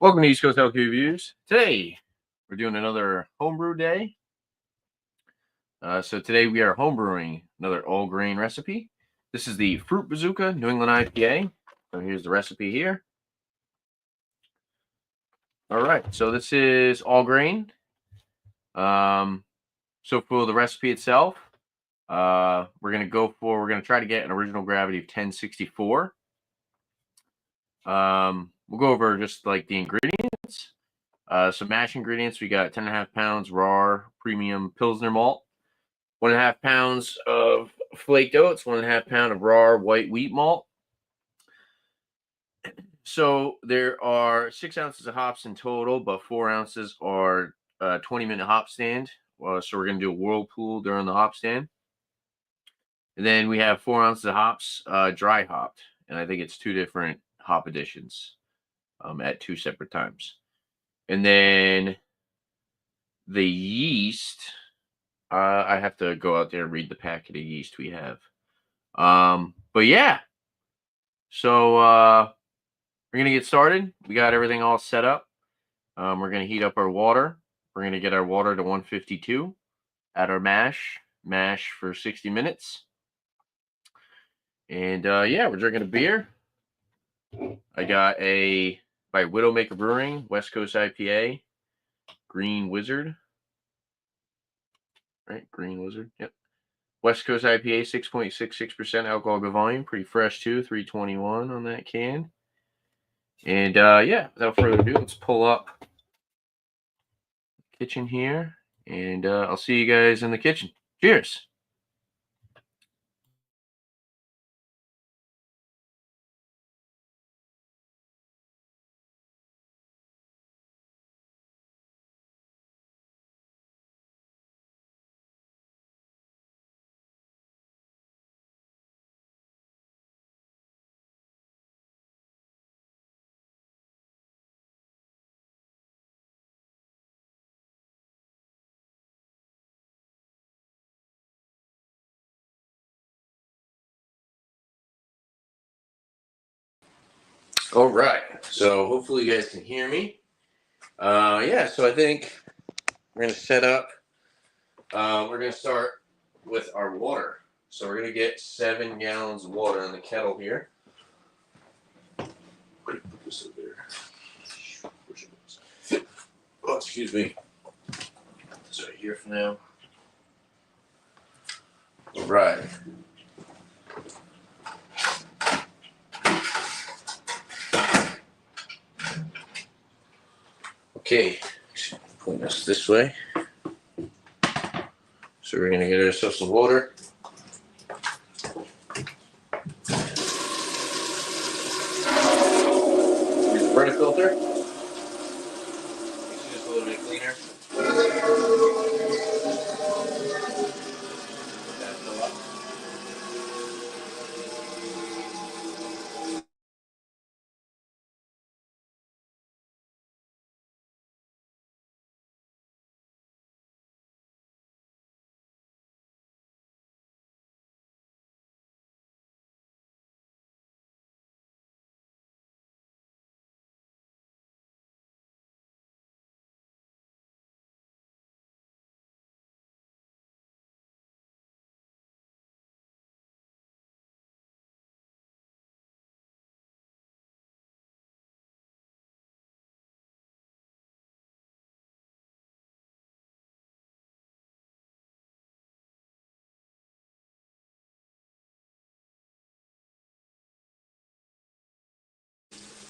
Welcome to East Coast LQ Reviews. Today, we're doing another homebrew day. So today we are homebrewing another all-grain recipe. This is the Fruit Bazooka New England IPA. So here's the recipe here. All right, so this is all grain. So for the recipe itself, we're gonna try to get an original gravity of 1064. We'll go over just like the ingredients. Some mash ingredients. We got 10.5 pounds raw premium Pilsner malt, 1.5 pounds of flaked oats, 1.5 pound of raw white wheat malt. So there are 6 ounces of hops in total, but 4 ounces are 20-minute hop stand. So we're going to do a whirlpool during the hop stand. And then we have 4 ounces of hops, dry hopped. And I think it's 2 different hop additions at 2 separate times. And then the yeast, I have to go out there and read the packet of yeast we have. But yeah, so we're going to get started. We got everything all set up. We're going to heat up our water. We're going to get our water to 152. Add our mash for 60 minutes. And yeah, we're drinking a beer. I got by Widowmaker Brewing, West Coast IPA, Green Wizard. Right, Green Wizard. Yep. West Coast IPA, 6.66% alcohol by volume. Pretty fresh too, 321 on that can. And yeah, without further ado, let's pull up the kitchen here. And I'll see you guys in the kitchen. Cheers. All right. So hopefully you guys can hear me. Yeah, so I think we're going to set up. We're going to start with our water. So we're going to get 7 gallons of water in the kettle here. Put this in there. Oh, excuse me. This right here for now. All right. Okay, point us this way. So we're going to get ourselves some water. Use a Brita filter. Makes it just a little bit cleaner. That fill up.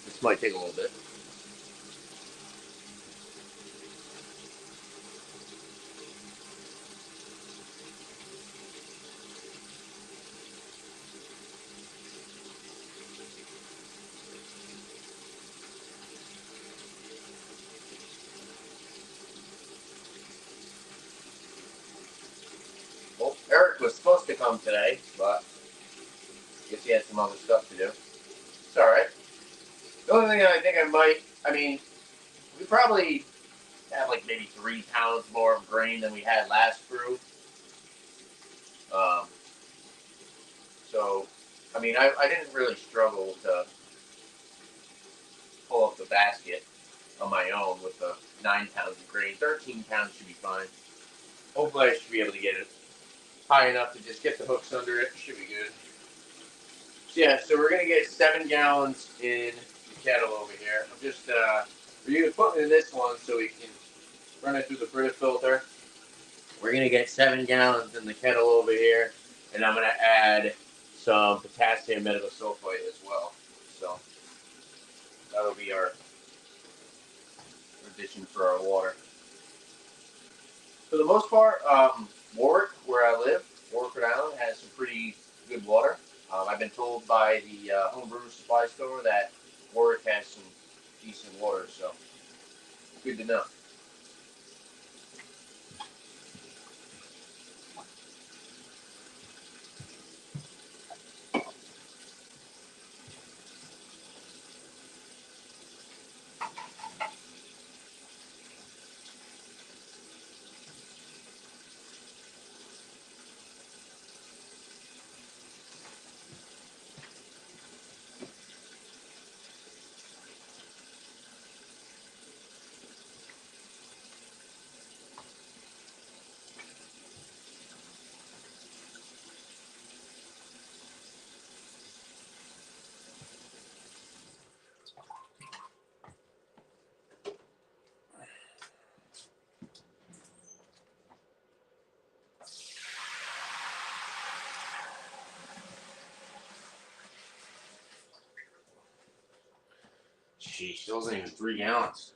This might take a little bit. Well, Eric was supposed to come today, but I guess he had some other stuff to do. It's all right. The only thing I think we probably have like maybe 3 pounds more of grain than we had last brew. Um, so, I didn't really struggle to pull up the basket. on my own with the 9 pounds of grain. 13 pounds should be fine. Hopefully I should be able to get it high enough to just get the hooks under it. Should be good. So yeah, so we're gonna get 7 gallons in the kettle over here. I'm just we're gonna put it in this one so we can run it through the Brita filter. We're gonna get 7 gallons in the kettle over here, and I'm gonna add some potassium metabosulfite as well. So that'll be our addition for our water. For the most part, Warwick, where I live, Warwick, Rhode Island, has some pretty good water. I've been told by the Homebrewing supply store that Warwick has some decent water, so good to know. Sheesh, it wasn't even 3 gallons.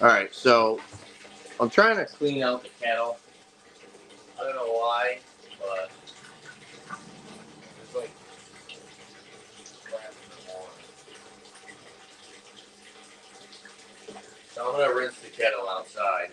All right, so I'm trying to clean out the kettle. I don't know why, but there's like crap in the water. So I'm gonna rinse the kettle outside.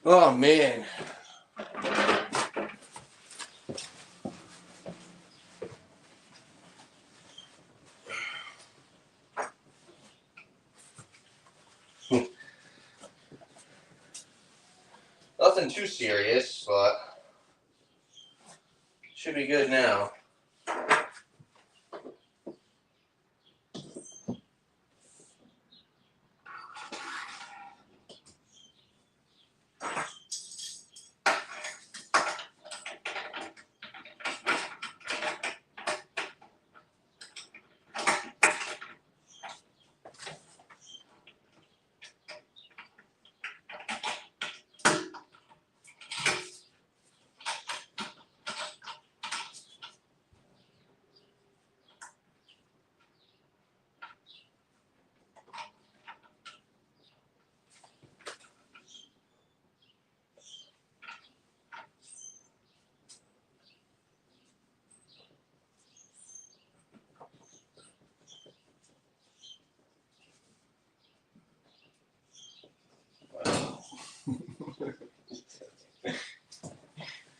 Oh man. Nothing too serious, but should be good now.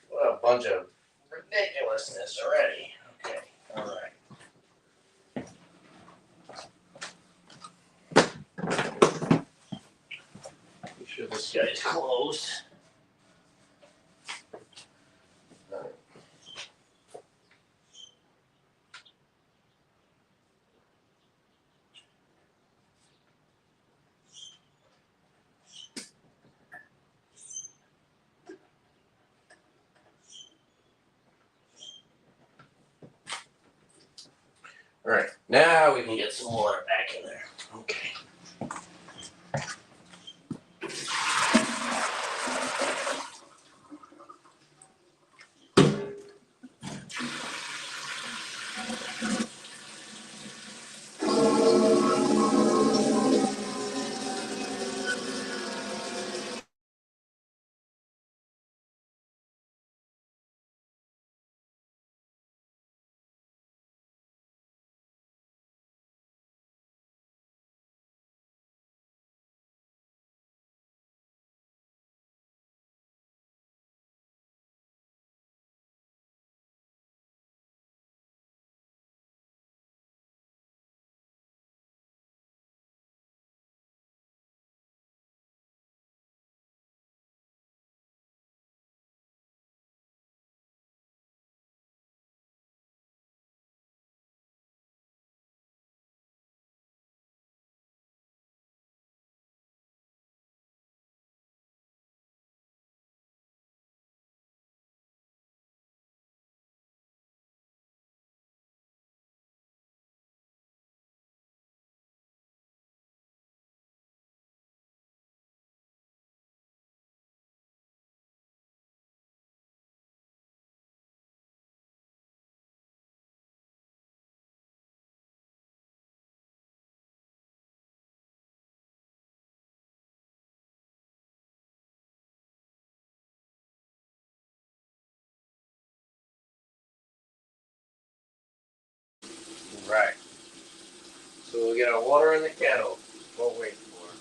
What a bunch of ridiculousness already. Okay, alright. Make sure this guy is closed. Alright, now we can get some water back in there. Okay. Right. So we'll get our water in the kettle. We'll wait for it.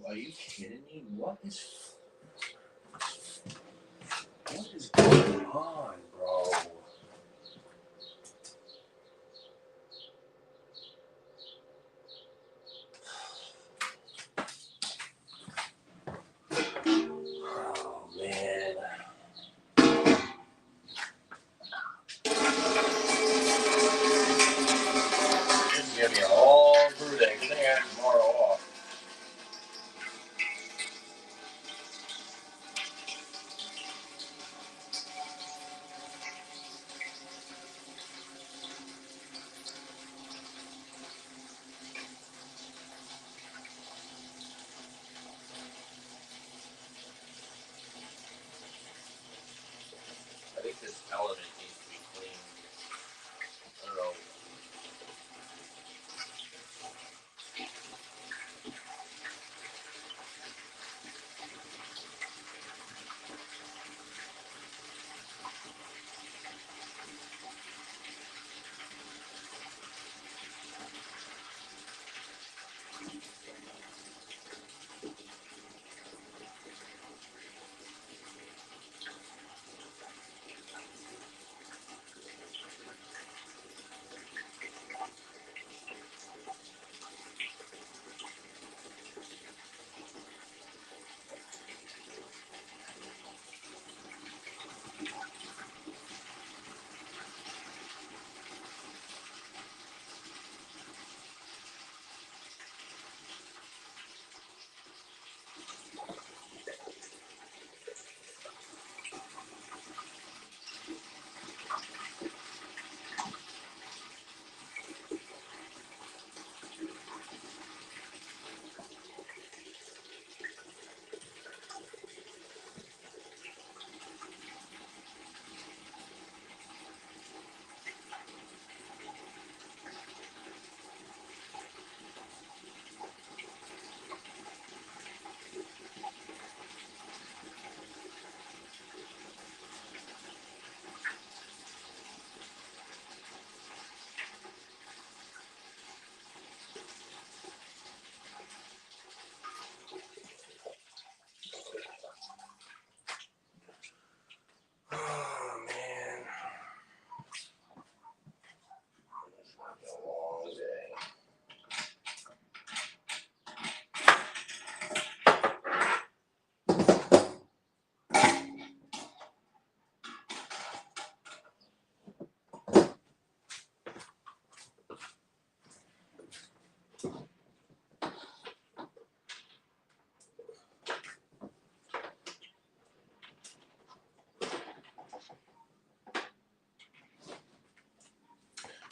Are you kidding me? What is going on, bro? Oh, man. This is going to be a long brew day. Good thing I have tomorrow off. I think this element needs to be cleaned. I don't know. Oh, man. This might be a long day.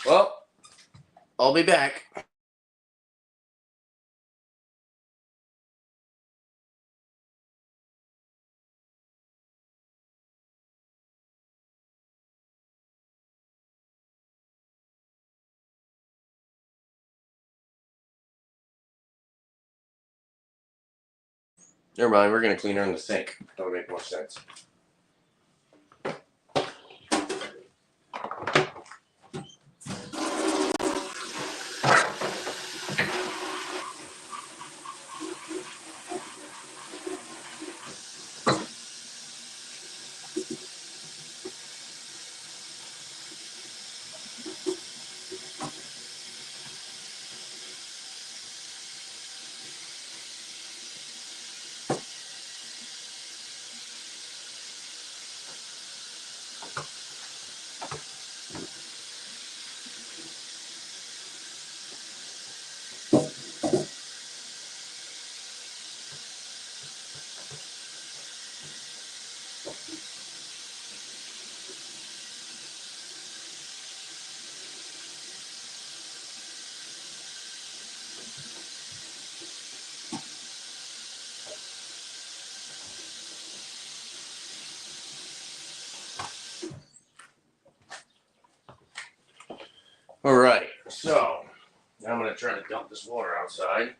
Well, I'll be back. Never mind, we're going to clean her in the sink. That would make more sense. All right, so now I'm going to try to dump this water outside.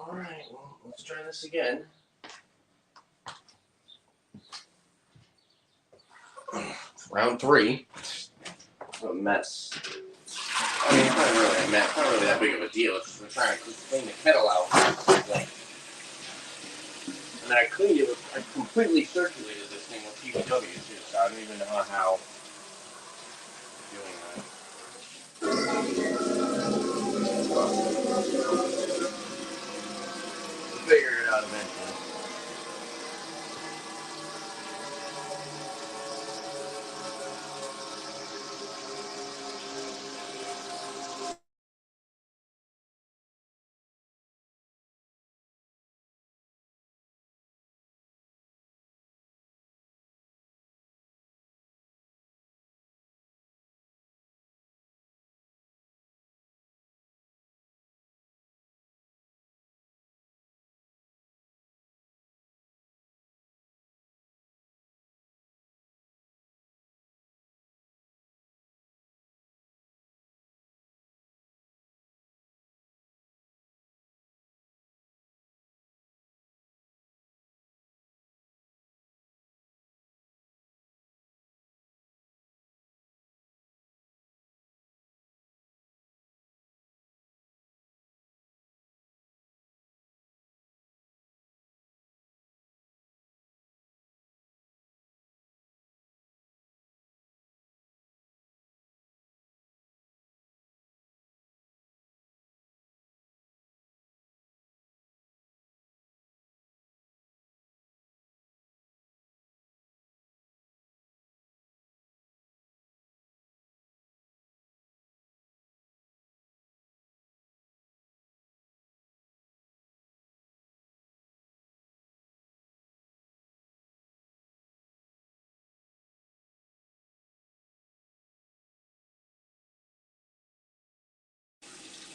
All right, well, let's try this again. Round 3. What a mess. I mean, it's not really a mess. It's not really that big of a deal. It's just we're trying to clean the kettle out. And then I cleaned it I completely circulated this thing with PBW too, so I don't even know how doing that. We'll figure it out eventually.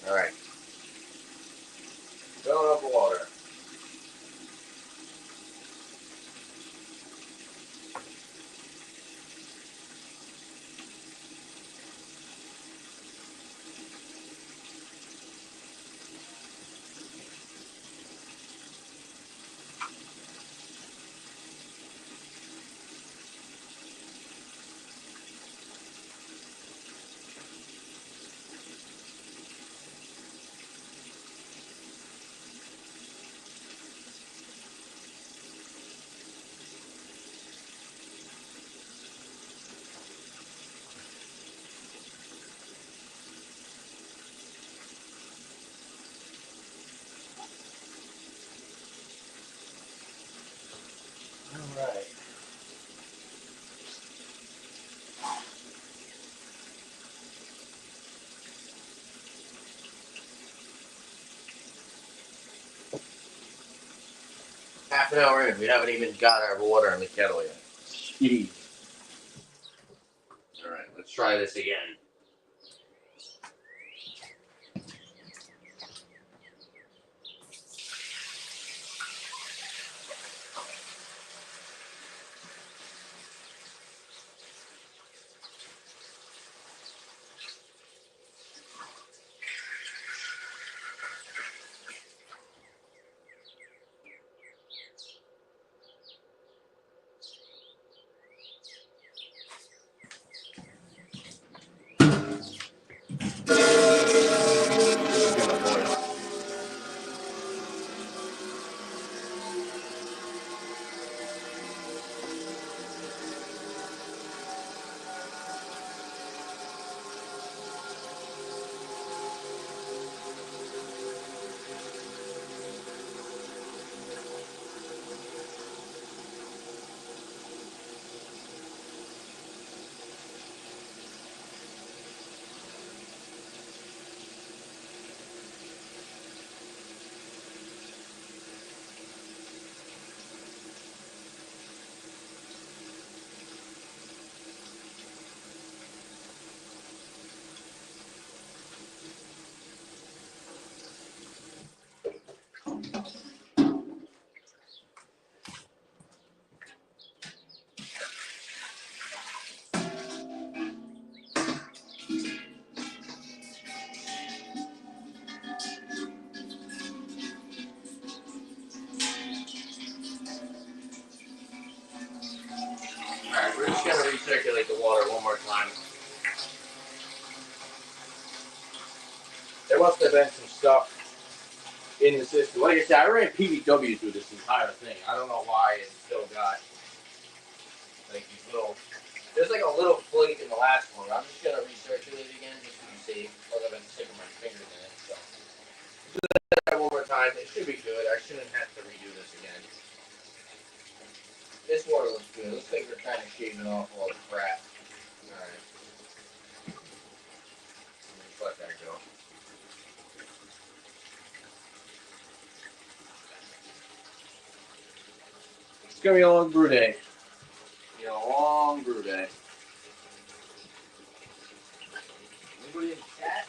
All right. Filling up the water. All right. Half an hour in, we haven't even got our water in the kettle yet. Jeez. All right, let's try this again. must have been some stuff in the system. Like I said, I ran PBW through this entire thing. I don't know why it's still got like these little. There's like a little flake in the last one. I'm just gonna recirculate it again just to be safe. Because I've been sticking my fingers in it. So do that one more time. It should be good. I shouldn't have to redo this again. This water looks good. Looks like they're kind of shaving off all the crap. All right. Let that go. It's gonna be a long brew day. You know, long brew day. Anybody in the chat?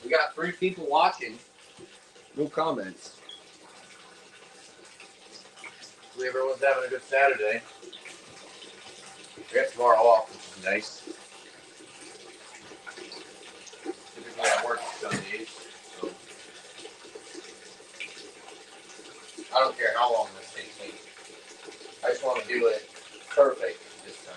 We got 3 people watching. No comments. Hopefully everyone's having a good Saturday. We got tomorrow off, which is nice. Typically I work Sundays, so I don't care how long this takes me. I just want to do it perfect this time.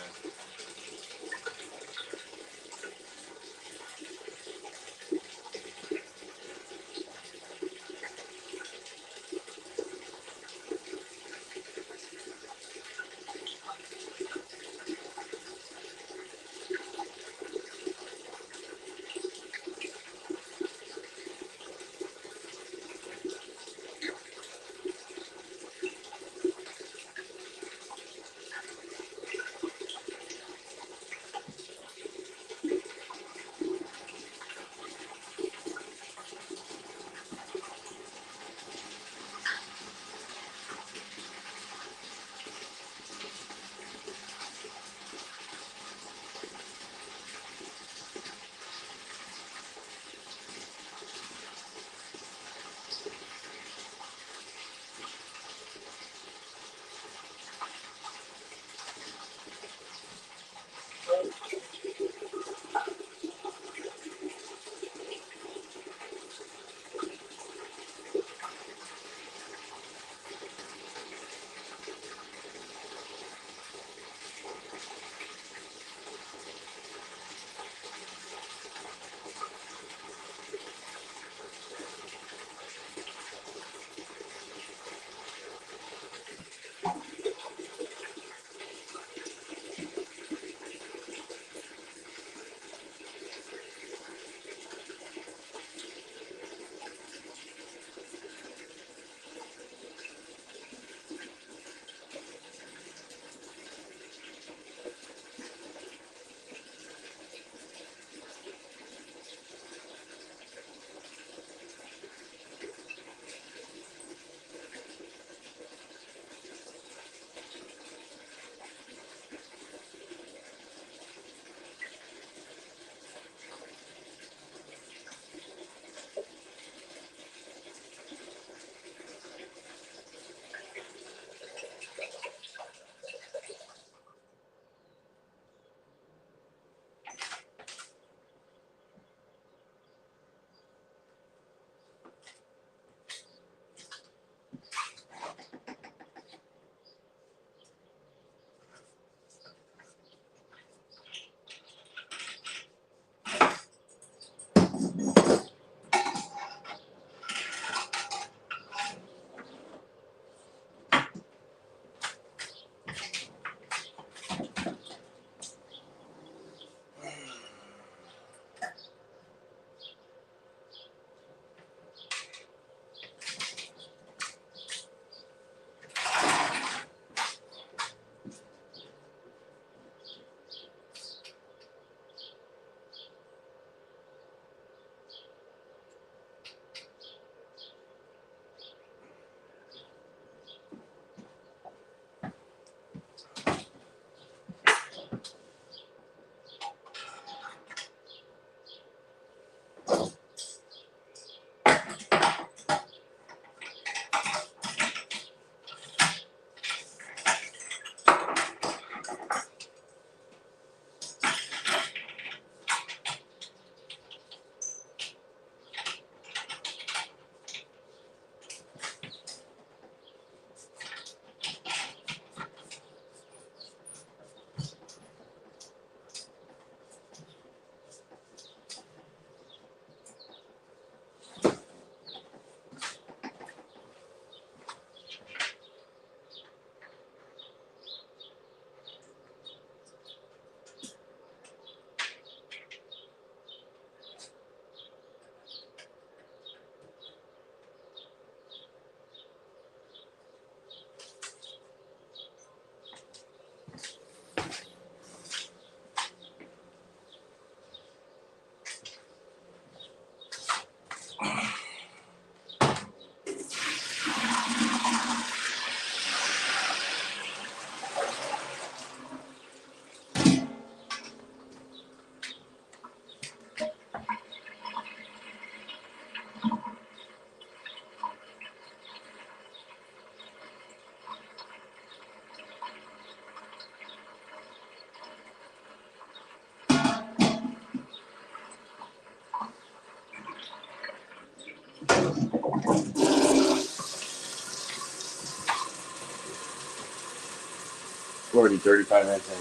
already 35 minutes in.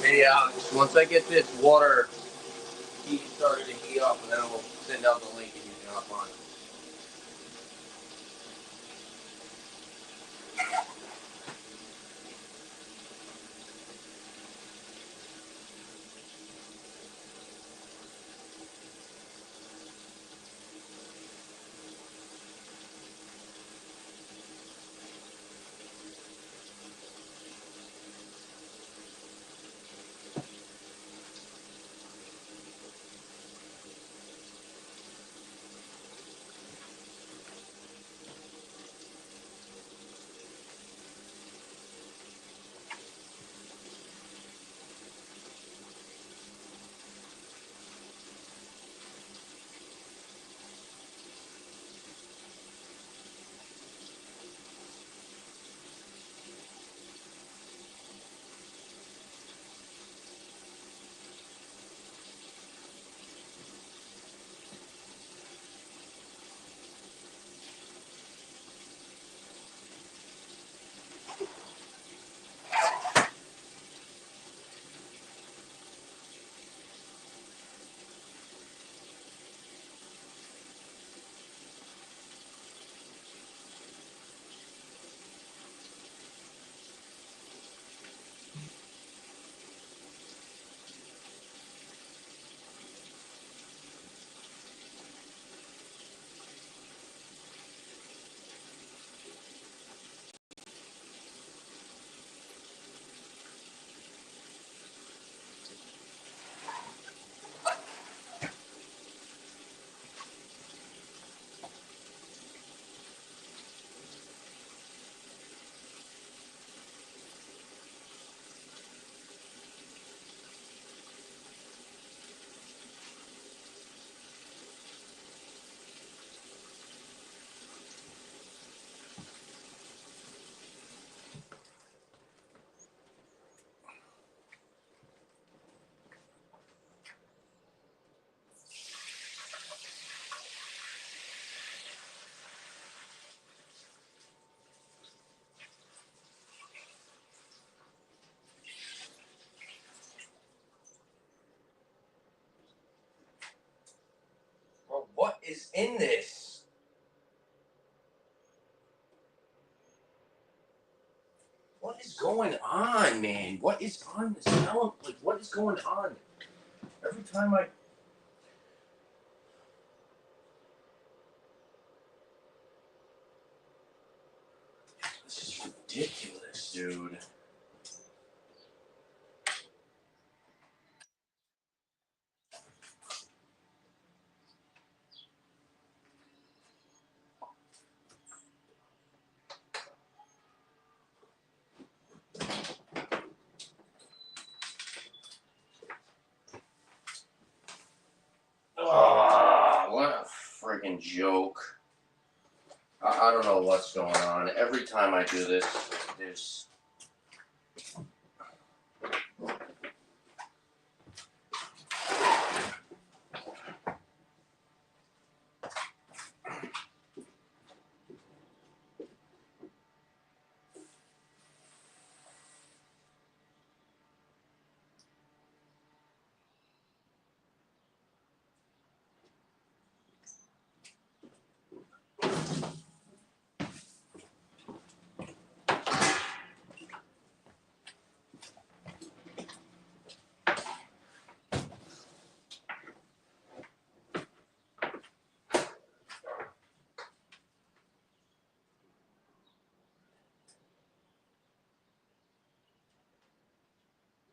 Hey, Alex, once I get this water heat started to heat up, and then we'll send out the link and you can hop on. Bro, what is in this? What is going on, man? What is on this? Like, what is going on? Every time I... This is ridiculous, dude. Oh, what a friggin' joke. I don't know what's going on. Every time I do this, there's...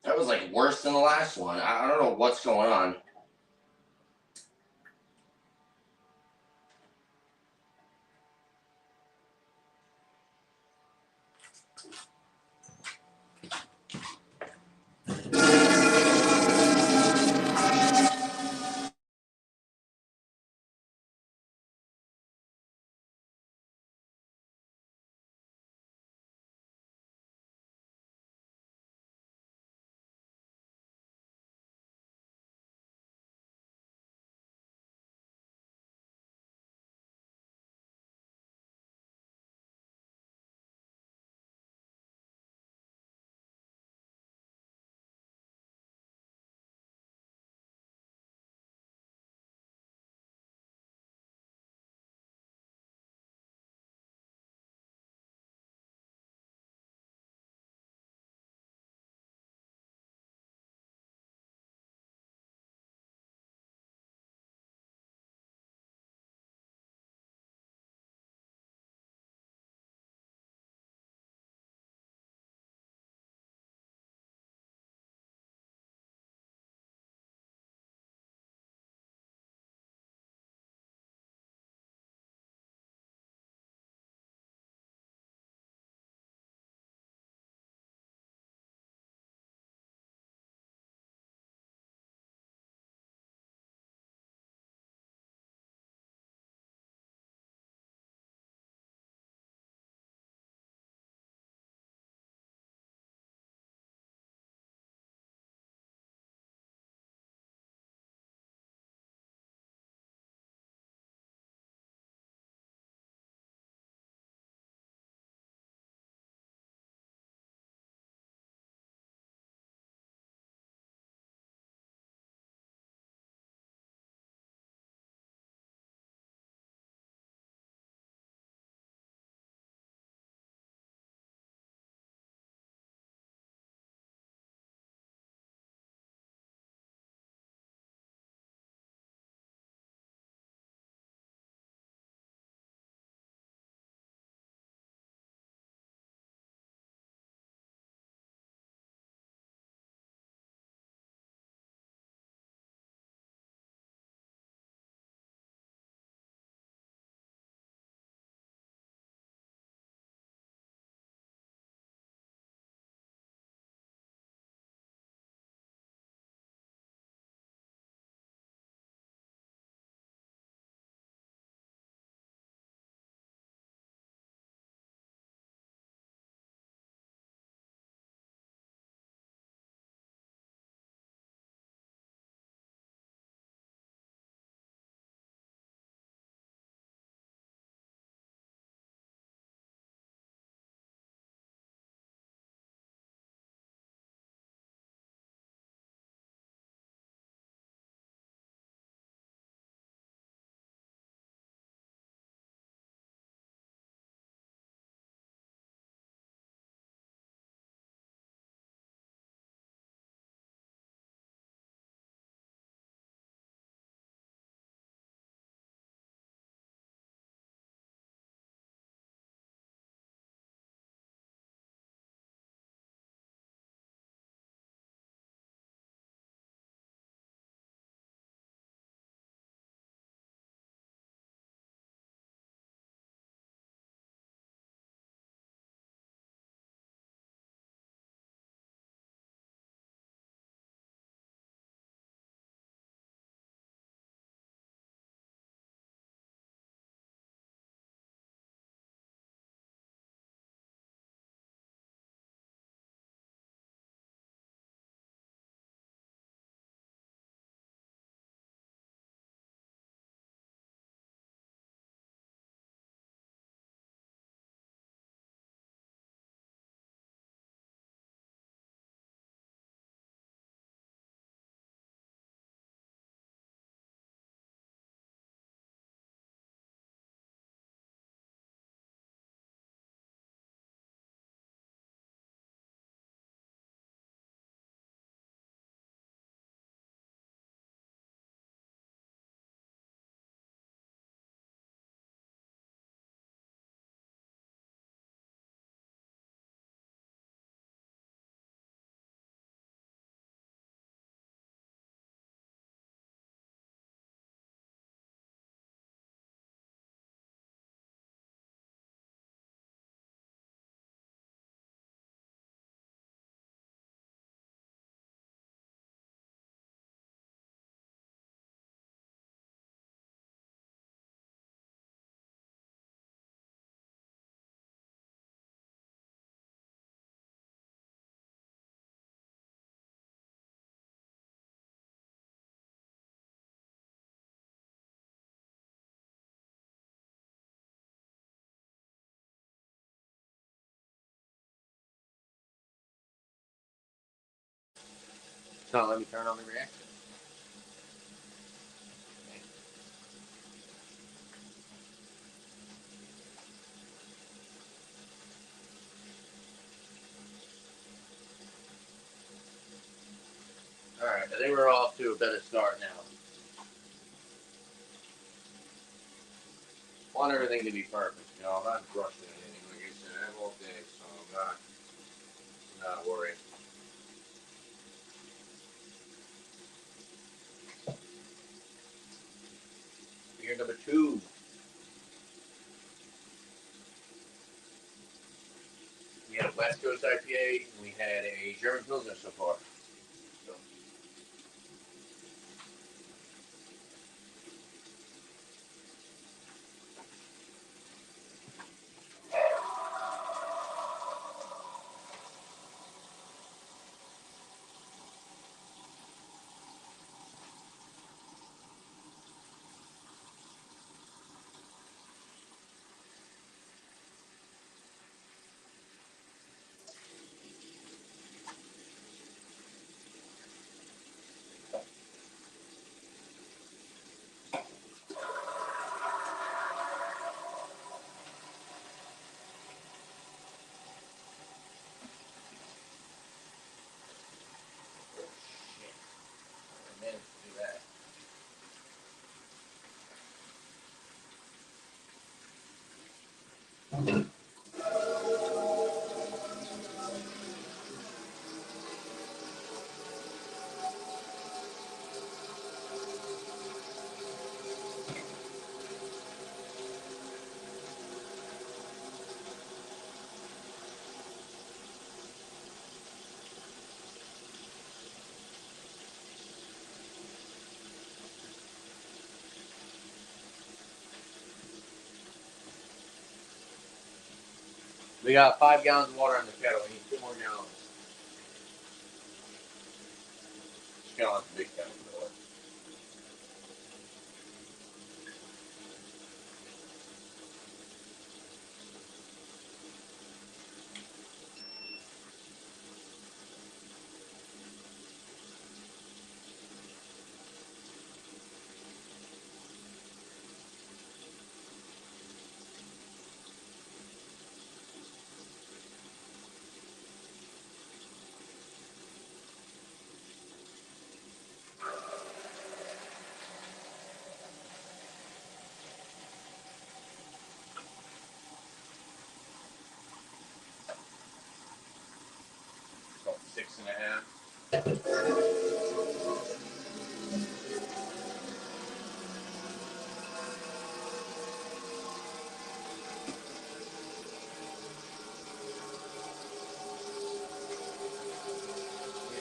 That was like worse than the last one. I don't know what's going on. It's not letting me turn on the reactor. Alright, I think we're off to a better start now. I want everything to be perfect, you know, I'm not rushing anything. Like I said, I have all day, so I'm not worried. Beer number 2. We had a West Coast IPA, and we had a German Pilsner so far. So. We got 5 gallons of water on the kettle. We need 2 more gallons. Just gallons of big kettle. About 6.5.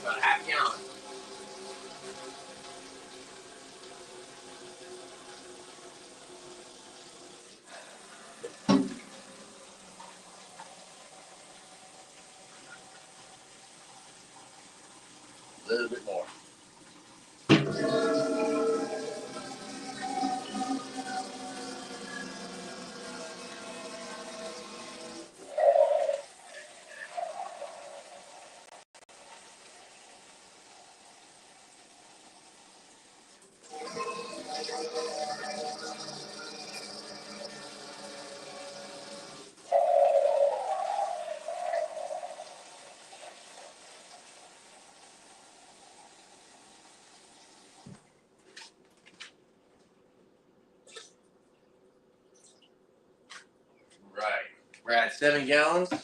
About half gallon. A little bit more. Right. We're at 7 gallons. We're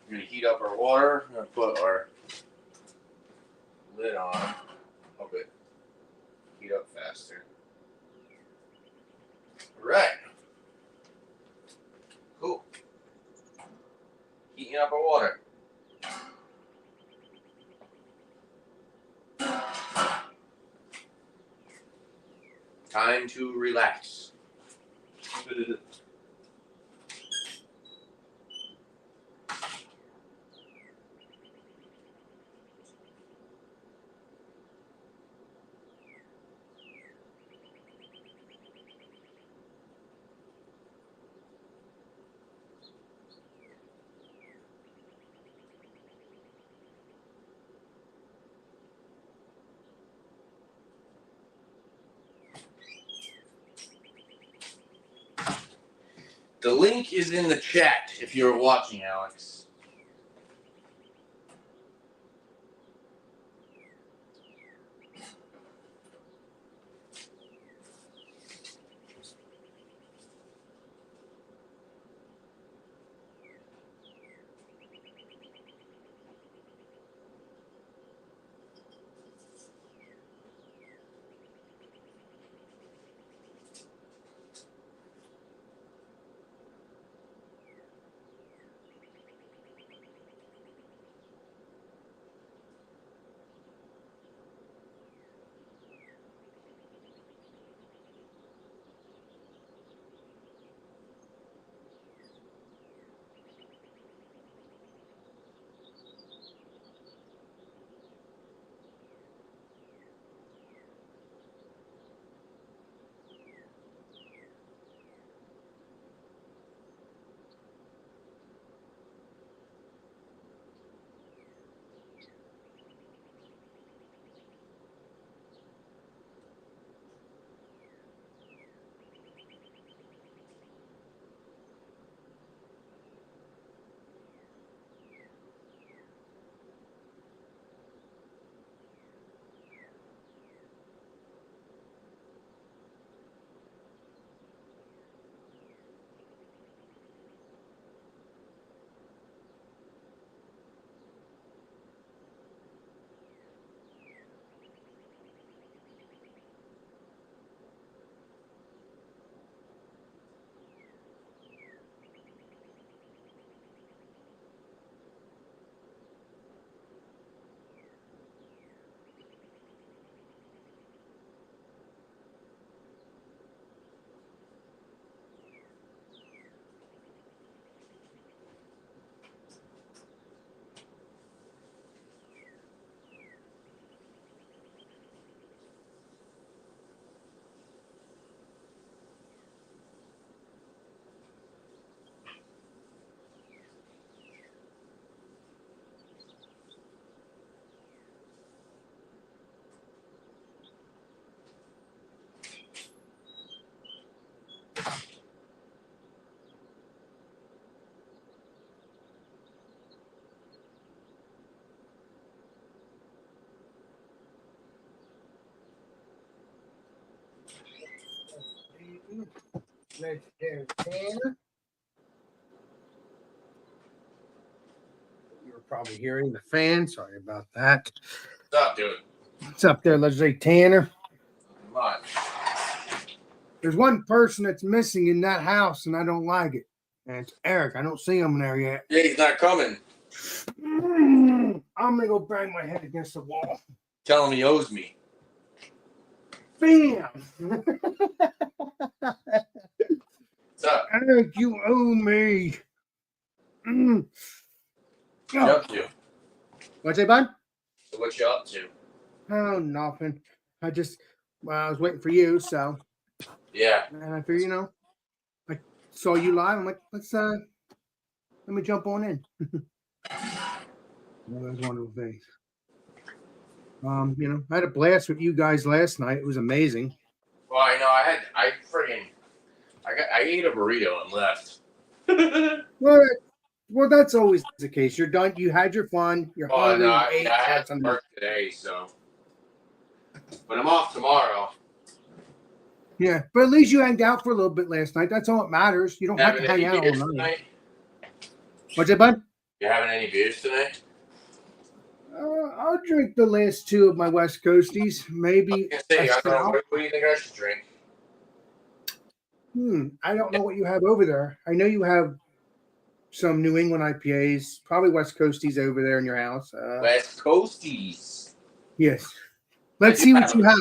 going to heat up our water. We're going to put our lid on. Hope it heat up faster. All right. Cool. Heating up our water. Time to relax. The link is in the chat if you're watching, Alex. You're probably hearing the fan. Sorry about that. Stop doing it. What's up there, legendary Tanner? Come on. There's one person that's missing in that house, and I don't like it. And it's Eric. I don't see him there yet. Yeah, he's not coming. I'm gonna go bang my head against the wall. Tell him he owes me. Bam! What's up? Eric, you owe me. What you up to? What's that, bud? So what you up to? Oh, nothing. I was waiting for you, so. Yeah. And I figured, I saw you live. I'm like, let me jump on in. That was one of the things. I had a blast with you guys last night. It was amazing. Well, I know I ate a burrito and left. Well, that's always the case. You're done. You had your fun. You're hungry. No, I had to work today, so. But I'm off tomorrow. Yeah, but at least you hanged out for a little bit last night. That's all that matters. You don't have to hang out all night. What's that, bud? You having any beers tonight? I'll drink the last two of my West Coasties. Maybe. What do you think I should drink? I don't know what you have over there. I know you have some New England IPAs, probably West Coasties over there in your house. West Coasties. Yes. Let's see what you have.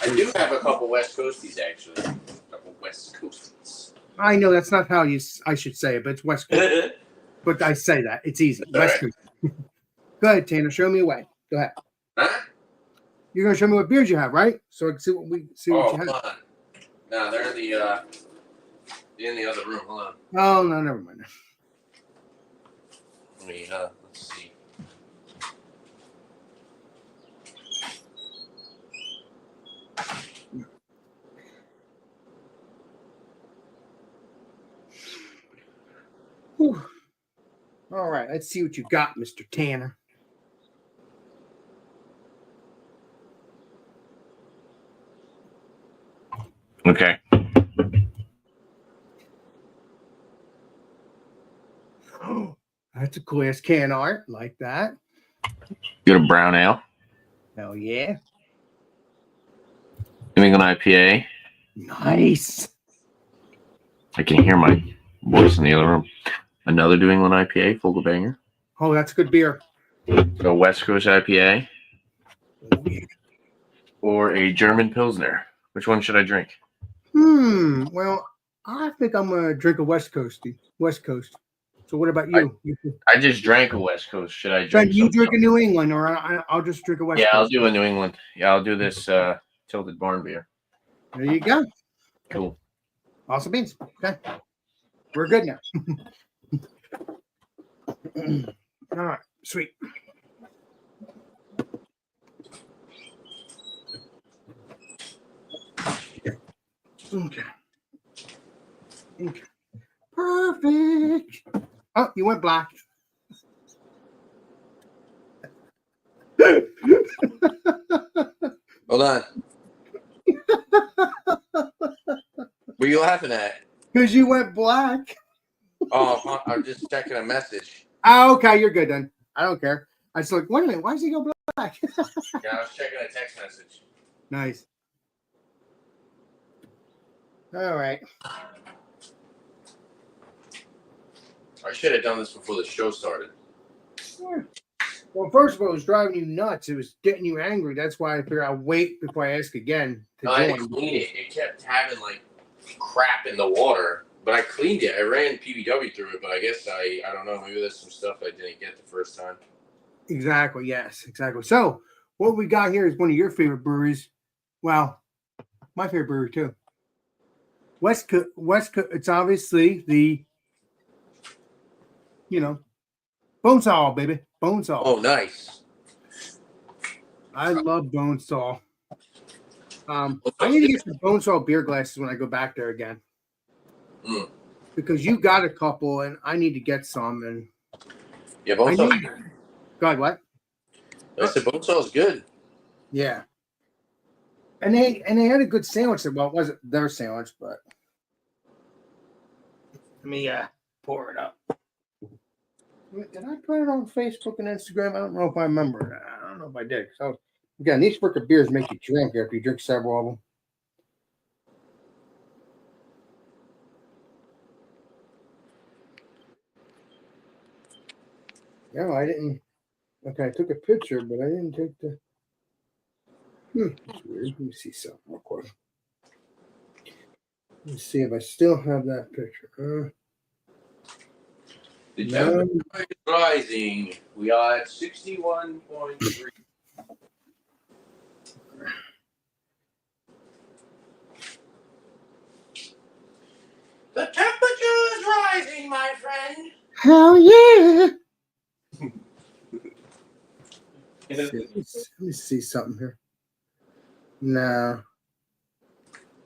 I do have a couple West Coasties, actually. A couple West Coasties. I know that's not how I should say it, but it's West Coast. But I say that. It's easy. West Coast. Go ahead, Tanner. Show me a way. Go ahead. Huh? You're going to show me what beers you have, right? So I can see what you have. On. No, they're in the other room. Hold on. Oh, no, never mind. Let me, let's see. Whew. All right, let's see what you got, Mr. Tanner. Okay. That's a cool ass can art, like that. Get a brown ale. Hell yeah. New England IPA. Nice. I can hear my voice in the other room. Another New England IPA, full banger. Oh, that's good beer. A West Coast IPA. Oh, yeah. Or a German Pilsner. Which one should I drink? Well, I think I'm gonna drink a West Coast. So what about you? I just drank a West Coast. Should I Then drink you something drink a else? New England, or I'll just drink a West Yeah, Coast. I'll do a New England. Yeah, I'll do this Tilted Barn beer. There you go. Cool. Awesome beans. Okay. We're good now. All right. Sweet. Okay. Perfect. Oh, you went black. Hold on. What are you laughing at? Because you went black. Oh, I'm just checking a message. Oh, okay, you're good then. I don't care. I was like, wait a minute, why does he go black? Yeah, I was checking a text message. Nice. All right. I should have done this before the show started. Well, first of all, it was driving you nuts. It was getting you angry. That's why I figured I'll wait before I ask again to I had to join. clean it. It kept having like crap in the water, but I cleaned it. I ran PBW through it, but I guess I don't know. Maybe there's some stuff I didn't get the first time. Exactly. Yes, exactly. So what we got here is one of your favorite breweries. Well, my favorite brewery too. West Coast. It's obviously the, Bonesaw, baby. Bonesaw. Oh, nice. I love Bonesaw. I need to get some Bonesaw beer glasses when I go back there again. Because you got a couple, and I need to get some. And yeah, Bonesaw. God, what? I said Bonesaw is good. Yeah. And they had a good sandwich. Well, it wasn't their sandwich, but let me pour it up. Did I put it on Facebook and Instagram? I don't know if I remember. I don't know if I did. So again, these freaking beers make you drink after you drink several of them. No, I didn't. Okay, I took a picture, but I didn't take the. That's weird. Let me see something real quick. Let me see if I still have that picture. The temperature is rising. We are at 61.3. The temperature is rising, my friend. Hell yeah! Let me see something here. No.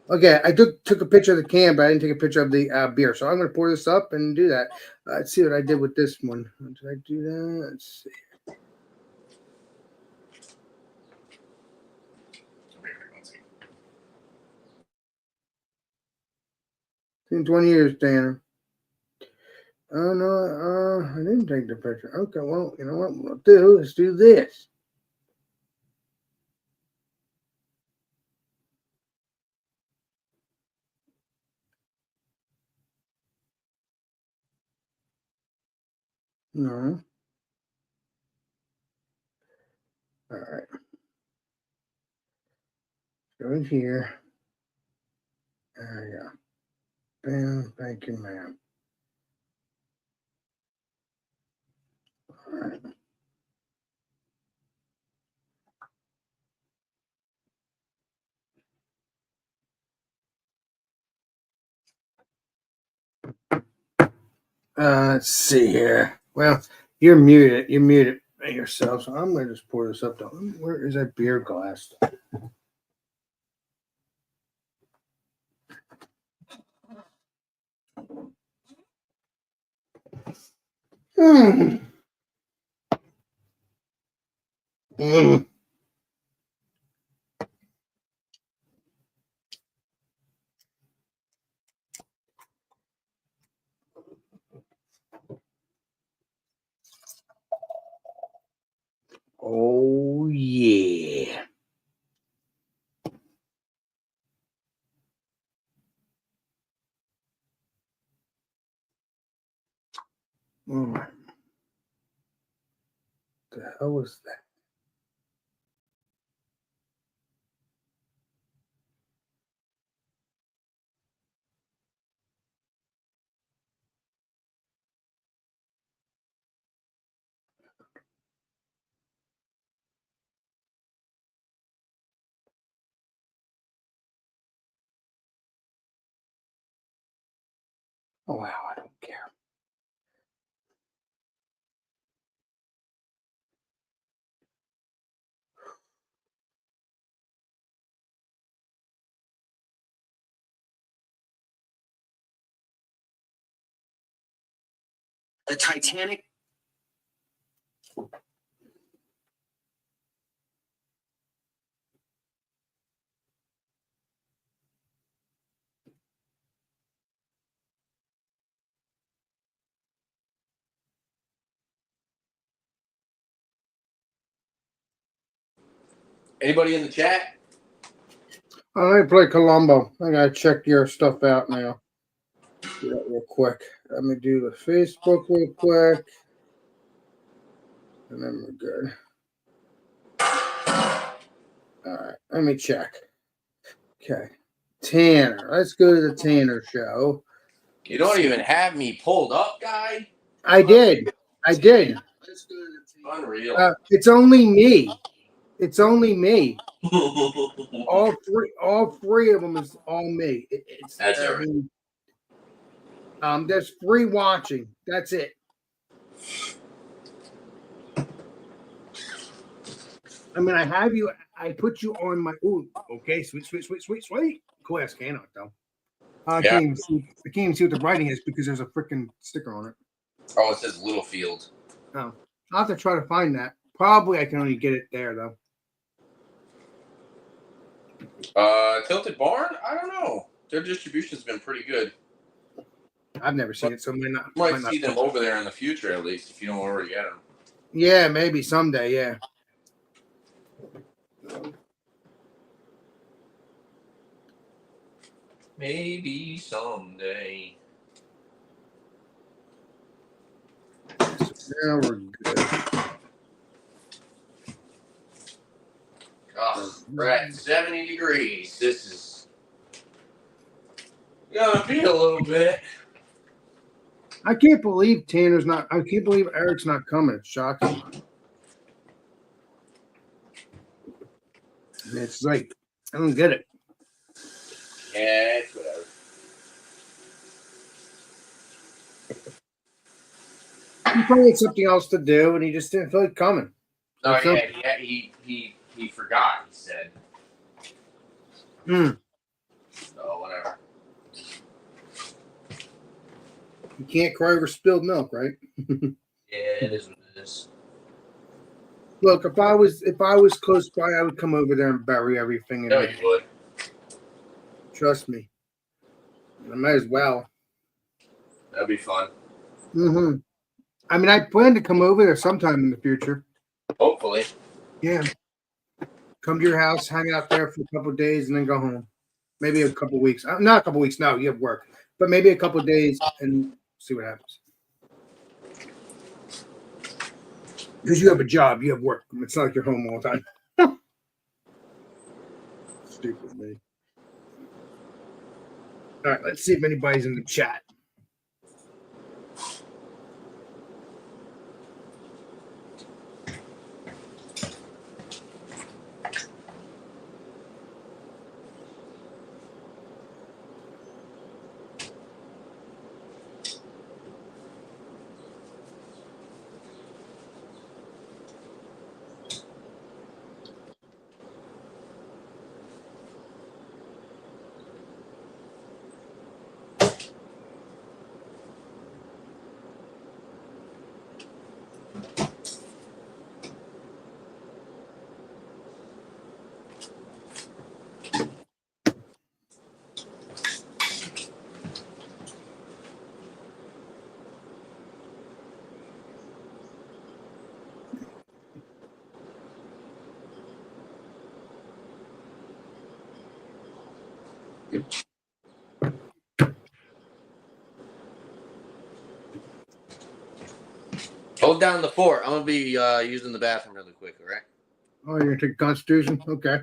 Okay, I took a picture of the can, but I didn't take a picture of the beer. So I'm going to pour this up and do that. Let's see what I did with this one. Did I do that? Let's see. It's been 20 years, Tanner. Oh, no, I didn't take the picture. Okay, well, you know what we'll do? Let's do this. No. All right. Go in here. There we go. Bam. Thank you, ma'am. All right. Let's see here. Well, you're muted. You're muted yourself. So I'm going to just pour this up. Where is that beer glass? Mm. Mm. Oh, yeah. Mm. The hell was that? Oh, wow, I don't care. The Titanic. Anybody in the chat? Let me play Columbo. I gotta check your stuff out now. Do that real quick. Let me do the Facebook real quick. And then we're good. All right, let me check. Okay. Tanner. Let's go to the Tanner show. You don't even have me pulled up, guy. I did. Unreal. It's only me. It's only me. All three of them is all me. That's all right. There's 3 watching. That's it. I mean, I put you on my. Ooh, okay, sweet. Cool ass can art though. I can't even see what the writing is because there's a freaking sticker on it. Oh, it says Littlefield. Oh, I'll have to try to find that. Probably I can only get it there though. Tilted Barn? I don't know. Their distribution's been pretty good. I've never seen it, so might see them over there in the future at least if you don't already get them. Yeah, maybe someday. Yeah. Maybe someday. So now we're good. Oh, we're at 70 degrees. This is gonna be a little bit. I can't believe Tanner's not. I can't believe Eric's not coming. It's shocking. It's like I don't get it. Yeah, it's whatever. He probably had something else to do, and he just didn't feel like coming. No, he forgot. He said. Mm. So whatever. You can't cry over spilled milk, right? Yeah, it is what it is. Look, if I was close by, I would come over there and bury everything. No, you would. Trust me. I might as well. That'd be fun. Mm-hmm. I mean, I plan to come over there sometime in the future. Hopefully. Yeah. Come to your house, hang out there for a couple of days, and then go home. Maybe a couple of weeks. Not a couple of weeks. No, you have work. But maybe a couple of days and see what happens. Because you have a job, you have work. It's not like you're home all the time. Stupid me. All right, let's see if anybody's in the chat. Hold down the fort. I'm gonna be using the bathroom really quick. All right. Oh, you're gonna take Constitution? Okay.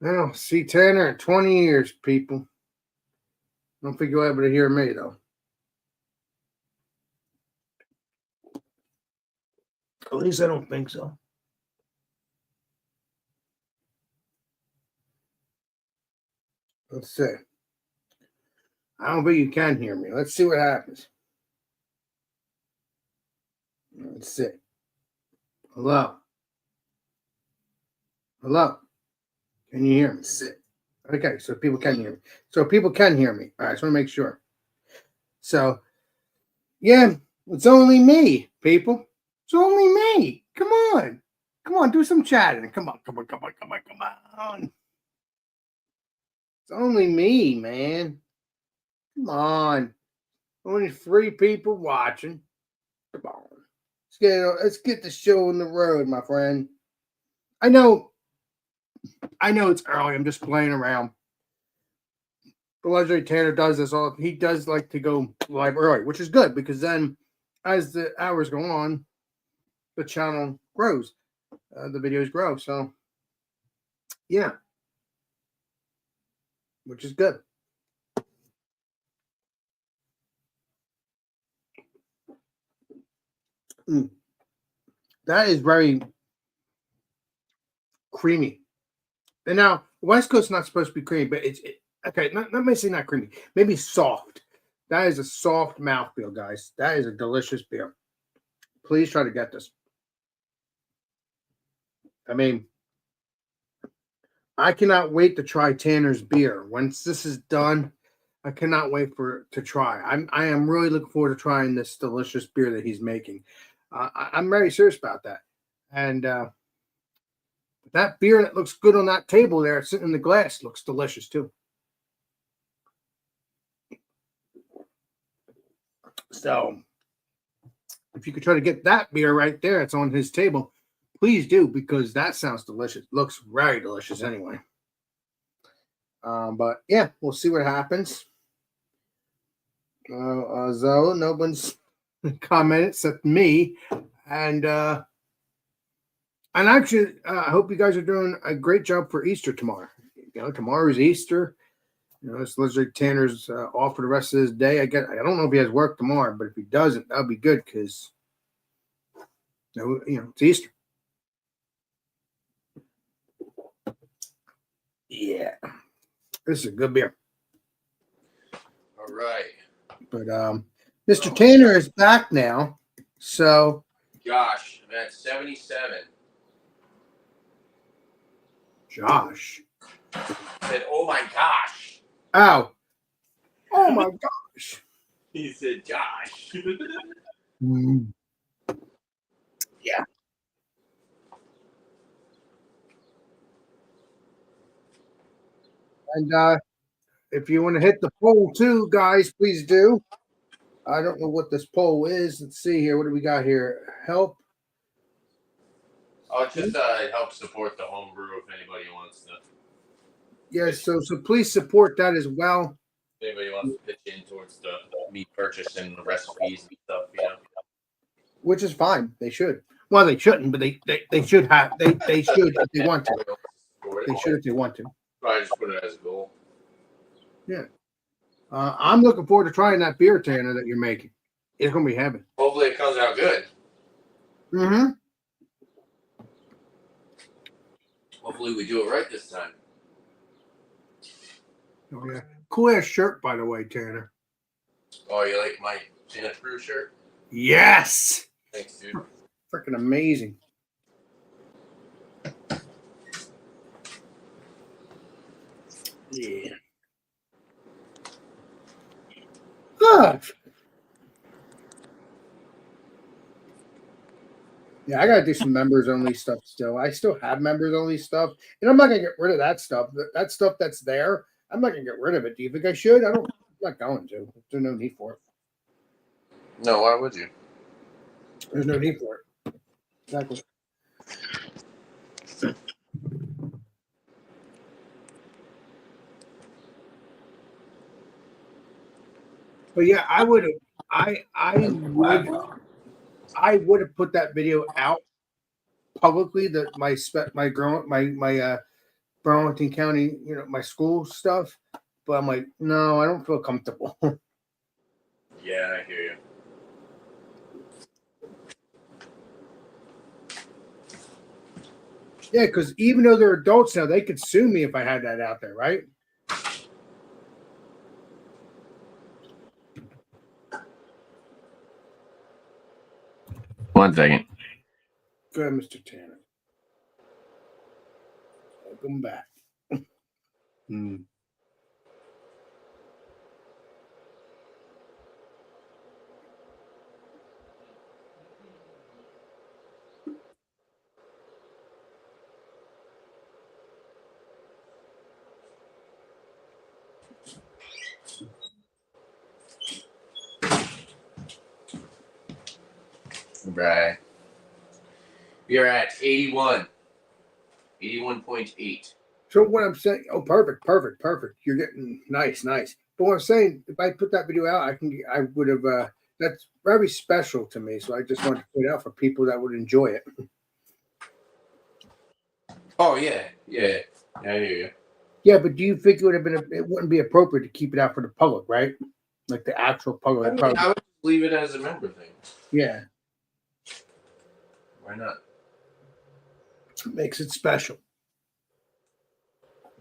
Well, see Tanner in 20 years, people. Don't think you'll be able to hear me though. At least I don't think so. Let's see. I don't think you can hear me. Let's see what happens. Let's see. Hello. Hello. Can you hear me? Okay, so people can hear me. So people can hear me. All right, so I want to make sure. So, yeah, it's only me, people. It's only me. Come on. Come on, do some chatting. Come on. It's only me, man. Come on. Only 3 people watching. Come on. Let's get the show on the road, my friend. I know it's early. I'm just playing around. The legendary Tanner does this all. He does like to go live early, which is good because then, as the hours go on, the channel grows, the videos grow. So, yeah, which is good. That is very creamy. And now, West Coast is not supposed to be creamy, but it's okay. Not maybe not creamy, maybe soft. That is a soft mouthfeel, guys. That is a delicious beer. Please try to get this. I mean, I cannot wait to try Tanner's beer. Once this is done, I cannot wait to try. I am really looking forward to trying this delicious beer that he's making. I'm very serious about that. And that beer that looks good on that table there, sitting in the glass, looks delicious too. So, if you could try to get that beer right there, it's on his table, please do, because that sounds delicious. Looks very delicious anyway. But yeah, we'll see what happens. So no one's commented except me, and actually, I hope you guys are doing a great job for Easter tomorrow. You know, tomorrow is Easter. You know, it's literally Tanner's off for the rest of his day. I don't know if he has work tomorrow, but if he doesn't, that'll be good because you know it's Easter. Yeah, this is a good beer. All right. But Mr. Tanner is back now, so Josh, I'm at 77. Josh. Said, "Oh my gosh." Ow. Oh my gosh. He said, "Josh." Yeah. And if you want to hit the poll too, guys, please do. I don't know what this poll is. Let's see here. What do we got here? Help. Oh, it just helps support the homebrew if anybody wants to. Yes, so please support that as well. If anybody wants to pitch in towards the meat purchasing the recipes and stuff, you know. Which is fine. They should. Well, they shouldn't, but they should have. They should if they want to. They should if they want to. Probably just put it as a goal. Yeah. I'm looking forward to trying that beer, Tanner, that you're making. It's gonna be heaven. Hopefully, it comes out good. Mm-hmm. Hopefully, we do it right this time. Oh yeah. Cool ass shirt, by the way, Tanner. Oh, you like my Janet Crew shirt? Yes. Thanks, dude. Freaking amazing. Yeah. Ah. Yeah, I gotta do some members only stuff still. I still have members only stuff, and I'm not gonna get rid of that stuff. That stuff that's there, I'm not gonna get rid of it. Do you think I should? I'm not going to. There's no need for it. No, why would you? There's no need for it. Exactly. But yeah, I would have. I would have put that video out publicly. That my Burlington County, my school stuff. But I'm like, no, I don't feel comfortable. Yeah, I hear you. Yeah, because even though they're adults now, they could sue me if I had that out there, right? One second. Go ahead, Mr. Tanner. Welcome back. Right. We are at 81. 81.8. So what I'm saying, perfect. You're getting nice. But what I'm saying, if I put that video out, I would have. That's very special to me. So I just wanted to put it out for people that would enjoy it. Oh yeah. I hear you. Yeah, but do you think it wouldn't be appropriate to keep it out for the public, right? Like the actual public. I would leave it as a member thing. Yeah. Why not? It makes it special.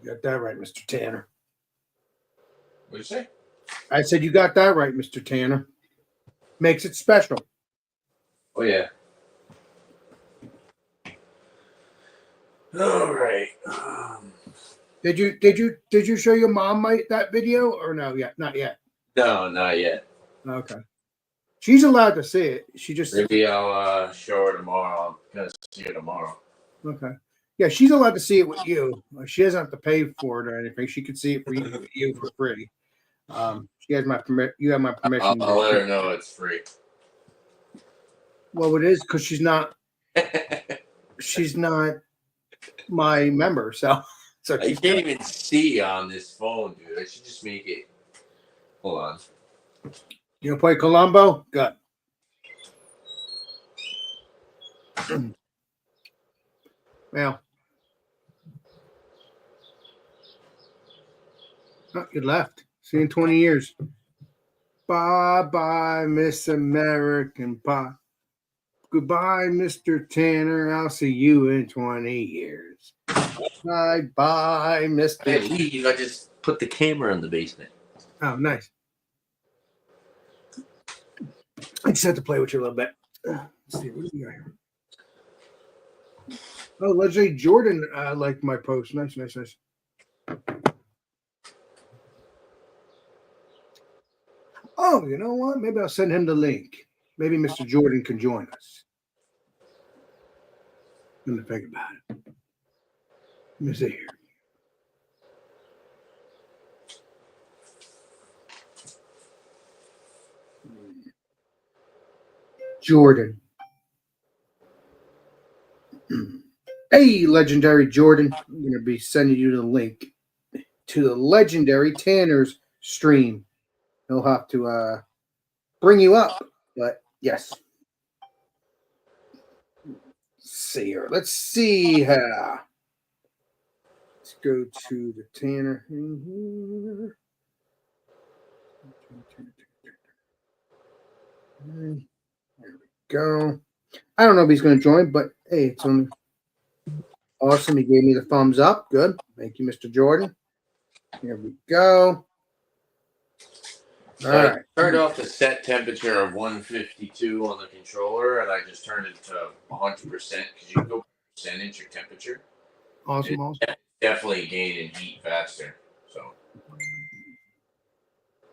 You got that right, Mr. Tanner. What'd you say? I said you got that right, Mr. Tanner. Makes it special. Oh yeah. All right. Did you show your mom that video or no? Yet, not yet. No, not yet. Okay. She's allowed to see it. She just Maybe I'll show her tomorrow. I'm gonna see her tomorrow. Okay. Yeah, she's allowed to see it with you. She doesn't have to pay for it or anything. She could see it for you for free. She has my You have my permission. I'll let her know it's free. Well, it is because she's not. She's not my member, so I can't even see on this phone, dude. I should just make it. Hold on. You gonna play Columbo? Good. Well, you left. See you in 20 years. Bye, Miss American Pie. Goodbye, Mr. Tanner. I'll see you in 20 years. Bye, Mr. I leave. I just put the camera in the basement. Oh, nice. I just had to play with you a little bit. Let's see, what do we got here? Oh, Leslie Jordan liked my post. Nice. Oh, you know what? Maybe I'll send him the link. Maybe Mr. Jordan can join us. Let me think about it. Let me see here. Jordan. Hey, legendary Jordan. I'm going to be sending you the link to the legendary Tanner's stream. He'll have to bring you up, but yes. Let's see here. Let's go to the Tanner here. There we go. I don't know if he's going to join, but hey, it's on. Awesome. He gave me the thumbs up. Good. Thank you, Mr. Jordan. Here we go. All right. I turned off the set temperature of 152 on the controller, and I just turned it to 100% because you can go percentage your temperature. Awesome. Definitely gaining heat faster. So.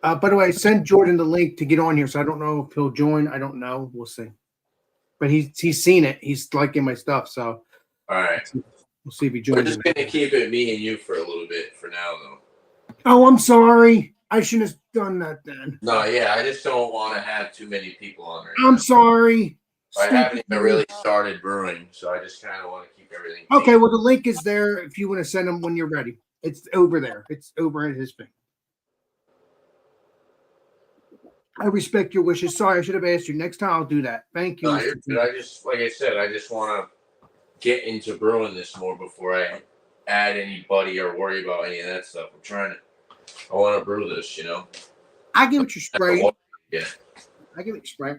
By the way, send Jordan the link to get on here, so I don't know if he'll join. I don't know. We'll see. But he's seen it. He's liking my stuff. So. All right. We'll see if he joins. We're just going to keep it me and you for a little bit for now, though. Oh, I'm sorry. I shouldn't have done that then. No, yeah. I just don't want to have too many people on right now. I'm sorry. I haven't even really started brewing, so I just kind of want to keep everything. Okay, well, the link is there if you want to send them when you're ready. It's over there. It's over at his thing. I respect your wishes. Sorry, I should have asked you. Next time I'll do that. Thank you. No, Mr. T. I just, like I said, I just want to get into brewing this more before I add anybody or worry about any of that stuff. I want to brew this, you know. I give it your spray. Yeah. I give it your spray.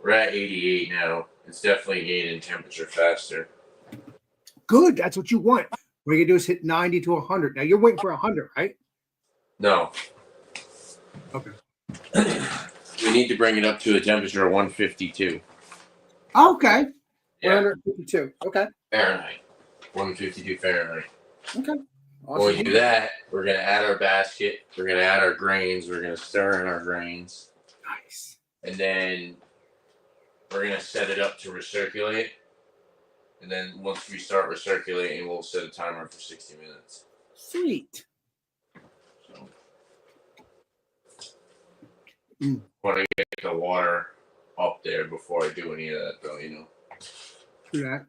We're at 88 now. It's definitely gaining temperature faster. Good. That's what you want. What you do is hit 90 to 100. Now you're waiting for 100, right? No. Okay. We need to bring it up to a temperature of 152. Okay. Yeah. 152. Okay. Fahrenheit. 152 Fahrenheit. Okay. Awesome. When we do that, we're going to add our basket. We're going to add our grains. We're going to stir in our grains. Nice. And then we're going to set it up to recirculate. And then once we start recirculating, we'll set a timer for 60 minutes. Sweet. So, want to get the water up there before I do any of that, though, you know. Do that.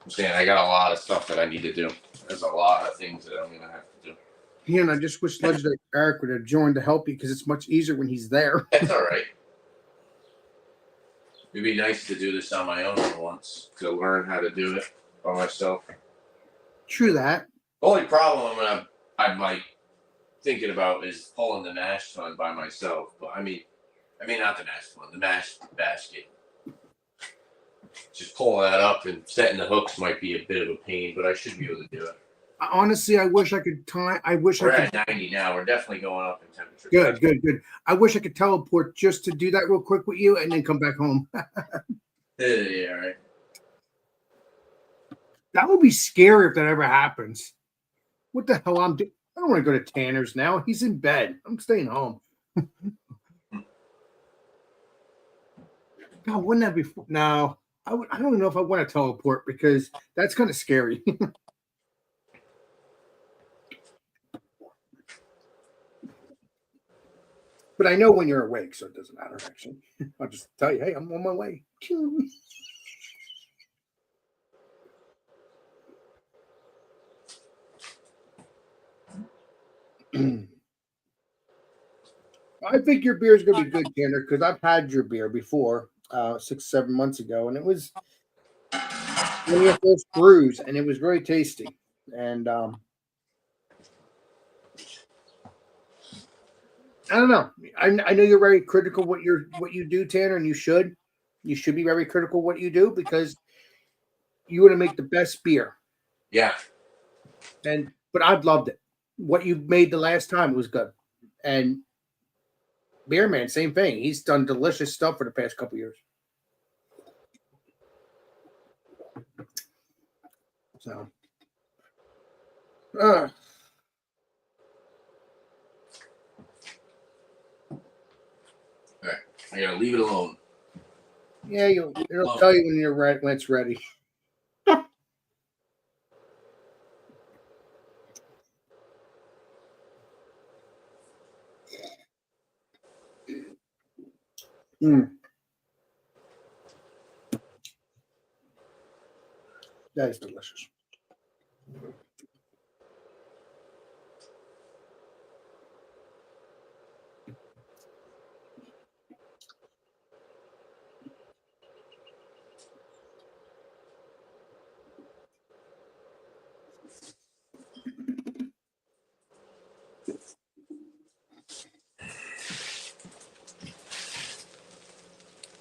I'm saying I got a lot of stuff that I need to do. There's a lot of things that I'm going to have to do. Yeah, and I just wish Legendary Eric would have joined to help you because it's much easier when he's there. That's all right. It'd be nice to do this on my own for once, to learn how to do it by myself. True that. The only problem I'm like thinking about is pulling the mash tun by myself. But I mean not the mash tun, the mash basket. Just pulling that up and setting the hooks might be a bit of a pain, but I should be able to do it. Honestly, I wish I could time. We're at 90 now. We're definitely going up in temperature. Good. I wish I could teleport just to do that real quick with you and then come back home. Yeah, all right. That would be scary if that ever happens. What the hell I'm doing? I don't want to go to Tanner's now. He's in bed. I'm staying home. God, wouldn't that be? No, I don't even know if I want to teleport because that's kind of scary. But I know when you're awake, so it doesn't matter, actually. I'll just tell you, hey, I'm on my way. I think your beer is going to be good, Tanner, because I've had your beer before 6-7 months ago, and it was one of your first brews, and it was very tasty. And I don't know. I know you're very critical what you do, Tanner, and you should be very critical what you do because you want to make the best beer. Yeah. But I've loved it. What you made the last time was good, and Beer Man, same thing. He's done delicious stuff for the past couple years. So, all right, I gotta leave it alone. Yeah, it'll tell you when you're ready, when it's ready. That is delicious.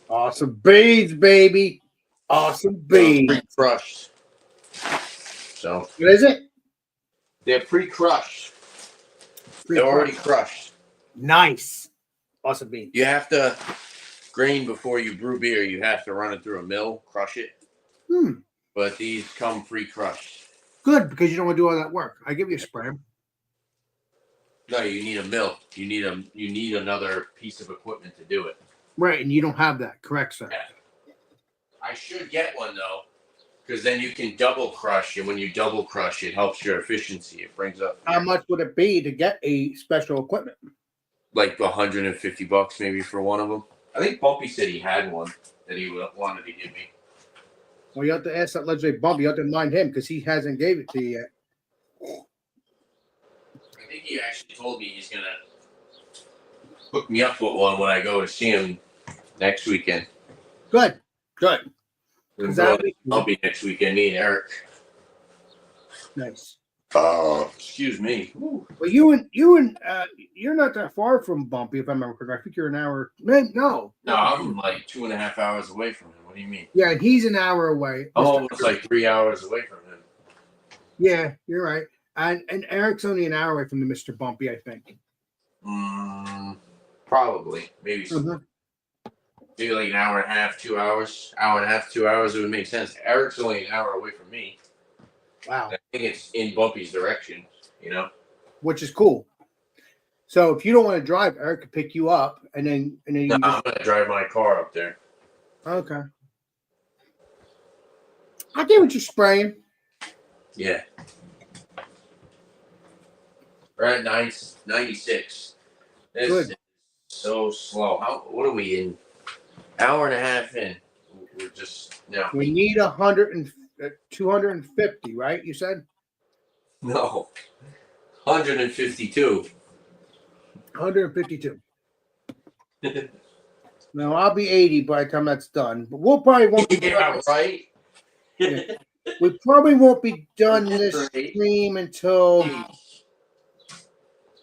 Awesome beans, baby. Awesome beans. Pre-crushed. So what is it? They're pre-crushed. They're already crushed. Nice. Awesome beans. You have to grain before you brew beer. You have to run it through a mill, crush it. But these come pre-crushed. Good, because you don't want to do all that work. I give you a spray. No, you need a mill. You need another piece of equipment to do it. Right, and you don't have that, correct, sir? Yeah. I should get one though, because then you can double crush, and when you double crush, it helps your efficiency. It brings up. How much would it be to get a special equipment? Like $150 maybe for one of them. I think Bumpy said he had one that he wanted to give me. Well, you have to ask that legendary bump. You have to mind him because he hasn't gave it to you yet. I think he actually told me he's gonna hook me up with one when I go to see him next weekend. Good. I'll be next weekend. Me and Eric. Nice. Excuse me. Well, you're not that far from Bumpy, if I remember correctly. I think you're an hour. No, I'm like 2.5 hours away from him. What do you mean? Yeah, and he's an hour away. I'm almost like 3 hours away from him. Yeah, you're right. And Eric's only an hour away from the Mr. Bumpy, I think. Probably. Maybe maybe like an hour and a half, 2 hours. Hour and a half, 2 hours, it would make sense. Eric's only an hour away from me. Wow. I think it's in Bumpy's direction, Which is cool. So if you don't want to drive, Eric could pick you up and then you I'm gonna drive my car up there. Okay. I get what you're spraying. Yeah. We're at 96. This is so slow. What are we in? Hour and a half in. We're just We need 250, right? You said? No. 152. 152. No, I'll be 80 by the time that's done. But we'll probably won't be done. Right? Yeah. We probably won't be done this stream until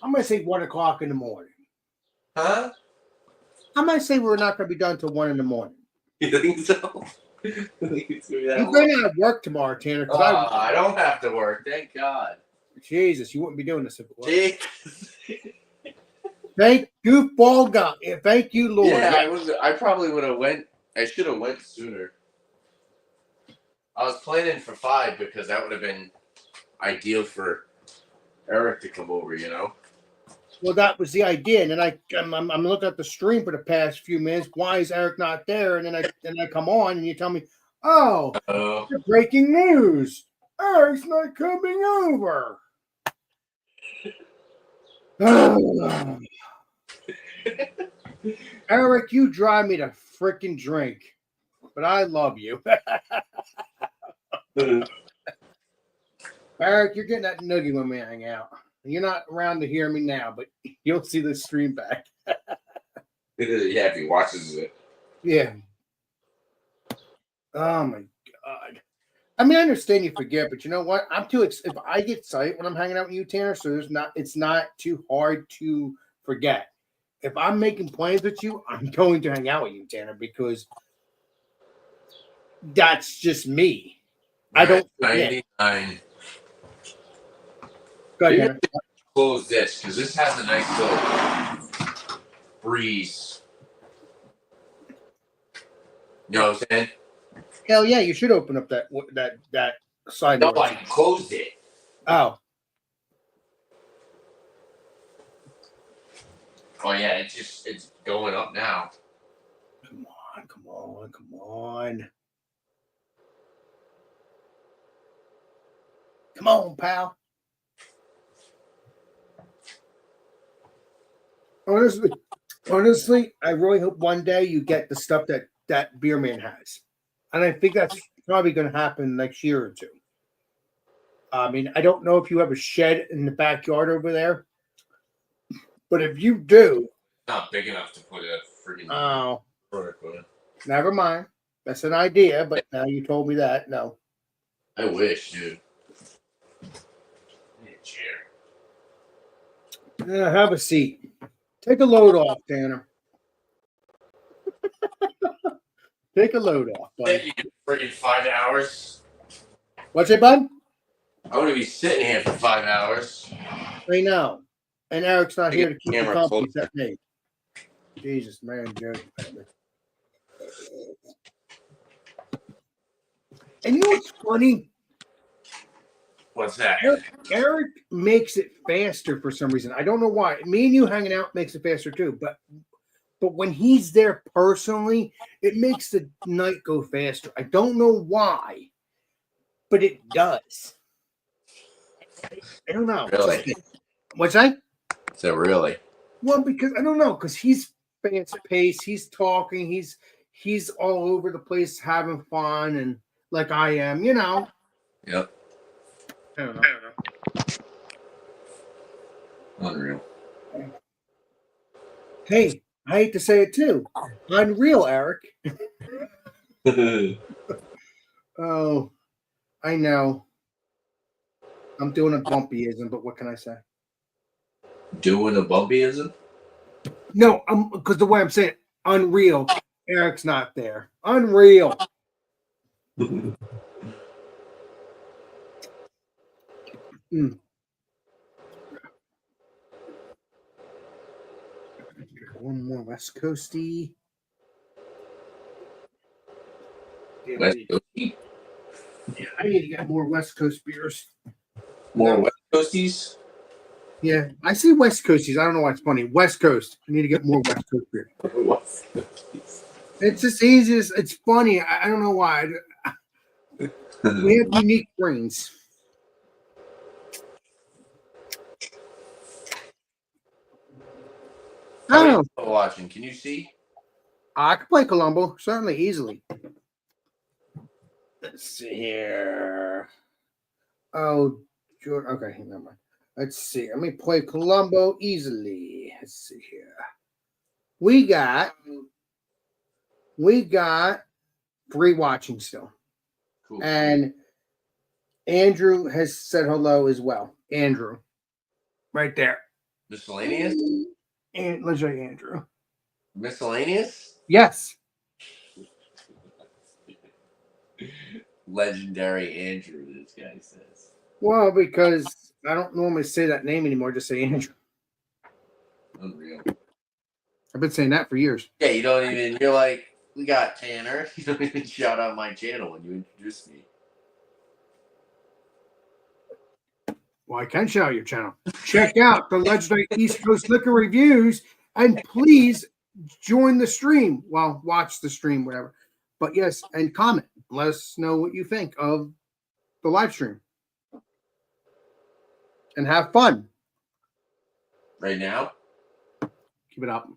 I'm gonna say 1 o'clock in the morning. Huh? I might say we're not gonna be done till 1 in the morning. You think so? You better not work tomorrow, Tanner. I don't have to work, thank God. Jesus, you wouldn't be doing this if it was. Thank goofball God. Thank you, Lord. Yeah, I probably would have went. I should have went sooner. I was planning for 5 because that would have been ideal for Eric to come over. Well, that was the idea, and then I'm looking at the stream for the past few minutes. Why is Eric not there? And then I come on, and you tell me, "Oh, breaking news! Eric's not coming over." Eric, you drive me to freaking drink, but I love you. Eric, you're getting that noogie when we hang out. You're not around to hear me now, but you'll see the stream back. Yeah, if he watches it. Yeah. Oh my God. I mean, I understand you forget, but you know what? I'm too. If I get excited when I'm hanging out with you, Tanner, so it's not too hard to forget. If I'm making plans with you, I'm going to hang out with you, Tanner, because that's just me. I don't forget. 99. Go ahead, Tanner. Close this because this has a nice little breeze. You know what I'm saying? Hell yeah, you should open up that side door. No, I closed it. Oh. Oh yeah, it's going up now. Come on. Come on, pal. Honestly, I really hope one day you get the stuff that Beer Man has. And I think that's probably going to happen next year or two. I mean, I don't know if you have a shed in the backyard over there, but if you do, not big enough to put a freaking product on it. Never mind. That's an idea, but now you told me that. No. I wish, dude. I need a chair. Have a seat. Take a load off, Tanner. Take a load off, buddy. Freaking 5 hours. What's it, bud? I'm going to be sitting here for 5 hours. I know. And Eric's not here to keep the company except me. Jesus, man, Joe. And you know what's funny? What's that? Eric makes it faster for some reason. I don't know why. Me and you hanging out makes it faster too. But when he's there personally, it makes the night go faster. I don't know why, but it does. I don't know. Really? What's that? So really? Well, because I don't know, because he's fast paced, he's talking, he's all over the place having fun, and like I am, you know. Yep. I don't know. Unreal. Hey, I hate to say it too. Unreal, Eric. Oh, I know. I'm doing a bumpyism, but what can I say? Doing a bumpyism? No, because the way I'm saying it, unreal. Eric's not there. Unreal. One more West Coasty. West Coasty? Yeah, I need to get more West Coast beers. More West Coasties? Yeah, I see West Coasties. I don't know why it's funny. West Coast. I need to get more West Coast beer. West Coasties. It's just easiest. It's funny. I don't know why. We have unique brains. How many people watching? Can you see? I could play Colombo certainly easily. Let's see here. Oh, Jordan. Okay, never mind. Let's see. Let me play Colombo easily. Let's see here. We got 3 watching still. Cool. And Andrew has said hello as well. Andrew. Right there. Miscellaneous? And let's show you Andrew. Miscellaneous? Yes. Legendary Andrew, this guy says. Well, because I don't normally say that name anymore, just say Andrew. Unreal. I've been saying that for years. Yeah, you don't even, you're like, we got Tanner. You don't even shout out my channel when you introduce me. Well, I can shout out your channel. Check out the legendary East Coast Liquor Reviews, and please join the stream. Well, watch the stream, whatever. But yes, and comment. Let us know what you think of the live stream. And have fun. Right now? Keep it up.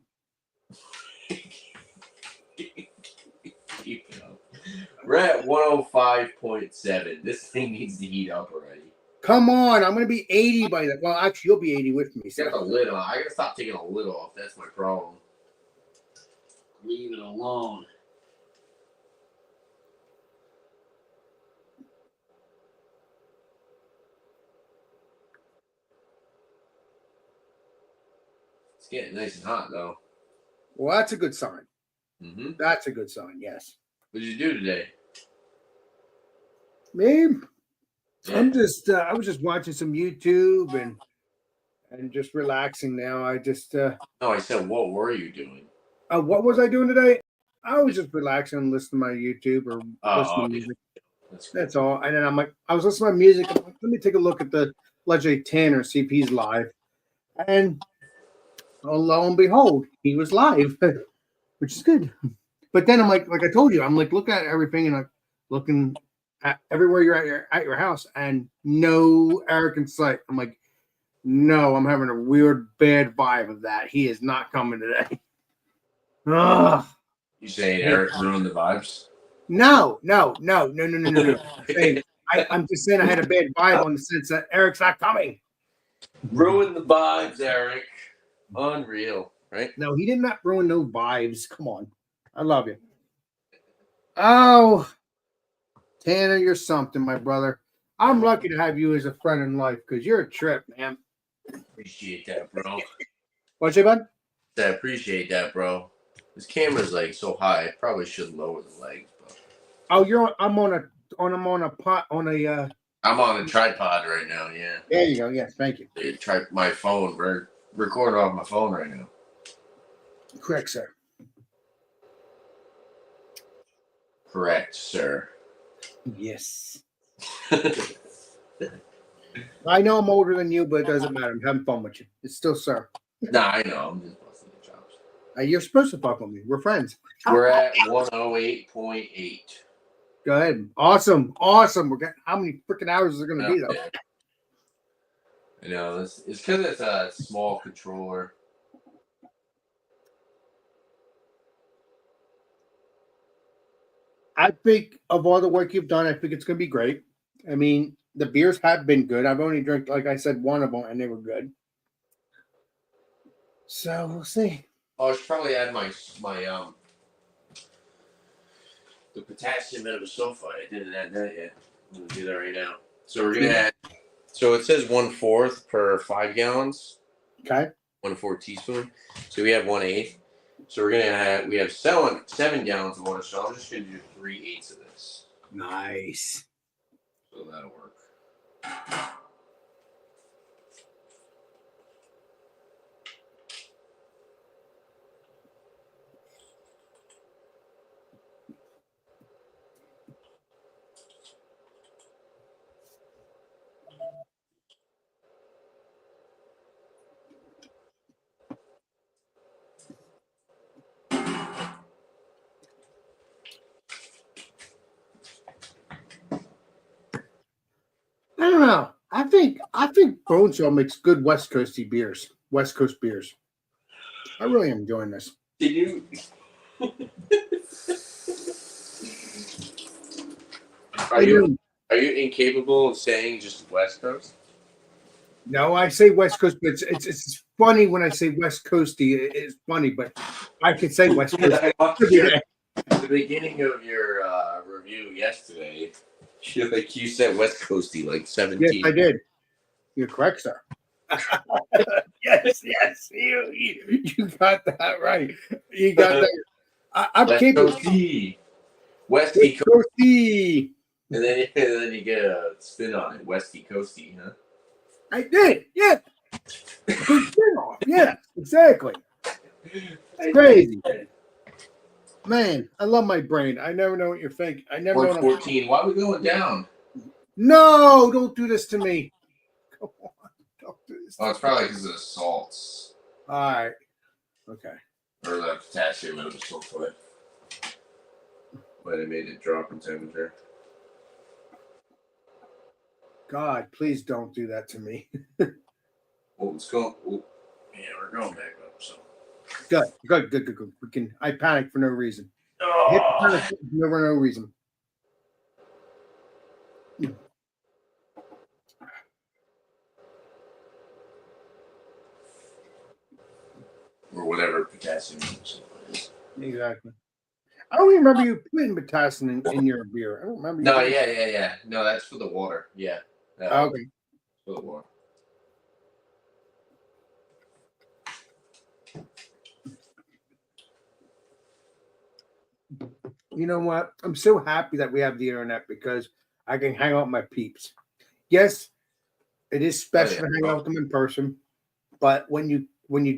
Keep it up. We're at 105.7. This thing needs to heat up already. Come on, I'm going to be 80 by that. Well, actually, you'll be 80 with me. So. Got the lid on. I got to stop taking the lid off. That's my problem. Leave it alone. It's getting nice and hot, though. Well, that's a good sign. Mm-hmm. That's a good sign, yes. What did you do today? Me? Yeah. I was just watching some YouTube and just relaxing now. I just No, I said, what were you doing? What was I doing today? I was just relaxing and listening to my YouTube or listening to music. Yeah. That's all. And then I'm like, I was listening to my music. I'm like, let me take a look at the legendary Tanner, see if he's live. And lo and behold, he was live, which is good. But then I'm like I told you, I'm like looking at everything and like looking at everywhere you're at your house, and no Eric in sight. I'm like, no, I'm having a weird bad vibe of that. He is not coming today. Ugh. You saying Eric ruined the vibes? No. I'm just saying I had a bad vibe on the sense that Eric's not coming. Ruin the vibes, Eric. Unreal, right? No, he did not ruin no vibes. Come on. I love you. Oh, Tanner, you're something, my brother. I'm lucky to have you as a friend in life because you're a trip, man. Appreciate that, bro. What's your bud? I appreciate that, bro. This camera's like so high. I probably should lower the legs, bro. Oh, I'm on a I'm on a tripod right now, yeah. There you go. Yes, thank you. Try my phone. We're recording off my phone right now. Correct, sir. Correct, sir. Yes. I know I'm older than you, but it doesn't matter. I'm having fun with you. It's still sir. Nah, I know. I'm just busting the chops. You're supposed to fuck with me. We're friends. We're at 108.8. Go ahead. Awesome. We're getting how many freaking hours is it going to be though? I know it's because it's a small controller. I think of all the work you've done, I think it's going to be great. I mean, the beers have been good. I've only drank, like I said, one of them, and they were good. So we'll see. Oh, I should probably add my the potassium metabisulfite. I didn't add that yet. I'm gonna do that right now. So we're gonna add. So it says 1/4 per 5 gallons. Okay. 1/4 teaspoon. So we have 1/8. So we're gonna have 7 gallons of water. So I'm just gonna do 3/8 of this. Nice. So that'll work. I don't know. I think Bone Show makes good West Coasty beers. West Coast beers. I really am enjoying this. Did you? Are you incapable of saying just West Coast? No, I say West Coast, but it's funny when I say West Coasty. It's funny, but I could say West Coast. The beginning of your review yesterday, you said West Coasty like 17. Yes, I did. You're correct, sir. yes, you got that right. You got that. I'm West capable. Coasty. Westy Coasty. And then you get a spin on it, Westy Coasty, huh? I did, yeah. Good spin off. Yeah, exactly. It's crazy. Man, I love my brain. I never know what you're thinking. I never know. 14. Why are we going down? No, don't do this to me. Come on. Don't do this. Oh, it's probably because of the salts. All right. Okay. Or the potassium and the sulfate. But it made it drop in temperature. God, please don't do that to me. Well, let's go. Oh, yeah, we're going back up. So Good. We can. I panicked for no reason. oh. For no reason. Or whatever potassium is. Exactly. I don't even remember you putting potassium in your beer. I don't remember. No, yeah. No, that's for the water. Yeah. Okay. For the water. You know what? I'm so happy that we have the internet because I can hang out with my peeps. Yes, it is special to hang out with them in person, but when you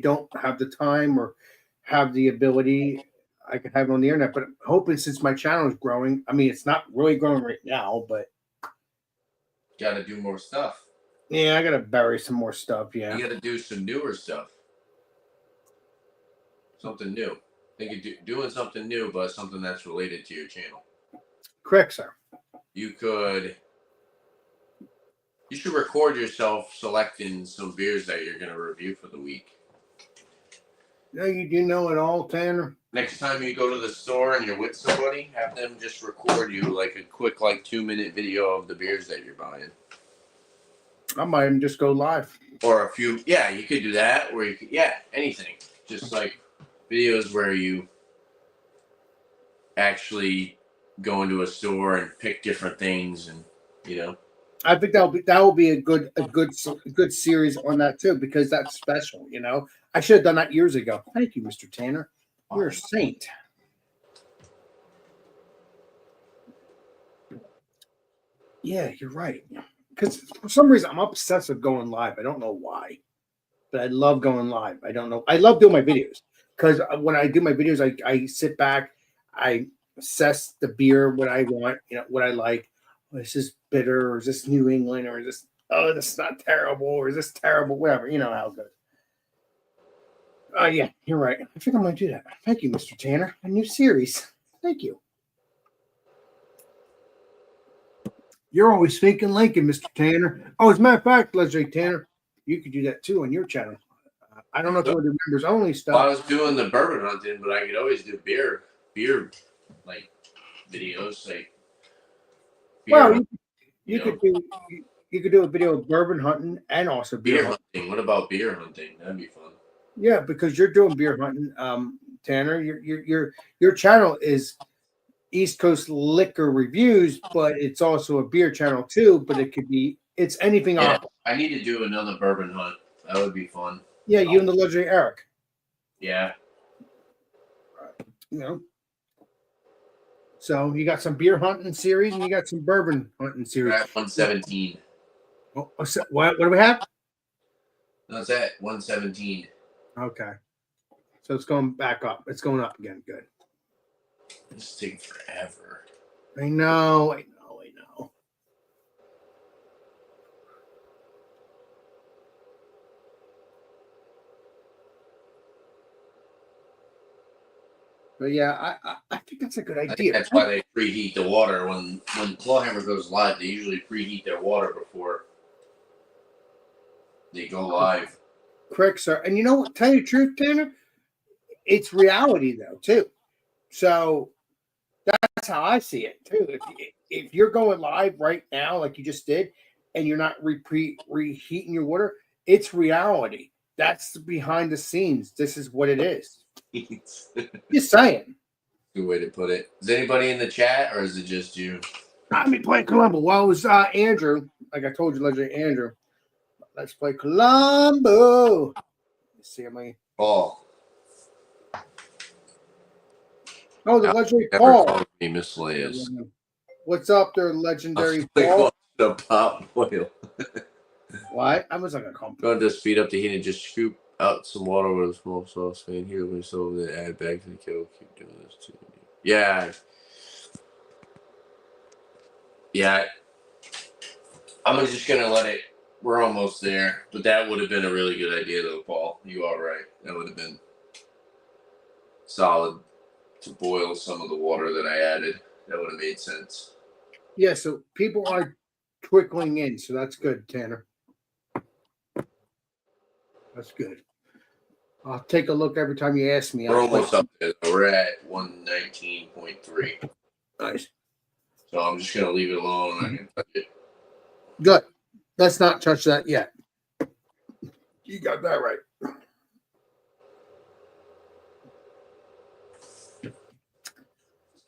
don't have the time or have the ability, I can have it on the internet. But I'm hoping since my channel is growing, I mean, it's not really growing right now, but Got to do more stuff. Yeah, I got to bury some more stuff. Yeah, you got to do some newer stuff. Something new. I think you're doing something new, but something that's related to your channel. Correct, sir. You should record yourself selecting some beers that you're going to review for the week. No, you do know it all, Tanner. Next time you go to the store and you're with somebody, have them just record you like a quick 2-minute video of the beers that you're buying. I might even just go live. Or a few, yeah, you could do that. Or you could, anything. Just like videos where you actually go into a store and pick different things, and I think that will be a good series on that too, because that's special. I should have done that years ago. Thank you, Mr. Tanner. You're a saint. Yeah, you're right. Because for some reason I'm obsessed with going live. I don't know why, but I love going live. I don't know. I love doing my videos because when I do my videos, I sit back, I assess the beer, what I want, what I like. Is this bitter, or is this New England, or is this this is not terrible, or is this terrible? Whatever, you know how it goes. Oh yeah, you're right. I think I'm gonna do that. Thank you, Mr. Tanner. A new series. Thank you. You're always thinking Lincoln, Mr. Tanner. Oh, as a matter of fact, Leslie Tanner, you could do that too on your channel. I don't know if you want to do members only stuff. Well, I was doing the bourbon hunting, but I could always do beer videos like. Well, you could do a video of bourbon hunting and also beer hunting. What about beer hunting? That'd be fun. Yeah, because you're doing beer hunting, Tanner. Your channel is East Coast Liquor Reviews, but it's also a beer channel too. But it's anything. Yeah, I need to do another bourbon hunt. That would be fun. Yeah, you and the legendary Eric. Yeah. You know. So you got some beer hunting series and you got some bourbon hunting series. We're at 117. What do we have? No, it's at 117. Okay. So it's going back up. It's going up again. Good. This takes forever. I know. But yeah, I think that's a good idea. That's why they preheat the water. When Clawhammer goes live, they usually preheat their water before they go live. Correct, sir. And you know what? Tell you the truth, Tanner, it's reality though too. So that's how I see it too. If you're going live right now, like you just did, and you're not reheating your water, it's reality. That's behind the scenes. This is what it is. Just saying. Good way to put it. Is anybody in the chat or is it just you? Let me play Columbo. Well, it was Andrew. Like I told you, legendary Andrew. Let's play Columbo. Let's see how Paul. Oh, the legendary Paul. Miscellaneous. What's up there, legendary Paul? The pop boil. What? I was like a comp. Going to speed up the heat and just scoop out some water with a small saucepan. Here, we so then add back to the kettle. Keep doing this too. Yeah. I'm just gonna let it. We're almost there, but that would have been a really good idea, though, Paul. You are right. That would have been solid to boil some of the water that I added. That would have made sense. Yeah. So people are trickling in, so that's good, Tanner. That's good. I'll take a look every time you ask me. We're almost up there. We're at 119.3. Nice. So I'm just going to leave it alone. I can touch it. Good. Let's not touch that yet. You got that right.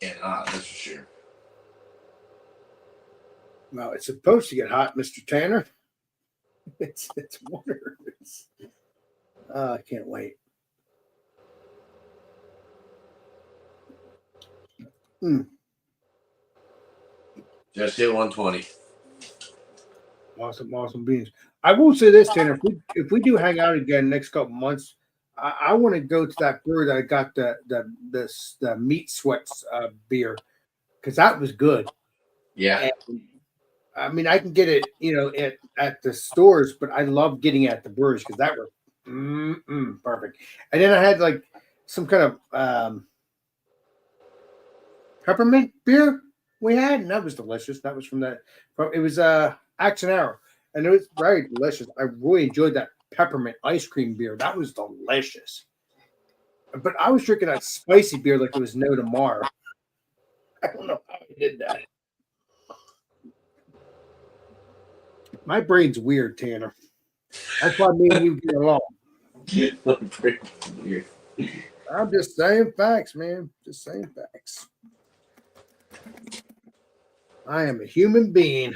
Yeah, that's for sure. Well, it's supposed to get hot, Mr. Tanner. It's water. I can't wait. Just hit 120. Awesome beans. I will say this, Tanner. If we do hang out again next couple months, I want to go to that brewery that I got the meat sweats beer because that was good. Yeah. And, I mean, I can get it, at the stores, but I love getting it at the breweries because that was perfect. And then I had like some kind of peppermint beer we had, and that was delicious. That was it was Axe and Arrow, and it was very delicious. I really enjoyed that peppermint ice cream beer. That was delicious. But I was drinking that spicy beer like it was no tomorrow. I don't know how I did that. My brain's weird, Tanner. That's why me and you get along. I'm just saying facts, man. Just saying facts. I am a human being.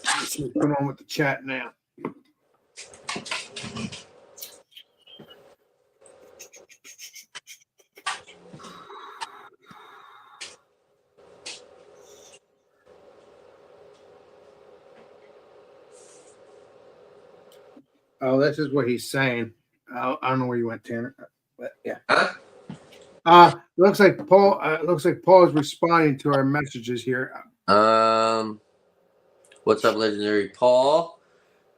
Let's see what's going on with the chat now. Oh, this is what he's saying. I don't know where you went, Tanner. But yeah. Looks like Paul. Looks like Paul is responding to our messages here. What's up, legendary Paul?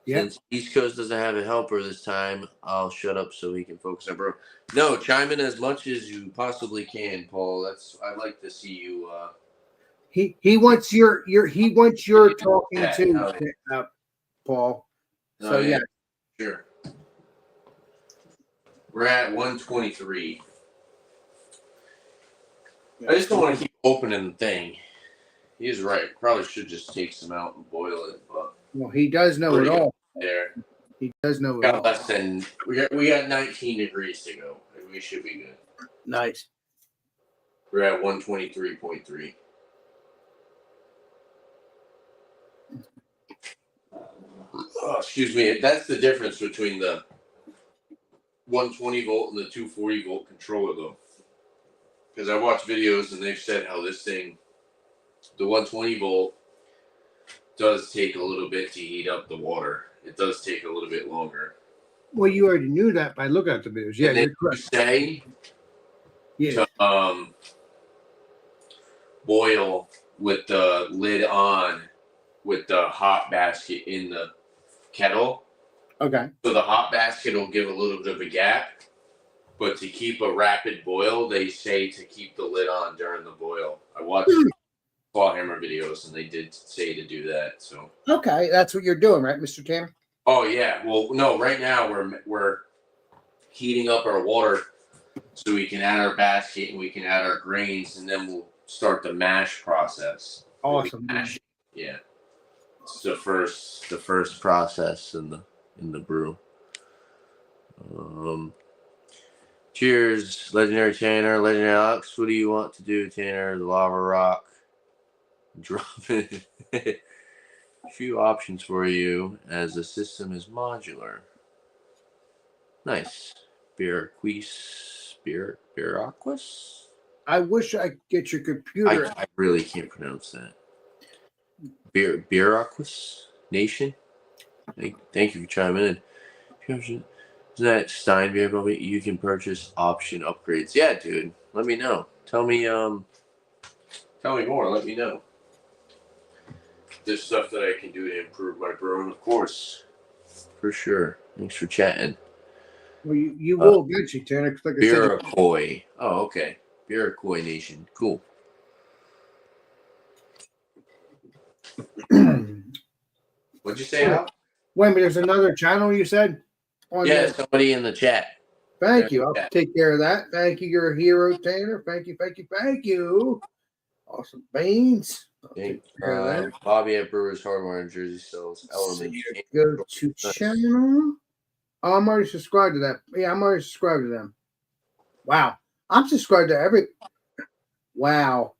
Yeah. Since East Coast doesn't have a helper this time, I'll shut up so he can focus on bro. No, chime in as much as you possibly can, Paul. I'd like to see you. He wants your talking to Paul. So yeah. Sure. We're at 123. I just don't want to keep opening the thing. He is right. Probably should just take some out and boil it. But well, he does know it all. There. He does know it Got all. less than we got 19 degrees to go. We should be good. Nice. We're at 123.3. Oh, excuse me. That's the difference between the 120 volt and the 240 volt controller, though. Because I watched videos and they've said how this thing, the 120 volt, does take a little bit to heat up the water. It does take a little bit longer. Well, you already knew that by looking at the videos. Yeah, you're correct. Say Yeah. To boil with the lid on with the hot basket in the kettle. Okay. So the hot basket will give a little bit of a gap, but to keep a rapid boil, they say to keep the lid on during the boil. I watched claw hammer videos and they did say to do that. So okay, that's what you're doing, right, Mr. Tanner? Oh yeah. Well, no. Right now we're heating up our water so we can add our basket and we can add our grains, and then we'll start the mash process. Awesome. Yeah. It's the first process in the brew. Cheers, legendary Tanner, legendary Alex. What do you want to do, Tanner? The lava rock. Drop it. A few options for you as the system is modular. Nice. Beerquis? I wish I could get your computer. I really can't pronounce that. Beerquis Nation? Thank you for chiming in. Isn't that Stein beer, Bobby? You can purchase option upgrades. Yeah, dude. Let me know. Tell me more. Let me know. There's stuff that I can do to improve my brewing, of course. For sure. Thanks for chatting. Well, you will eventually, Tanner. Like I said, Beerquois. Oh, okay. Beerquois Nation. Cool. What'd you say, Al? Wait a minute, there's another channel you said? Yeah, somebody in the chat. Thank you. I'll take care of that. Thank you. You're a hero, Tanner. Thank you. Awesome beans. Bobby at Brewers Hardware in Jersey sells elements. Go to channel. Oh, I'm already subscribed to that. Yeah, I'm already subscribed to them. Wow. I'm subscribed to every. Wow.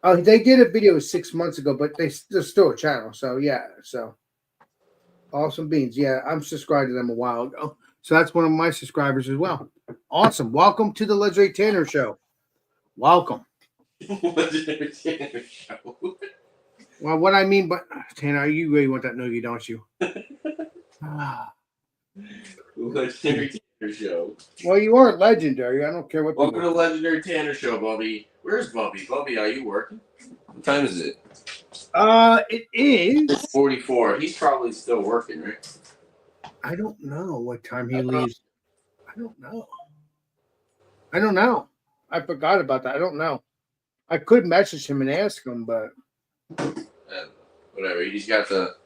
Oh, they did a video 6 months ago, but they're still a channel. So, yeah. So, awesome beans. Yeah, I'm subscribed to them a while ago. So, that's one of my subscribers as well. Awesome. Welcome to the Legendary Tanner Show. Welcome. Legendary Tanner Show. Well, what I mean, but Tanner, you really want that noogie, don't you? Legendary Tanner Show. Well, you are legendary. I don't care what. Welcome to Legendary Tanner Show, Bubby. Where's Bubby? Bubby, are you working? What time is it? It is 44. He's probably still working, right? I don't know what time he leaves. I don't know. I forgot about that. I don't know. I could message him and ask him, but whatever. He's got the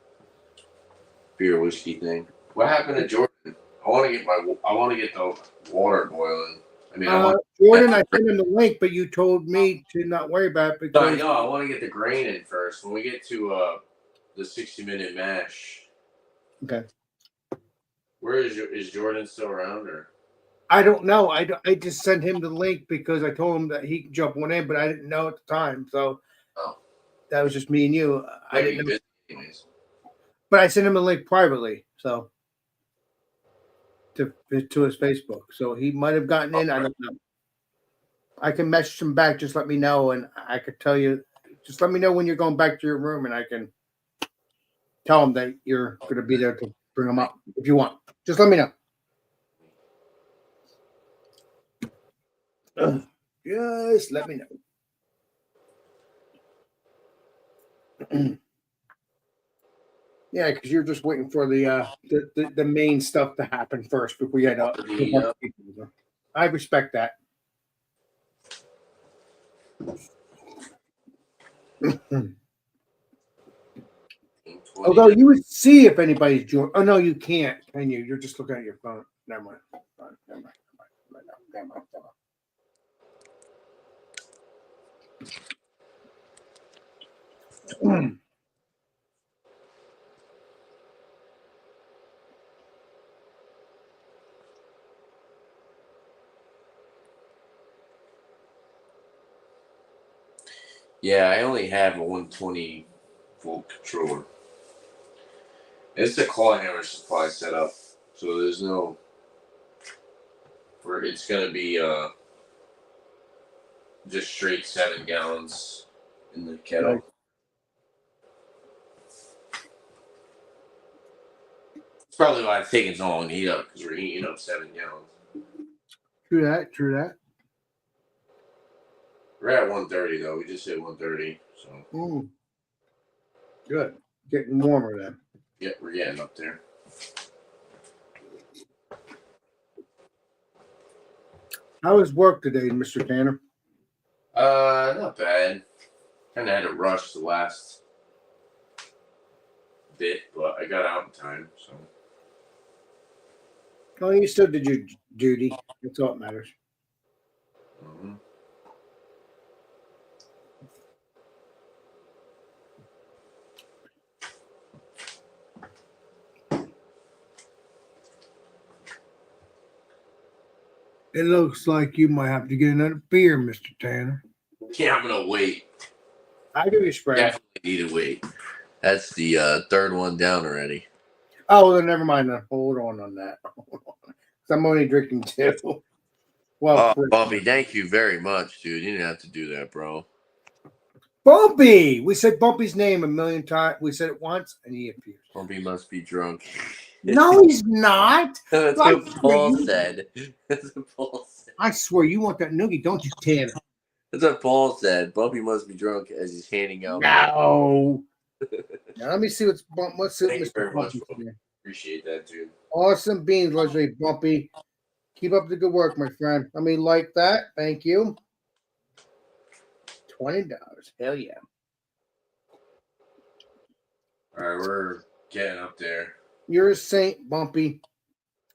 beer whiskey thing. What happened to Jordan? I want to get the water boiling. I mean, Jordan, I sent him the link, but you told me to not worry about it because no, I want to get the grain in first. When we get to the 60-minute mash. Okay. Where is Jordan still around, or? I don't know. I just sent him the link because I told him that he could jump one in, but I didn't know at the time. So that was just me and you. I didn't know. Anyways. But I sent him a link privately, so to his Facebook. So he might have gotten in. I don't know. I can message him back. Just let me know, and I could tell you. Just let me know when you're going back to your room, and I can tell him that you're going to be there to bring him up if you want. Just let me know. Just let me know. Yeah, because you're just waiting for the main stuff to happen first before you head up. I respect that. Although you would see if anybody's joined. Oh no, you can't. Can you? You're just looking at your phone. Never mind. Never mind. Yeah, I only have a 120 volt controller. It's the claw hammer supply setup, so there's no. It's gonna be just straight 7 gallons in the kettle. Right. It's probably why it's taking so long to heat up, because we're heating up 7 gallons. True that. True that. We're at 130 though. We just hit 130, so. Good. Getting warmer then. Yeah, we're getting up there. How was work today, Mr. Tanner? Not bad. Kind of had to rush the last bit, but I got out in time, so. Oh, you still did your duty. That's all that matters. Mm-hmm. It looks like you might have to get another beer, Mr. Tanner. Yeah, I'm gonna wait. I'll give you a spray. Definitely need to wait. That's the third one down already. Oh, then never mind. Then hold on that. I'm only drinking 2. Well, Bumpy, thank you very much, dude. You didn't have to do that, bro. Bumpy. We said Bumpy's name a million times. We said it once, and he appears. Bumpy must be drunk. No, he's not. That's what Paul said. That's what Paul said. I swear, you want that noogie, don't you, Tanner? That's what Paul said. Bumpy must be drunk as he's handing out. No. Now, let me see what's Thank you very much, Bumpy. Appreciate that, dude. Awesome beans, legendary Bumpy. Keep up the good work, my friend. Let me like that. Thank you. $20. Hell yeah. All right, we're getting up there. You're a saint, Bumpy.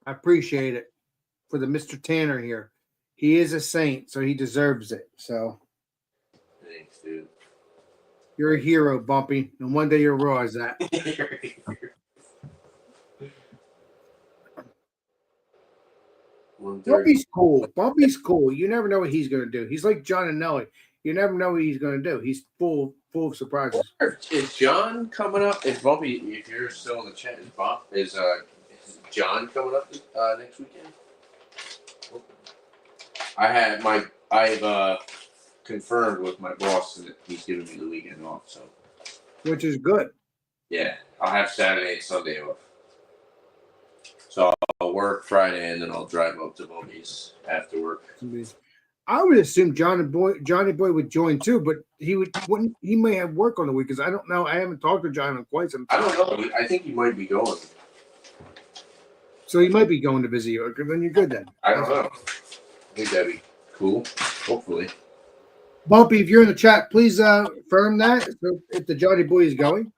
I appreciate it for the Mr. Tanner here. He is a saint, so he deserves it. So thanks, dude. You're a hero, Bumpy, and one day you'll realize that. Bumpy's cool. Bumpy's cool. You never know what he's going to do. He's like John and Nelly. You never know what he's going to do. He's full of surprises. Is John coming up? Is Bumpy? If you're still in the chat, is John coming up next weekend? I've confirmed with my boss that he's giving me the weekend off. So, which is good. Yeah, I'll have Saturday and Sunday off. So I'll work Friday and then I'll drive up to Bumpy's after work. I would assume Johnny Boy would join too, but he may have work on the week because I don't know. I haven't talked to John in quite some time. I don't know. I think he might be going. So he might be going to visit you. Then you're good then. I don't know. I think that'd be cool. Hopefully. Bumpy, if you're in the chat, please affirm that. So if the Johnny Boy is going,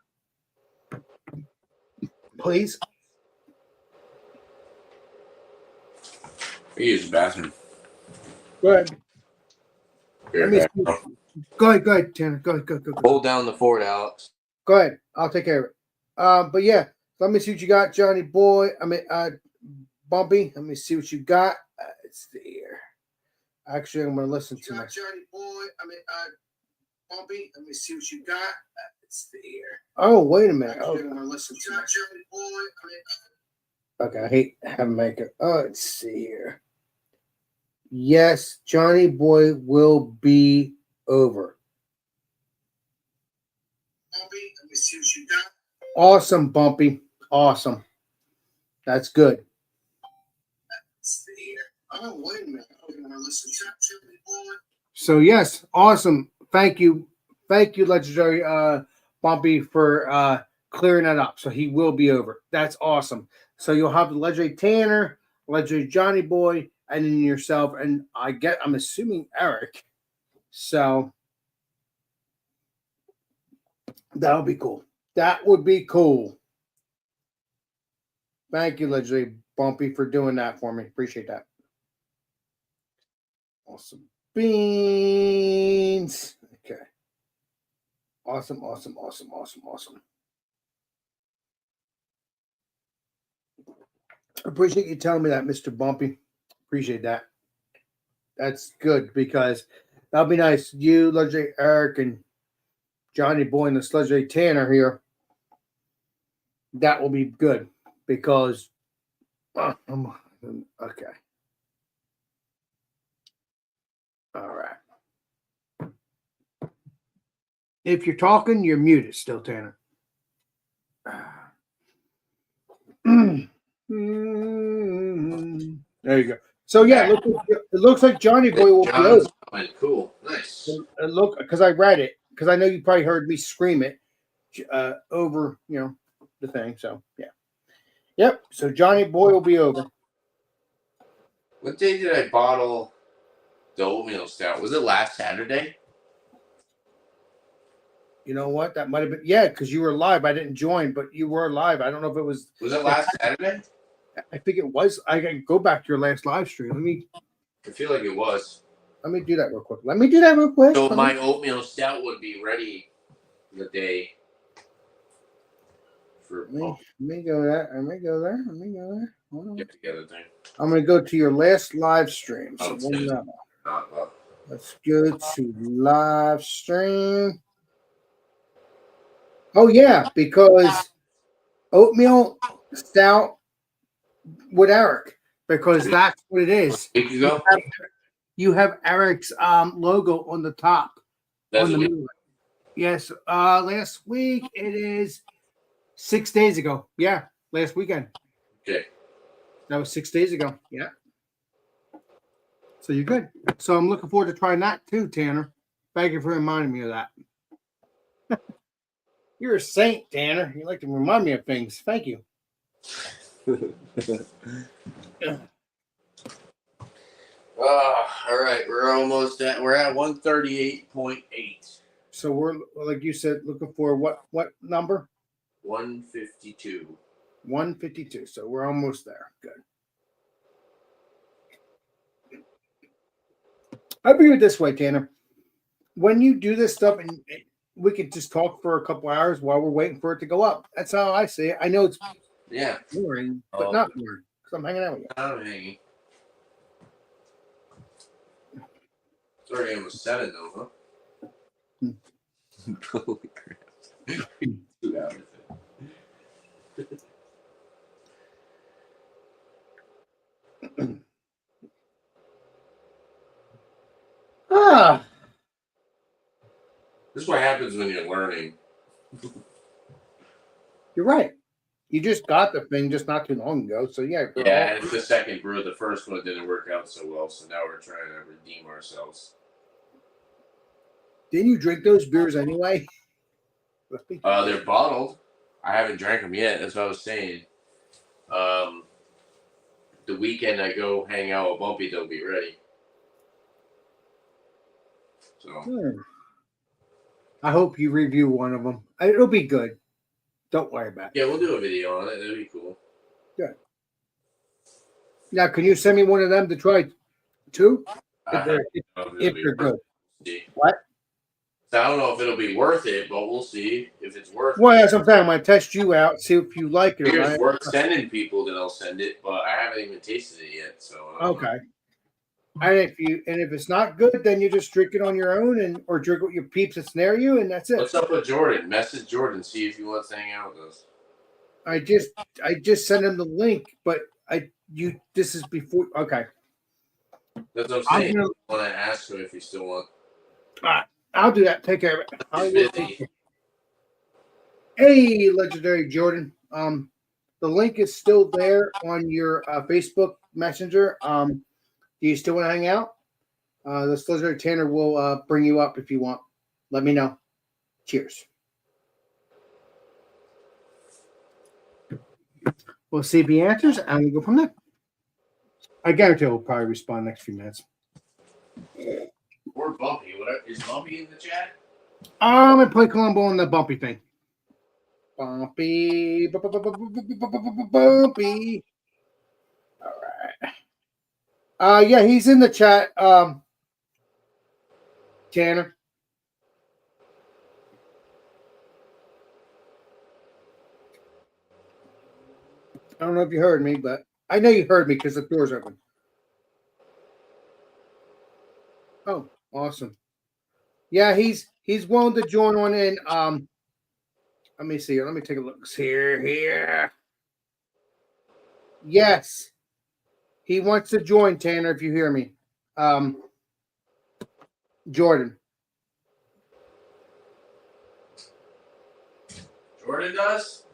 please. I use the bathroom. Go ahead. Go ahead, Tanner. Go ahead. Hold down the fort, Alex. Go ahead. I'll take care of it. But yeah, let me see what you got, Johnny Boy. Bumpy. Let me see what you got. It's here. Actually, I'm going to listen to my Johnny Boy. Bumpy. Let me see what you got. It's here. Oh, wait a minute. Actually, I'm going to listen to my Johnny Boy. Okay, I hate having makeup. Oh, let's see here. Yes, Johnny Boy will be over. Bumpy, let me see what you got. Awesome, Bumpy. Awesome. That's good. Let's see here. Oh, wait a minute. I'm going to listen to Johnny Boy. So, yes, awesome. Thank you. Thank you, legendary Bumpy, for clearing that up. So he will be over. That's awesome. So you'll have the legendary Tanner, legendary Johnny Boy, and then yourself, and I'm assuming Eric. So that'll be cool. That would be cool. Thank you, Legendary Bumpy, for doing that for me. Appreciate that. Awesome beans. Okay. Awesome. Appreciate you telling me that, Mr. Bumpy. Appreciate that. That's good because that'll be nice. You, Legendary Eric, and Johnny Boy and the Legendary Tanner here. That will be good because okay. All right. If you're talking, you're muted still, Tanner. There you go. So yeah, it looks like Johnny Boy will be over. Cool, nice. Look, because I read it, because I know you probably heard me scream it over, the thing. So yeah, yep. So Johnny Boy will be over. What day did I bottle the oatmeal stout? Was it last Saturday? You know what? That might have been because you were live. I didn't join, but you were live. I don't know if it was. Was it last Saturday? I think it was. I can go back to your last live stream. I feel like it was. Let me do that real quick. So my oatmeal stout would be ready the day. Let me go there. Hold on. Get together thing. I'm gonna go to your last live stream. So let's go to live stream. Oh yeah, because oatmeal stout with Eric, because that's what it is. You have Eric's logo on the top. That's on the middle. Yes, last week it is 6 days ago. Yeah, last weekend. Okay. That was 6 days ago. Yeah. So you're good. So I'm looking forward to trying that too, Tanner. Thank you for reminding me of that. You're a saint, Tanner. You like to remind me of things. Thank you. All right, we're almost at 138.8. So we're, like you said, looking for what number? 152. 152. So we're almost there. Good. I view it this way, Tanner. When you do this stuff, and we could just talk for a couple hours while we're waiting for it to go up. That's how I see it. I know it's boring, but not boring because I'm hanging out with you. I'm hanging. It's already almost 7 though, huh? Holy crap. 2 hours. This is what happens when you're learning. You're right. You just got the thing just not too long ago. So yeah. Yeah, it's the second brew. The first one didn't work out so well, so now we're trying to redeem ourselves. Didn't you drink those beers anyway? They're bottled. I haven't drank them yet. That's what I was saying. The weekend I go hang out with Bumpy, they'll be ready. So. I hope you review one of them. It'll be good. Don't worry about it. Yeah, we'll do a video on it. That'd be cool. Good. Now, can you send me one of them to try too? If they're good. See. What? So I don't know if it'll be worth it, but we'll see if it's worth it. Well, that's what I'm saying. I'm going to test you out, see if you like it. If it's worth sending people, then I'll send it, but I haven't even tasted it yet. So okay. And if it's not good, then you just drink it on your own or drink with your peeps that's near you, and that's it. What's up with Jordan? Message Jordan, see if he wants to hang out with us. I just sent him the link, but this is before. Okay. That's what I'm saying. I want to ask him if he still wants. I'll do that. Take care of it. Hey, Legendary Jordan. The link is still there on your Facebook Messenger. Do you still want to hang out? The Legendary Tanner will bring you up if you want. Let me know. Cheers. We'll see if he answers, and we'll go from there. I guarantee he'll probably respond next few minutes. Or Bumpy. Is Bumpy in the chat? I'm going to play Columbo on the Bumpy thing. Bumpy. Bumpy. All right. Yeah, he's in the chat. Tanner. I don't know if you heard me, but I know you heard me because the door's open. Oh, awesome. Yeah, he's willing to join on in. Let me see. Let me take a look here. Yes. He wants to join, Tanner, if you hear me. Jordan. Jordan does?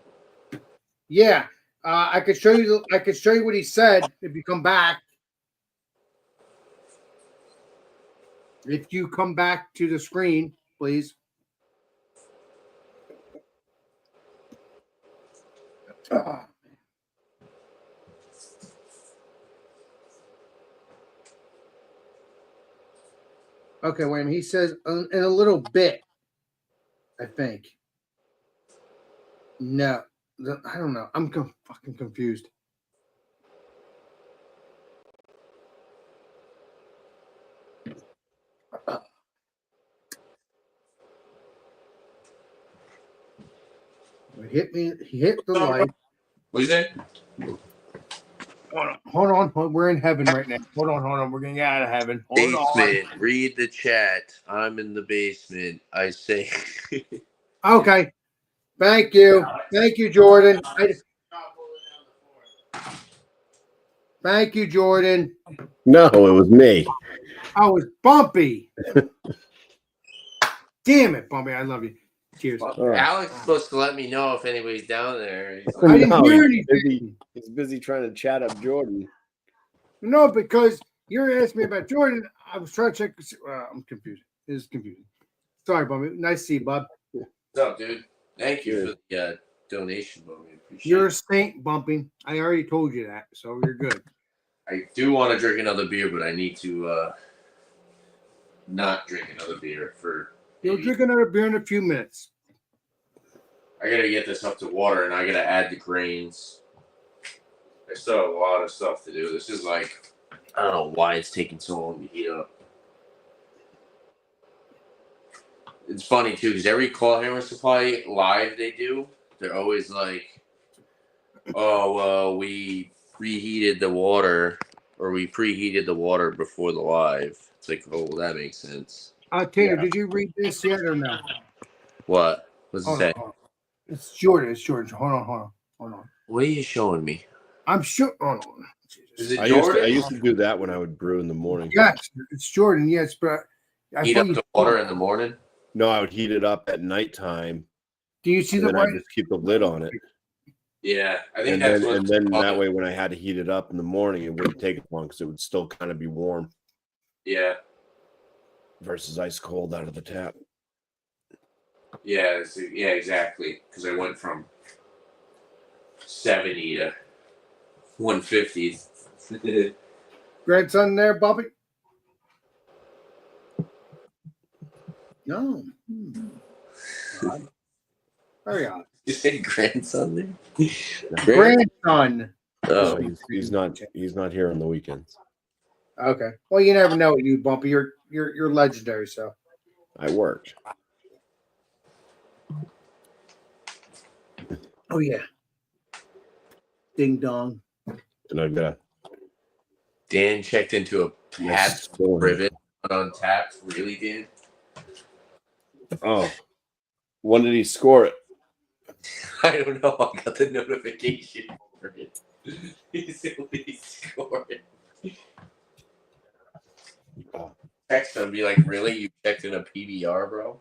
Yeah. I could show you what he said if you come back. If you come back to the screen, please. Okay, wait a minute. He says in a little bit, I think. No, I don't know. I'm fucking confused. He hit the light. What you say? Hold on. We're in heaven right now. Hold on. We're getting out of heaven. Hold Basement. on. Read the chat. I'm in the basement. I say. Okay. Thank you. Thank you, Jordan. Thank you, Jordan. No, it was me. Oh, it's Bumpy. Damn it, Bumpy. I love you. Cheers. Alex is supposed to let me know if anybody's down there. I didn't hear anything. He's busy trying to chat up Jordan. No, because you're asking me about Jordan. I was trying to check. I'm confused. It is confusing. Sorry, Bumpy. Nice to see you, bud. What's up, dude? Thank you for the donation, Bumpy. Appreciate You're a it. saint, Bumpy. I already told you that, so you're good. I do want to drink another beer, but I need to not drink another beer for. You'll drink another beer in a few minutes. I gotta get this up to water, and I gotta add the grains. I still have a lot of stuff to do. This is like, I don't know why it's taking so long to heat up. It's funny too, because every Claw Hammer Supply live they do, they're always like, "Oh well, we reheated the water, or we preheated the water before the live." It's like, oh, well, that makes sense. Tanner, did you read this yet or no? What? What's it say? Hold on. It's Jordan. Hold on. What are you showing me? I'm sure. Hold on. Is it I Jordan? used to do that when I would brew in the morning. Yes, it's Jordan. Yes, but Heat up the water in the morning? No, I would heat it up at nighttime. Do you see the and white? I just keep the lid on it. Yeah, I think And that's then, and then that way, when I had to heat it up in the morning, it wouldn't take as long because it would still kind of be warm. Yeah. Versus ice cold out of the tap. Yeah, exactly. Because I went from 70 to 150. Grandson there, Bobby? No. Very odd. You say grandson there? Grandson. Oh, he's not here on the weekends. Okay. Well, you never know with you, Bumpy. You're legendary, so. I worked. Oh yeah. Ding dong. And I've got Dan checked into a tap rivet on taps. Really, Dan? Oh. When did he score it? I don't know. I got the notification for it. He said he scored. Text him, be like, really? You checked in a PBR, bro?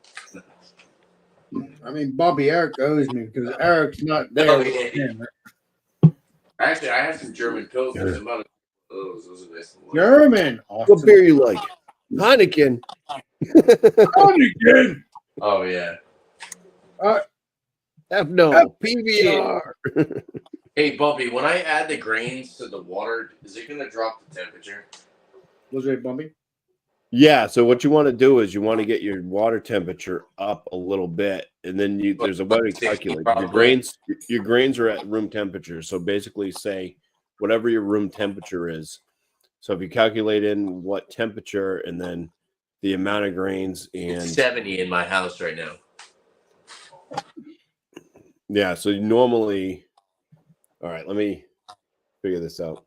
I mean, Bobby, Eric owes me because Eric's not there. Oh, yeah. Actually, I have some German Pilsners. I'm about to those are nice. German. Awesome. What beer you like? Heineken. Heineken. Oh, yeah. PBR. Hey, Bumpy, when I add the grains to the water, is it going to drop the temperature? Was it Bumpy? Yeah, so what you want to do is you want to get your water temperature up a little bit and then there's a way to 60 calculate probably. your grains are at room temperature. So basically, say whatever your room temperature is. So if you calculate in what temperature and then the amount of grains, and It's 70 in my house right now. yeah, so normally, all right, let me figure this out.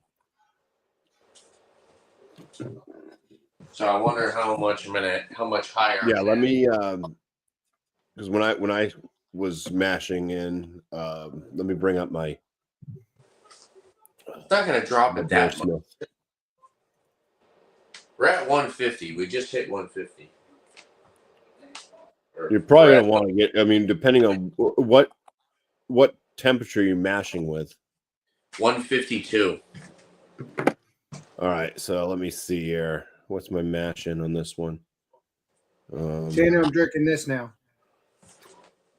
So I wonder how much higher. Yeah, let me because when I was mashing in, let me bring up my. It's not going to drop it that much. We're at 150. We just hit 150. You're probably going to want to get. I mean, depending on what temperature you're mashing with. 152. All right, so let me see here. What's my mash in on this one? Tanner, I'm drinking this now.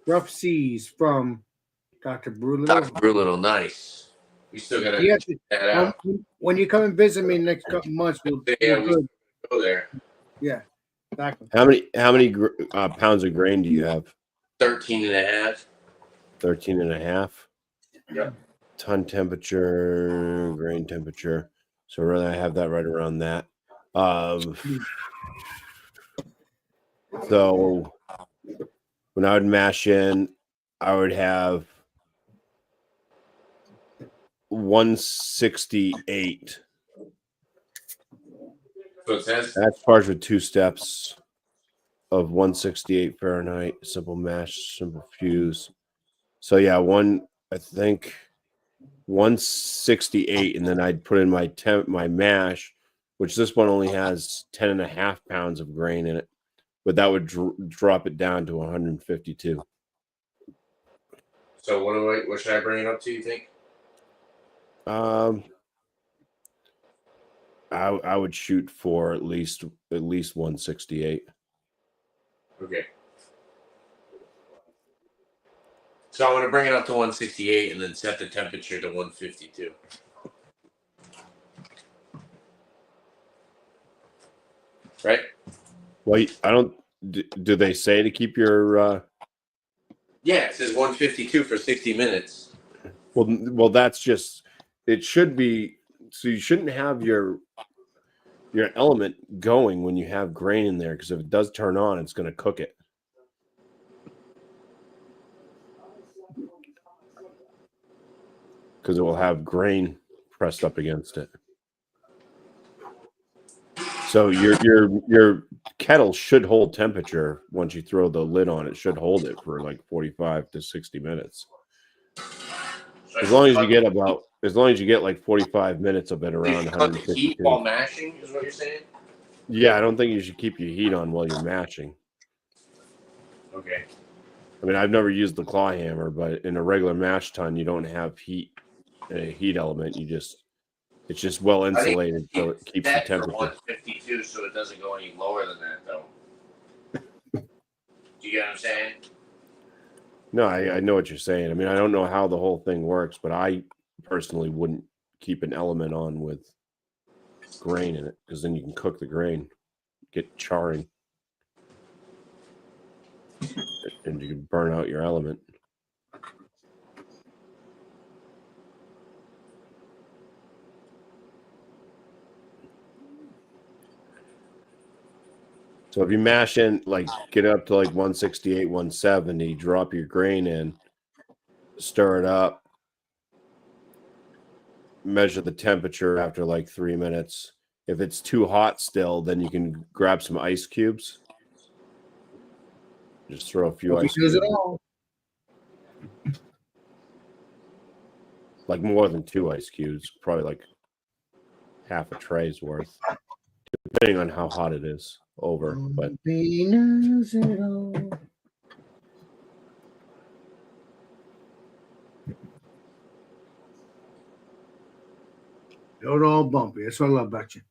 Rough Seas from Dr. Brulito. Dr. Brulito, nice. We still got to check that out. When you come and visit me next couple months, we'll go there. Yeah, exactly. How many pounds of grain do you have? 13 and a half. 13 and a half? Yep. Ton temperature, grain temperature. So really I have that right around that. So when I would mash in, I would have 168. So it says that's charged with 2 steps of 168 Fahrenheit, simple mash, simple fuse. So yeah, I think 168, and then I'd put in my mash, which this one only has 10 and a half pounds of grain in it, but that would drop it down to 152. So what should I bring it up to, you think? I would shoot for at least 168. Okay. So I'm going to bring it up to 168 and then set the temperature to 152. Right? Well, I don't. Do they say to keep your? Yeah, it says 152 for 60 minutes. Well, that's just. It should be. So you shouldn't have your element going when you have grain in there, because if it does turn on, it's going to cook it. Because it will have grain pressed up against it. So your kettle should hold temperature once you throw the lid on. It should hold it for like 45 to 60 minutes. As long as you get like 45 minutes of it around 152. Heat while mashing is what you're saying? Yeah, I don't think you should keep your heat on while you're mashing. Okay. I mean, I've never used the claw hammer, but in a regular mash tun, you don't have a heat element. It's just well insulated, so it keeps the temperature. 152, so it doesn't go any lower than that, though. Do you get what I'm saying? No, I know what you're saying. I mean, I don't know how the whole thing works, but I personally wouldn't keep an element on with grain in it, because then you can cook the grain, get charring, and you can burn out your element. So if you mash in, like get up to like 168, 170, drop your grain in, stir it up, measure the temperature after like 3 minutes. If it's too hot still, then you can grab some ice cubes. Just throw a few ice cubes. Like more than 2 ice cubes, probably like half a tray's worth, depending on how hot it is over. But Don't all bumpy. That's what I love about you.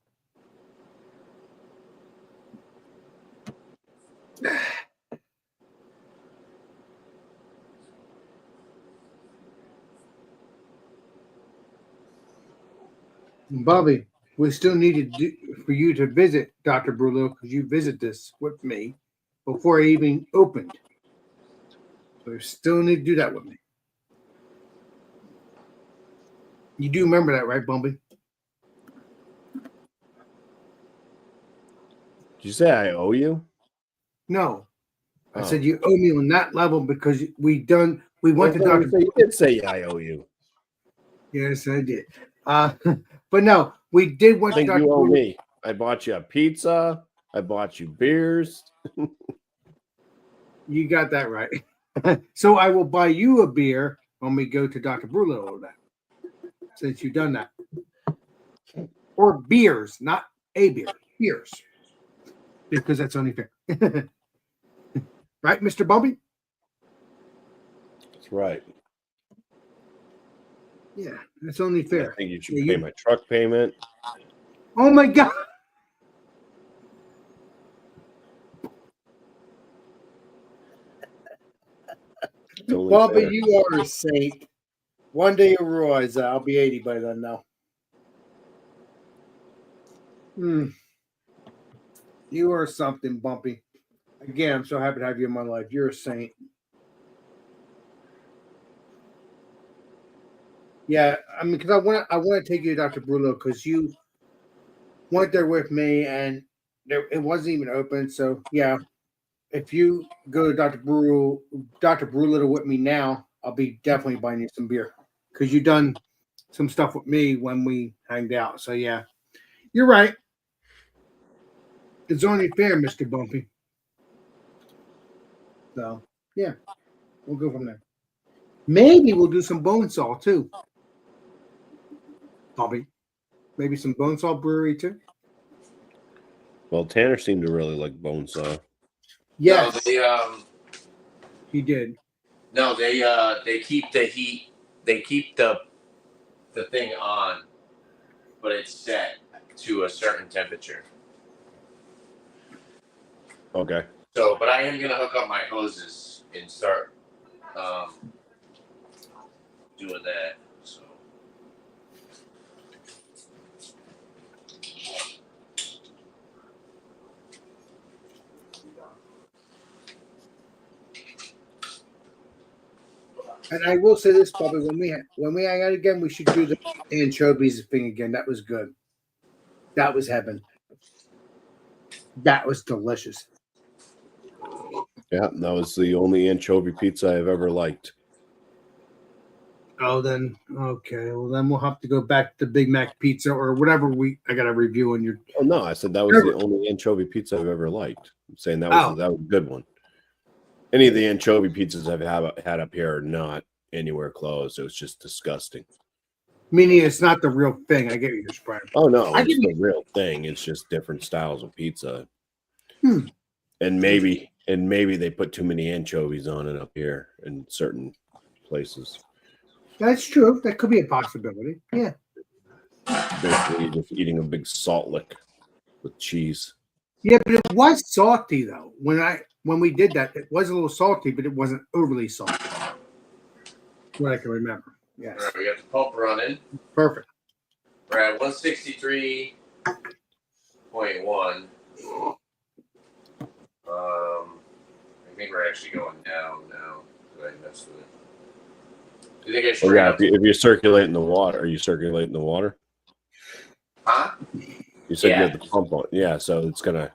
Bobby, we still need for you to visit Dr. Brulito, because you visit this with me before I even opened. So you still need to do that with me. You do remember that, right, Bumpy? Did you say I owe you? No. I Oh. said you owe me on that level because we went to Dr. You did say I owe you. Yes, I did. But no, we did want I think Dr. you owe Brewer. me. I bought you a pizza. I bought you beers. You got that right. So I will buy you a beer when we go to Dr. Brullo or that. Since you've done that. Or beers, not a beer. Beers. Because that's only fair. Right, Mr. Bumpy? That's right. Yeah, that's only fair. I think you should pay my truck payment. Oh my God. Bumpy, Fair. you are a saint. One day you'll realize that. I'll be 80 by then now. You are something, Bumpy. Again, I'm so happy to have you in my life. You're a saint. Yeah, I mean, because I want to take you to Dr. Brullo because you went there with me and it wasn't even open. So yeah, if you go to Dr. Brullo with me now, I'll be definitely buying you some beer because you've done some stuff with me when we hanged out. So yeah, you're right. It's only fair, Mr. Bumpy. So yeah, we'll go from there. Maybe we'll do some bone saw too. Bumpy. Maybe some bone saw brewery too. Well, Tanner seemed to really like Bonesaw. Yes, No, he did. No, they keep the heat. They keep the thing on, but it's set to a certain temperature. Okay. So, but I am gonna hook up my hoses and start doing that. So. And I will say this, Bobby, when we hang out again, we should do the anchovies thing again. That was good. That was heaven. That was delicious. Yeah, that was the only anchovy pizza I've ever liked. Oh, then okay. Well, then we'll have to go back to Big Mac pizza or whatever I got a review on your. Oh no, I said that was the only anchovy pizza I've ever liked. I'm saying that was a good one. Any of the anchovy pizzas I've had up here are not anywhere close. It was just disgusting. Meaning it's not the real thing. I get what you're trying. Oh no, it's the real thing. It's just different styles of pizza. And maybe they put too many anchovies on it up here in certain places. That's true. That could be a possibility. Yeah. Basically, you're just eating a big salt lick with cheese. Yeah, but it was salty though. When we did that, it was a little salty, but it wasn't overly salty. What I can remember. Yes. All right, we got the pump running. Perfect. We're at 163.1. I think we're actually going down now because I messed with it. Do you think I should? Oh, yeah, if you're circulating the water, are you circulating the water? Huh? You said you had the pump on. Yeah, so it's gonna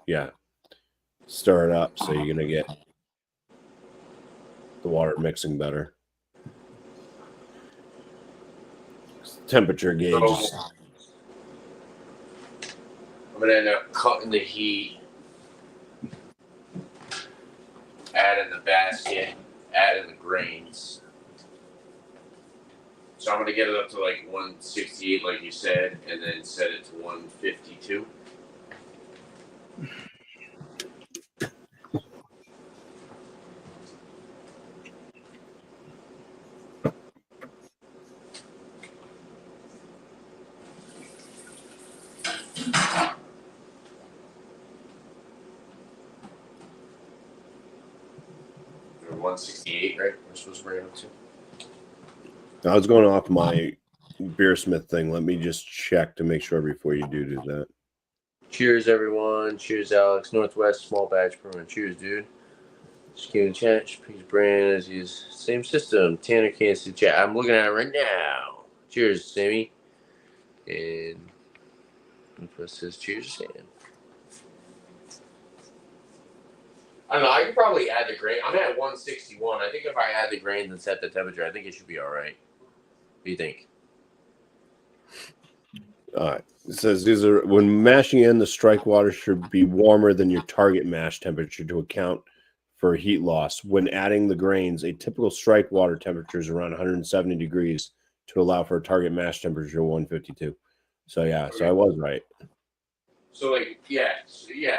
stir it up, so you're gonna get the water mixing better. Temperature gauge. So, I'm gonna end up cutting the heat, adding the basket, adding the grains. So I'm gonna get it up to like 168, like you said, and then set it to 152. Or 168, right? We're supposed to bring it up to. I was going off my Beersmith thing. Let me just check to make sure before you do that. Cheers, everyone. Cheers, Alex. Northwest Small Batch Brewing. Cheers, dude. Just give the chat. Piece brand as use same system. Tanner can't see chat. I'm looking at it right now. Cheers, Sammy. And Press says cheers, Sam. I don't know. I could probably add the grain. I'm at 161. I think if I add the grains and set the temperature, I think it should be all right. What do you think? It says these are when mashing in, the strike water should be warmer than your target mash temperature to account for heat loss. When adding the grains, a typical strike water temperature is around 170 degrees to allow for a target mash temperature of 152. So yeah, so I was right. So like yeah.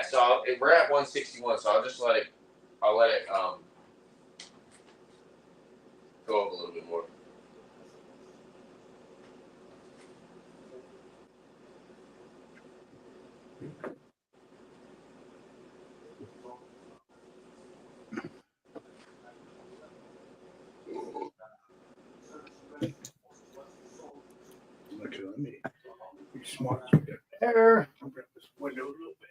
So we're at 161. So I'll let it go up a little bit more. Let me be smart. There. I'll grab this window a little bit.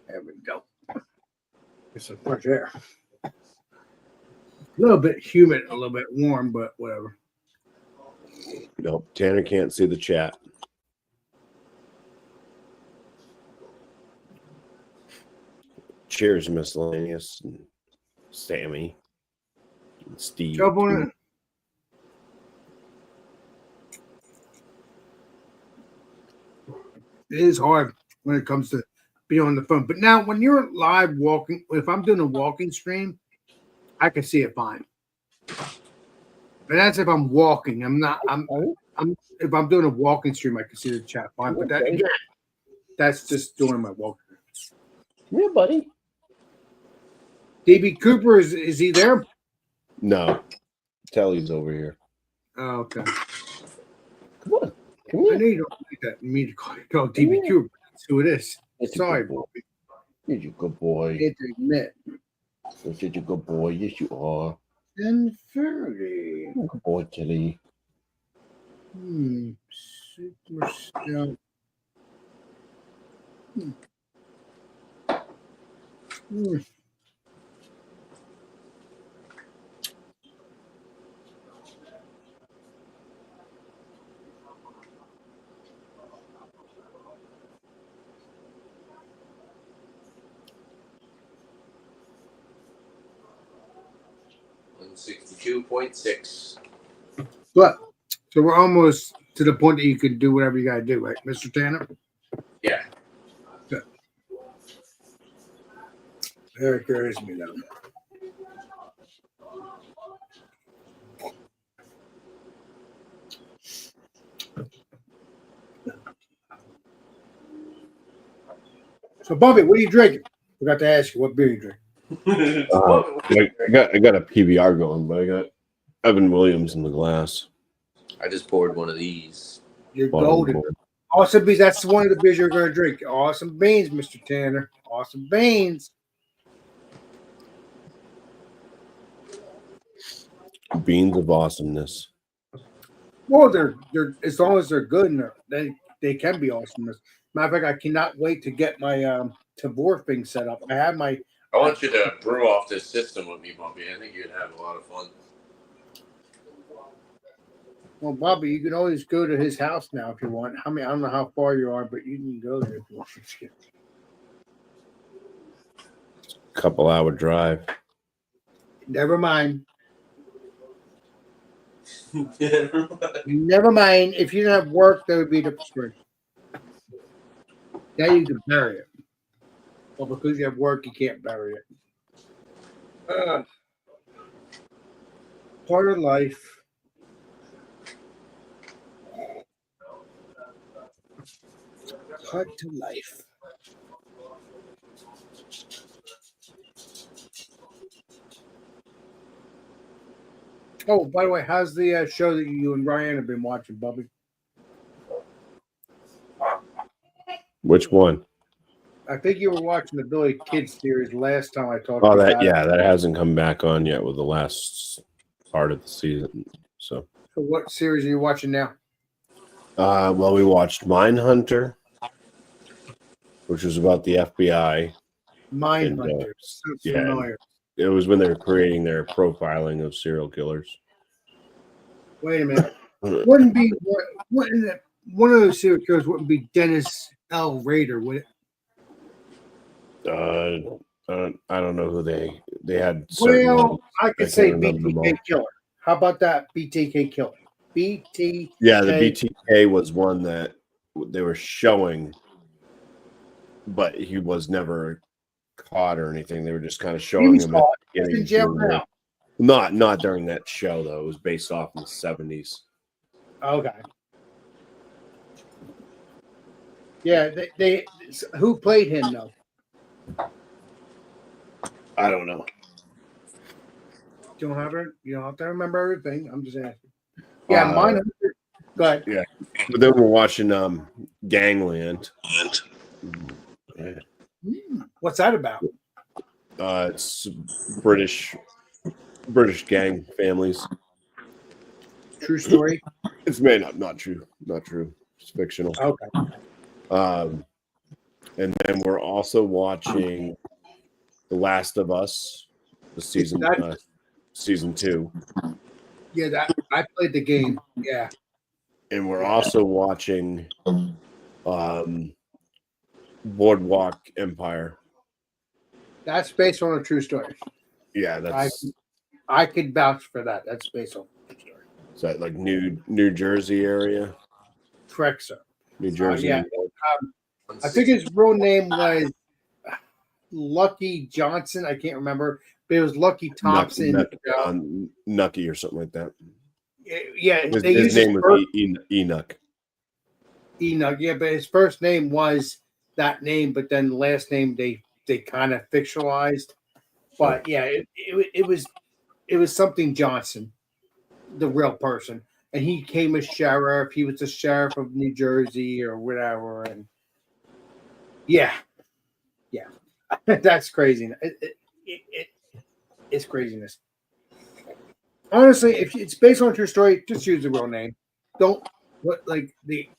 There we go. Get some fresh air. A little bit humid, a little bit warm, but whatever. Nope, Tanner can't see the chat. Cheers, Miscellaneous, and Sammy, and Steve. Jump on it. It is hard when it comes to being on the phone. But now when you're live walking, if I'm doing a walking stream, I can see it fine. But that's if I'm walking. If I'm doing a walking stream, I can see the chat fine. But that again, that's just doing my walking. Yeah, buddy. DB Cooper, is he there? No. Telly's over here. Oh, okay. Come on. Come I here. know you don't like that me to call DB Cooper. That's who it is. It's Sorry, a good boy. Bobby. You're a good boy. I hate to admit. You're such a good boy. Yes, you are. 10:30. Good boy, Telly. Super stout. $162.6. But so we're almost to the point that you can do whatever you got to do, right, Mr. Tanner? Yeah. Good. Very curious me now. So, Bobby, what are you drinking? Forgot to ask you what beer you drink. I got a PBR going, but I got Evan Williams in the glass. I just poured one of these. You're golden. Awesome beans. That's one of the beers you're going to drink. Awesome beans, Mr. Tanner. Awesome beans. Beans of awesomeness. Well, they're as long as they're good and they can be awesomeness. Matter of fact, I cannot wait to get my Tavor thing set up. I want you to brew off this system with me, Bobby. I think you'd have a lot of fun. Well, Bobby, you can always go to his house now if you want. I don't know how far you are, but you can go there if you want. Couple hour drive. Never mind. Never mind. If you didn't have work, that would be the spring. Now you can bury it. Well, because you have work, you can't bury it. Part of life. Part to life. Oh, by the way, how's the show that you and Ryan have been watching, Bubby? Which one? I think you were watching the Billy Kid series last time I talked Oh, to you that about it. that hasn't come back on yet with the last part of the season. So, So what series are you watching now? well, we watched Mindhunter, which was about the FBI. Mindhunter. So yeah, familiar. it was when they were creating their profiling of serial killers. Wait a minute. Wouldn't be one of those serial killers wouldn't be Dennis L. Rader, would it? I don't know who they had. Certain Well, ones. I could can't say remember them all. BTK killer. How about that BTK killer? BTK. Yeah, the BTK was one that they were showing, but he was never caught or anything. They were just kind of He showing was him caught. at the He's beginning. in jail now. Not during that show though. It was based off in the 70s. Okay. Yeah, they who played him though? I don't know. You don't have it. You don't have to remember everything. I'm just asking. Yeah, mine. Go ahead. Yeah, but then we're watching Gangland. What's that about? It's British gang families. True story. It's made up, not true. It's fictional. Okay. And then we're also watching The Last of Us, the season 2. Yeah, that I played the game. Yeah. And we're also watching Boardwalk Empire. That's based on a true story. Yeah, that's I could vouch for that. That's based on a true story. is that like New Jersey area? Correct, sir. New Jersey. Yeah. I think his real name was Lucky Johnson. I can't remember, but it was Lucky Thompson. Nucky or something like that. Yeah, his name was Enoch. Enoch, yeah, but his first name was that name, but then the last name they kind of fictionalized. But yeah, it was something Johnson, the real person, and he came as sheriff. He was the sheriff of New Jersey or whatever, and yeah, that's crazy. It's craziness. Honestly, if it's based on a true story, just use the real name. Don't like the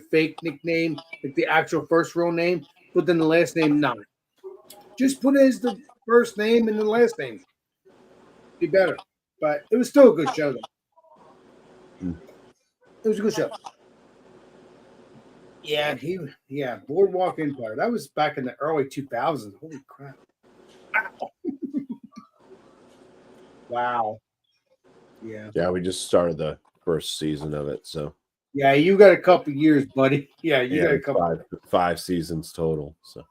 fake nickname, like the actual first real name, but then the last name not. Just put it as the first name and the last name. Be better. But it was still a good show though. It was a good show. Yeah, Boardwalk Empire. That was back in the early 2000s. Holy crap. Wow. Yeah. Yeah, we just started the first season of it, so yeah, you got a couple years, buddy. Yeah, you got a couple. Five seasons total. So.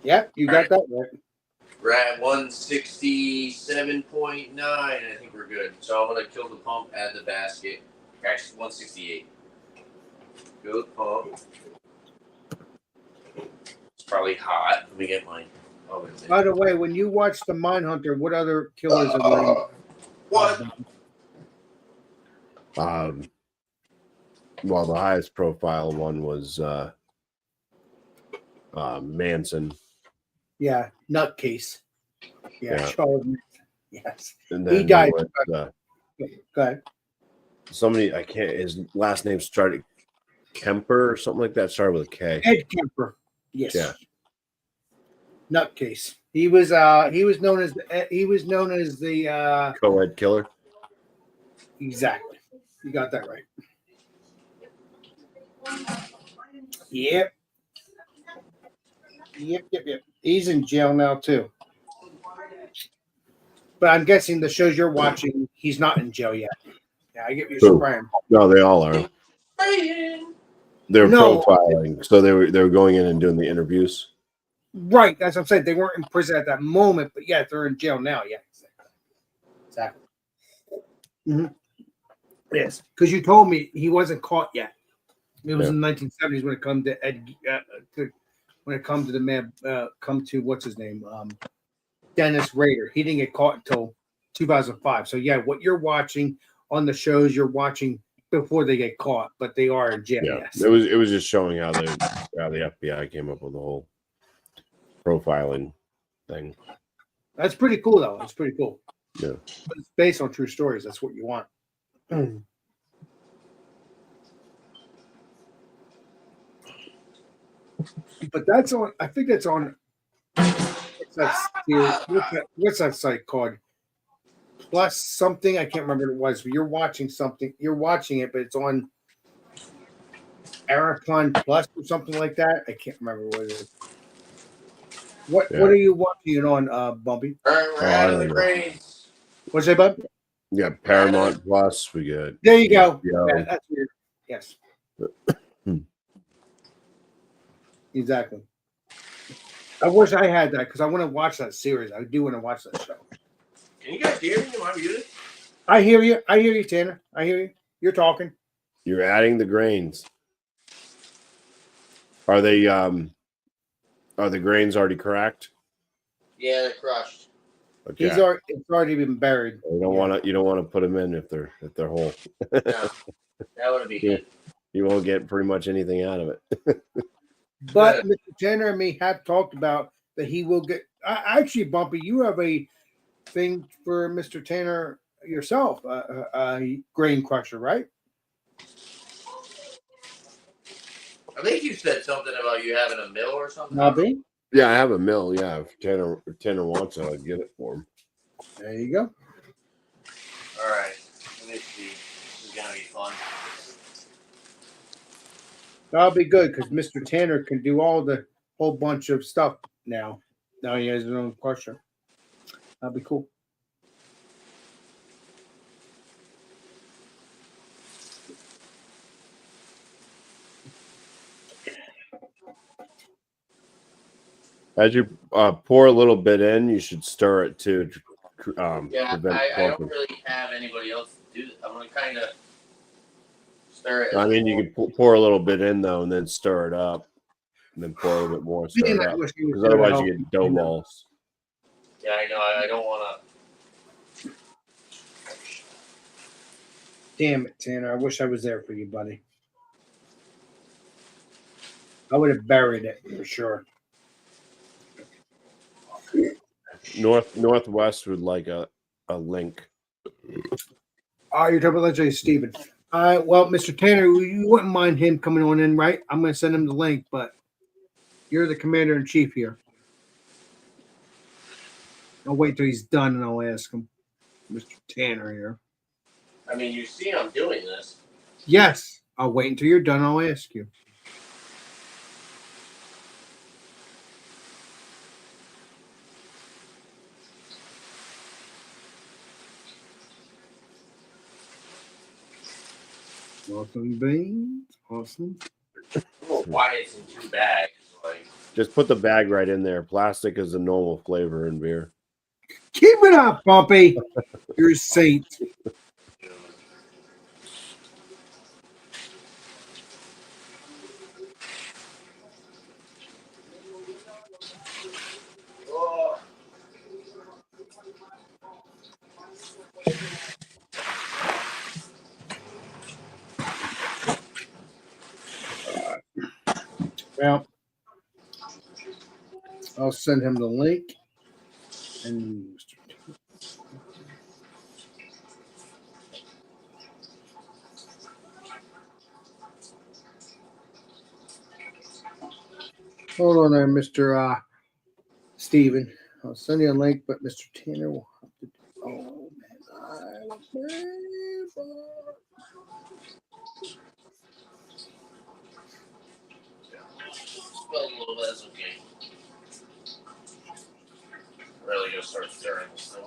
Yeah, you got that right. We're at 167.9. I think we're good. So I'm gonna kill the pump, add the basket. Actually, 168. Kill the pump. It's probably hot. Let me get mine. By the way, when you watch the Mindhunter, what other killers are there? What? Well, the highest profile one was Manson. Yeah, nutcase. Yeah, Charles Manson. Yes. And then he died. Go ahead. Somebody, I can't, his last name started Kemper or something like that. Started with a K. Ed Kemper. Yes. Yeah. Nutcase. He was known as the co-ed killer. Exactly. You got that right. Yep. He's in jail now too. But I'm guessing the shows you're watching, he's not in jail yet. Yeah, I get your spraying. No, they all are. They're profiling, so they were going in and doing the interviews. Right, that's what I'm saying. They weren't in prison at that moment, but yeah, they're in jail now. Yeah, exactly. Mm-hmm. Yes, because you told me he wasn't caught yet. It was in the 1970s when it comes to when it comes to the man, what's his name, Dennis Rader. He didn't get caught until 2005. So yeah, what you're watching on the shows you're watching before they get caught, but they are in jail. Yeah, Yes. it was just showing how the FBI came up with the whole profiling thing. That's pretty cool, though. It's pretty cool. Yeah. But it's based on true stories. That's what you want. But that's on. I think that's on. What's that site called? Plus something. I can't remember what it was. But you're watching something. You're watching it, but it's on Aeroplan Plus or something like that. I can't remember what it is. What are you watching it on, Bumpy? We're out of the grains. What's that, Bub? We got Paramount Plus. We got. There you go. HBO. Yeah, that's weird. Yes. Exactly. I wish I had that because I want to watch that series. I do want to watch that show. Can you guys hear me? Am I muted? I hear you. I hear you, Tanner. I hear you. You're talking. You're adding the grains. Are they? Are the grains already cracked? Yeah, they're crushed. Okay. It's already been buried. You don't want to put them in if they're whole. No, that would be good. You won't get pretty much anything out of it. But Mr. Tanner and me have talked about that he will get. Actually, Bumpy, you have a thing for Mr. Tanner yourself, a grain crusher, right? I think you said something about you having a mill or something. Nobby? Yeah, I have a mill. Yeah, if Tanner wants it, I'll get it for him. There you go. All right. Let me see. This is gonna be fun. That'll be good because Mr. Tanner can do all the whole bunch of stuff now. Now he has his own crusher. That'll be cool. As you pour a little bit in, you should stir it too. Yeah, I don't really have anybody else to do this. I'm gonna kind of stir it. I mean, you can pour a little bit in though, and then stir it up, and then pour a little bit more, stir it up. Because otherwise, you get dough balls. Yeah, I know. I don't want to. Damn it, Tanner. I wish I was there for you, buddy. I would have buried it for sure. Northwest would like a link. Oh, you're talking about Legendary Steven. Well, Mr. Tanner, you wouldn't mind him coming on in, right? I'm going to send him the link, but you're the commander in chief here. I'll wait till he's done and I'll ask him. Mr. Tanner here. I mean, you see, I'm doing this. Yes, I'll wait until you're done. I'll ask you. Awesome beans. Awesome. I don't know why it's in 2 bags. Like, Just put the bag right in there. Plastic is the normal flavor in beer. Keep it up, Bumpy. You're a saint. oh. Well, I'll send him the link. And hold on there, Mr. Steven. I'll send you a link, but Mr. Tanner will have to do. Oh, man. Well, a little bit, that's okay. Really gonna start stirring this thing.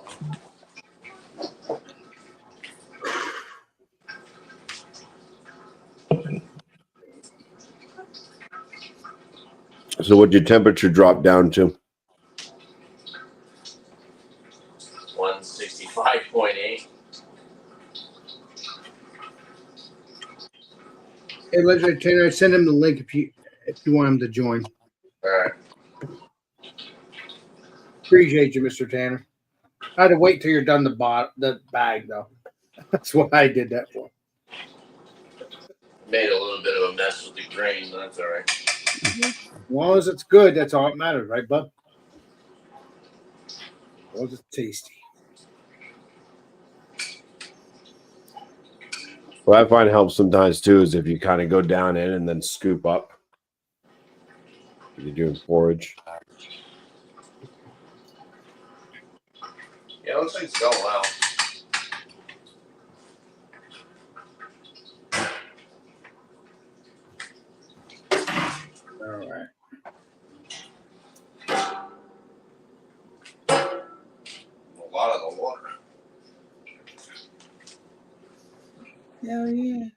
So, what'd your temperature drop down to? 165.8. Hey, Legendary Tanner, send him the link if you want him to join. All right. Appreciate you, Mr. Tanner. I had to wait till you're done the bag, though. That's what I did that for. Made a little bit of a mess with the grain, but that's all right. As long as it's good, that's all that matters, right, bud? As long as it's tasty. What I find helps sometimes too is if you kind of go down in and then scoop up. You're doing forage. Yeah, it looks like it's going well. All right. A lot of the water. Hell yeah.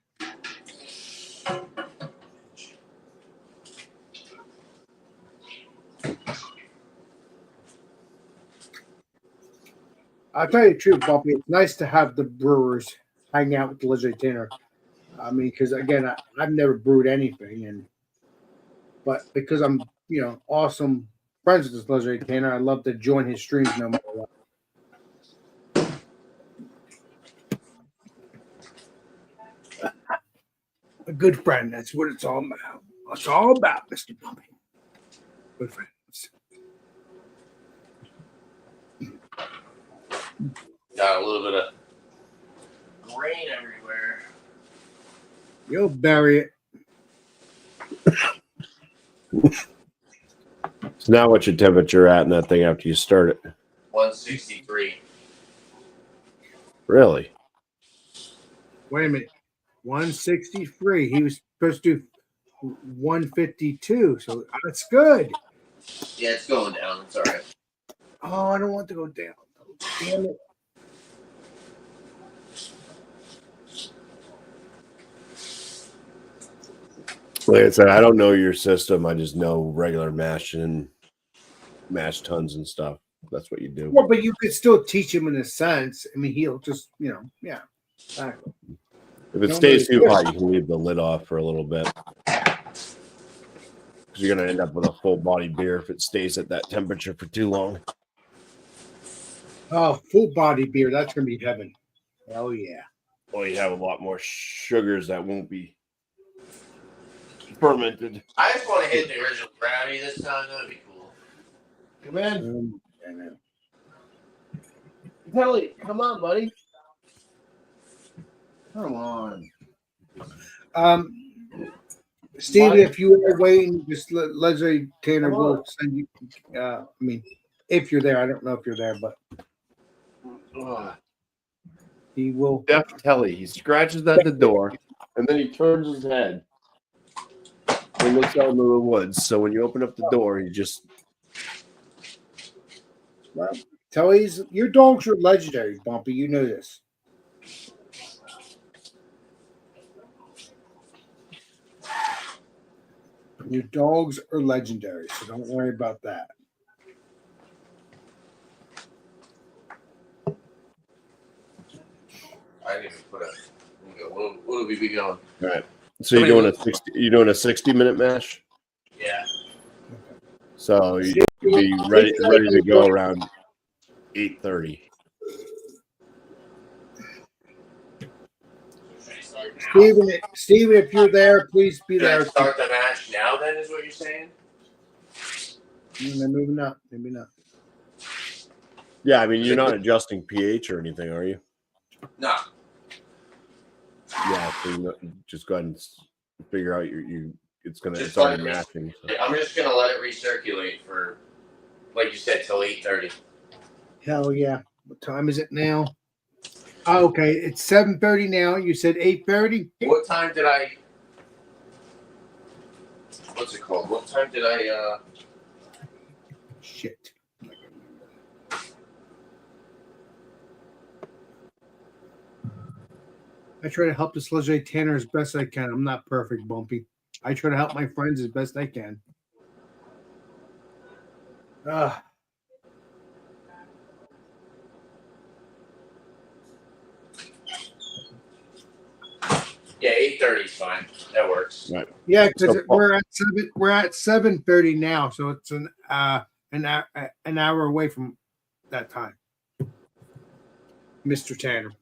I'll tell you the truth, Bumpy. It's nice to have the brewers hang out with the legendary Tanner. I mean, because again, I've never brewed anything, but because I'm awesome friends with this legendary Tanner, I love to join his streams no matter what. A good friend. That's what it's all about. It's all about, Mr. Bumpy. Good friends. Got a little bit of grain everywhere. You'll bury it. So now what's your temperature at in that thing after you start it? 163. Really? Wait a minute. 163. He was supposed to do 152. So that's good. Yeah, it's going down. It's all right. Oh, I don't want to go down. Damn it. Like I said, I don't know your system. I just know regular mash and mash tons and stuff. That's what you do. Well, but you could still teach him in a sense. I mean, he'll just, yeah. Exactly. If it stays too hot, you can leave the lid off for a little bit. Because you're going to end up with a full body beer if it stays at that temperature for too long. Oh, full body beer. That's going to be heaven. Hell yeah. Well, you have a lot more sugars that won't be fermented. I just want to hit the original gravity this time. That'd be cool. Come in. I know. Kelly, come on, buddy. Come on. Steve, if you are waiting, just Leslie Tanner will send you. I mean, if you're there, I don't know if you're there, but he will. Deaf Telly. He scratches at the door, and then he turns his head and looks out into the woods. So when you open up the door, he just. Well, Telly's your dogs are legendary, Bumpy. You know this. Your dogs are legendary, so don't worry about that. I didn't even put a. What will we be going? All right. So you're doing a 60. You're doing a 60-minute mash. Yeah. So you'd be ready to go around 8:30. Steven, if you're there, please be there. Start the match now, then, is what you're saying? Maybe not. Maybe not. Yeah, I mean, you're not adjusting pH or anything, are you? No. Yeah, so just go ahead and figure out it's already matching. So. I'm just gonna let it recirculate for, like you said, till 8:30. Hell yeah! What time is it now? Oh, okay, it's 7:30 now. You said 8:30. What time did I? What's it called? What time did I? Shit. I try to help this legendary Tanner as best I can. I'm not perfect, Bumpy. I try to help my friends as best I can. Yeah, 8:30 is fine. That works. Right. Yeah, because we're at 7:30 now, so it's an hour away from that time, Mr. Tanner.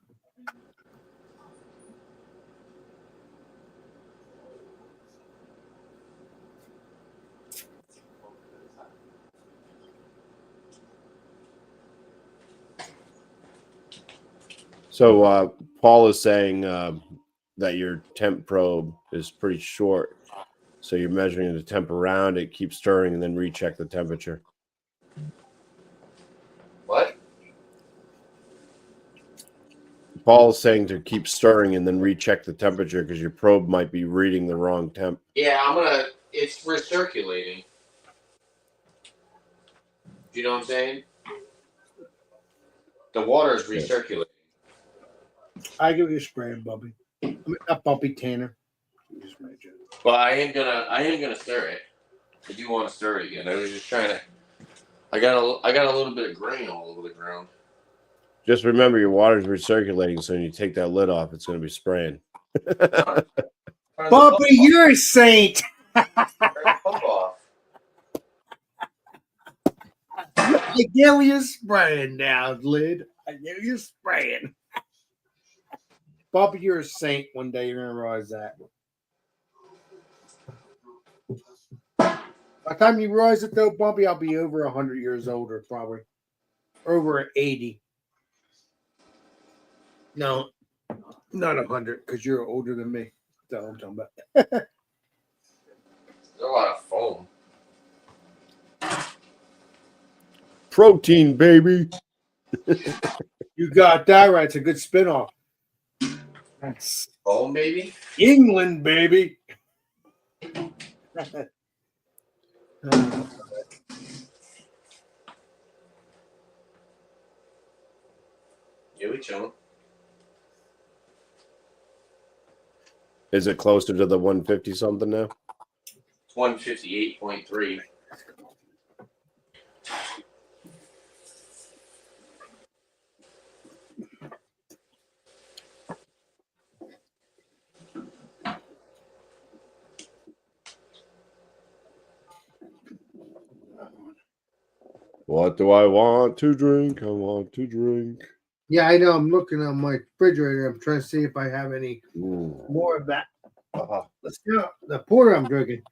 So Paul is saying that your temp probe is pretty short. So you're measuring the temp around it, keep stirring, and then recheck the temperature. What? Paul's saying to keep stirring and then recheck the temperature because your probe might be reading the wrong temp. Yeah, it's recirculating. Do you know what I'm saying? The water is recirculating. I give you a spray, Bubby. Not Bubby, Tanner. But I ain't gonna stir it. I do want to stir it again. I was just trying to. I got a little bit of grain all over the ground. Just remember your water's recirculating, so when you take that lid off, it's going to be spraying. Bubby, you're a saint. Off. I give you spraying now, lid. I give you spraying. Bubby, you're a saint. One day you're gonna realize that. By the time you realize it, though, Bubby, I'll be over 100 years older, probably. Over 80. No, not 100, because you're older than me. That's what I'm talking about. There's a lot of foam. Protein, baby. You got that right. It's a good spinoff. That's Foam, baby? England, baby. Yeah, we chilling. Is it closer to the 150 something now? It's 158.3. What do I want to drink? I want to drink. Yeah, I know. I'm looking on my refrigerator. I'm trying to see if I have any more of that. Let's go. The porter I'm drinking.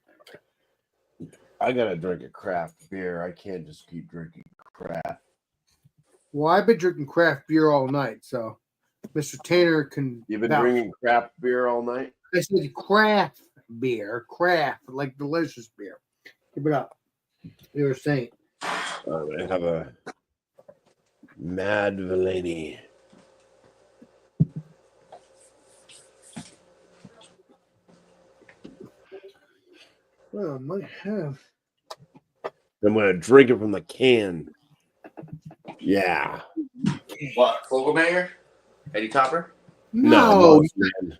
I got to drink a craft beer. I can't just keep drinking craft. Well, I've been drinking craft beer all night, so Mr. Tanner can. You've been drinking craft beer all night? I said craft beer, craft, like delicious beer. Keep it up. You were saying. I have a Mad Villainy. Well, I might have. I'm going to drink it from the can. Yeah. What? Fogelbanger? Eddie Topper? No, man.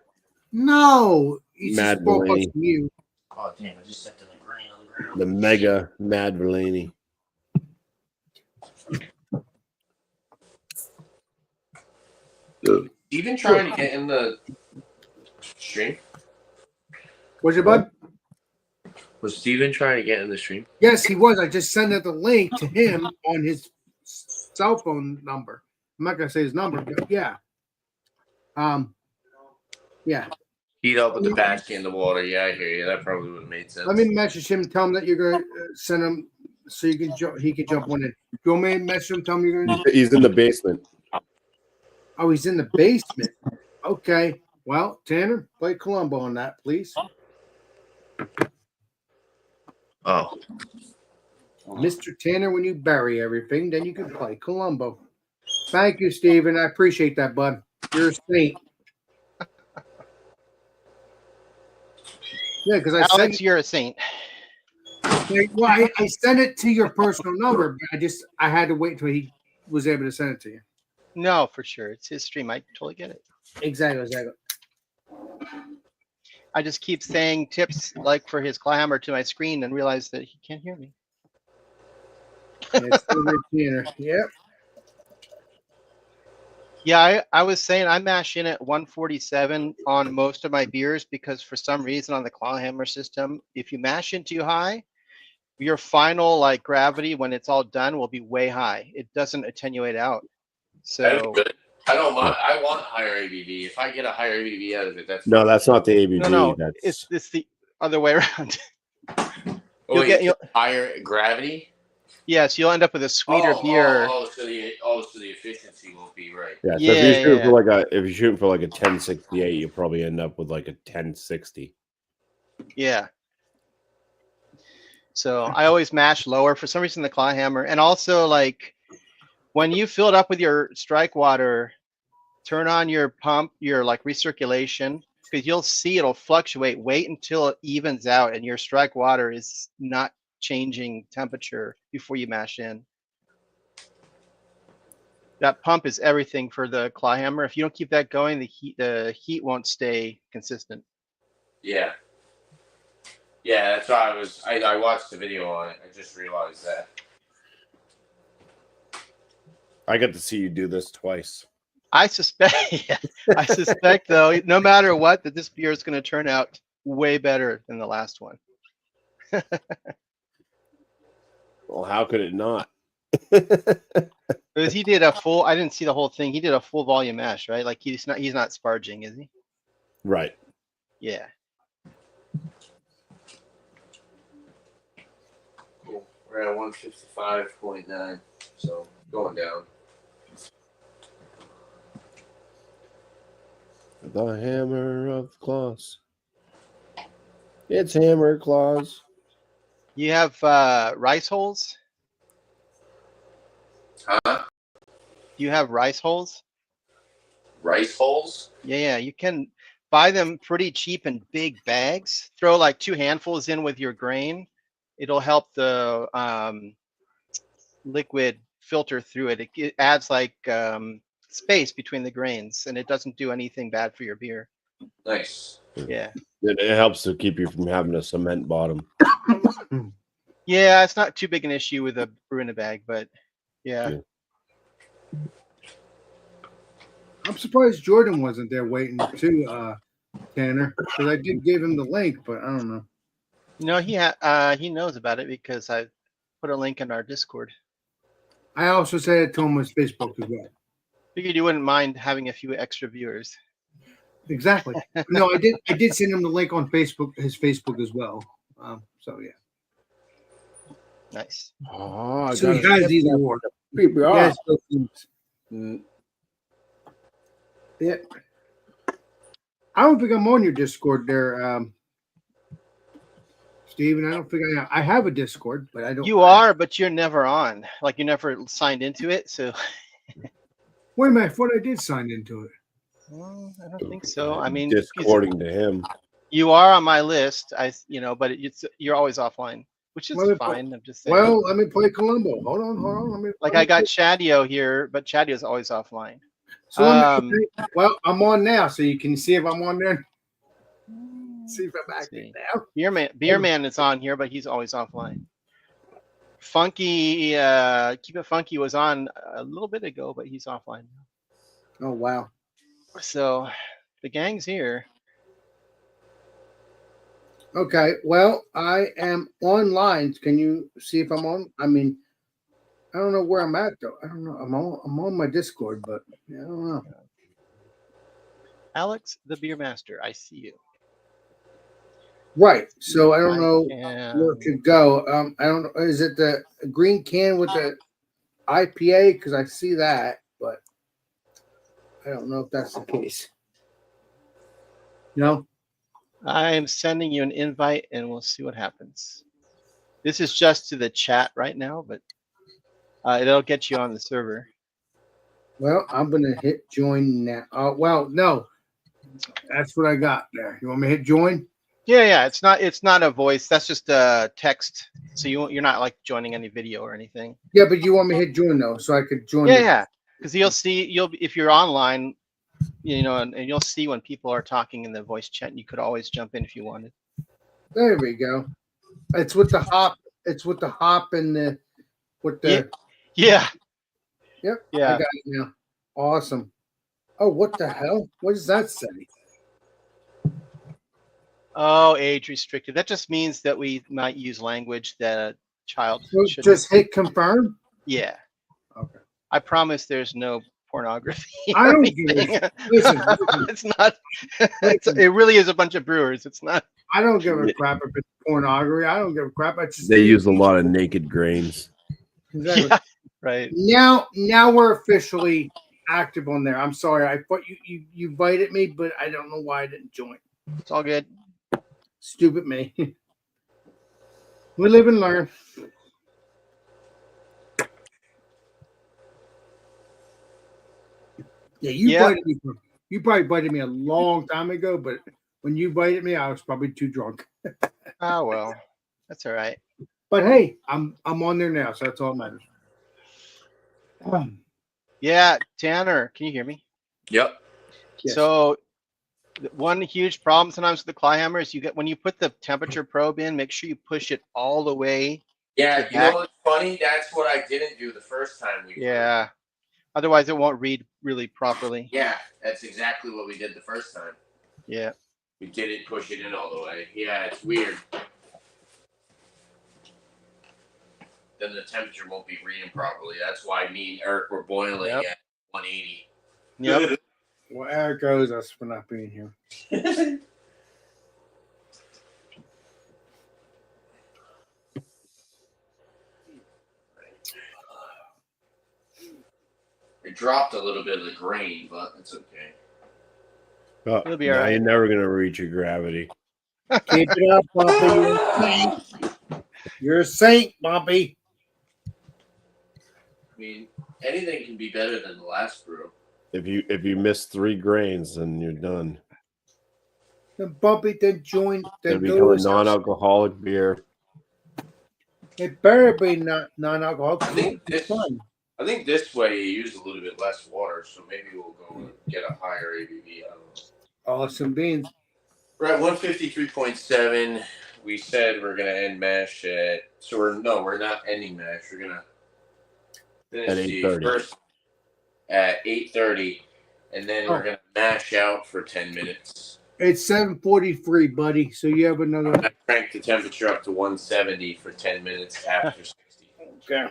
no. He Mad just spoke up Villainy. to you. Oh, damn. I just stepped in the grain on the ground. The mega Mad Villainy. Even trying to get in the stream? Was it, bud? Was Steven trying to get in the stream? Yes, he was. I just sent out the link to him on his cell phone number. I'm not gonna say his number, but yeah. Yeah. Heat up with the basket in the water. Yeah, I hear you. That probably would have made sense. Let me message him. Tell him that you're gonna send him so you can he can jump on it. You want me to message him? Tell him you're gonna. He's in the basement. Oh, he's in the basement. Okay. Well, Tanner, play Columbo on that, please. Oh. Mr. Tanner, when you bury everything, then you can play Columbo. Thank you, Steven. I appreciate that, bud. You're a saint. Yeah, because I Alex, sent you're a saint. well, I sent it to your personal number, but I had to wait until he was able to send it to you. No, for sure. It's his stream. I totally get it. Exactly. I just keep saying tips like for his clamor to my screen and realize that he can't hear me. It's Tanner. Yep. Yeah, I was saying I mash in at 147 on most of my beers because for some reason on the clawhammer system, if you mash in too high, your final like gravity when it's all done will be way high. It doesn't attenuate out. So I don't mind. I want higher ABV. If I get a higher ABV out of it, that's No, that's not the ABV. no, That's it's the other way around. you'll get higher gravity. Yes, you'll end up with a sweeter beer. So the efficiency won't be right. Yeah. So Yeah, if you're shooting yeah. for if you're shooting for like a 1068, you'll probably end up with like a 1060. Yeah. So I always mash lower for some reason the claw hammer, and also like when you fill it up with your strike water, turn on your pump, your like recirculation, because you'll see it'll fluctuate. Wait until it evens out and your strike water is not changing temperature before you mash in. That pump is everything for the claw hammer. If you don't keep that going, the heat won't stay consistent. Yeah. Yeah, that's why I watched the video on it. I just realized that. I got to see you do this twice. I suspect though, no matter what, that this beer is going to turn out way better than the last one. Well, how could it not? Because he did a full, I didn't see the whole thing. He did a full volume mash, right? Like he's not sparging, is he? Right. Yeah. Cool. We're at 155.9, so going down. The hammer of claws. It's hammer claws. You have rice holes? Huh? You have rice holes? Rice holes? Yeah, you can buy them pretty cheap in big bags. Throw like 2 handfuls in with your grain. It'll help the liquid filter through it. It adds like space between the grains, and it doesn't do anything bad for your beer. Nice. Yeah. It helps to keep you from having a cement bottom. Yeah, it's not too big an issue with a brew in a bag, but yeah. I'm surprised Jordan wasn't there waiting too, Tanner, because I did give him the link, but I don't know. No, he knows about it because I put a link in our Discord. I also said it to him on Facebook as well. Figured you wouldn't mind having a few extra viewers. Exactly. No, I did send him the link on Facebook, his Facebook as well. So yeah. Nice. Oh, So he has these awards. Yes, yeah. I don't think I'm on your Discord there, Steven. I don't think I have a Discord, but I don't. You are, but you're never on. Like you never signed into it, so. Wait a minute, I thought I did sign into it. Well, I don't think so. I mean, according to him, you are on my list. But you're always offline, which is fine. I'm just saying. Well, let me play Columbo. Hold on. I got Chadio here, but Chadio's always offline. So well, I'm on now, so you can see if I'm on there. See if I'm active now. Beer Man is on here, but he's always offline. Funky, Keep It Funky was on a little bit ago, but he's offline now. Oh wow. So the gang's here. Okay, well, I am online. Can you see if I'm on? I mean, I don't know where I'm at though. I don't know. I'm on my Discord, but I don't know. Alex, the Beer Master, I see you. Right. So I don't know where it could go. I don't know. Is it the green can with the IPA? Because I see that, but I don't know if that's the case. No. I am sending you an invite, and we'll see what happens. This is just to the chat right now, but it'll get you on the server. Well, I'm gonna hit join now. Well, no, that's what I got there. You want me to hit join? Yeah. It's not a voice. That's just a text. So you're not like joining any video or anything. Yeah, but you want me to hit join though, so I could join. Yeah. Because if you're online, and you'll see when people are talking in the voice chat. And you could always jump in if you wanted. There we go. It's with the hop. It's with the hop and the Yeah. Yep. Yeah. I got it now. Awesome. Oh, what the hell? What does that say? Oh, age restricted. That just means that we might use language that a child should just hit confirm. Yeah. Okay. I promise there's no pornography. I don't give a listen. It's not. It really is a bunch of brewers. It's not. I don't give a crap if it's pornography. I don't give a crap. They use a lot of naked grains. Exactly. Yeah, right. Now we're officially active on there. I'm sorry. I thought you invited me, but I don't know why I didn't join. It's all good. Stupid me. We live and learn. Yeah, you invited me. You probably invited me a long time ago, but when you invited me, I was probably too drunk. Oh well, that's all right. But hey, I'm on there now, so that's all that matters. Yeah, Tanner, can you hear me? Yep. Yes. So one huge problem sometimes with the claw hammer is when you put the temperature probe in, make sure you push it all the way. Yeah, you know what's funny? That's what I didn't do the first time we Yeah. Otherwise, it won't read really properly. Yeah, that's exactly what we did the first time. Yeah. We didn't push it in all the way. Yeah, it's weird. Then the temperature won't be reading properly. That's why me and Eric were boiling at 180. Yep. Well, Eric owes us for not being here. It dropped a little bit of the grain, but it's okay. Oh, It'll be all right. You're never gonna reach your gravity. Keep it up, Bumpy. You're a saint. You're a saint, Bumpy. I mean, anything can be better than the last brew. If you miss 3 grains, then you're done. Then Bumpy, then join. It'll Then become go a to non-alcoholic beer. It better be not non-alcoholic. I think this way you use a little bit less water, so maybe we'll go and get a higher ABV. I don't know. Awesome beans. We're at 153.7. We said we're gonna end mash at. So we're not ending mash. We're gonna finish At the 8:30. first at 8:30, and then we're gonna mash out for 10 minutes. It's 7:43, buddy. So you have another. I cranked the temperature up to 170 for 10 minutes after 60. Okay.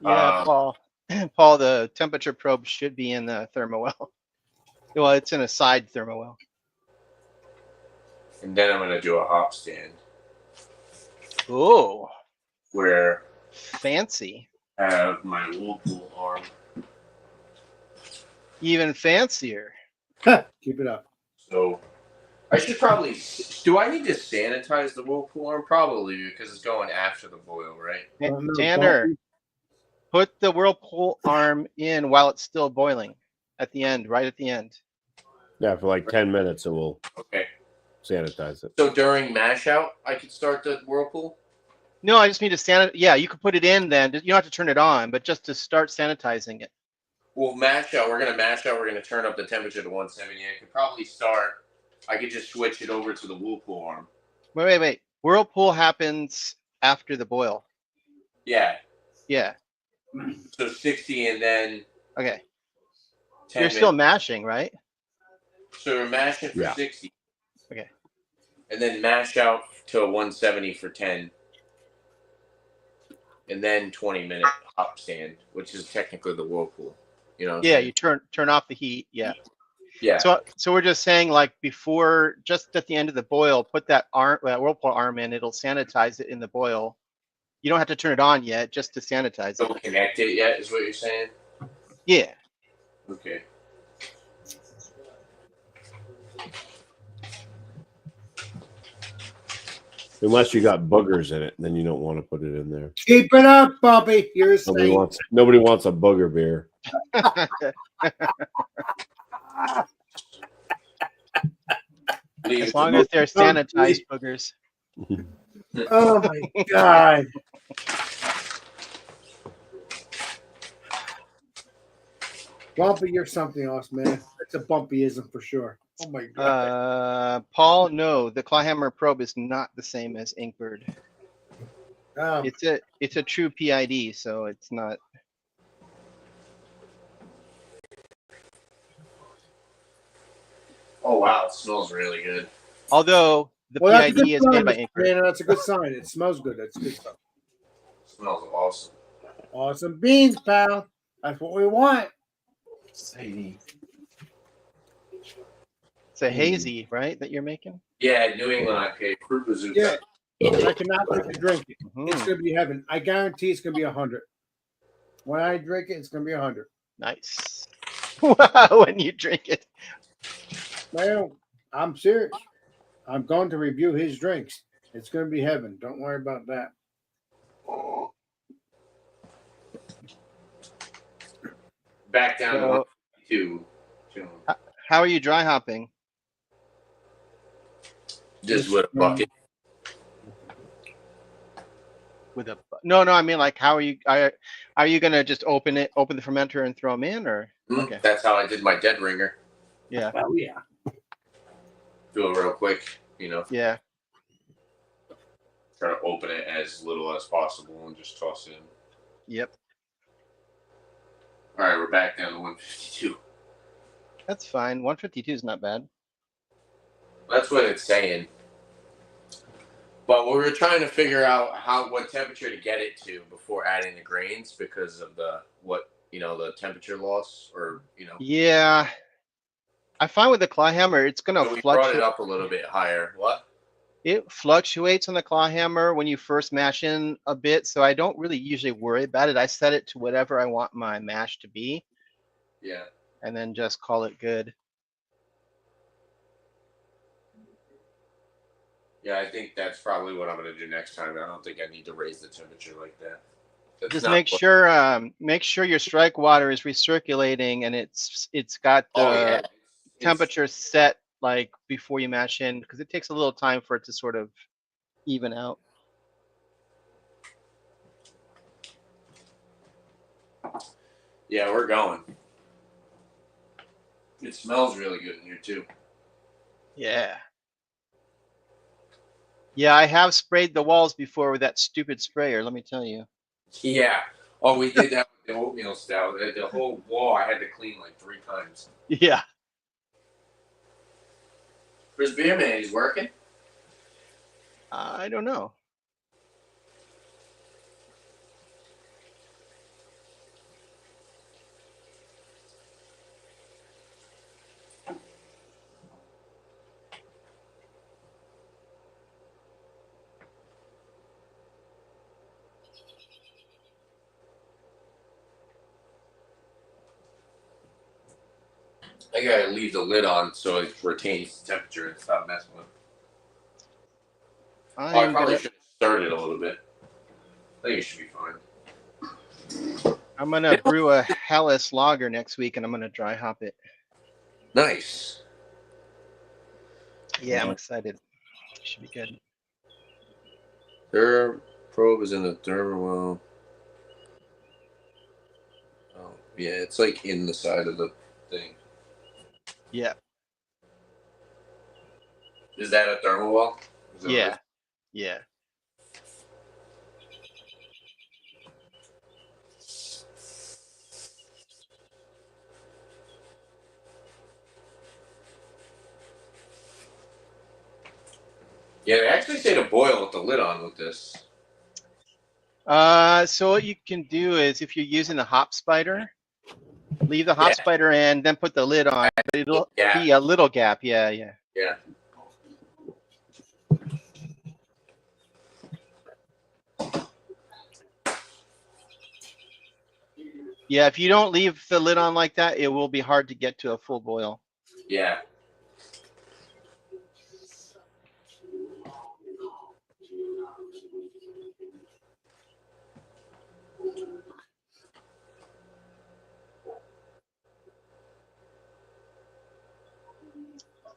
Yeah, Paul, the temperature probe should be in the thermowell. Well, it's in a side thermowell. And then I'm gonna do a hop stand. Oh, where fancy. I have my whirlpool arm. Even fancier. Keep it up. So I should probably. Do I need to sanitize the whirlpool arm? Probably, because it's going after the boil, right? Tanner, put the whirlpool arm in while it's still boiling at the end, right at the end. Yeah, for like 10 minutes it will sanitize it. So during mash out, I could start the whirlpool? No, I just need to sanitize. Yeah, you could put it in then. You don't have to turn it on, but just to start sanitizing it. Well, mash out. We're going to mash out. We're going to turn up the temperature to 170. I could probably start. I could just switch it over to the whirlpool arm. Wait. Whirlpool happens after the boil. Yeah. Yeah. So 60 and then. Okay. 10 You're still mashing, right? So we're mashing for 60. Okay. And then mash out to 170 for 10. And then 20-minute hop stand, which is technically the whirlpool. You know. Yeah, you turn off the heat. Yeah. Yeah. So we're just saying, like, before, just at the end of the boil, put that whirlpool arm in. It'll sanitize it in the boil. You don't have to turn it on yet, just to sanitize it. Don't connect it yet, is what you're saying? Yeah. Okay. Unless you got boogers in it, then you don't want to put it in there. Keep it up, Bobby. You're a saint. Nobody wants a booger beer. As long as they're sanitized boogers. Oh my God. Bumpy, you're something else, man. It's a bumpyism for sure. Oh my God. Paul, no, the clawhammer probe is not the same as Inkbird. Oh. It's a true PID, so it's not. Oh wow, it smells really good. Although the PID is made by Inkbird. Man, that's a good sign. It smells good. That's good stuff. It smells awesome. Awesome beans, pal. That's what we want. Sadie. It's a hazy, right, that you're making? Yeah, New England IPA, fruit bazooka. Yeah. I cannot wait to drink it. Mhm. It's gonna be heaven. I guarantee it's gonna be 100. When I drink it, it's going to be 100. Nice. When you drink it. Well, I'm serious. I'm going to review his drinks. It's going to be heaven. Don't worry about that. Back down So, to 152. how are you dry hopping? Just with a bucket. With a no, I mean, like, how are you gonna just open the fermenter and throw them in, or okay? That's how I did my dead ringer. Yeah. Oh, yeah. Do it real quick, Yeah. Try to open it as little as possible and just toss it in. Yep. All right, we're back down to 152. That's fine. 152 is not bad. That's what it's saying. But we were trying to figure out what temperature to get it to before adding the grains because of the temperature loss Yeah. I find with the claw hammer, it's gonna So we fluctuate. brought it up a little bit higher. What? It fluctuates on the claw hammer when you first mash in a bit, so I don't really usually worry about it. I set it to whatever I want my mash to be. Yeah. And then just call it good. Yeah, I think that's probably what I'm going to do next time. I don't think I need to raise the temperature like that. That's Just not make sure your strike water is recirculating and it's got the temperature set like before you mash in, because it takes a little time for it to sort of even out. Yeah, we're going. It smells really good in here too. Yeah. Yeah, I have sprayed the walls before with that stupid sprayer, let me tell you. Yeah. Oh, we did that with the oatmeal stout. The whole wall I had to clean like 3 times. Yeah. Chris Beerman, he's working? I don't know. I gotta leave the lid on so it retains temperature and stop messing with it. I probably should have stirred it a little bit. I think it should be fine. I'm gonna brew a Helles lager next week, and I'm gonna dry hop it. Nice. Yeah, I'm excited. Should be good. Their probe is in the thermal. Oh, yeah, it's like in the side of the thing. Yeah. Is that a thermal well? Yeah. Yeah. Yeah, they actually say to boil with the lid on with this. So what you can do is, if you're using the hop spider, leave the hop spider in, then put the lid on. But it'll be a little gap. Yeah. Yeah. Yeah, if you don't leave the lid on like that, it will be hard to get to a full boil. Yeah.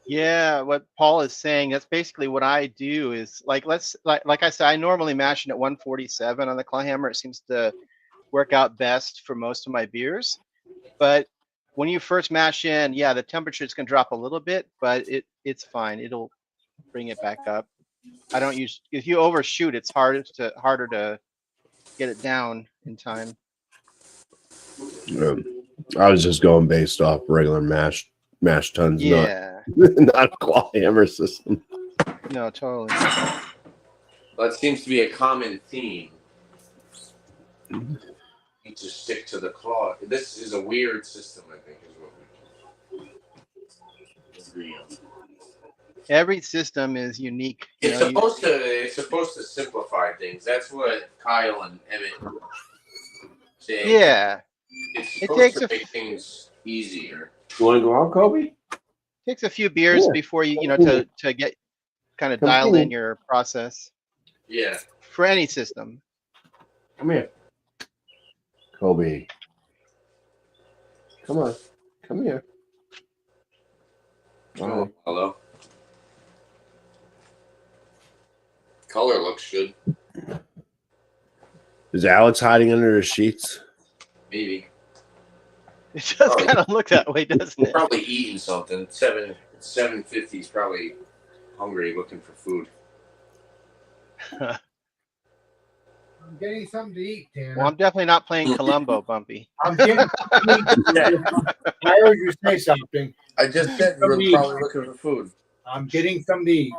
Yeah, what Paul is saying, that's basically what I do is like I said, I normally mash it at 147 on the claw hammer. It seems to work out best for most of my beers. But when you first mash in, yeah, the temperature is gonna drop a little bit, but it's fine. It'll bring it back up. I don't use, if you overshoot, it's harder to get it down in time. I was just going based off regular mash tuns, not claw hammer system. No, totally. That seems to be a common theme. Need to stick to the claw. This is a weird system, I think, is what we agree on. Every system is unique. It's supposed to simplify things. That's what Kyle and Emmett saying Yeah, it's it supposed takes to a make things easier. You want to go out, Kobe? takes a few beers Yeah. before you know Come to get kind of Come dial in here. your process Yeah. for any system. Come here. Kobe. Come on. Come here. Oh, hello. Color looks good. Is Alex hiding under his sheets? Maybe. It does Oh, kind of look that way, doesn't it? Probably eating something. It's 7:50. He's probably hungry, looking for food. I'm getting something to eat, Tanner. Well, I'm definitely not playing Columbo, Bumpy. I'm getting. I heard you say something. I just said we're probably looking for food. I'm getting something to eat.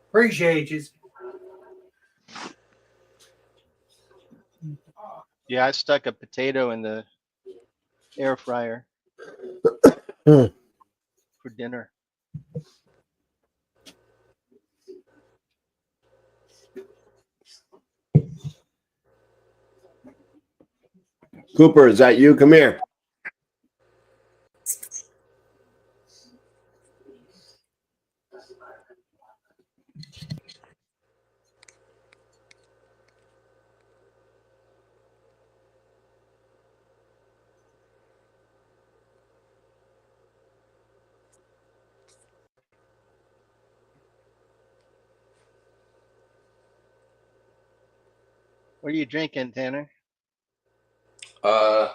Appreciate you. Yeah, I stuck a potato in the air fryer Hmm. for dinner. Cooper, is that you? Come here. What are you drinking, Tanner? I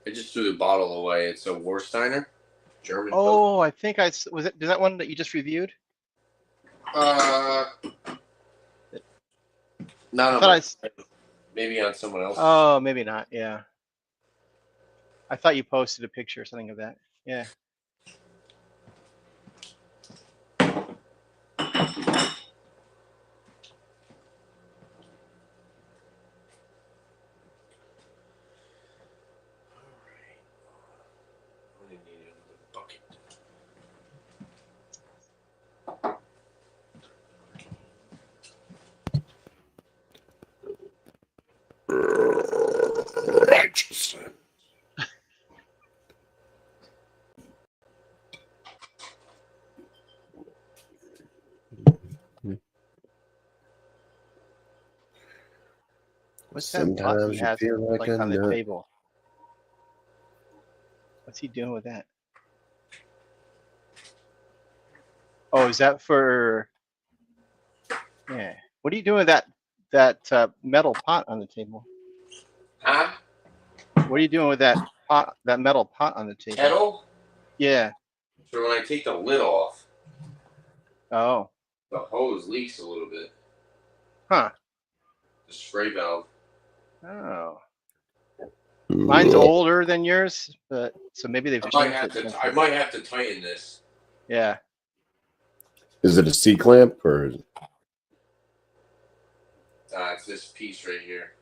just threw the bottle away. It's a Warsteiner, German. Oh, I think was it. Is that one that you just reviewed? Not I on thought my, maybe on someone else. Oh, maybe not. Yeah. I thought you posted a picture or something of that. Yeah. Righteous. What's that bucket Sometimes he you has feel like a on the nut. table? What's he doing with that? Oh, is that for? Yeah. What are you doing with that metal pot on the table? Huh? What are you doing with that pot, that metal pot on the table? Kettle? Yeah. So when I take the lid off, Oh. the hose leaks a little bit. Huh. The spray valve. Oh. Mine's older than yours, but so maybe they've changed it. I might have to tighten this. Yeah. Is it a C clamp or? It's this piece right here.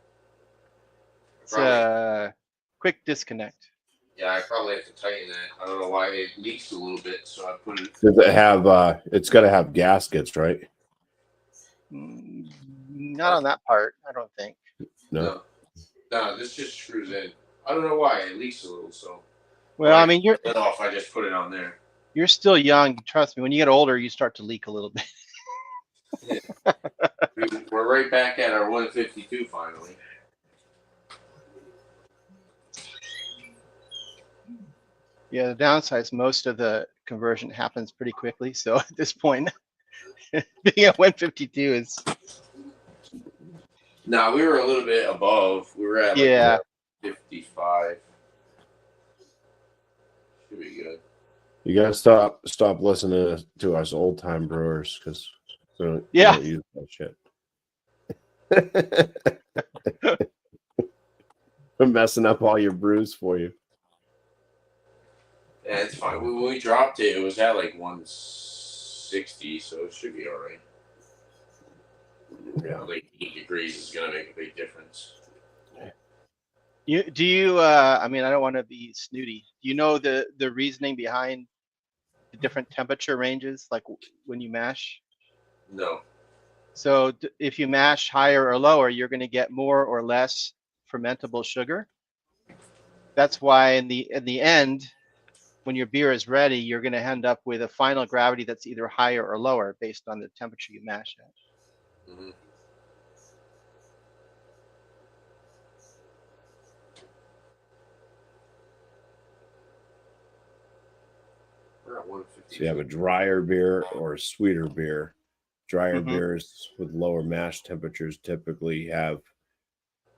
It's a quick disconnect. Yeah, I probably have to tighten that. I don't know why it leaks a little bit, so I put it. Does it have? It's got to have gaskets, right? Not on that part, I don't think. No. No, this just screws in. I don't know why it leaks a little. So. Well, I mean, you're off. I just put it on there. You're still young. Trust me. When you get older, you start to leak a little bit. Yeah. We're right back at our 152 finally. Yeah, the downside is most of the conversion happens pretty quickly. So at this point, being at 152 is. No, we were a little bit above. We were at like 55. Should be good. You gotta stop listening to us old time brewers because we don't use that shit. I'm messing up all your brews for you. Yeah, it's fine. When we dropped it, it was at like 160, so it should be all right. Yeah, like 8 degrees is gonna make a big difference. Do you? I mean, I don't want to be snooty. Do you know the reasoning behind the different temperature ranges, like when you mash? No. So if you mash higher or lower, you're going to get more or less fermentable sugar. That's why in the end, when your beer is ready, you're going to end up with a final gravity that's either higher or lower based on the temperature you mash at. Mm-hmm. So you have a drier beer or a sweeter beer. Drier beers with lower mash temperatures typically have,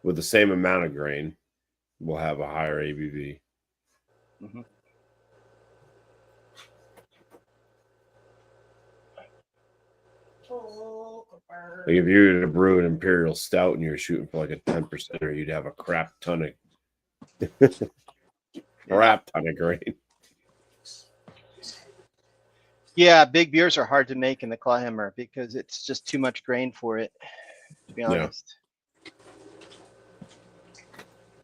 with the same amount of grain, will have a higher ABV. Mm-hmm. Like if you were to brew an imperial stout and you're shooting for like a 10%, you'd have a crap ton of grain. Yeah, big beers are hard to make in the Clawhammer because it's just too much grain for it, to be honest.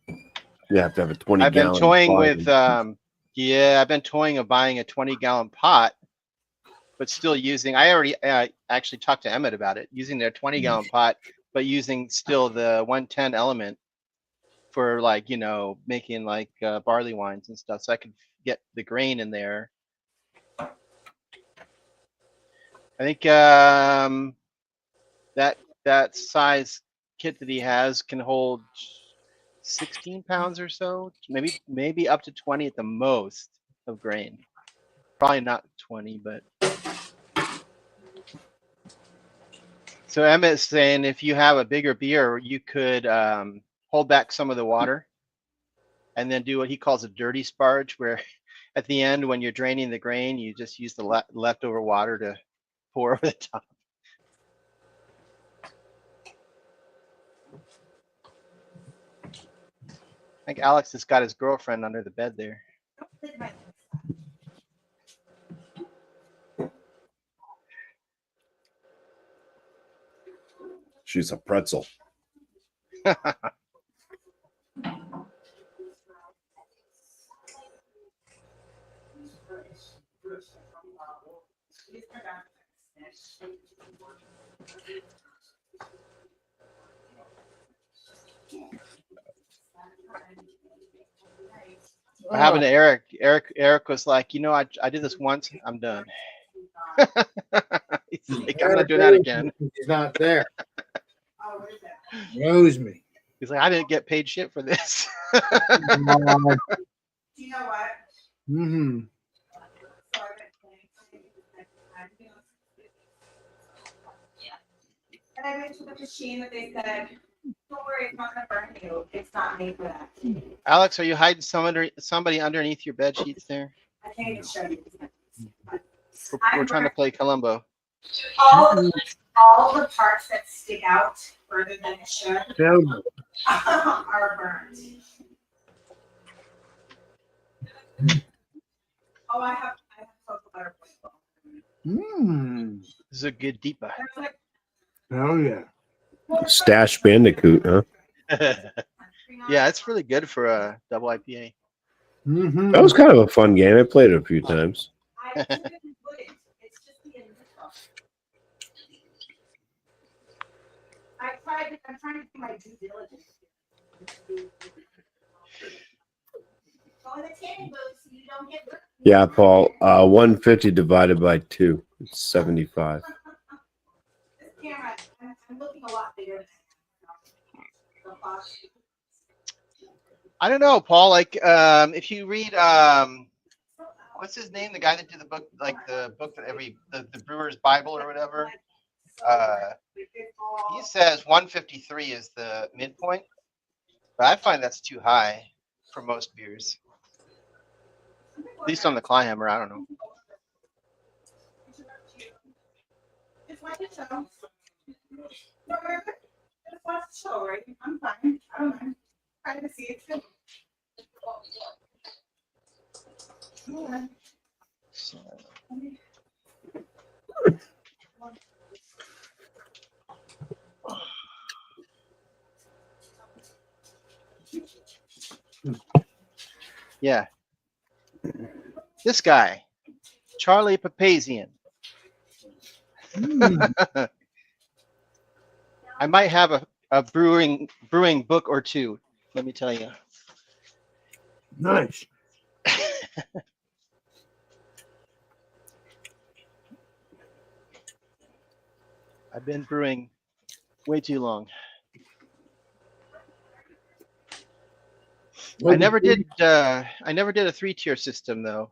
You have to have a 20 I've been gallon toying pot. with I've been toying of buying a 20-gallon pot, but still using, I actually talked to Emmett about it, using their 20-gallon pot, but using still the 110 element for, like, you know, making like barley wines and stuff, so I could get the grain in there. I think that size kit that he has can hold 16 pounds or so, maybe up to 20 at the most of grain. Probably not 20, but. So Emmett's saying if you have a bigger beer, you could hold back some of the water and then do what he calls a dirty sparge, where at the end, when you're draining the grain, you just use the leftover water to pour over the top. I think Alex has got his girlfriend under the bed there. She's a pretzel. What happened to Eric? Eric was like, you know, I did this once, I'm done. He's like, I'm not doing that again. He's not there. Knows me. He's like, I didn't get paid shit for this. Do you know what? Mm-hmm. And I went to the machine that they said, don't worry, it's not gonna burn you. It's not made for that. Alex, are you hiding somebody underneath your bed sheets there? I can't even show you. We're trying to play Columbo. All the parts that stick out further than it should are burned. Oh, I have cocoa butter. Mmm. This is a good deepa. Oh yeah. Stash Bandicoot, huh? Yeah, it's really good for a double IPA. Mm-hmm. That was kind of a fun game. I played it a few times. I wouldn't. It's just the initial. I'm trying to do my due diligence. Go in the tanning booth so you don't get burnt. Yeah, Paul. 150 divided by 2. It's 75. This camera, I'm looking a lot bigger than the box. I don't know, Paul. Like, if you read, what's his name? The guy that did the book, like the book that the Brewer's Bible or whatever. He says 153 is the midpoint, but I find that's too high for most beers. At least on the Clawhammer, I don't know. Just watch the show. Just watch the show, right? I'm fine. I don't mind. Trying to see it too. Yeah. This guy, Charlie Papazian. I might have a brewing book or two. Let me tell you. Nice. I've been brewing way too long. I never did a 3-tier system though.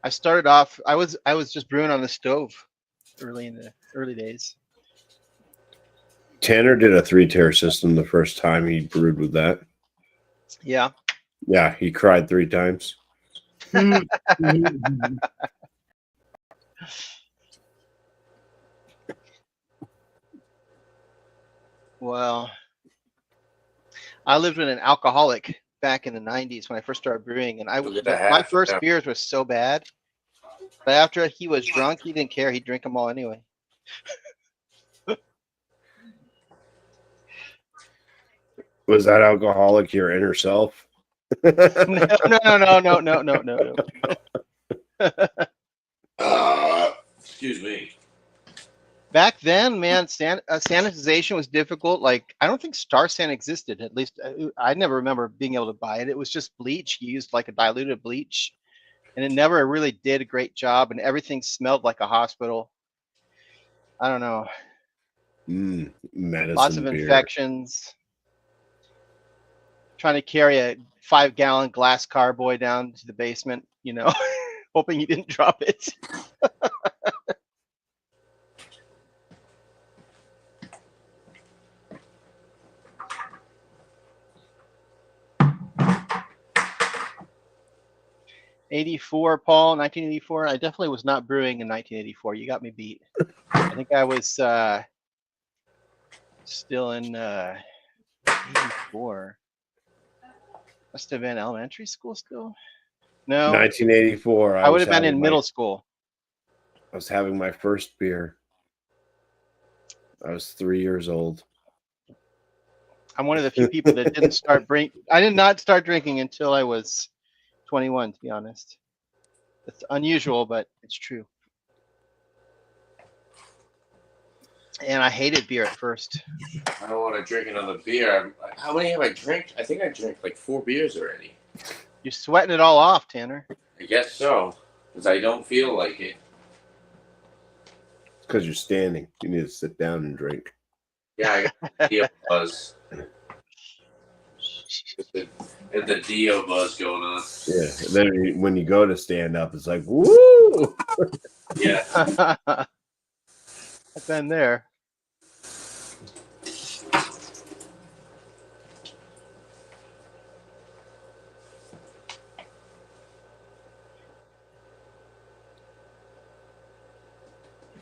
I started off. I was just brewing on the stove early in the early days. Tanner did a 3-tier system the first time he brewed with that. Yeah. Yeah, he cried 3 times. Well, I lived with an alcoholic back in the 90s when I first started brewing, and my first beers were so bad. But after he was drunk, he didn't care. He'd drink them all anyway. Was that alcoholic your inner self? No. Excuse me. Back then, man, sanitization was difficult. Like, I don't think Star San existed. At least I never remember being able to buy it. It was just bleach. You used like a diluted bleach, and it never really did a great job. And everything smelled like a hospital. I don't know. Medicine. Lots of beer. infections. Trying to carry a 5-gallon glass carboy down to the basement, you know, hoping you didn't drop it. '84, Paul, 1984. I definitely was not brewing in 1984. You got me beat. I think I was still in 84. Must have been elementary school still. No, 1984. I would have been in middle school. I was having my first beer. I was 3 years old. I'm one of the few people that didn't start I did not start drinking until I was 21, to be honest. It's unusual, but it's true. And I hated beer at first. I don't want to drink another beer. How many have I drank? I think I drank like 4 beers already. You're sweating it all off, Tanner. I guess so, because I don't feel like it. It's because you're standing. You need to sit down and drink. Yeah, I got the Dio buzz. The Dio buzz going on. Yeah. And then when you go to stand up, it's like, woo! Yeah. I've been there.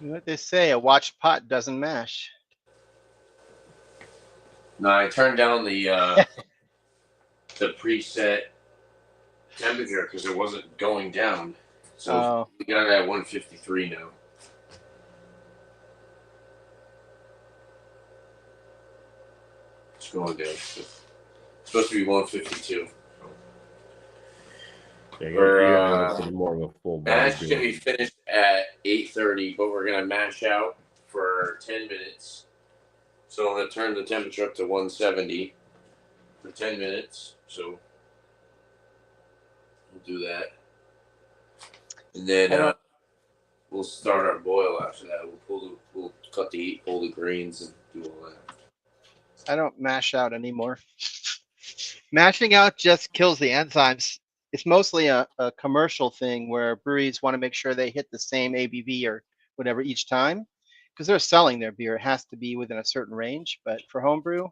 You know what they say, a watched pot doesn't mash. No, I turned down the preset temperature because it wasn't going down. So we got it at 153 now. It's going down. It's supposed to be 152. Yeah, We're more of a full mash should be finished at 8:30, but we're gonna mash out for 10 minutes. So I'm gonna turn the temperature up to 170 for 10 minutes. So we'll do that, and then we'll start our boil after that. We'll cut pull the grains, and do all that. I don't mash out anymore. Mashing out just kills the enzymes. It's mostly a commercial thing where breweries want to make sure they hit the same ABV or whatever each time, because they're selling their beer. It has to be within a certain range. But for homebrew,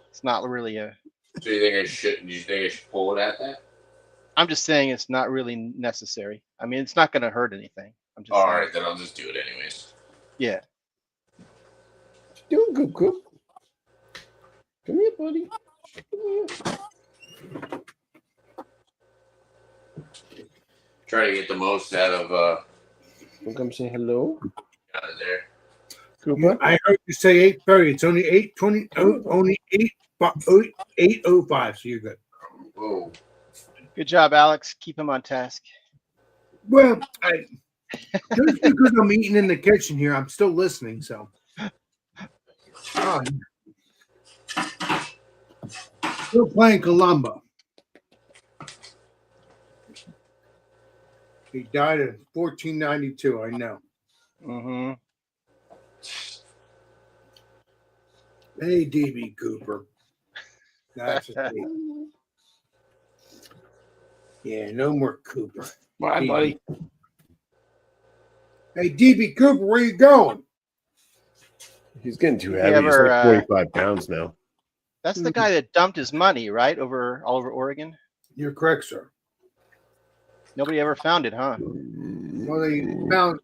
it's not really a. So you think I should? Do you think I should pull it at that? I'm just saying it's not really necessary. I mean, it's not going to hurt anything. I'm just All saying. right, then I'll just do it anyways. Yeah. Doing good, Coop. Come here, buddy. Come here. Try to get the most out of Come say hello. out of there. Cooper. I heard you say 8:30. It's only 8:20. Only 8:05. So you're good. Whoa. Good job, Alex. Keep him on task. Well, just because I'm eating in the kitchen here, I'm still listening. So on. Still playing Columbo. He died in 1492. I know. Mm-hmm. Hey, DB Cooper. That's a thing. Yeah, no more Cooper. Why, DB. buddy? Hey, DB Cooper, where you going? He's getting too You heavy. ever, He's like 45 pounds now. That's the guy that dumped his money, right, all over Oregon. You're correct, sir. Nobody ever found it, huh? Well, they found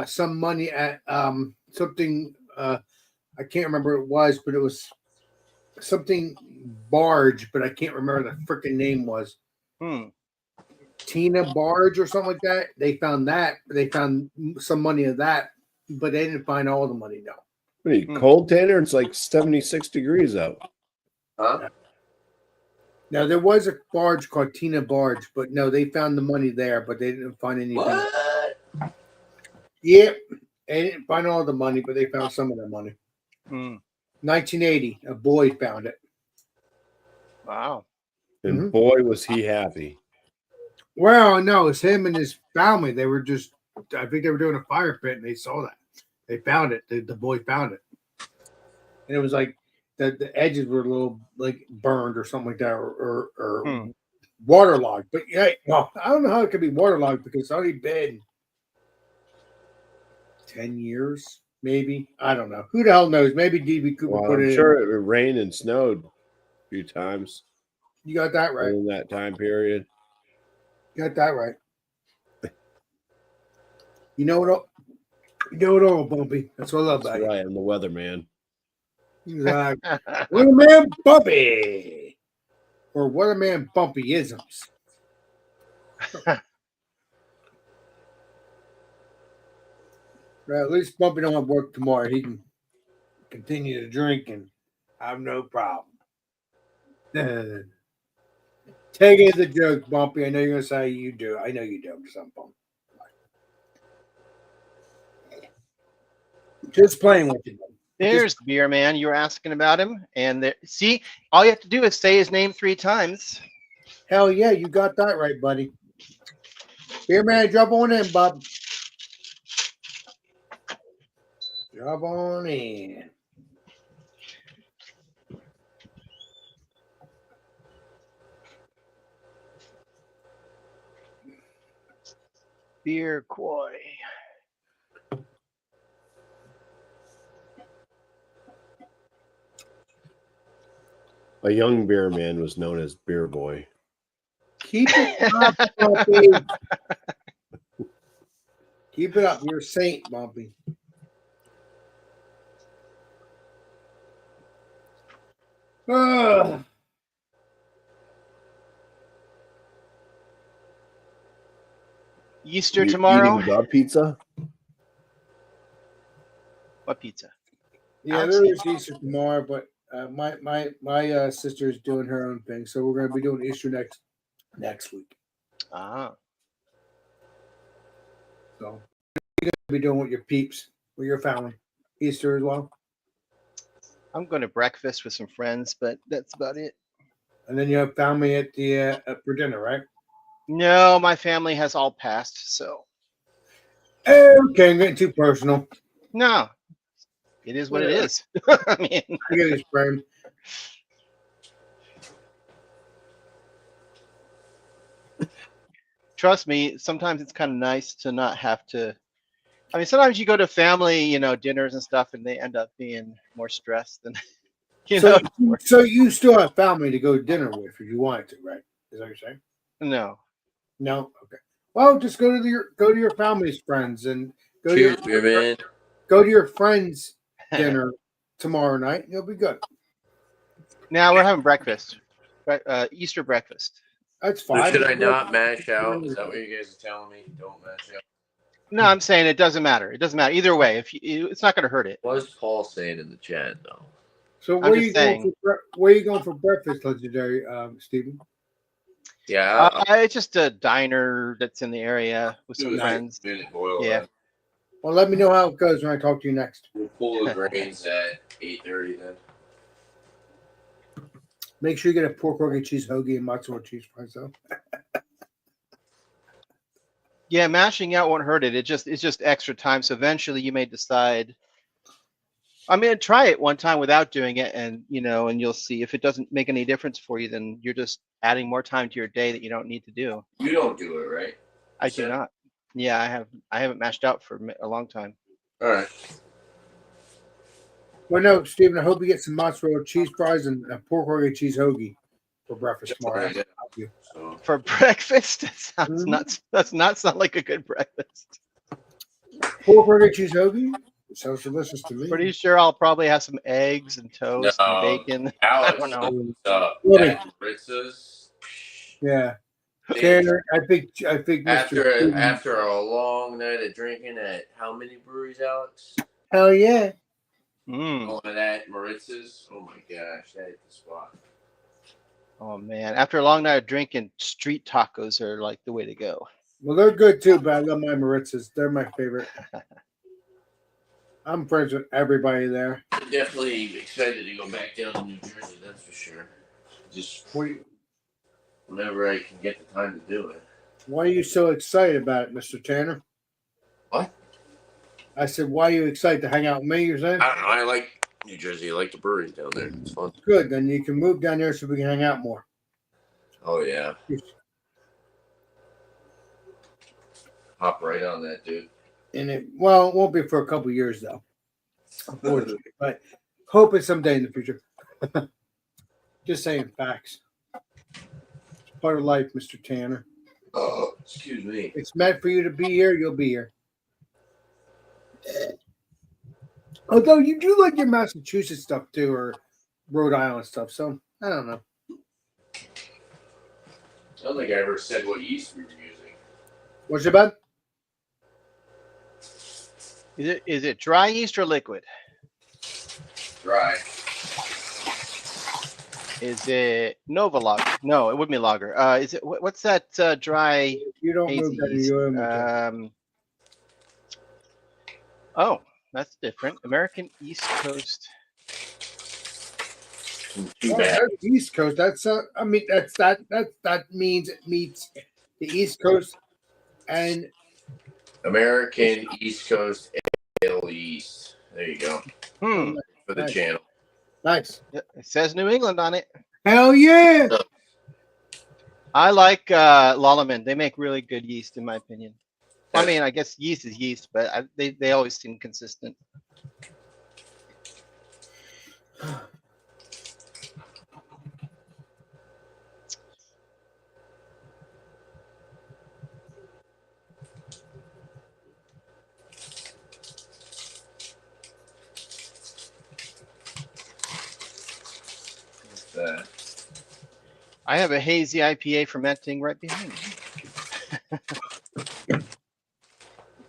some money at something. I can't remember what it was, but it was something barge, but I can't remember the freaking name was. Tina Barge or something like that. They found that. They found some money of that, but they didn't find all the money. No. What are you, cold, Tanner? It's like 76 degrees out. Huh? Now there was a barge called Tina Barge, but no, they found the money there, but they didn't find anything. What? Yep, they didn't find all the money, but they found some of the money. 1980, a boy found it. Wow. And boy, was he happy. Well, no, it's him and his family. They were just, I think they were doing a fire pit and they saw that. They found it. The boy found it. And it was like the edges were a little like burned or something like that or waterlogged. But yeah, well, I don't know how it could be waterlogged because it's only been 10 years, maybe. I don't know. Who the hell knows? Maybe DB Cooper Well, put it I'm in. sure it rained and snowed a few times. You got that right. In that time period. You got that right. You know what? You know it all, Bumpy. That's what I love about That's right. I'm the weatherman. you. Weatherman Bumpy. Or Weatherman Bumpy-isms. Well, at least Bumpy don't have work tomorrow. He can continue to drink and have no problem. Take it as a joke, Bumpy. I know you're going to say you do. I know you do. I'm just on phone. Just playing with you. There's the beer man. You were asking about him. And there, see, all you have to do is say his name 3 times. Hell yeah, you got that right, buddy. Beer man, jump on in, bub. Jump on in. Beer Koi. A young beer man was known as Beer Boy. Keep it up, Bumpy. Keep it up. You're a saint, Bumpy. Ugh. Easter You tomorrow. eating the pizza? What pizza? Yeah, there is Easter tomorrow, but my sister is doing her own thing, so we're going to be doing Easter next week. Ah. So you're going to be doing with your peeps, with your family, Easter as well. I'm going to breakfast with some friends, but that's about it. And then you have family at the for dinner, right? No, my family has all passed, so Okay, I'm getting too personal. no. It is what it is. I mean, I get his friend. trust me, sometimes it's kind of nice to not have to. I mean, sometimes you go to family, dinners and stuff, and they end up being more stressed than, So you still have family to go to dinner with if you wanted to, right? Is that what you're saying? No. No? Okay. Well, just go to your family's friends and go Cheers, to beer man. go to your friends' dinner tomorrow night. You'll be good. Now we're having breakfast, Easter breakfast. That's So fine. should I not mash out? Is that what you guys are telling me? Don't mash out. No, I'm saying it doesn't matter. It doesn't matter either way. It's not going to hurt it. What is Paul saying in the chat though? So I'm just saying. where are you going for breakfast, legendary Stephen? Yeah, It's just a diner that's in the area with some friends. Minute boil. Yeah. Well, let me know how it goes when I talk to you next. We'll pull the grains at 8:30 then. Make sure you get a pork rocket cheese hoagie and mozzarella cheese fries though. Yeah, mashing out won't hurt it. It's just extra time. So eventually you may decide. I'm gonna try it one time without doing it, and and you'll see if it doesn't make any difference for you. Then you're just adding more time to your day that you don't need to do. You don't do it, right? I do not. Yeah, I haven't mashed out for a long time. All right. Well, no, Stephen. I hope you get some mozzarella cheese fries and a pork rocket cheese hoagie for breakfast tomorrow. Yeah. You. So, For breakfast, that sounds nuts. Does not sound like a good breakfast. Pork rocket cheese hoagie. It sounds delicious to me. Pretty sure I'll probably have some eggs and toast and bacon. Alex, I don't know. that Maritza's. Yeah. Tanner, I think Mr. After a long night of drinking at how many breweries, Alex? Hell yeah. Going to that Maritza's. Oh my gosh, that is the spot. Oh man, after a long night of drinking, street tacos are like the way to go. Well, they're good too, but I love my Maritzas. They're my favorite. I'm friends with everybody there. I'm definitely excited to go back down to New Jersey, that's for sure. Just whenever I can get the time to do it. Why are you so excited about it, Mr. Tanner? What? I said, why are you excited to hang out with me, you're saying? I don't know. I like New Jersey. I like the breweries down there. It's fun. Good. Then you can move down there so we can hang out more. Oh, yeah. Hop right on that, dude. And it won't be for a couple years, though. Unfortunately. But hoping someday in the future. Just saying facts. It's part of life, Mr. Tanner. Oh, excuse me. It's meant for you to be here, you'll be here. Although you do like your Massachusetts stuff too, or Rhode Island stuff, so I don't know. I don't think I ever said what yeast we were using. What's it about? Is it dry yeast or liquid? Dry. Is it Nova Lager? No, it wouldn't be lager. Is it what's that dry? You don't move that yeast? you Oh, that's different. American East Coast. Too bad. East Coast. That's that means it meets the East Coast and American East Coast Ale Yeast. There you go. For the channel. Nice. It says New England on it. Hell yeah. I like Lallemand. They make really good yeast, in my opinion. I mean, I guess yeast is yeast, but they always seem consistent. I have a hazy IPA fermenting right behind me.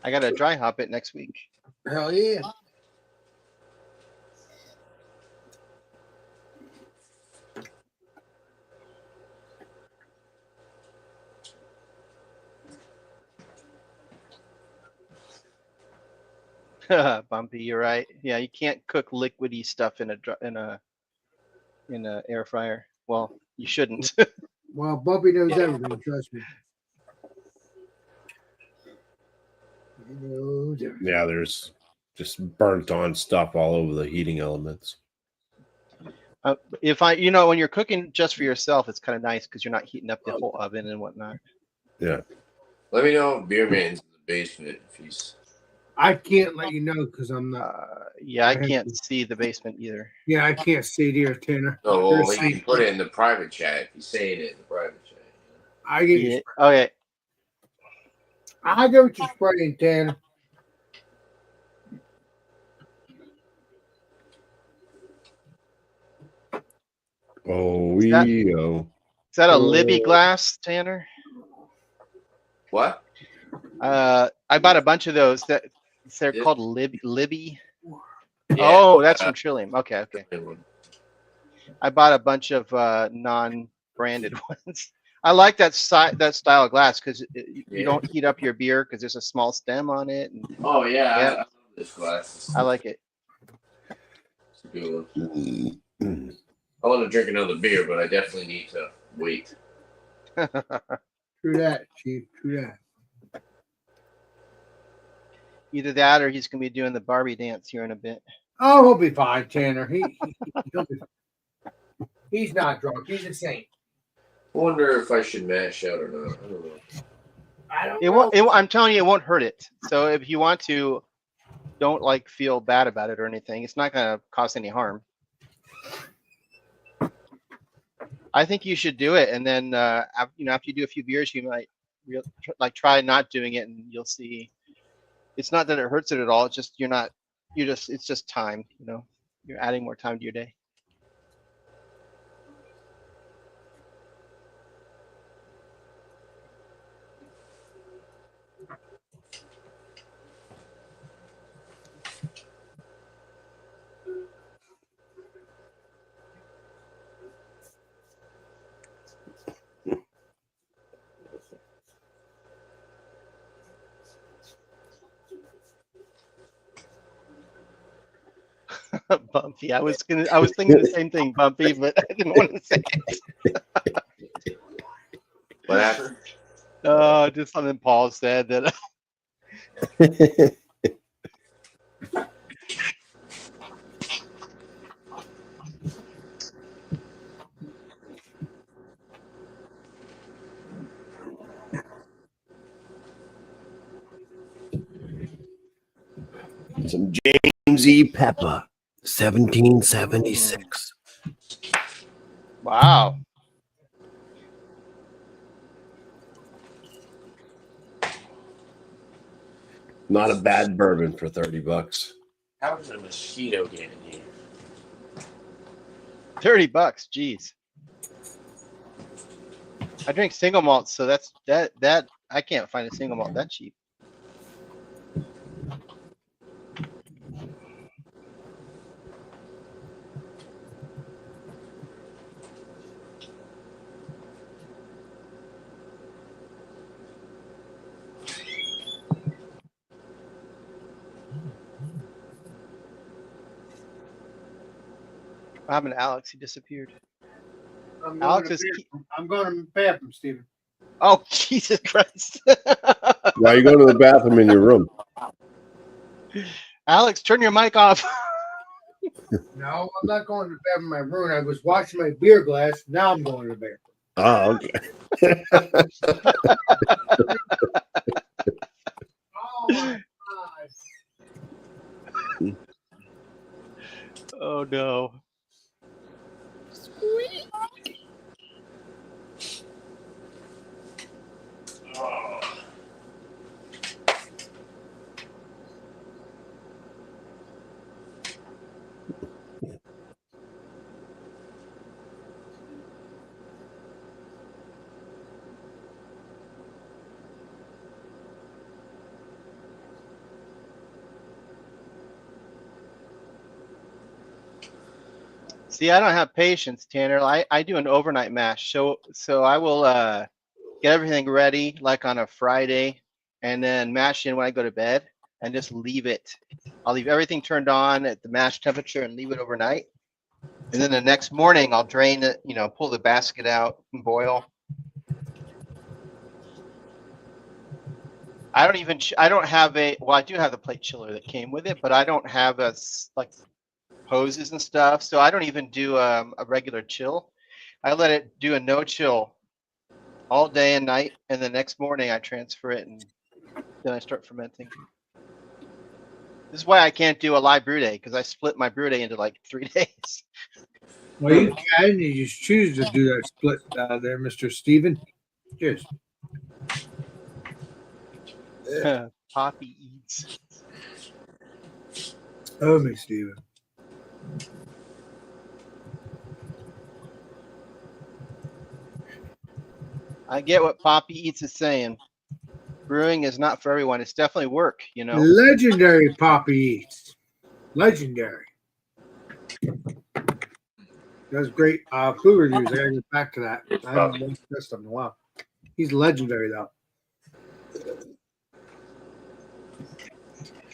I got to dry hop it next week. Hell yeah. Bumpy, you're right. Yeah, you can't cook liquidy stuff in a air fryer. Well, you shouldn't. Well, Bumpy knows everything. Trust me. Yeah, there's just burnt on stuff all over the heating elements. If when you're cooking just for yourself, it's kind of nice because you're not heating up the whole oven and whatnot. Yeah. Let me know if Beer Man's in the basement. If he's. I can't let you know because I'm not. Yeah, I can't see the basement either. Yeah, I can't see it here, Tanner. Oh, well, he can put it in the private chat. If he's saying it in the private chat. I get you. Okay. I get what you're spraying, Tanner. Is that a Libby glass, Tanner? What? I bought a bunch of those. They're called Libby. Yeah, oh, that's from Trillium. Okay. I bought a bunch of non-branded ones. I like that style of glass because you don't heat up your beer because there's a small stem on it. And, oh yeah. I love this glass. I like it. good one. I want to drink another beer, but I definitely need to wait. True that, Chief. True that. Either that or he's going to be doing the Barbie dance here in a bit. Oh, he'll be fine, Tanner. He'll be fine. He's not drunk. He's a saint. I wonder if I should mash out or not. I don't know. I don't It won't. I'm telling you, it won't hurt it. So if you want to, don't like feel bad about it or anything. It's not going to cause any harm. I think you should do it, and then after you do a few beers, you might try not doing it, and you'll see. It's not that it hurts it at all. It's just it's just time. You're adding more time to your day. Bumpy. I was thinking the same thing, Bumpy, but I didn't want to say it. What happened? Oh, just something Paul said that. Some James E. Pepper, 1776. Wow. Not a bad bourbon for $30. How does a mosquito get in here? $30, jeez. I drink single malt, so that I can't find a single malt that cheap. What happened to Alex? He disappeared. I'm Alex going to the bathroom, Stephen. Oh, Jesus Christ. Why are you going to the bathroom in your room? Alex, turn your mic off. No, I'm not going to the bathroom in my room. I was washing my beer glass. Now I'm going to the bathroom. Oh, okay. Oh, my God. Oh, no. See, I don't have patience, Tanner. I do an overnight mash. So I will get everything ready like on a Friday and then mash in when I go to bed and just leave it. I'll leave everything turned on at the mash temperature and leave it overnight. And then the next morning I'll drain it, pull the basket out and boil. I don't have I do have the plate chiller that came with it, but I don't have hoses and stuff. So I don't even do a regular chill. I let it do a no chill all day and night. And the next morning I transfer it and then I start fermenting. This is why I can't do a live brew day, because I split my brew day into like 3 days. Well, you can. You just choose to do that split there, Mr. Steven. Cheers. Poppy eats. Oh, me, Steven. I get what Poppy Eats is saying. Brewing is not for everyone. It's definitely work, Legendary Poppy Eats. Legendary. That's great food reviews. I gotta get back to that. I haven't watched this in a while. He's legendary, though.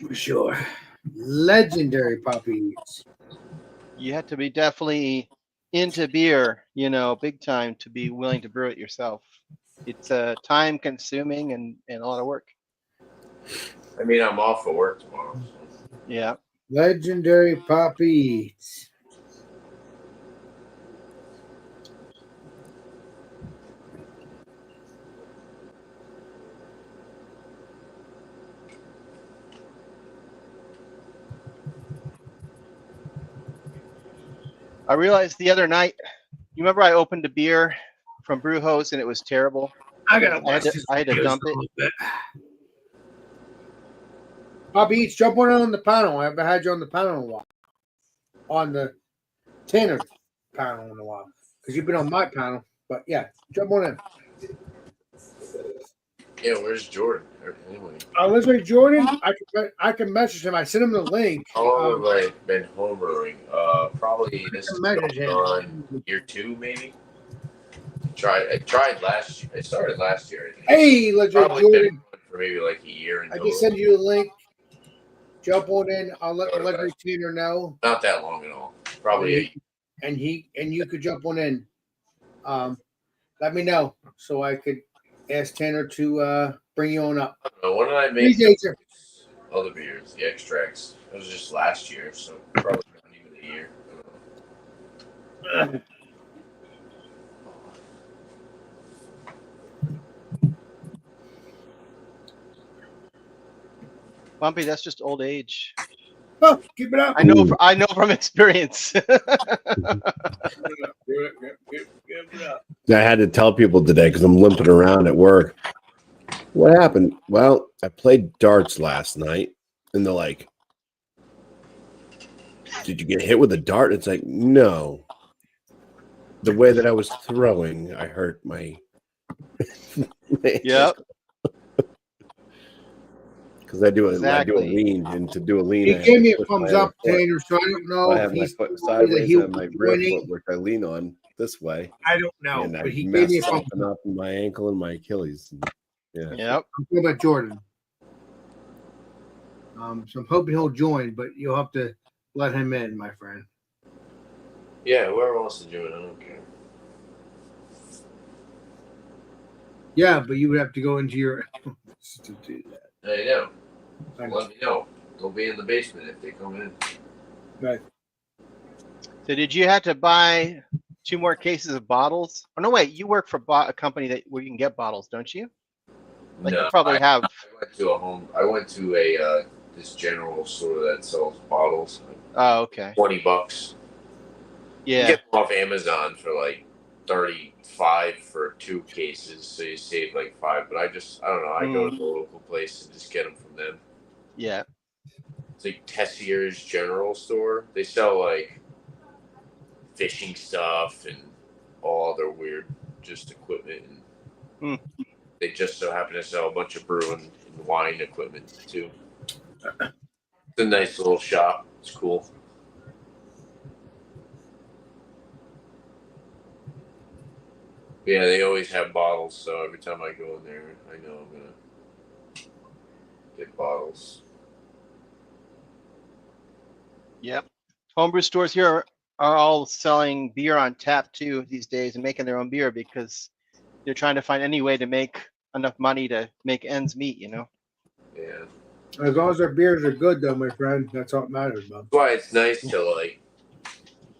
For sure. Legendary Poppy Eats. You have to be definitely into beer, you know, big time to be willing to brew it yourself. It's time consuming and a lot of work. I mean, I'm off for work tomorrow. So. Yeah. Legendary Poppy Eats. I realized the other night, you remember I opened a beer from Brewhouse and it was terrible. I gotta I watch had to, this. I had to videos dump a it. little bit. Poppy Eats, jump on the panel. I haven't had you on the panel in a while. On the Tanner panel in a while. Because you've been on my panel. But yeah, jump on in. Yeah, where's Jordan? Anyway. Listen, Jordan, I can message him. I sent him the link. How long have I been homebrewing? Probably this is message going him. on year 2, maybe. I tried last year. I started last year. I think. Hey, legend Probably been Jordan. for maybe like a year. I just sent you the link. Jump on in. I'll let the legendary Tanner know. Not that long at all. Probably. And you could jump on in. Let me know so I could ask Tanner to bring you on up. I don't know. When did I make other beers? The extracts. It was just last year, so probably not even a year. I don't know. Bumpy, that's just old age. Oh, keep it up. I know from experience. I had to tell people today because I'm limping around at work. What happened? Well, I played darts last night, and they're like, "Did you get hit with a dart?" It's like, no. The way that I was throwing, I hurt my. Yep. Because I do a Exactly. lean, and to do a lean, He I have gave to me a push thumbs my up, other foot. Tanner, so I don't know I if have my he's foot sideways and my rear winning. foot, which I lean on this way. I don't know, And I but he gave me a messed thumbs something up in my ankle and my Achilles. Yeah. Yep. I'm talking about Jordan. So I'm hoping he'll join, but you'll have to let him in, my friend. Yeah, whoever wants to join, I don't care. Yeah, but you would have to go into your to do that. I know. I know. Let me know. They'll be in the basement if they come in. Right. So did you have to buy 2 more cases of bottles? Oh no, wait. You work for a company where you can get bottles, don't you? Like No, you probably have. I went to a this general store that sells bottles. Like Oh, okay. $20. You Yeah. get them off Amazon for like 35 for 2 cases, so you save like 5. But I don't know. I go to the local place and just get them from them. Yeah. It's like Tessier's General Store. They sell like fishing stuff and all other weird just equipment. And they just so happen to sell a bunch of brewing and wine equipment too. It's a nice little shop. It's cool. Yeah, they always have bottles, so every time I go in there, I know I'm gonna get bottles. Yep. Homebrew stores here are all selling beer on tap too these days and making their own beer because they're trying to find any way to make enough money to make ends meet, you know? Yeah. As long as our beers are good, though, my friend, that's all that matters, bud. That's why it's nice to like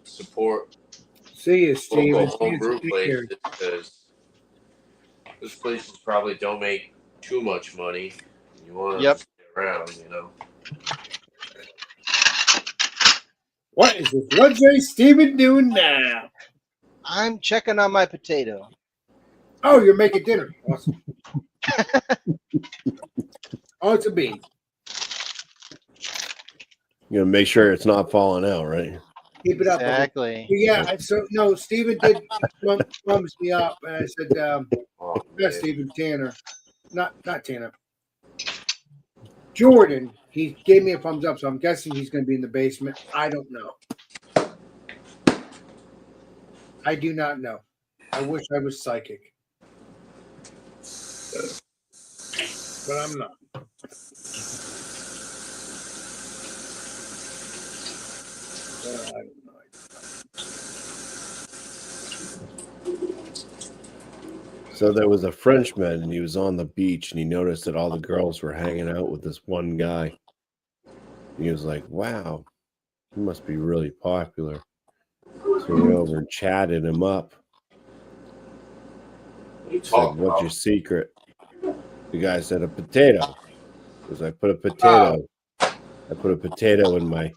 support See you, Steve. local homebrew places because those places probably don't make too much money. You want to stay around, you know. What is this legendary Steven doing now? I'm checking on my potato. Oh, you're making dinner. Awesome. Oh, it's a bean. You're gonna make sure it's not falling out, right? Keep it up. Exactly. Yeah, so no, Steven did thumbs me up, and I said, yeah, Steven Tanner. Not Tanner. Jordan, he gave me a thumbs up, so I'm guessing he's going to be in the basement. I don't know. I do not know. I wish I was psychic. But I'm not. I don't know. So there was a Frenchman, and he was on the beach, and he noticed that all the girls were hanging out with this one guy. And he was like, wow, he must be really popular. So we went over and chatted him up. He said, what's your secret? The guy said, a potato. Because I put a potato in my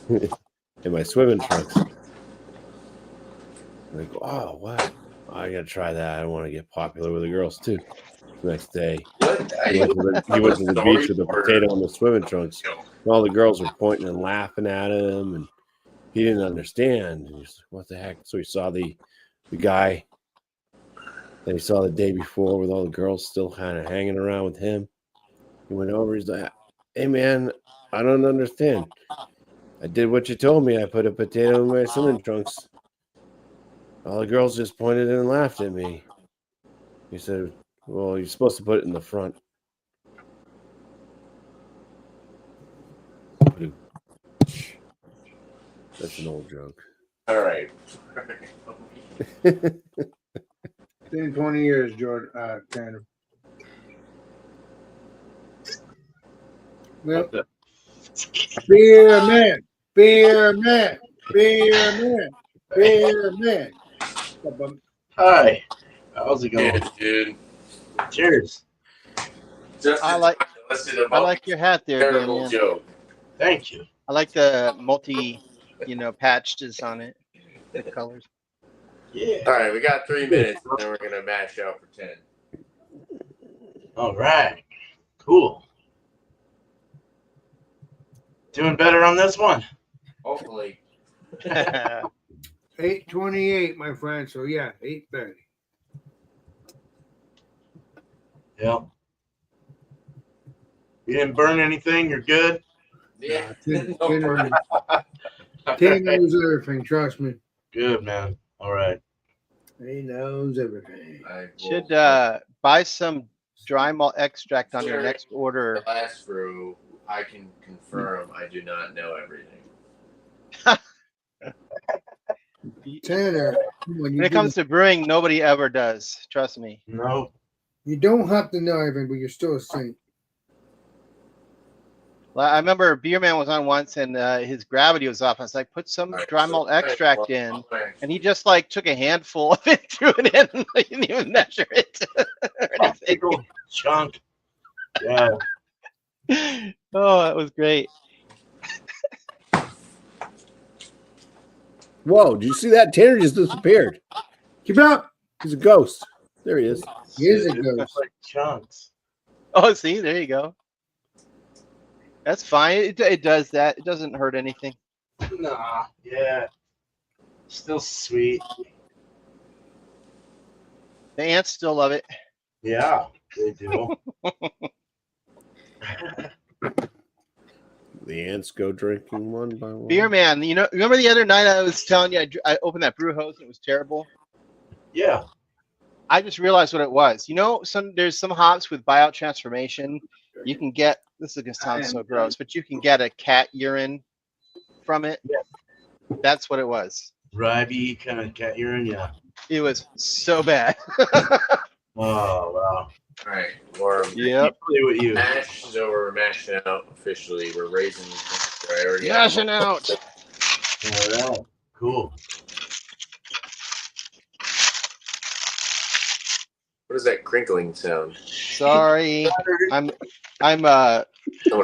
in my swimming trunks. Like, oh wow, I gotta try that. I want to get popular with the girls too. The next day, he went to the beach with a potato in the swimming trunks. And all the girls were pointing and laughing at him, and he didn't understand. He was like, what the heck? So he saw the guy that he saw the day before with all the girls still kind of hanging around with him. He went over. He's like, hey man, I don't understand. I did what you told me. I put a potato in my swimming trunks. All the girls just pointed and laughed at me. He said, well, you're supposed to put it in the front. That's an old joke. All right. 10, 20 years, George. Tanner. Well, beer man. Hi. How's it going? Yeah, dude. Cheers. I like your hat there, Terrible Damien. joke. Thank you. I like the multi, patches on it, the colors. Yeah. All right, we got 3 minutes, and then we're gonna mash out for 10. All right. Cool. Doing better on this one. Hopefully. 8:28, my friend. So yeah, 8:30. Yep. You didn't burn anything. You're good. Yeah. Tanner knows everything. Trust me. Good, man. All right. He knows everything. Should buy some dry malt extract on your next order. The last brew, I can confirm I do not know everything. Tanner, come on, When it comes to brewing, nobody ever does. Trust me. No. you don't have to know everything, but you're still a saint. Well, I remember Beer Man was on once and his gravity was off. I was like, put some dry malt extract in. And he just like took a handful of it, threw it in, and he didn't even measure it. or anything. Big old chunk. Yeah. Oh, that was great. Whoa, did you see that? Tanner just disappeared. Keep up. He's a ghost. There he is. He is a It's ghost. like chunks. Oh, see, there you go. That's fine. It does that. It doesn't hurt anything. Nah. Yeah. Still sweet. The ants still love it. Yeah, they do. The ants go drinking one by one. Beer Man, remember the other night I was telling you I opened that brew hose and it was terrible? Yeah. I just realized what it was. There's some hops with buyout transformation. You can get, this is going to sound so gross, but you can get a cat urine from it. Yeah. That's what it was. Ribby kind of cat urine, yeah. It was so bad. Oh, wow. All right, we're Yep. Play with you. so we're mashing out officially. We're raising priority. Mashing out. All right. Cool. What is that crinkling sound? Sorry. I'm Someone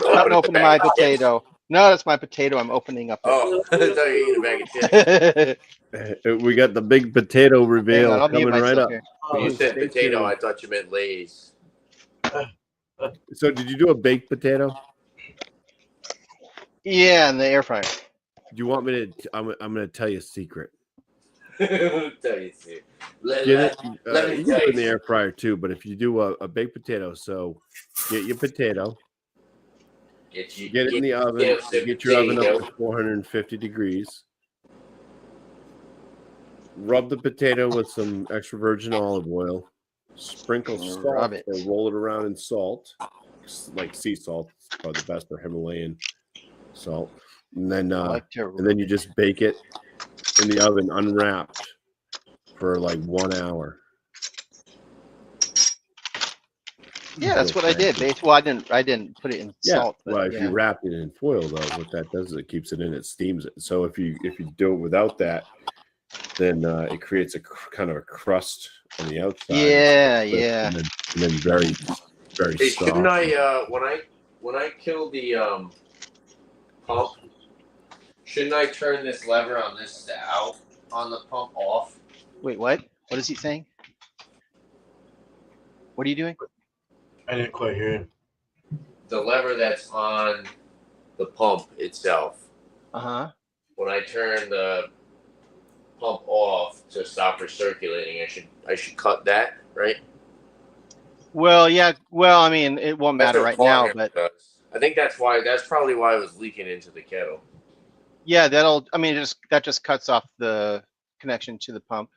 cutting open a my bag of chips? potato. No, that's my potato. I'm opening up. Oh, I thought you were eating a bag of chips. We got the big potato reveal Hang on, I'll mute coming right myself up. here. When you said Stay potato, tuned. I thought you meant Lay's. So did you do a baked potato? Yeah, in the air fryer. Do you want me to? I'm going to tell you a secret. Tell you, see. Get it. let me You can tell do it in the you. air fryer too, but if you do a baked potato, so get your potato, get it in the oven, get your oven up to 450 degrees. Rub the potato with some extra virgin olive oil. Sprinkle salt Rub it. or roll it around in salt, like sea salt. It's probably the best, or Himalayan salt. And then you just bake it in the oven unwrapped for like 1 hour. Yeah, that's what I did. Well, I didn't put it in salt. But Well, if yeah. you wrap it in foil, though, what that does is it keeps it in, it steams it. So if you do it without that, then it creates a kind of a crust on the outside. Yeah, yeah. And then very, very Hey, soft. shouldn't I when I kill the pump, shouldn't I turn this lever on this out on the pump off? Wait, what? What is he saying? What are you doing? I didn't quite hear him. The lever that's on the pump itself. Uh-huh. When I turn the pump off to stop recirculating, I should cut that, right? Well, yeah. Well, I mean, it won't matter right now, but I think that's probably why it was leaking into the kettle. yeah, that just cuts off the connection to the pump.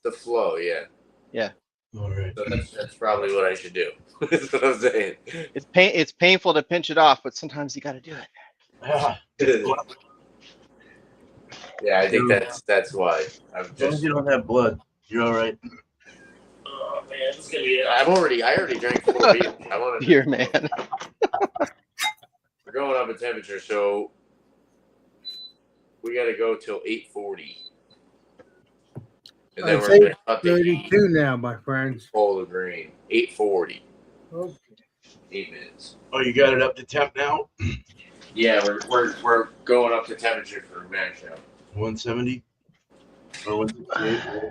The flow, yeah. Yeah. All right. So that's probably what I should do. That's what I'm saying. It's painful to pinch it off, but sometimes you got to do it. Yeah, I think that's why. As long as you don't have blood, you're all right. Oh man, this is gonna be. I already drank 4 beers. I want to. Here, man. We're going up in temperature, so we got to go till 8:40. And then It's we're going to cut the 8:32 now, my friends. full of green. 8:40. Okay. 8 minutes. Oh, you got it up to temp now? Yeah, we're going up to temperature for mash out. 170 or 168?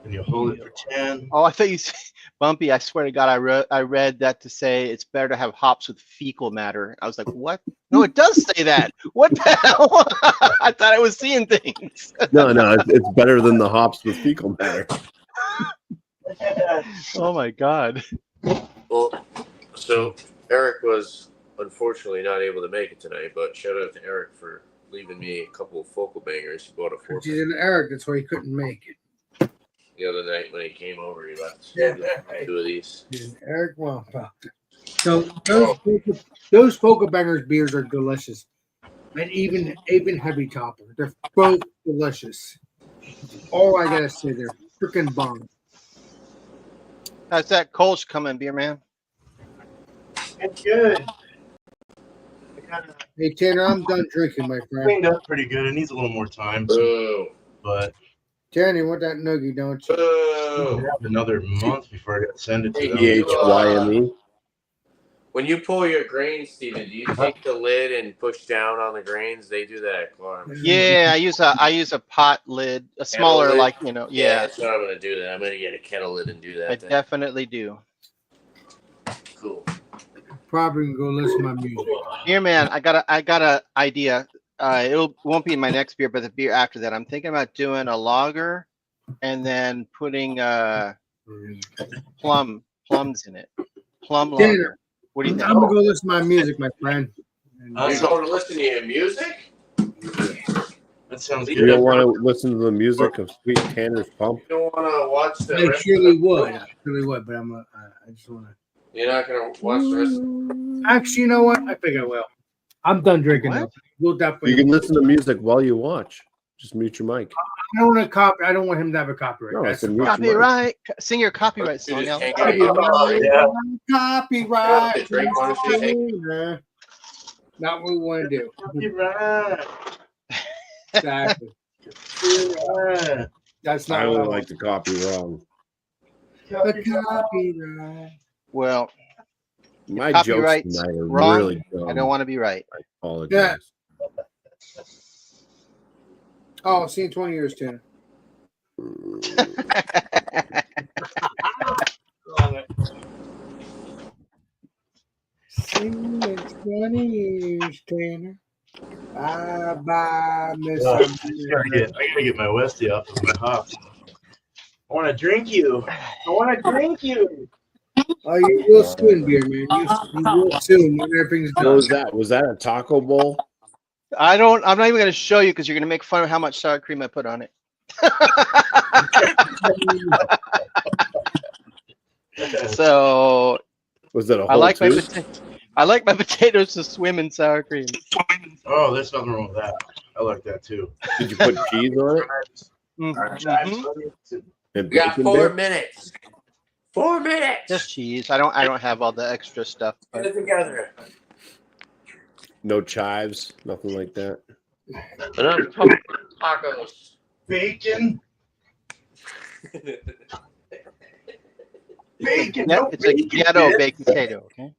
And you hold it for 10. Oh, I thought you said, Bumpy, I swear to God, I read that to say it's better to have hops with fecal matter. I was like, what? No, it does say that. What the hell? I thought I was seeing things. No, it's better than the hops with fecal matter. Oh my God. Well, so Eric was unfortunately not able to make it tonight, but shout out to Eric for leaving me a couple of focal bangers. He bought a 4 He's an Eric, that's why he couldn't make it. the other night when he came over. He left Yeah. 2 of these. He's an Eric Wampa. So those Focal Bangers beers are delicious. And even Heavy Topper. They're both delicious. All I gotta say, they're freaking bomb. How's that Kolsch coming, beer man? It's good. Hey Tanner, I'm done drinking, my friend. Cleaned up pretty good. It needs a little more time, Boo. but Tanner, you want that noogie, don't you? I Boo. have another month before I got to send it to them. EHYME. When you pull your grains, Steven, do you take the lid and push down on the grains? They do that at Clarence. Yeah, I use a pot lid, a smaller, lid? like Yeah, that's what I'm gonna do. Then I'm gonna get a kettle lid and do that. I then. definitely do. Cool. Probably can go listen to my music. Here, man, I got a idea. It won't be in my next beer, but the beer after that. I'm thinking about doing a lager, and then putting plums in it. Plum lager. Tanner, What do you think? I'm gonna go listen to my music, my friend. You're going to listen to your music? That sounds You good. don't want to listen to the music of Sweet Tanner's Pump? You don't want to watch the I rest surely of the- would. I surely would, but I just want to. You're not going to watch the rest of Actually, you know what? I think I will. I'm done drinking What? now. We'll definitely. You can listen to music while you watch. Just mute your mic. I don't want to copy. I don't want him to have a copyright. No, That's it's a the mute. problem. Copyright. Sing your copyright You song just out. can't get it. Yeah. Copyright. Drink one, two, Not what we want to do. You're right. Exactly. Right. That's I not what only I like to copy wrong. want. The copyright. Well, My jokes copyright's tonight are wrong. really dumb. I don't want to be right. I apologize. Yeah. Oh, see you in 20 years, Tanner. See you in 20 years, Tanner. Bye bye, Miss. I gotta get my Westie off of my hops. I want to drink you. I want to drink you. Oh, you will soon, beer man. You will soon when everything's What done. was that? Was that a taco bowl? I'm not even going to show you because you're going to make fun of how much sour cream I put on it. So Was that a whole I like tooth? my potatoes to swim in sour cream. Oh, there's nothing wrong with that. I like that too. Did you put cheese on it? Mhm. And We got bacon 4 bits? minutes. 4 minutes. Just cheese. I don't have all the extra stuff. Get But it together. No chives, nothing like that. Enough tacos. Bacon. Bacon. yeah, No it's a bacon, ghetto bitch. baked potato. Okay.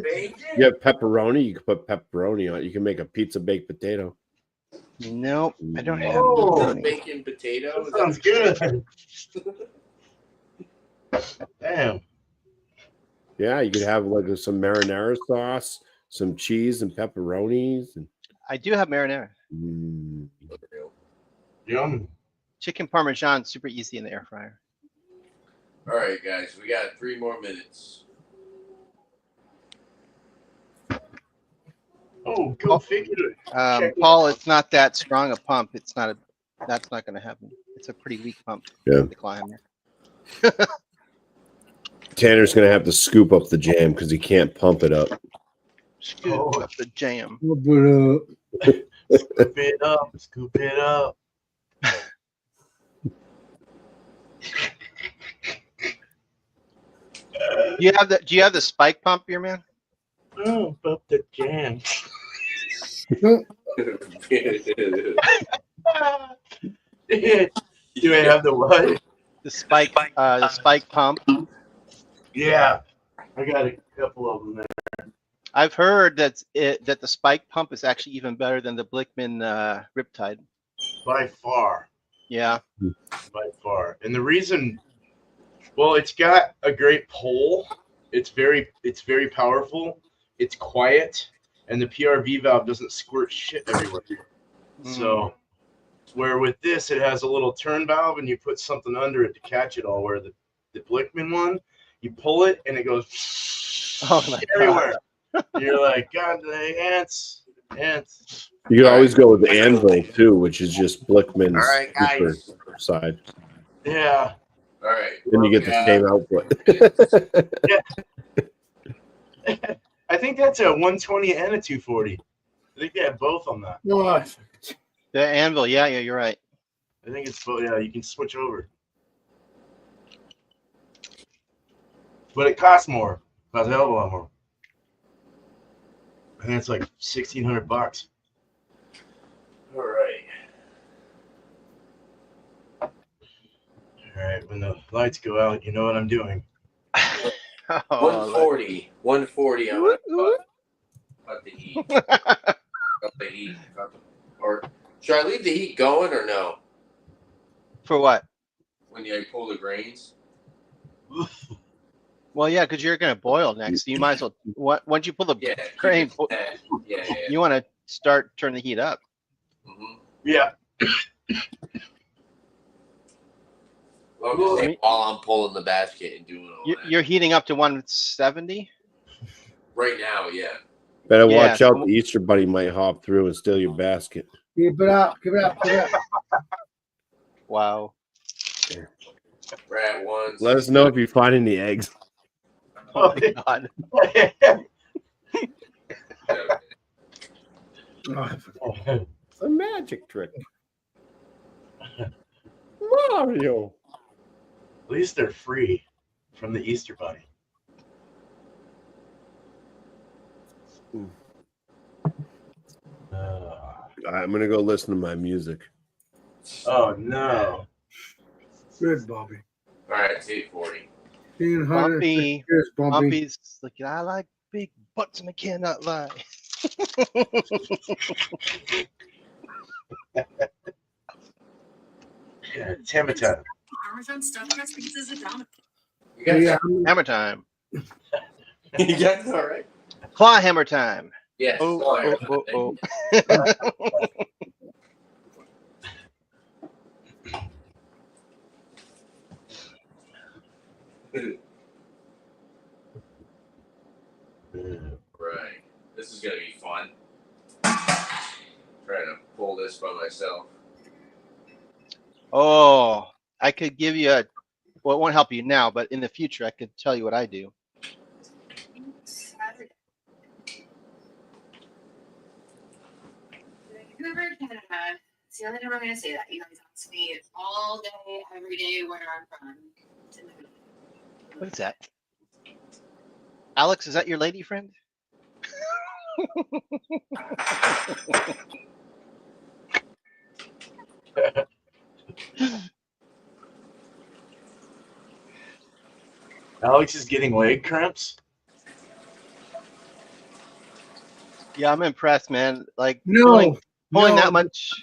Bacon? You have pepperoni, you can put pepperoni on it. You can make a pizza baked potato. Nope, I don't have Oh. pepperoni. Bacon potato? That sounds good. Damn. Yeah, you could have like some marinara sauce, some cheese and pepperonis. And, I do have marinara. Yum. Chicken parmesan, super easy in the air fryer. All right, guys, we got 3 more minutes. Oh, go figure. Check it Paul, out. it's not that strong a pump. It's not a. That's not going to happen. It's a pretty weak pump. Yeah. The climber. Tanner's gonna have to scoop up the jam because he can't pump it up. Scoop up the jam. Scoop it up. Scoop it up. Do you have the spike pump here, man? Oh, up the jam. Do I have the what? The spike pump. Yeah, I got a couple of them there. I've heard that the spike pump is actually even better than the Blickman Riptide. By far. Yeah. By far. And the reason, well, it's got a great pull. It's very powerful. It's quiet, and the PRV valve doesn't squirt shit everywhere. So, where with this, it has a little turn valve, and you put something under it to catch it all. Where the Blickman one, you pull it, and it goes everywhere. You're like, God, the ants. You could always go with the anvil too, which is just Blickman's All right, guys. side. Yeah. All right. Then you get the same output. I think that's a 120 and a 240. I think they have both on that. The anvil, yeah, you're right. I think it's both. Yeah, you can switch over. But it costs more. It costs a hell of a lot more. I think it's like $1,600. All right. All right, when the lights go out, you know what I'm doing. 140. 140. I'm gonna cut the heat. Cut the heat. Or should I leave the heat going or no? For what? When you pull the grains? Well, yeah, because you're going to boil next. So you might as well. Once you pull the grain, you want to start turn the heat up. Yeah. Well, while I'm pulling the basket and doing all that. You're heating up to 170? Right now, yeah. Better watch out. The Easter Bunny might hop through and steal your basket. Keep it up. Wow. We're at 1. Let us know if you find any eggs. Oh my God. It's a magic trick. Mario. At least they're free from the Easter Bunny. I'm going to go listen to my music. Oh, no. Good, Bobby. All right, it's 8:40. Bumpy's like, I like big butts and I cannot lie. Yeah, it's hammer time. Hammer time. You got it all right. Claw hammer time. Yes. Oh. Right. This is gonna be fun. Trying to pull this by myself. Oh, I could give you a. Well, it won't help you now, but in the future, I could tell you what I do. It's the only time I'm going to say that. You guys ask me all day, every day where I'm from. What is that? Alex, is that your lady friend? Alex is getting leg cramps. Yeah, I'm impressed, man. Like No, pulling no, that much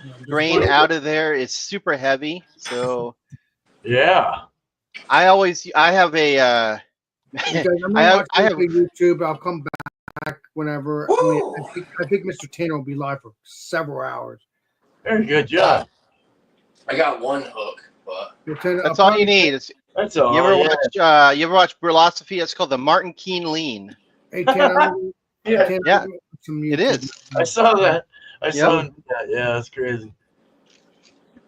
I'm just grain wondering. out of there is super heavy. So Yeah. I have a You guys, I'm I gonna have watch I have YouTube. I'll come back whenever. I mean, I think Mr. Tanner will be live for several hours. Very good job. I got one hook, but that's all you need. That's all. You ever Yeah. watch Burlosophy? It's called the Martin Keen Lean. Hey, Tanner, Yeah. Tanner, Yeah, some it YouTube. is. I saw that. I saw Yep. that. Yeah, that's crazy.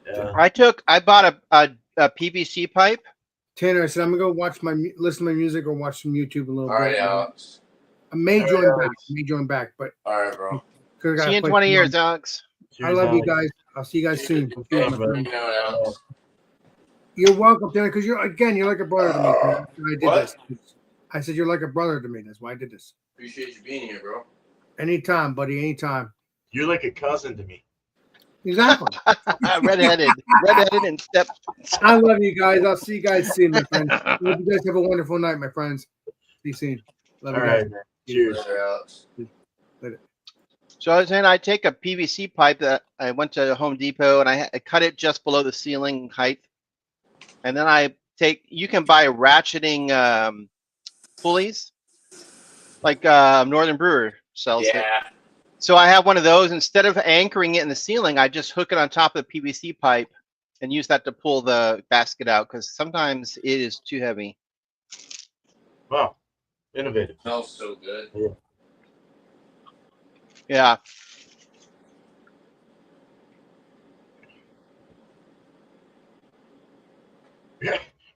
Yeah. I bought a PVC pipe. Tanner, I said I'm gonna go listen to my music or watch some YouTube a little all right, bit. Alex. I may All join right, back. Alex. May join back, but All right, bro. because See you in 20 years, Alex. I Cheers, love you Alex. guys. I'll see you guys soon. Yeah, My bro. friend. You know, Alex. You're welcome, Tanner, because you're like a brother to me. Tanner. That's why I did What? this. I said you're like a brother to me. That's why I did this. Appreciate you being here, bro. Anytime, buddy. Anytime. You're like a cousin to me. Exactly. Redheaded and step. I love you guys. I'll see you guys soon, my friends. I hope you guys have a wonderful night, my friends. See you soon. Love All you guys. right, man. Cheers. Later, Alex. So I was saying I take a PVC pipe that I went to Home Depot and I cut it just below the ceiling height, and then you can buy ratcheting pulleys, like Northern Brewer sells it. Yeah. So I have one of those. Instead of anchoring it in the ceiling, I just hook it on top of the PVC pipe and use that to pull the basket out because sometimes it is too heavy. Wow. Innovative. Smells so good. Yeah.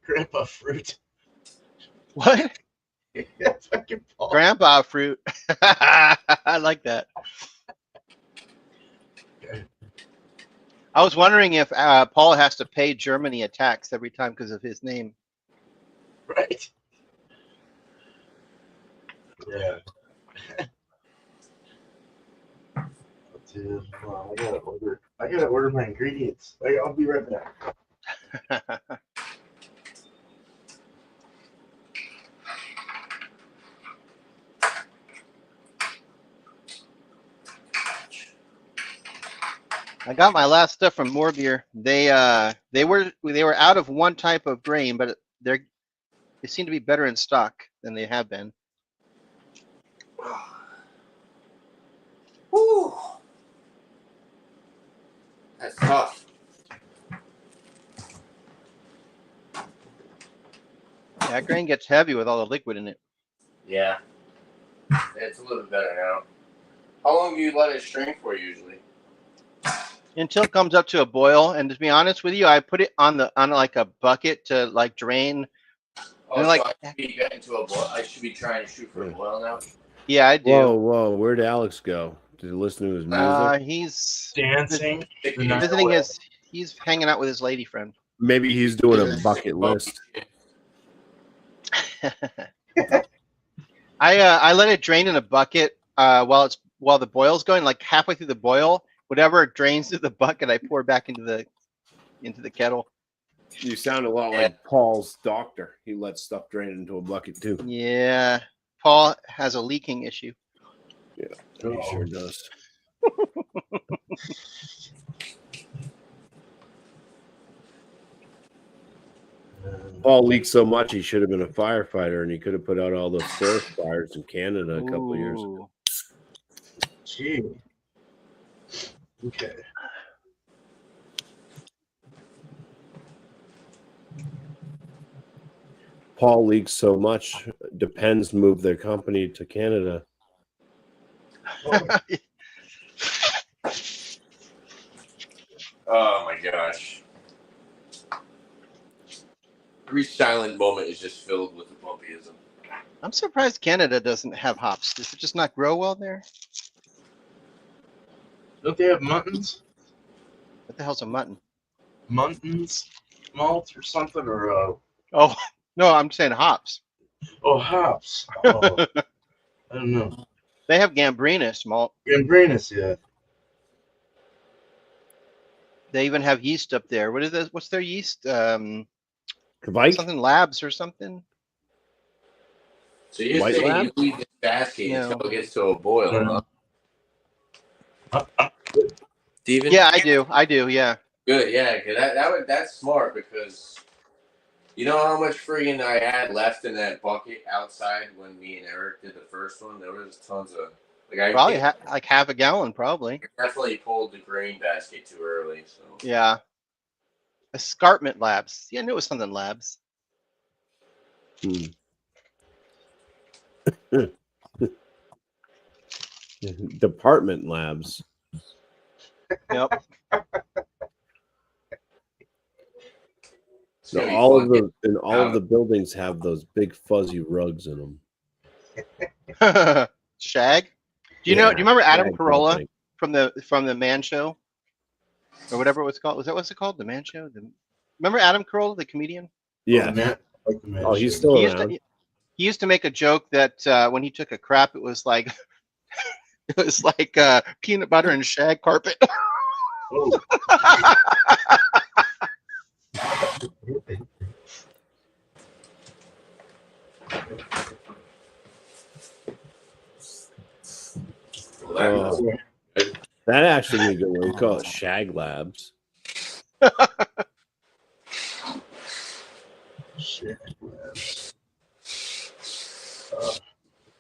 Grandpa fruit. What? Yeah, fucking Paul. Grandpa fruit. I like that. I was wondering if Paul has to pay Germany a tax every time because of his name. Right. Yeah. Dude, well, I gotta order my ingredients. I'll be right back. I got my last stuff from More Beer. They were out of one type of grain, but they seem to be better in stock than they have been. Woo. That's tough. That grain gets heavy with all the liquid in it. Yeah. It's a little bit better now. How long do you let it strain for usually? Until it comes up to a boil, and to be honest with you, I put it on like a bucket to like drain. Oh, like, so I should be getting to a boil. I should be trying to shoot for a boil now. Yeah, I do. Whoa! Where'd Alex go? Did he listen to his music? He's Dancing. visiting he's hanging out with his lady friend. Maybe he's doing a bucket list. I let it drain in a bucket while the boil's going. Like halfway through the boil, whatever drains through the bucket, I pour back into the kettle. You sound a lot like Paul's doctor. He lets stuff drain into a bucket too. Yeah, Paul has a leaking issue. Yeah, he sure does. Paul leaked so much he should have been a firefighter, and he could have put out all those forest fires in Canada a couple of years ago. Gee. Okay. Paul leaks so much. Depends move their company to Canada. Oh my gosh. Every silent moment is just filled with the bumpyism. I'm surprised Canada doesn't have hops. Does it just not grow well there? Don't they have mountains? What the hell's a mutton? Muntins malt or something, or Oh no, I'm saying hops. hops. Oh, I don't know. They have Gambrinus malt. Gambrinus, yeah. They even have yeast up there. What is this? What's their yeast? Kvike? Something Labs or something. So you're White saying Lab? you leave this basket No. until it gets to a boil, huh? Steven? Yeah, I do. I do. Yeah. Good, yeah, cause that's smart because you know how much friggin' I had left in that bucket outside when me and Eric did the first one. There was tons of I Probably like half a gallon, probably. definitely pulled the grain basket too early. So Yeah. Escarpment Labs. Yeah, I knew it was something Labs. Department labs. Yep. it's So gonna be all fun. of the buildings have those big fuzzy rugs in them. Shag. Do you know? Do you remember Adam shag Carolla thing. from the Man Show, or whatever it was called? Was that what's it called? The Man Show. Remember Adam Carolla, the comedian? Yeah. Oh, he's still He used around. to. He used to make a joke that when he took a crap, it was like peanut butter and shag carpet. Oh. Well, That actually be a good one. We call it Shag Labs. Shit.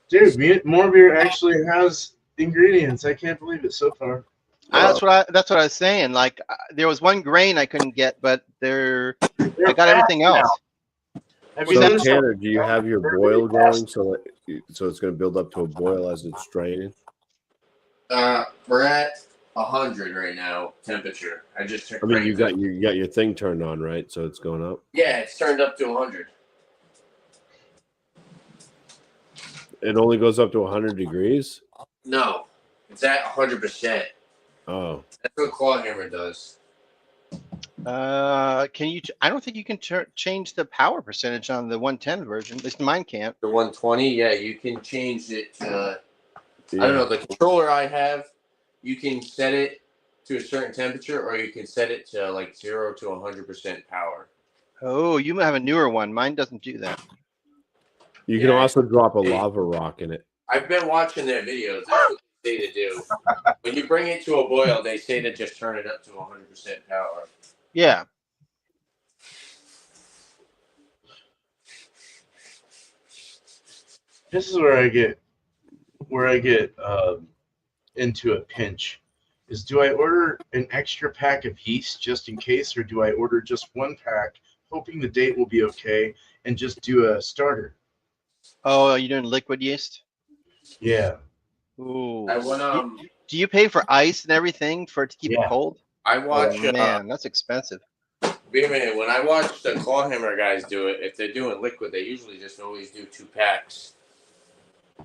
Dude, more beer actually has ingredients. I can't believe it so far. That's what I was saying. Like there was one grain I couldn't get, but I got everything else. Have you So done Tanner, do you have your boil going so it's going to build up to a boil as it's draining? we're at 100 right now temperature. I just turned. I mean, you got your thing turned on, right? So it's going up. Yeah, it's turned up to 100. It only goes up to 100 degrees. No, it's at 100%. Oh, That's what Clawhammer does. Can you? I don't think you can change the power percentage on the 110 version. At least mine can't. The 120, yeah, you can change it to. yeah. I don't know. The controller I have, you can set it to a certain temperature, or you can set it to like 0 to 100% power. Oh, you might have a newer one. Mine doesn't do that. You can also drop a Hey. lava rock in it. I've been watching their videos. That's what they say to do. When you bring it to a boil, they say to just turn it up to 100% power. Yeah. This is where I get into a pinch. Is do I order an extra pack of yeast just in case, or do I order just one pack, hoping the date will be okay, and just do a starter? Oh, are you doing liquid yeast? Yeah. Ooh. I went Do you pay for ice and everything for it to keep it Yeah. cold? I Oh watch. man, that's expensive. Wait a minute. When I watch the Clawhammer guys do it, if they're doing liquid, they usually just always do 2 packs.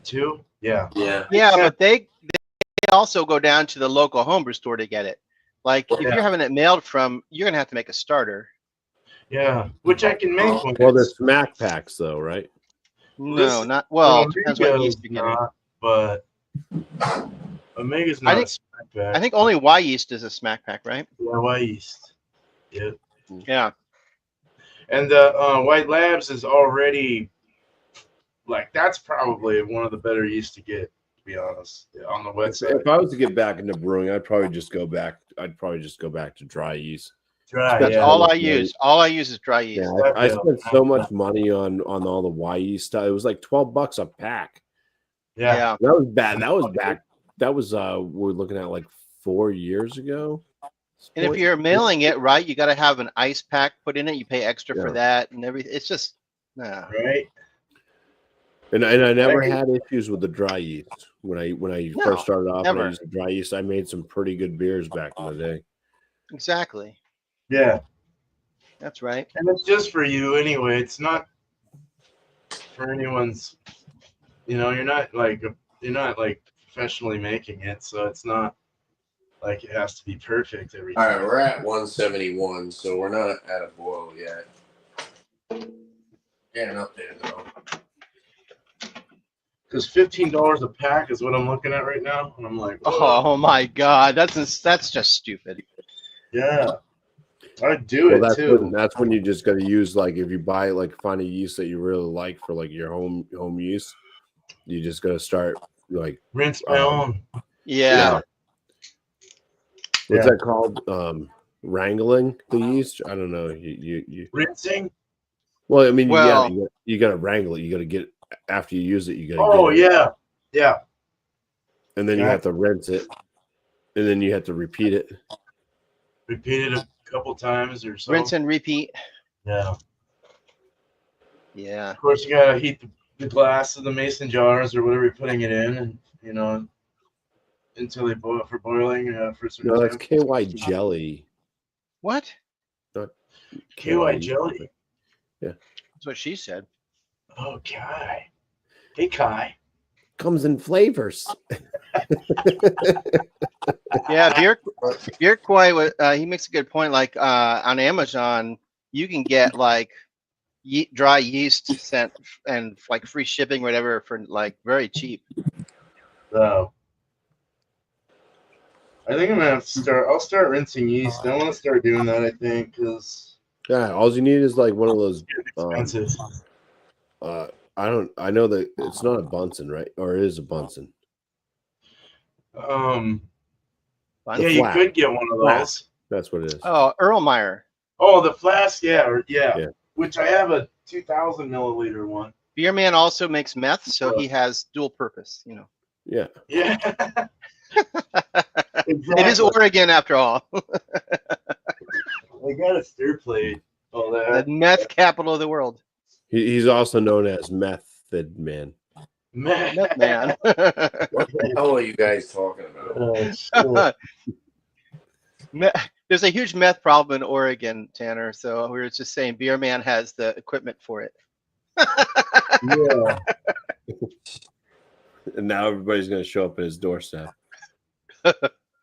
2? Yeah. Yeah. Yeah, but they also go down to the local homebrew store to get it. Like if Yeah. you're having it mailed from, you're gonna have to make a starter. Yeah. Which I can make when Well, they're it's smack packs, though, right? No, not well. Depends what Omega's yeast you're getting. not, but Omega's I not think- a smack pack. I think only Y yeast is a smack pack, right? Y yeast. Yeah. Yeah. And the White Labs is already that's probably one of the better yeast to get, to be honest, on the wet side. If I was to get back into brewing, I'd probably just go back to dry yeast. Dry, That's yeah. all I use. All I use is dry yeast. Yeah, I spent so much money on all the Y yeast stuff. It was like $12 a pack. Yeah. That was bad. That was back. That was we're looking at like 4 years ago. And if you're mailing it, right, you got to have an ice pack put in it. You pay extra for Yeah. that and everything. It's just, nah. Right. And I never had issues with the dry yeast when I No, first started off. And I never. used the dry yeast. I made some pretty good beers back in the day. Exactly. Yeah. That's right. And it's just for you anyway. It's not for anyone's. You're not like professionally making it, so it's not Like it has to be perfect every All time. right, we're at 171, so we're not at a boil yet. Getting up there though. Because $15 a pack is what I'm looking at right now, and I'm like, Oh my God, that's just stupid. yeah, I'd do Well, it that's too. that's when you just got to use, like, if you buy, like, find a yeast that you really like for like your home use, you just got to start like Rinse my own. Yeah. what's Yeah. that called? Wrangling the yeast. I don't know. You Rinsing. well, I mean, Well- you got to wrangle it. You got to get after you use it. You got to Oh get it, yeah. and then you have to rinse it, and then you have to repeat it. Repeat it a couple times or so. Rinse and repeat. Yeah. Yeah. Of course, you gotta heat the glass of the mason jars or whatever you're putting it in, and until they boil for boiling for a certain No, that's time. KY jelly. What? Not KY jelly. That's what she said. Oh, Kai. Hey, Kai. Comes in flavors. Yeah, beer koi. He makes a good point. Like on Amazon, you can get like dry yeast sent and like free shipping, whatever, for like very cheap. So, I think I'm gonna have to start. I'll start rinsing yeast. I want to start doing that. I think because Yeah, all you need is like one of those. it's expensive. I know that it's not a Bunsen, right? Or it is a Bunsen. Yeah, The you flat. could get one of those. That's what it is. Oh, Erlenmeyer. Oh, the flask, yeah. Yeah. Which I have a 2,000 milliliter one. Beer Man also makes meth, so he has dual purpose. Yeah. Yeah. It is Oregon after all. I got a stir plate. All The that. meth capital of the world. He's also known as Method Man. Man. Meth man. What the hell are you guys talking about? There's a huge meth problem in Oregon, Tanner. So we were just saying Beer Man has the equipment for it. Yeah. And now everybody's going to show up at his doorstep.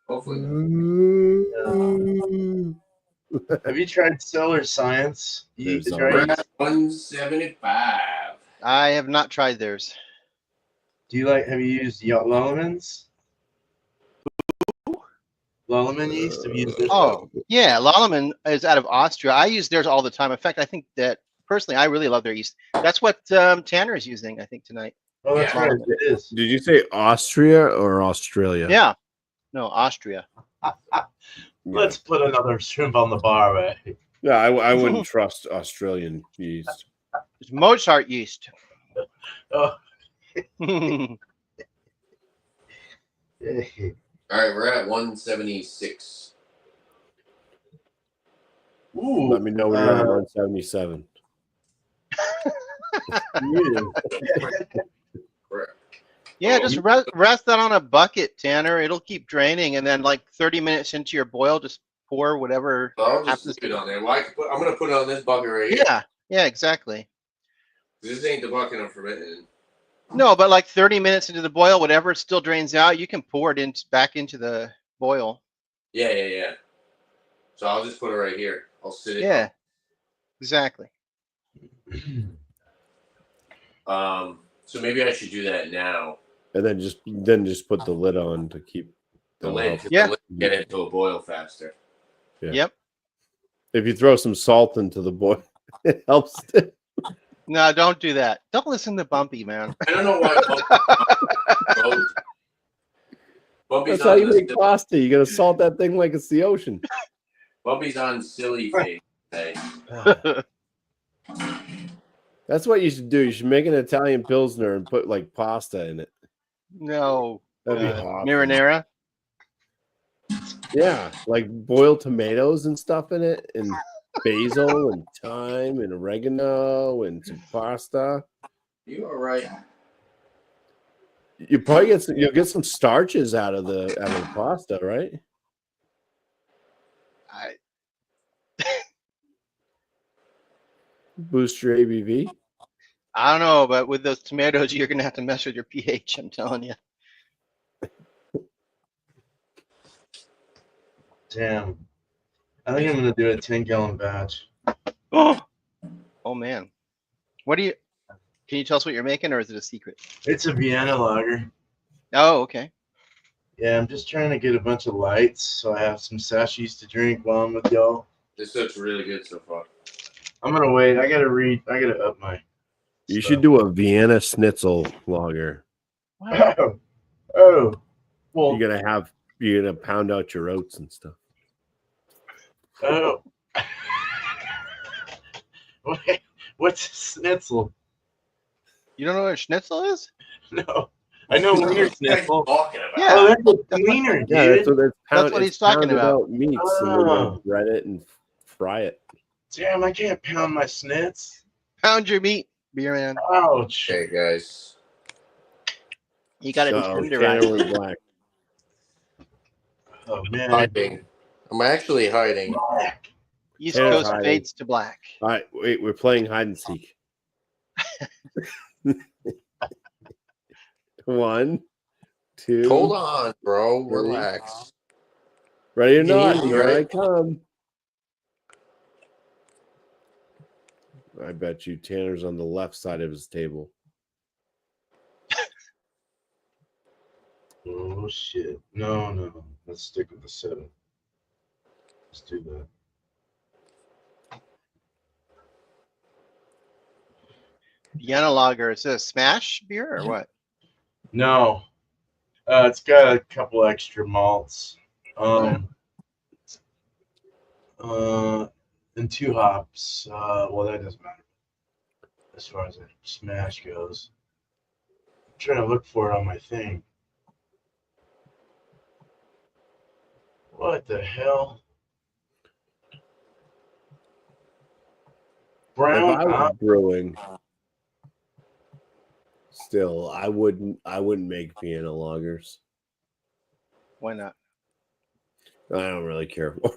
Hopefully. Have you tried Stellar Science? There's Dry already- yeast? 175. I have not tried theirs. Have you used Lulleman's? Lulleman yeast? Have you used this? Oh, yeah. Lallemand is out of Austria. I use theirs all the time. In fact, I think that personally, I really love their yeast. That's what Tanner is using, I think, tonight. Oh, that's Yeah. right. It is. Did you say Austria or Australia? Yeah. No, Austria. Let's put another shrimp on the bar, right? Yeah, I wouldn't trust Australian yeast. It's Mozart yeast. Oh. All right, we're at 176. Ooh. Let me know when you're at 177. Correct. Yeah, just rest that on a bucket, Tanner. It'll keep draining, and then like 30 minutes into your boil, just pour whatever. So I'll just happens leave it on there. I'm going to put it on this bucket right here. Yeah, exactly. This ain't the bucket I'm fermenting. No, but like 30 minutes into the boil, whatever still drains out, you can pour it back into the boil. Yeah. So I'll just put it right here. I'll sit it. Yeah, exactly. So maybe I should do that now. And then just put the lid on to keep The lid, Yeah. the lid can get it to a boil faster. Yeah. Yep. If you throw some salt into the boil, it helps. No, don't do that. Don't listen to Bumpy, man. I don't know why. Bumpy's That's how on you make pasta. You gotta salt that thing like it's the ocean. Bumpy's on silly face. Hey. That's what you should do. You should make an Italian Pilsner and put like pasta in it. No. That'd be awesome. Marinara. Yeah, like boiled tomatoes and stuff in it, and basil and thyme and oregano and some pasta. You are right. You'll get some starches out of the pasta, right? Boost your ABV. I don't know, but with those tomatoes, you're gonna have to mess with your pH. I'm telling you. Damn. I think I'm gonna do a 10-gallon batch. Oh man. What do you? Can you tell us what you're making, or is it a secret? It's a Vienna lager. Oh, okay. Yeah, I'm just trying to get a bunch of lights so I have some sachets to drink while I'm with y'all. This looks really good so far. I'm gonna wait. I gotta up my. You stuff. should do a Vienna Schnitzel lager. Oh, well, You're gonna pound out your oats and stuff. oh. Wait, what's a schnitzel? You don't know what a schnitzel is? No, I know wiener schnitzel. Talking about. Yeah. Oh, that's a wiener, dude. Yeah, That's what he's talking pounded about. out meats, and then they'll bread it and fry it. Damn, I can't pound my schnitz. Pound your meat, beer man. Ouch. Okay, guys. You got to Tanner tenderize. went black. Oh man. Hiding. I'm actually hiding. East Tanner's Coast hiding. fades to black. All right, wait, we're playing hide and seek. 1, 2. Hold on, bro. 3. Relax. Ready or You can not? hear me, Here I right? come. I bet you Tanner's on the left side of his table. Oh shit. No. Let's stick with the 7. Let's do that. Vienna lager. Is it a smash beer or what? No. It's got a couple extra malts. And 2 hops. Well, that doesn't matter as far as a smash goes. I'm trying to look for it on my thing. What the hell? Brown. If I was brewing, still, I wouldn't make Vienna lagers. Why not? I don't really care for.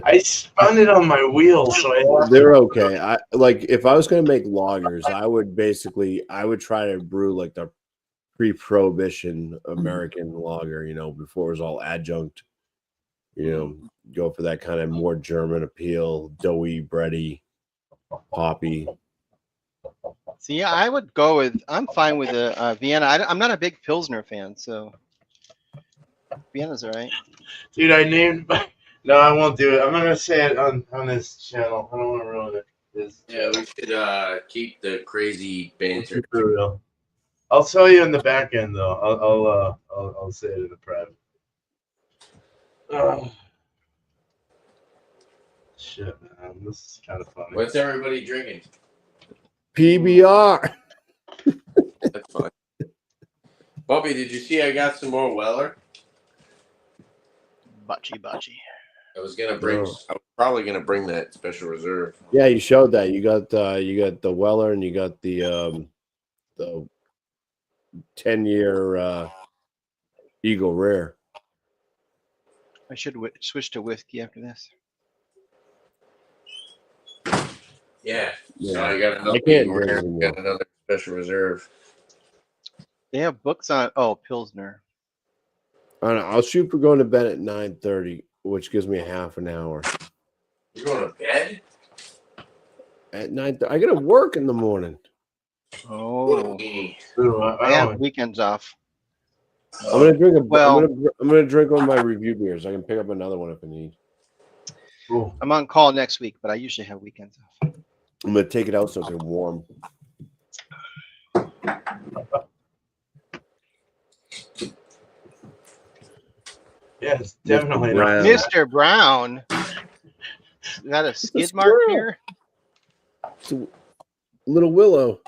I spun it on my wheel, so They're okay. If I was gonna make lagers, I would try to brew like the pre-prohibition American lager, before it was all adjunct. Go for that kind of more German appeal, doughy, bready, poppy. See, I would go with. I'm fine with a Vienna. I'm not a big Pilsner fan, so Vienna's all right. dude, I named. No, I won't do it. I'm not gonna say it on this channel. I don't want to ruin it. Yeah, we should keep the crazy banter. For real. I'll tell you in the back end though. I'll say it in the private. Shit, man, this is kind of funny. What's everybody drinking? PBR. That's fine. Bobby, did you see I got some more Weller? Bocce. I was probably gonna bring that special reserve. Yeah, you showed that. You got the Weller and you got the 10-year Eagle Rare. I should switch to whiskey after this. Yeah. Yeah. So I got another I can't Eagle drink Rare, anymore. got another special reserve. They have books on Pilsner. I don't know. I'll shoot for going to bed at 9:30, which gives me a half an hour. You're going to bed? At 9, I gotta work in the morning. Oh, Ooh, I have weekends off. I'm gonna drink Well- I'm gonna drink one of my review beers. I can pick up another one if I need. Cool. I'm on call next week, but I usually have weekends off. I'm gonna take it out so it's warm. Yeah, it's definitely Brown. not. Mr. Brown. Is that a skid mark squirrel. here? It's a Little Willow.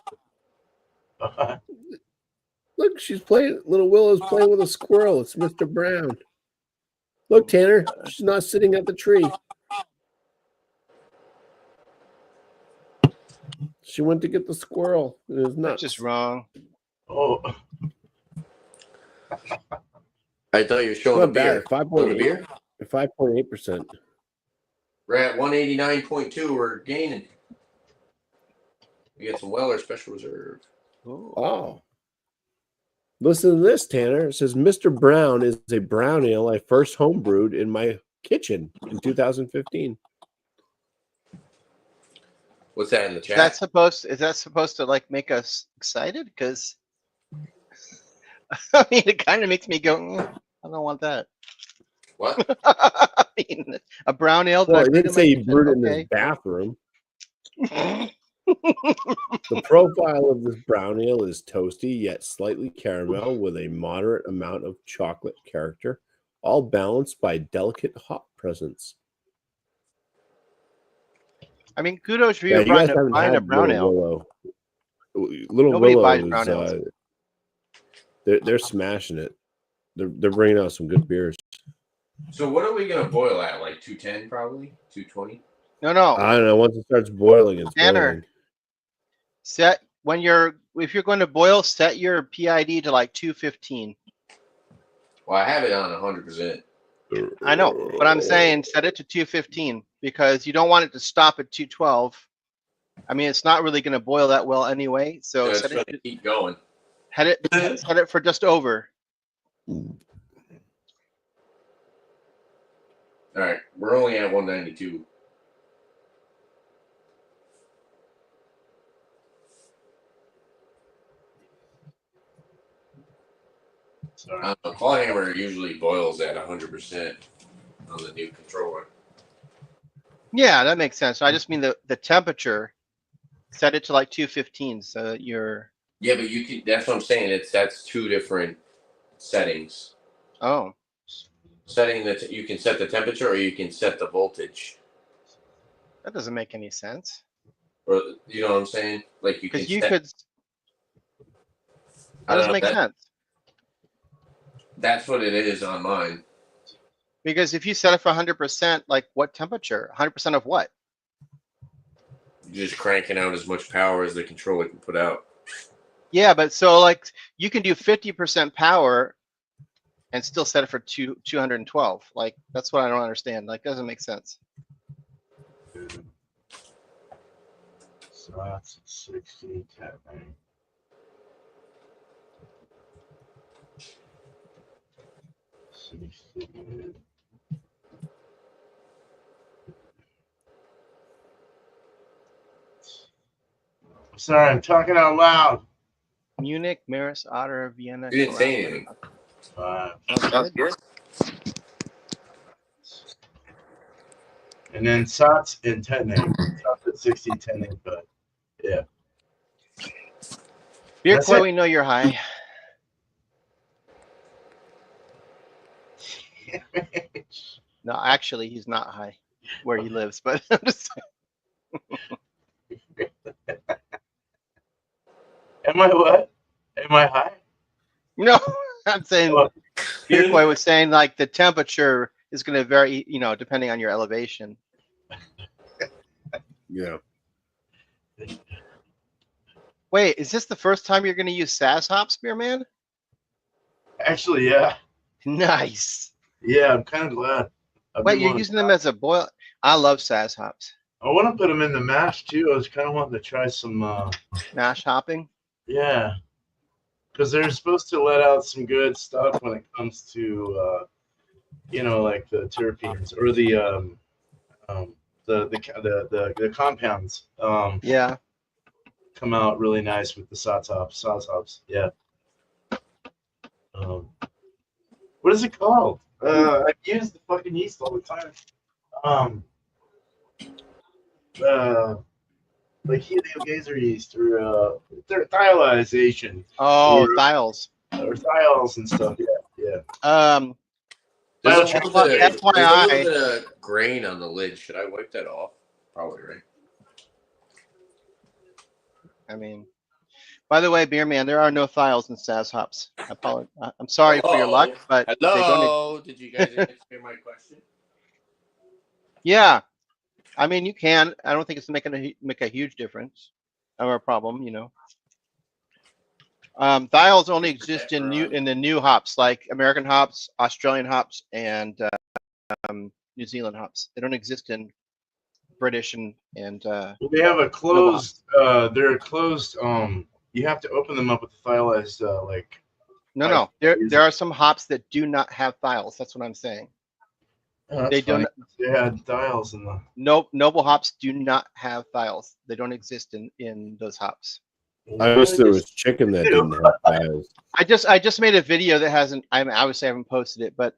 Look, she's playing. Little Willow's playing with a squirrel. It's Mr. Brown. Look, Tanner, she's not sitting at the tree. She went to get the squirrel. It is That's nuts. just wrong. Oh, I thought you were showing Not the beer. bad. Showing the beer? 5.8%. We're at 189.2. We're gaining. We got some Weller special reserve. Ooh. Oh, Listen to this, Tanner. It says Mr. Brown is a brown ale I first homebrewed in my kitchen in 2015. What's that in the Is chat? that supposed to like make us excited? Because I mean, it kind of makes me go, I don't want that. What? I mean, a brown ale. Well, that I he brewed didn't in my say he kitchen? brewed it in his Okay. bathroom. The profile of this brown ale is toasty yet slightly caramel with a moderate amount of chocolate character, all balanced by delicate hop presence. I mean, kudos for Yeah, you you guys buying haven't a had brown Little ale. Willow. Little Nobody Willow buys is brown ales. they're smashing it. They're bringing out some good beers. So what are we gonna boil at? Like 210, probably 220. No. I don't know. Once it starts boiling, it's Tanner. boiling. If you're going to boil, set your PID to like 215. Well, I have it on 100%. I know, but I'm saying set it to 215 because you don't want it to stop at 212. I mean, it's not really going to boil that well anyway. So it's set gonna it, keep going. set it for just over. All right, we're only at 192. Sorry. Clawhammer usually boils at 100% on the new controller. Yeah, that makes sense. I just mean the temperature. Set it to like 215, so that you're. Yeah, but you can. That's what I'm saying. That's two different settings. Oh. Setting that you can set the temperature or you can set the voltage. That doesn't make any sense. Or you know what I'm saying? Like you can. Because you set, could. That doesn't make sense. That's what it is on mine. Because if you set it for 100%, like what temperature? 100% of what? You're just cranking out as much power as the controller can put out. Yeah, but so like you can do 50% power and still set it for 212. Like that's what I don't understand. Like doesn't make sense. So that's 60, 10, right? Sorry, I'm talking out loud. Munich, Maris, Otter, Vienna. You didn't say anything. Sounds good. And then Sots and Tetney. Sots at 60, Tetney, but yeah. Beer That's Koi, it. we know you're high. No, actually, he's not high where he lives, but I'm just Am I what? Am I high? no. I'm saying What? Beer Koi was saying like the temperature is going to vary, depending on your elevation. Yeah. Wait, is this the first time you're going to use SAS hops, Spearman? Actually, yeah. Nice. Yeah, I'm kind of glad. Wait, you're using them as a boil? I love SAS hops. I want to put them in the mash too. I was kind of wanting to try some. Mash hopping? Yeah, because they're supposed to let out some good stuff when it comes to, like the terpenes or the compounds. Yeah. Come out really nice with the sauce hops. Yeah. What is it called? I've used the fucking yeast all the time. Like heliogazer yeast or thiolization. Oh, or, thiols. Or thiols and stuff. Yeah. There's a FYI. little bit of grain on the lid. Should I wipe that off? Probably, right? I mean, by the way, Beer Man, there are no thiols in SAS hops. I apologize. I'm sorry for your luck, but they don't. Hello. Did you guys answer my question? Yeah, I mean you can. I don't think it's make a huge difference or a problem. Thiols only exist in the new hops, like American hops, Australian hops, and New Zealand hops. They don't exist in British and. Well, they have a closed. They're closed. You have to open them up with the thiolized No. There are some hops that do not have thiols. That's what I'm saying. Oh, that's They funny. don't. They had dials in the. Noble hops do not have thiols. They don't exist in those hops. I wish there was chicken that didn't have dials. I just made a video that hasn't. I obviously haven't posted it, but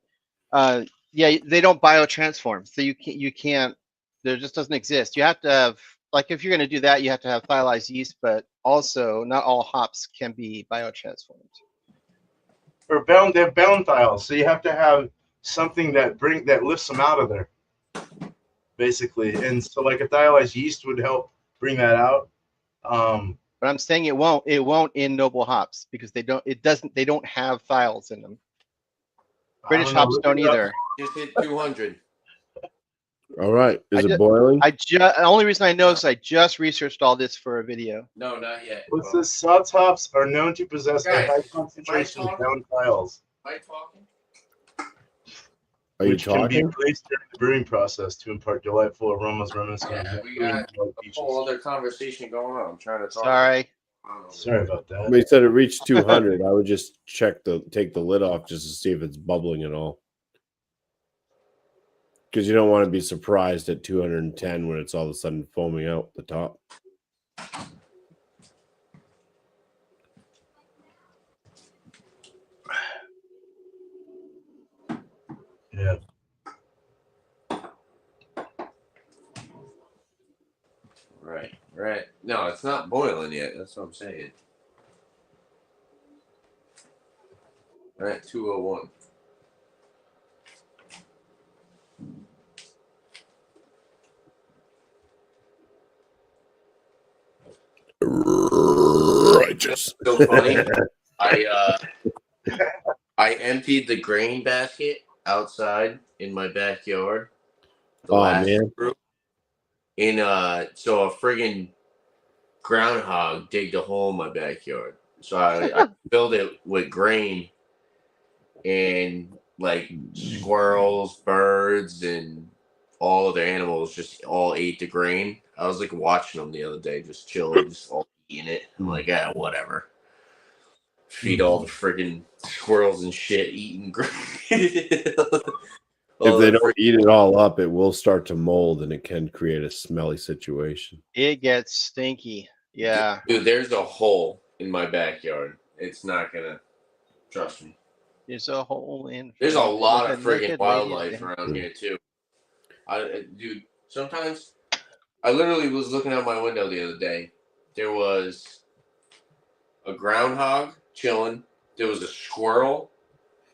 yeah, they don't biotransform, so you can't. There just doesn't exist. You have to have, like, if you're going to do that, you have to have thiolized yeast, but also not all hops can be biotransformed. Or bound, they have bound dials, so you have to have something that lifts them out of there, basically. And so, like a dialyzed yeast would help bring that out. But I'm saying it won't in noble hops because they don't have thiols in them. British hops don't either. Just hit 200. All right. Is it boiling? The only reason I know is I just researched all this for a video. No, not yet. What's this? Sods hops are known to possess a Guys, high concentration of bound dials, Am I talking? Are you which can be talking? released during the brewing process to impart delightful aromas reminiscent Yeah, of we got brewing a beaches. whole other conversation going on. I'm trying to talk. Sorry. Sorry about that. They said it reached 200. I would just take the lid off just to see if it's bubbling at all. Because you don't want to be surprised at 210 when it's all of a sudden foaming out the top. Yeah. Right. No, it's not boiling yet. That's what I'm saying. All right, 201. Righteous. So funny. I emptied the grain basket outside in my backyard. Man. Brew. So a friggin' groundhog digged a hole in my backyard. So I filled it with grain, and like squirrels, birds, and all other animals just all ate the grain. I was like watching them the other day, just chilling, just all eating it. I'm like, whatever. Feed all the friggin' squirrels and shit eating grain. If they don't eat it all up, it will start to mold, and it can create a smelly situation. It gets stinky. Yeah. Dude, there's a hole in my backyard. It's not gonna, trust me. There's a hole in. There's a lot of friggin' wildlife around here too. Dude, sometimes I literally was looking out my window the other day. There was a groundhog chilling. There was a squirrel,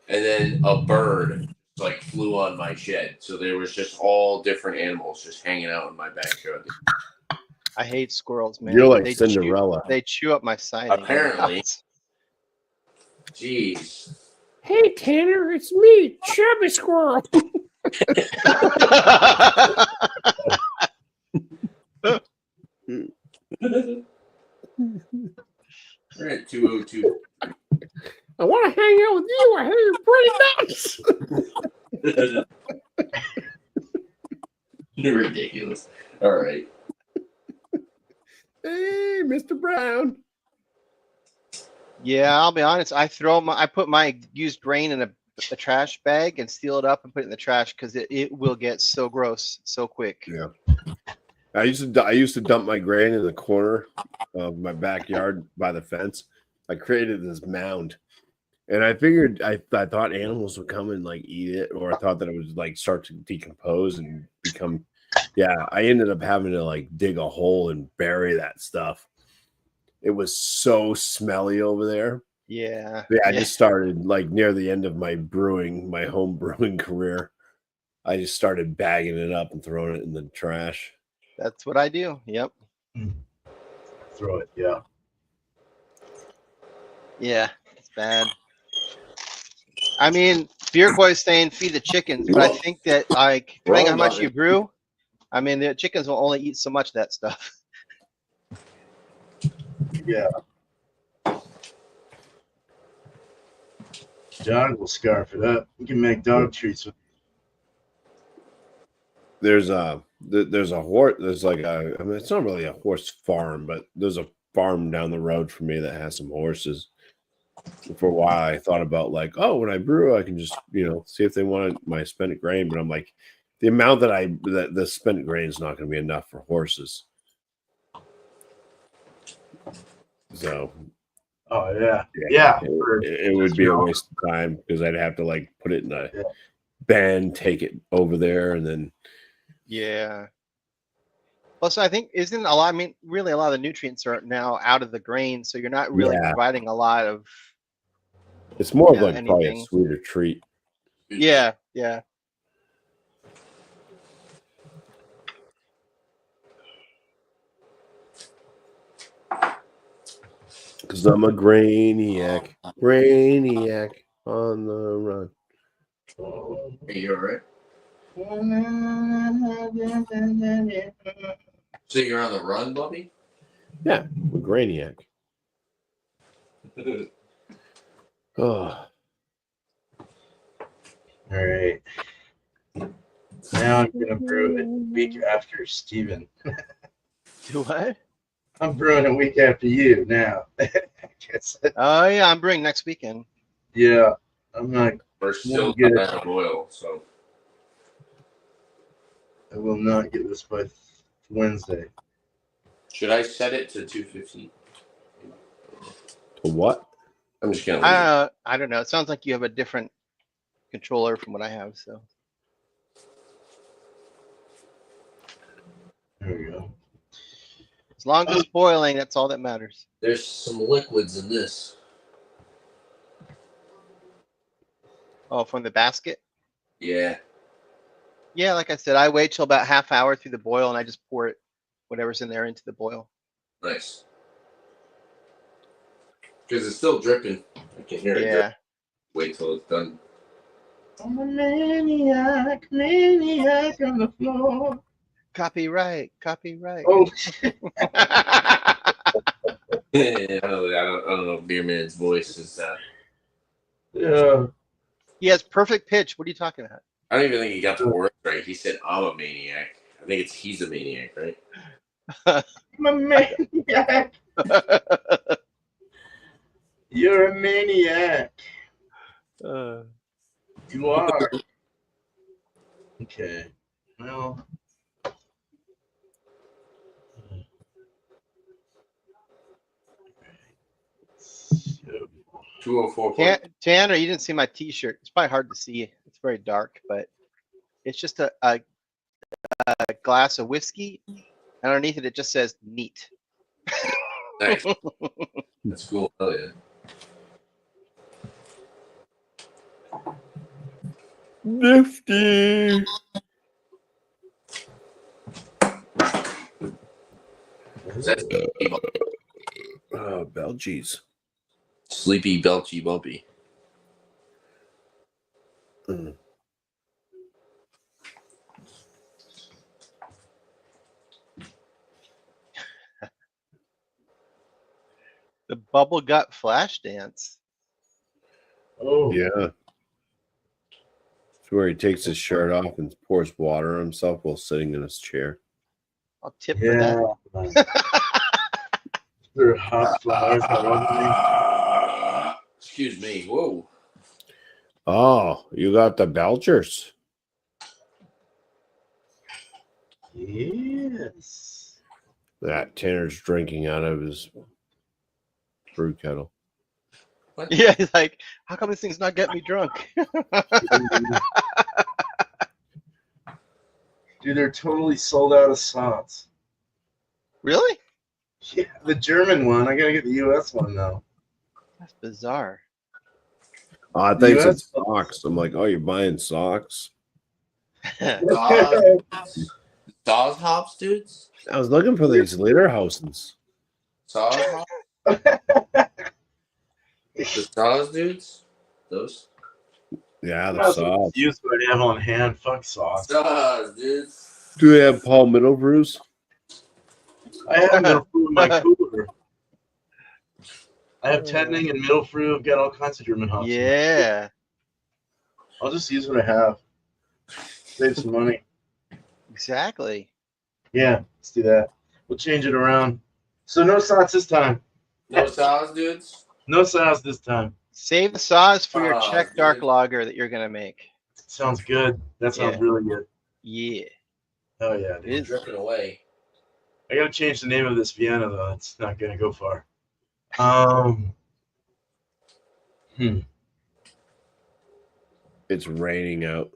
and then a bird like flew on my shed. So there was just all different animals just hanging out in my backyard. I hate squirrels, man. You're like Cinderella. They chew up my siding. Apparently. Jeez. Hey, Tanner, it's me, Chubby Squirrel. We're at 202. I want to hang out with you. I hear you're pretty nuts. Ridiculous. All right. Hey, Mr. Brown. Yeah, I'll be honest. I put my used grain in a trash bag and seal it up and put it in the trash because it will get so gross so quick. Yeah. I used to dump my grain in the corner of my backyard by the fence. I created this mound, and I figured I thought animals would come and like eat it, or I thought that it would like start to decompose and become. Yeah, I ended up having to like dig a hole and bury that stuff. It was so smelly over there. Yeah. I just started like near the end of my home brewing career. I just started bagging it up and throwing it in the trash. That's what I do. Yep. Throw it, yeah. Yeah, it's bad. I mean, Beer Boy's saying feed the chickens, but I think that like depending on how much you brew, I mean the chickens will only eat so much of that stuff. Yeah. Dog will scarf it up. We can make dog treats with. There's a horse. There's like I mean, it's not really a horse farm, but there's a farm down the road from me that has some horses. For a while, I thought about like, oh, when I brew, I can just see if they want my spent grain. But I'm like, the amount that the spent grain is not going to be enough for horses. So, oh yeah, it would be a waste of time because I'd have to like put it in a bin, take it over there, and then Yeah. Also, I think isn't a lot. I mean, really, a lot of the nutrients are now out of the grain, so you're not really providing a lot of. It's more of like anything. probably a sweeter treat. Yeah. Because I'm a brainiac on the run. Hey, you all right? So you're on the run, Bobby? Yeah, I'm a brainiac. Oh. All right. Now I'm gonna brew it a week after Steven. Do what? I'm brewing a week after you now. Oh yeah, I'm brewing next weekend. Yeah, I'm not. We're still get it. out of oil, so I will not get this by Wednesday. should I set it to 250? To what? I'm just gonna leave it. I don't know. It sounds like you have a different controller from what I have. So There we go. as long as it's boiling, that's all that matters. There's some liquids in this. Oh, from the basket? Yeah. Yeah, like I said, I wait till about half hour through the boil and I just pour it, whatever's in there, into the boil. Nice. Because it's still dripping. I can hear it. Yeah. Wait till it's done. I'm a maniac on the floor. Copyright. Oh, I don't know if Beer Man's voice is yeah. He has perfect pitch. What are you talking about? I don't even think he got the word right. He said I'm a maniac. I think it's he's a maniac, right? I'm a maniac. You're a maniac. You are. Okay. Well. So, 204. Tanner, you didn't see my T-shirt. It's probably hard to see. It's very dark, but it's just a glass of whiskey. Underneath it, it just says "neat." Nice. That's cool. Oh yeah. Nifty. Belgies. Sleepy Belchy Bumpy. Mm. The bubble gut flash dance. oh, Yeah. It's where he takes his shirt off and pours water on himself while sitting in his chair. I'll tip for that. There are hot flowers around Excuse me. Whoa. Oh, you got the Belchers. me. Yes. That Tanner's drinking out of his brew kettle. Yeah, he's like, how come this thing's not getting me drunk? Dude, they're totally sold out of slots. Really? Yeah, the German one. I gotta get the U.S. one now. That's bizarre. Oh, I think US? it's socks. I'm like, oh, you're buying socks? Dawes hops, dudes. I was looking for these Lederhausens. Saws hops. The Dawes dudes. Those. Yeah, the That's sauce. use what I have on hand. Fuck sauce. Dawes dudes. Do they have Paul Middlebrews? I have middle fruit in my cooler. I have Tedning and middle fruit. I've got all kinds of German hops. Yeah. I'll just use what I have. Save some money. Exactly. Yeah, let's do that. We'll change it around. So no sauce this time. No Dawes dudes. No sauce this time. Save the sauce for your Oh, Czech dark dude. lager that you're gonna make. Sounds good. That sounds Yeah. really good. Yeah. Oh yeah, It dude. is. Dripping away. I gotta change the name of this Vienna though. It's not gonna go far. It's raining out.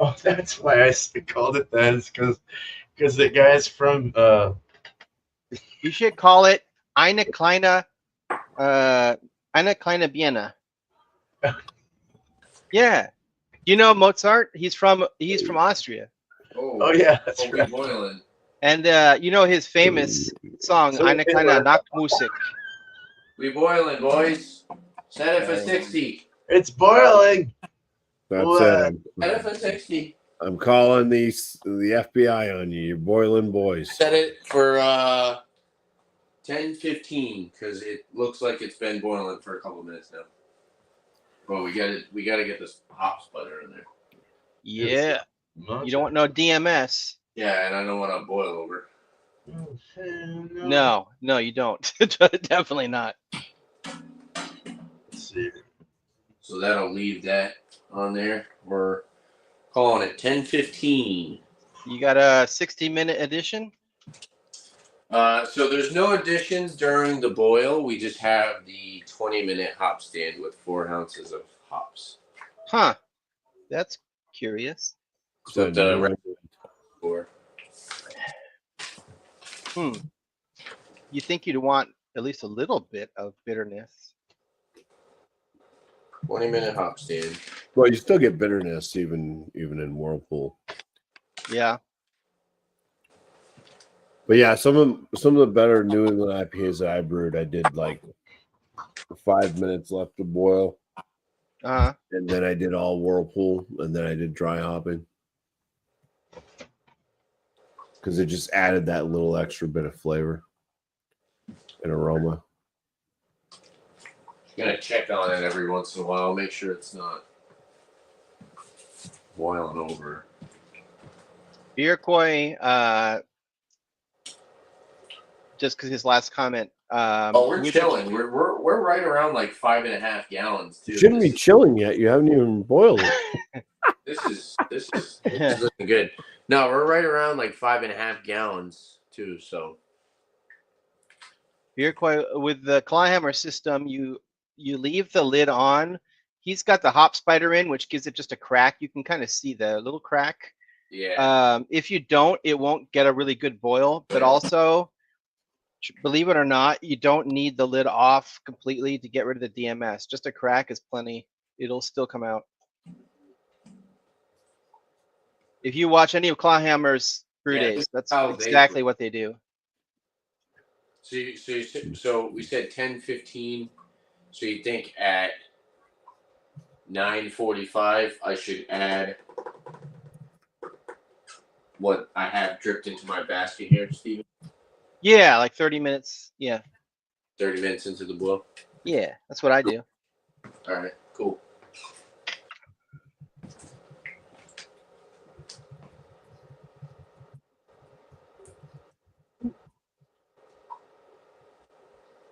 Oh, that's why I called it that. Is because the guy's from You should call it Eine kleine Vienna. Yeah. You know Mozart? He's from Austria. Oh yeah, that's right. Boiling. And you know his famous song So Eine kleine Nachtmusik. We boiling, boys. Set it for 60. It's boiling. That's What? it. Set it for 60. I'm calling the FBI on you. You're boiling boys. Set it for 10:15 because it looks like it's been boiling for a couple minutes now. Well, we gotta get this hops butter in there. Yeah. You don't want no DMS. Yeah, and I don't want to boil over. No, you don't. Definitely not. Let's see. So that'll leave that on there. We're calling it 10:15. You got a 60-minute edition? So there's no additions during the boil. We just have the 20-minute hop stand with 4 ounces of hops. Huh. That's curious. So With the regular pour. You think you'd want at least a little bit of bitterness. 20-minute hop stand. well, you still get bitterness even in Whirlpool. Yeah. But yeah, some of the better New England IPAs that I brewed, I did like 5 minutes left to boil, Uh-huh. and then I did all Whirlpool, and then I did dry hopping because it just added that little extra bit of flavor and aroma. Gonna check on it every once in a while, make sure it's not boiling over. Iroquois, just because his last comment. We're chilling. We're right around like 5.5 gallons too. Shouldn't be chilling yet. You haven't even boiled it. This is looking good. No, we're right around like 5.5 gallons too. So Iroquois, with the Clawhammer system, you leave the lid on. He's got the hop spider in, which gives it just a crack. You can kind of see the little crack. yeah, If you don't, it won't get a really good boil. But also, believe it or not, you don't need the lid off completely to get rid of the DMS. Just a crack is plenty. It'll still come out. If you watch any of Clawhammer's brew Yeah, days, that's how they exactly do. what they do. So we said 10:15. So you think at 9:45 I should add what I have dripped into my basket here, Steven? Yeah, like 30 minutes. Yeah. 30 minutes into the boil. Yeah, that's what I do. All right, cool.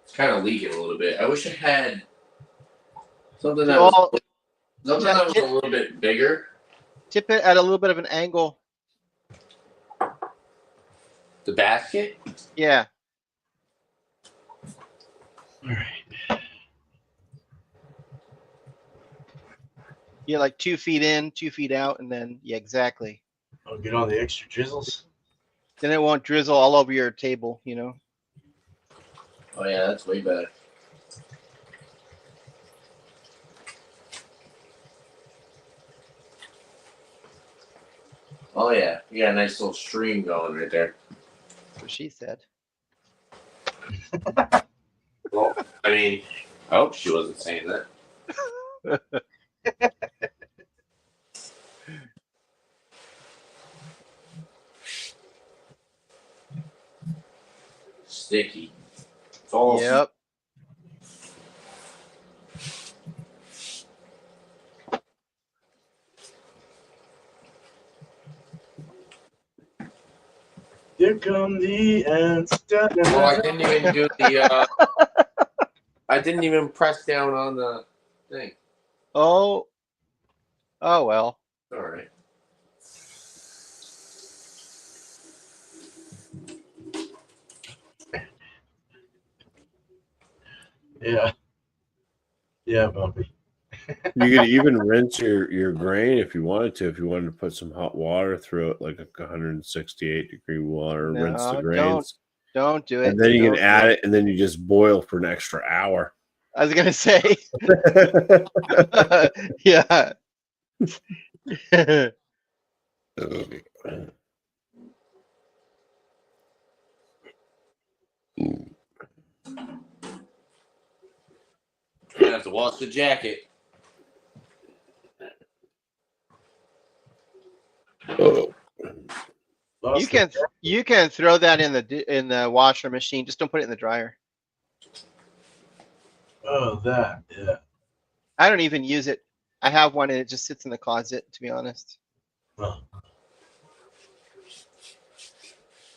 It's kind of leaking a little bit. I wish I had something that was a little bit bigger. Tip it at a little bit of an angle. The basket? Yeah. All right. Yeah, like 2 feet in, 2 feet out, and then yeah, exactly. I'll get all the extra drizzles. Then it won't drizzle all over your table, you know. Oh yeah, that's way better. Oh yeah, you got a nice little stream going right there. That's what she said. Well, I mean, I hope she wasn't saying that. Sticky. It's all Yep. Here come the ants. Well, I didn't even do the I didn't even press down on the thing. Oh well. All right. Yeah. Yeah, Bumpy. You could even rinse your grain if you wanted to. If you wanted to put some hot water through it, like 168-degree water, rinse the No, grains. don't do it. And then you Don't can do add it, and then you just boil for an extra hour. I was gonna say. Yeah. You have to wash the jacket. You can throw that in the washer machine. Just don't put it in the dryer. Oh, that. Yeah. I don't even use it. I have one and it just sits in the closet, to be honest. Oh.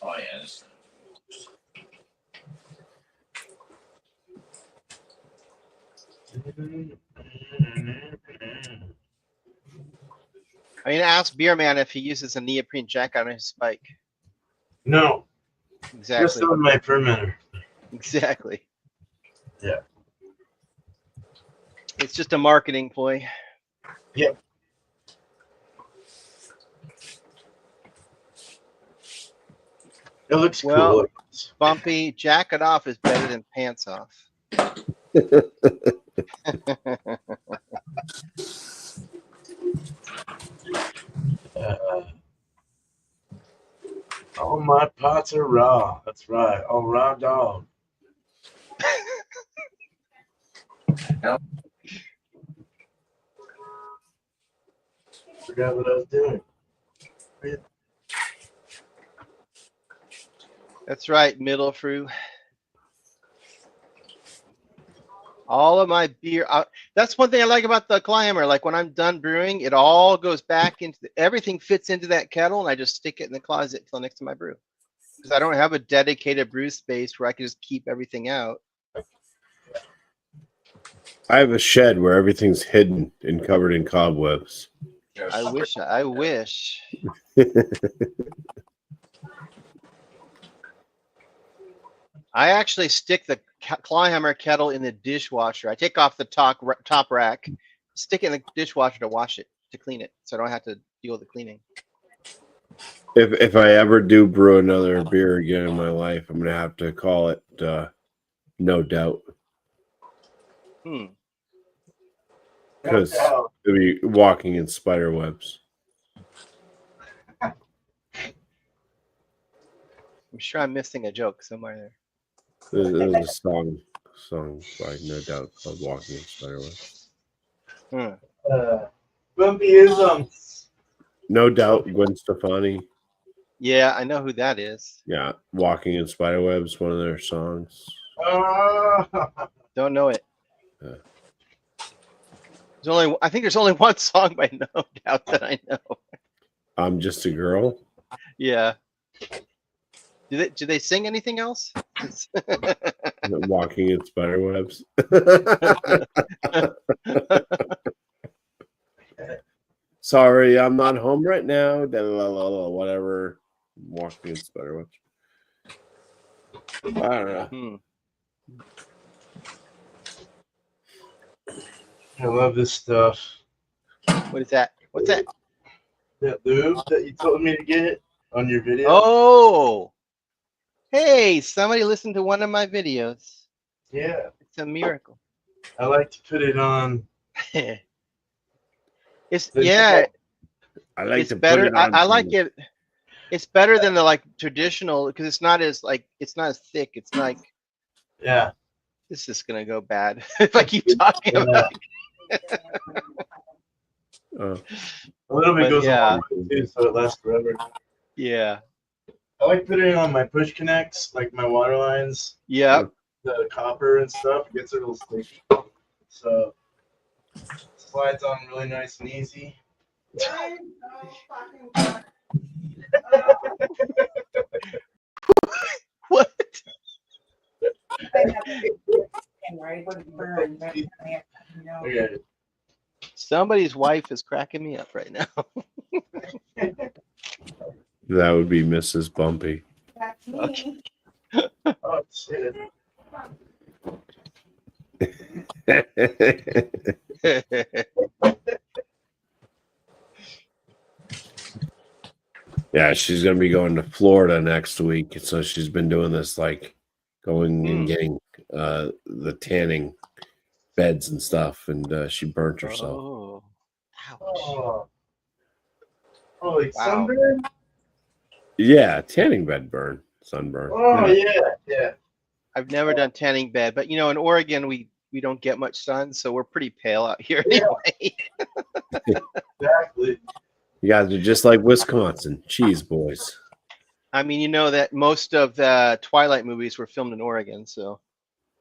Oh yeah. This... I mean, ask Beer Man if he uses a neoprene jacket on his spike. No. Just Exactly. on my fermenter. Exactly. Yeah. It's just a marketing ploy. Yep. It looks Well, cool. Bumpy, jacket off is better than pants off. All my pots are raw. That's right. All raw dog. Forgot what I was doing. That's right, middle fruit. All of my beer. That's one thing I like about the climber. Like when I'm done brewing, it all goes back into everything fits into that kettle, and I just stick it in the closet till next to my brew. Because I don't have a dedicated brew space where I can just keep everything out. I have a shed where everything's hidden and covered in cobwebs. I wish. I wish. I actually stick the Climber kettle in the dishwasher. I take off the top rack, stick it in the dishwasher to wash it, to clean it, so I don't have to deal with the cleaning. If I ever do brew another beer again in my life, I'm gonna have to call it No Doubt. Because it'll be walking in spider webs. I'm sure I'm missing a joke somewhere there. There's a song by No Doubt called Walking in Spider Webs. Bumpyisms. No Doubt, Gwen Stefani. Yeah, I know who that is. Yeah, Walking in Spider Webs, one of their songs. Don't know it. Yeah. I think there's only one song by No Doubt that I know. I'm Just a Girl. Yeah. Do they sing anything else? Walking in Spider Webs. Sorry, I'm not home right now. Whatever. Walking in Spider Webs. I don't know. I love this stuff. What is that? What's that? That lube that you told me to get on your video. Oh, hey! Somebody listened to one of my videos. Yeah. It's a miracle. I like to put it on. It's yeah. I like it's to better. put it on. I like it. It's better than the like traditional because it's not as thick. It's like Yeah. This is gonna go bad if I keep talking about it. A little bit goes yeah. along with it too, so it lasts forever. Yeah. I like putting it on my push connects, like my water lines. Yeah. The copper and stuff gets a little sticky, so slides on really nice and easy. What? right? What burn? You know. Okay. Somebody's wife is cracking me up right now. That would be Mrs. Bumpy. That's me. Okay. Oh shit. Yeah, she's gonna be going to Florida next week, so she's been doing this like going and getting the tanning beds and stuff, and she burnt herself. Oh, ouch. Oh. Holy Wow. sunburn? Yeah, tanning bed burn, sunburn. Oh Yeah. yeah. I've never done tanning bed, but you know, in Oregon, we don't get much sun, so we're pretty pale out here Yeah. anyway. Exactly. You guys are just like Wisconsin, cheese boys. I mean, you know that most of the Twilight movies were filmed in Oregon, so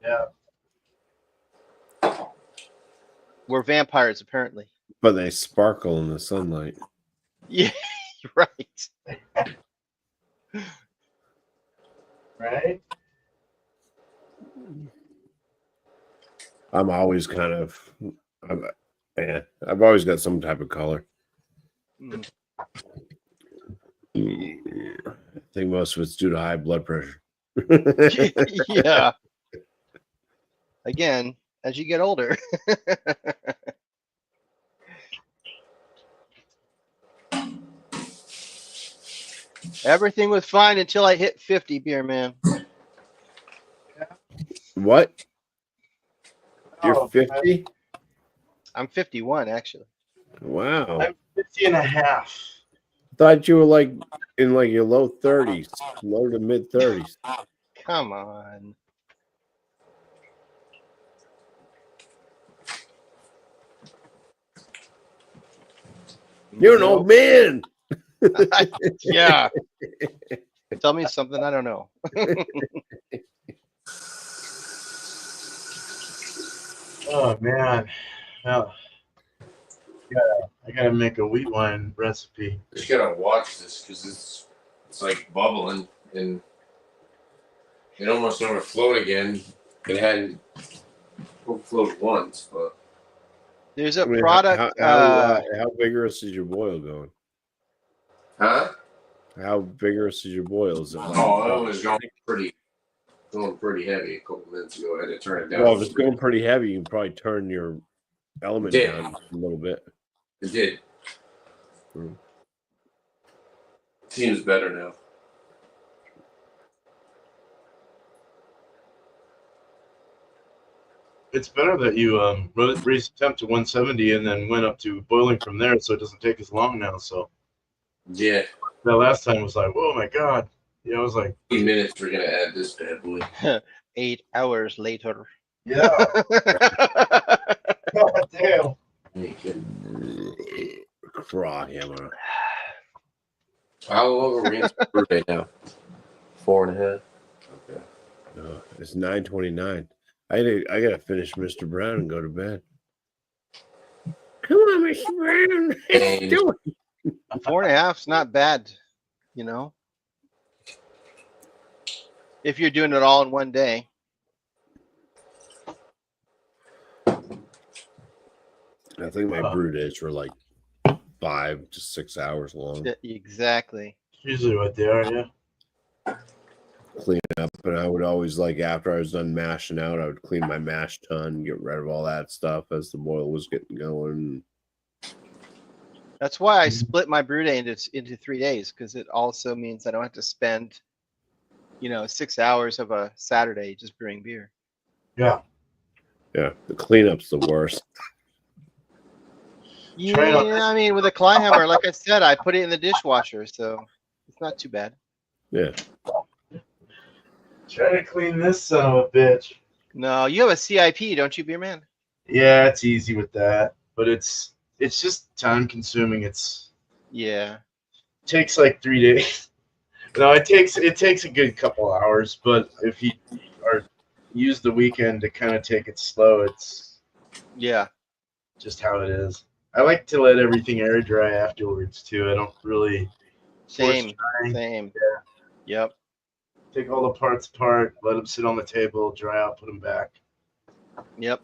Yeah. we're vampires apparently. But they sparkle in the sunlight. Yeah, you're right. Right? I'm always kind of, I've always got some type of color. Mm. I think most of it's due to high blood pressure. Yeah. Again, as you get older. Everything was fine until I hit 50, beer man. What? You're Oh, 50? I'm 51 actually. Wow. I'm 50 and a half. Thought you were like in like your low 30s, low to mid 30s. Come on. You're an old man. Yeah. Tell me something I don't know. Oh man. Well, I gotta make a wheat wine recipe. Just gotta watch this because it's like bubbling and it almost overflowed again. It hadn't overflowed once, but There's a I mean, product. how vigorous is your boil going? huh? How vigorous is your boil? Is it like, Oh, it was going pretty heavy a couple minutes ago. I had to turn it down. well, if it's going pretty heavy, you can probably turn your element Did. down a little bit. It did. Hmm. Seems better now. It's better that you raised the temp to 170 and then went up to boiling from there, so it doesn't take as long now. So Yeah. that last time was like, oh my god. Yeah, I was like, 15 minutes. We're gonna add this bad boy. 8 hours later. yeah. God damn. Craw hammer. How long are we in birthday now? 4.5. Okay. No, it's 9:29. I gotta finish Mr. Brown and go to bed. Come on, Mr. Brown. Let's do it. 4.5's not bad, you know. If you're doing it all in one day. I think my brew days were like 5 to 6 hours long. Yeah, exactly. Usually what they are, yeah. Clean up, and I would always like after I was done mashing out, I would clean my mash tun, get rid of all that stuff as the boil was getting going. That's why I split my brew day into 3 days, because it also means I don't have to spend, 6 hours of a Saturday just brewing beer. Yeah. Yeah, the cleanup's the worst. Yeah, I mean, with a Clyhammer, like I said, I put it in the dishwasher, so it's not too bad. Yeah. Try to clean this son of a bitch. No, you have a CIP, don't you, beer man? Yeah, it's easy with that, but it's just time consuming. Yeah. Takes like 3 days. No, it takes a good couple hours, but if you use the weekend to kind of take it slow, it's just how it is. I like to let everything air dry afterwards too. I don't really Same. Yeah. Yep. Take all the parts apart, let them sit on the table, dry out, put them back. Yep.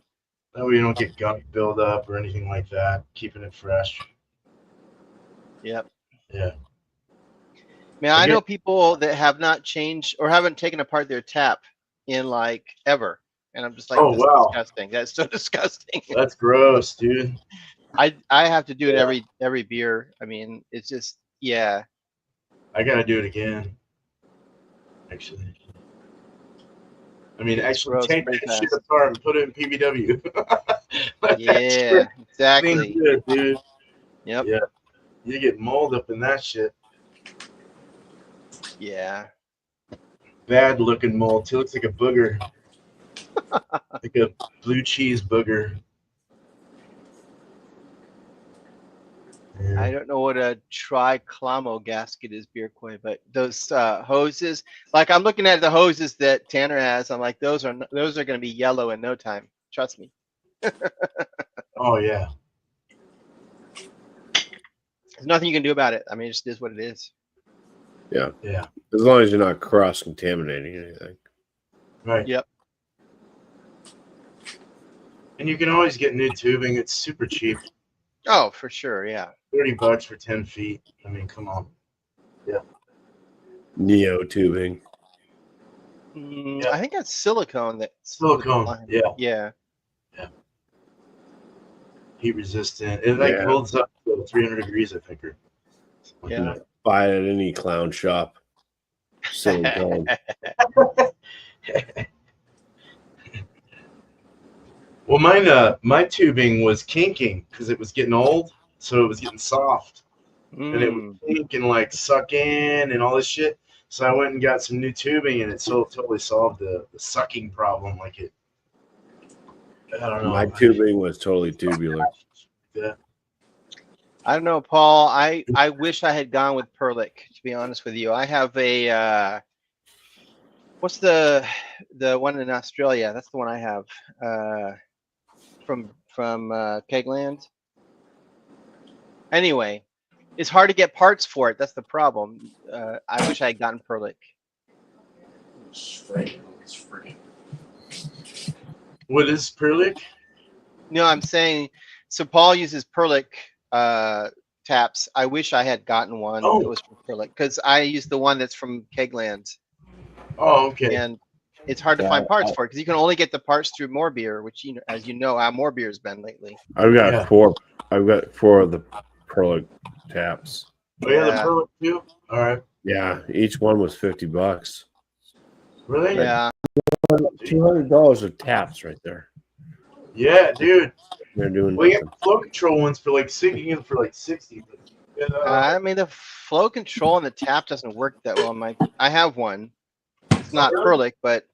That way you don't get gunk buildup or anything like that. Keeping it fresh. Yep. Yeah. Man, I know people that have not changed or haven't taken apart their tap in like ever. And I'm just like, Oh, this is wow. disgusting. That's so disgusting. That's gross, dude. I have to do it every beer. I mean, it's just yeah. I gotta do it again. Actually. I mean, actually gross take pretty that shit fast. apart and put it in PBW. Let that Yeah, shit exactly. clean good, dude. Yep. Yeah. You get mold up in that shit. Yeah. Bad looking mold. It looks like a booger. Like a blue cheese booger. I Yeah. don't know what a triclamo gasket is, beer koi, but those hoses, like I'm looking at the hoses that Tanner has. I'm like, those are going to be yellow in no time. Trust me. Oh yeah. There's nothing you can do about it. I mean, it just is what it is. Yeah. Yeah. As long as you're not cross contaminating anything. Right. Yep. And you can always get new tubing. It's super cheap. Oh, for sure. Yeah. $30 for 10 feet. I mean, come on. Yeah. Neo tubing. Yeah. I think that's silicone. Silicone. Yeah. Yeah. Heat resistant. It like holds up to 300 degrees, I think. Yeah. Buy it at any clown shop. Silicone. Well, my tubing was kinking because it was getting old, so it was getting soft, and it would kink and like suck in and all this shit. So I went and got some new tubing, and it totally solved the sucking problem. Like it, I don't know. My tubing was totally tubular. Yeah. I don't know, Paul. I wish I had gone with Perlick, to be honest with you. I have a what's the one in Australia? That's the one I have. From Kegland. Anyway, it's hard to get parts for it. That's the problem. I wish I had gotten Perlick. What is Perlick? No, I'm saying so. Paul uses Perlick taps. I wish I had gotten one that was from Perlick because I use the one that's from Kegland. Oh, okay. And it's hard to find parts for it because you can only get the parts through More Beer, which as you know, how More Beer has been lately. I've got four. I've got 4 of the Perlick taps. Oh yeah, the Perlick too. All right. Yeah, each one was $50. Really? Yeah. $200 of taps right there. Yeah, dude. They're doing. We have flow control ones for like 60. I mean, the flow control on the tap doesn't work that well. I have one. It's not Perlick, but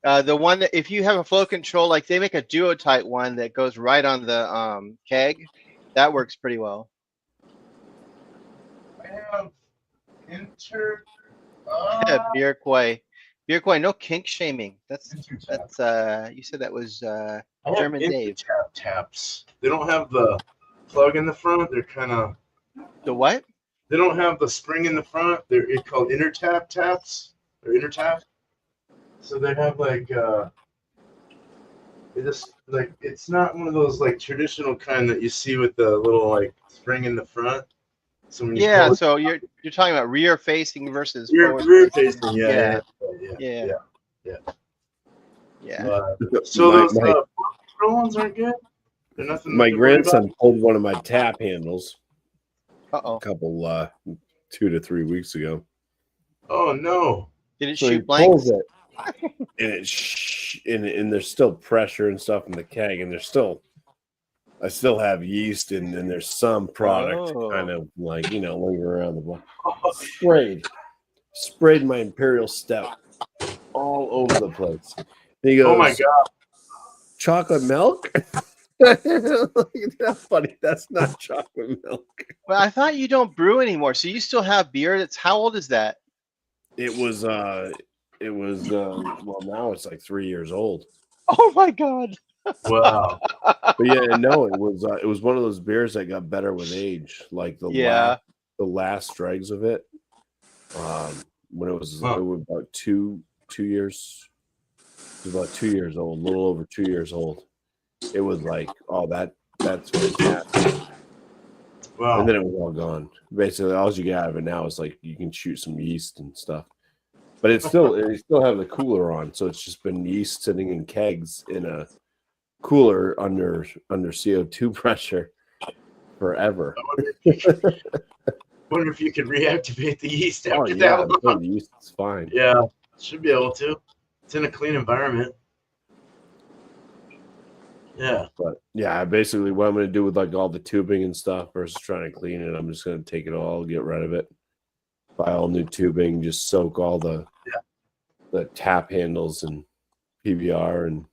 the one that if you have a flow control, like they make a duo-type one that goes right on the keg, that works pretty well. I have Beer koi, no kink shaming. That's you said that was German Dave. Taps. They don't have the plug in the front. They're kind of the what? They don't have the spring in the front. They're called intertap taps or intertap. So they have like it's not one of those like traditional kind that you see with the little like spring in the front. So yeah, so you're talking about rear facing versus rear facing. Yeah. So those control ones aren't good. They're nothing. My grandson pulled one of my tap handles. A couple 2 to 3 weeks ago. Oh no! Did it shoot blanks? And there's still pressure and stuff in the keg, and I still have yeast, and there's some product kind of like lingering around the block. Sprayed my Imperial Stout all over the place. And he goes, "Oh my god, chocolate milk." That's funny. That's not chocolate milk. Well, I thought you don't brew anymore, so you still have beer. That's how old is that? It was well, now it's like 3 years old. Oh my god! Wow. But yeah, no, it was one of those beers that got better with age. Like the last dregs of it, when it was about 2 years. was about 2 years old, a little over 2 years old. It was like, oh, that's fantastic. Wow. And then it was all gone. Basically, all you get out of it now is like you can shoot some yeast and stuff. But it still have the cooler on, so it's just been yeast sitting in kegs in a cooler under CO2 pressure forever. Wonder if you could reactivate the yeast after Oh yeah, that. the yeast is fine. Yeah, should be able to. It's in a clean environment. Yeah. But yeah, basically what I'm going to do with like all the tubing and stuff versus trying to clean it, I'm just going to take it all, get rid of it, buy all new tubing, just soak all the tap handles and PBR and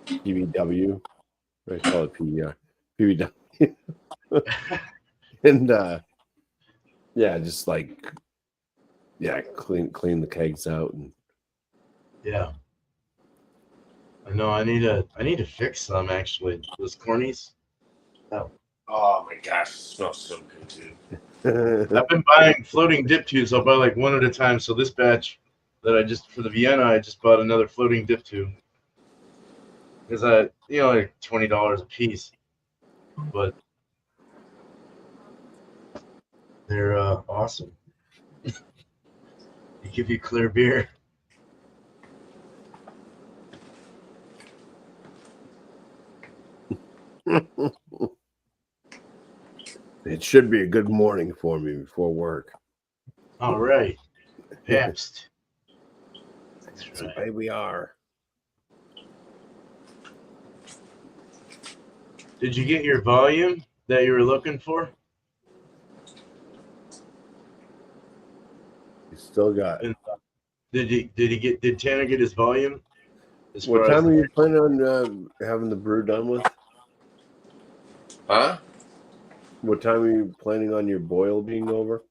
PBW. I call it PBR. PBW. And just like clean the kegs out and Yeah. I know. I need to fix some actually. Those cornies. Oh my gosh, it smells so good too. I've been buying floating dip tubes. I'll buy like one at a time. So this batch that I just for the Vienna, I just bought another floating dip tube because like $20 a piece, but they're awesome. They give you clear beer. It should be a good morning for me before work. All right, Pabst. That's the way we are. Did you get your volume that you were looking for? You still got it. Did Tanner get his volume? What time are you planning on having the brew done with? Huh? What time are you planning on your boil being over?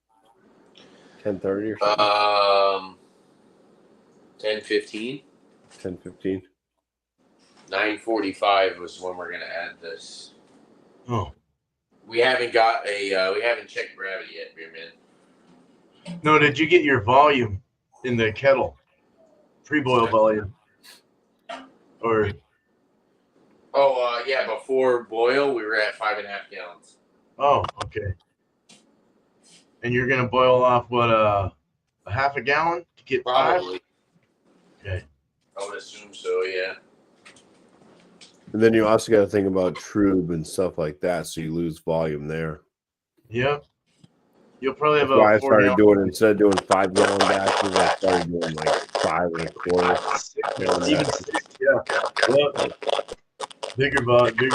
10:30 or something? 10:15. 10:15. 9:45 was when we're gonna add this. Oh We haven't got we haven't checked gravity yet, beer man. no! Did you get your volume in the kettle? Pre-boil volume, or Yeah, before boil we were at 5.5 gallons. oh, okay. And you're gonna boil off what a half a gallon to get Probably. 5? Okay. I would assume so, yeah. And then you also got to think about trube and stuff like that, so you lose volume there. Yep. You'll probably have That's why I a 4 started gallon. doing, instead of doing 5 gallon batches, I started doing like 5 1/4. Even 6, yeah. Yep. Bigger batches.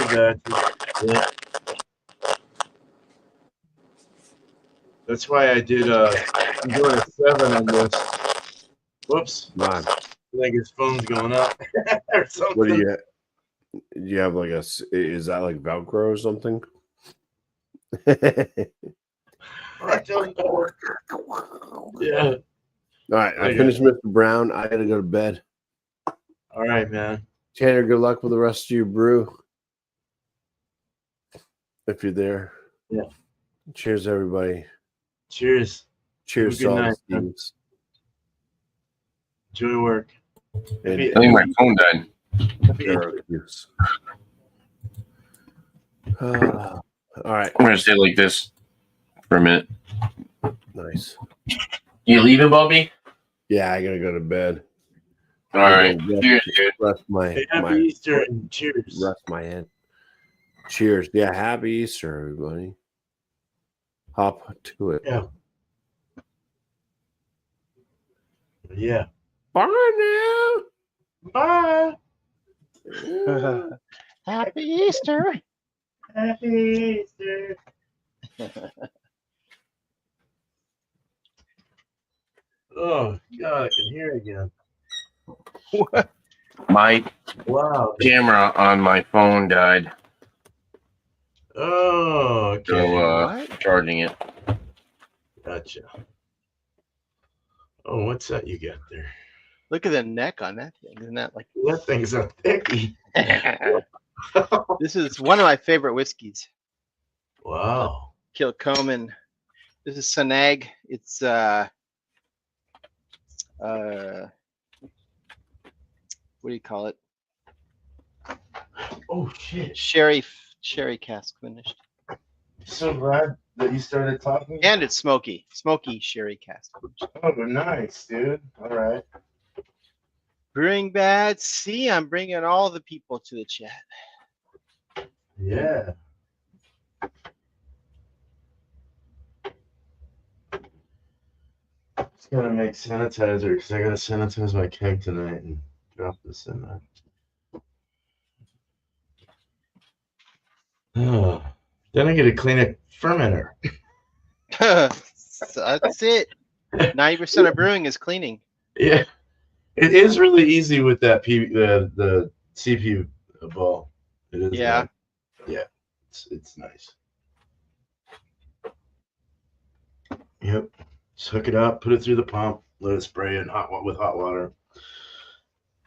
Yeah. That's why I did I'm doing a 7 on this. Whoops. Man, I think his phone's going up or something. what do you have like is that like Velcro or something? I don't know. Yeah. All right, I finished Mr. Brown. I gotta go to bed. All right, man. Tanner, good luck with the rest of your brew. If you're there. Yeah. Cheers, everybody. Cheers. Cheers Have a to good all night, the man. Steves. Enjoy work. And I think my phone died. Syracuse. All right. I'm gonna stay like this for a minute. Nice. You leaving, Bobby? Yeah, I gotta go to bed. All right. Rest, Cheers, dude. rest my Hey, happy Easter and cheers. rest my head. Cheers. Yeah, happy Easter, everybody. Hop to it. Yeah. Yeah. Bye Bye. now. Happy Easter. Happy Easter. Oh God, I can hear it again. My Wow. camera on my phone died. Oh, okay. So charging it. Gotcha. Oh, what's that you got there? Look at the neck on that thing. Isn't that like That thing's a thickie. this is one of my favorite whiskeys. Wow. Kilchoman. This is Sanag. It's what do you call it? Oh shit! Sherry cask finished. So glad that you started talking. And it's smoky sherry cask. Oh, nice, dude. All right. Brewing bad. See, I'm bringing all the people to the chat. Yeah. Just gotta make sanitizer because I gotta sanitize my keg tonight and drop this in there. Oh, then I get to clean a fermenter. So that's it. 90% of brewing is cleaning. Yeah, it is really easy with that the CPU ball. It is. Yeah. Nice. Yeah, it's nice. Yep. Just hook it up, put it through the pump, let it spray in with hot water,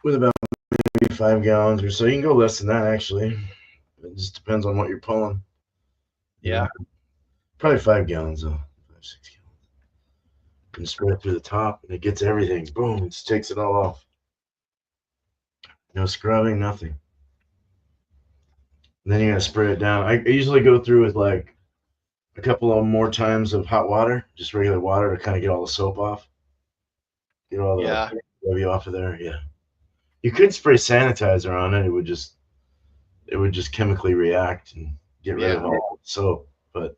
with about maybe 5 gallons or so. You can go less than that actually. It just depends on what you're pulling. Yeah. Probably 5 gallons though. 5, 6 gallons. And spray it through the top, and it gets everything. Boom! It just takes it all off. No scrubbing, nothing. And then you gotta spray it down. I usually go through with like a couple of more times of hot water, just regular water, to kind of get all the soap off. Get all the levy off of there. Yeah. You could spray sanitizer on it. It would just chemically react and get rid of all the soap. But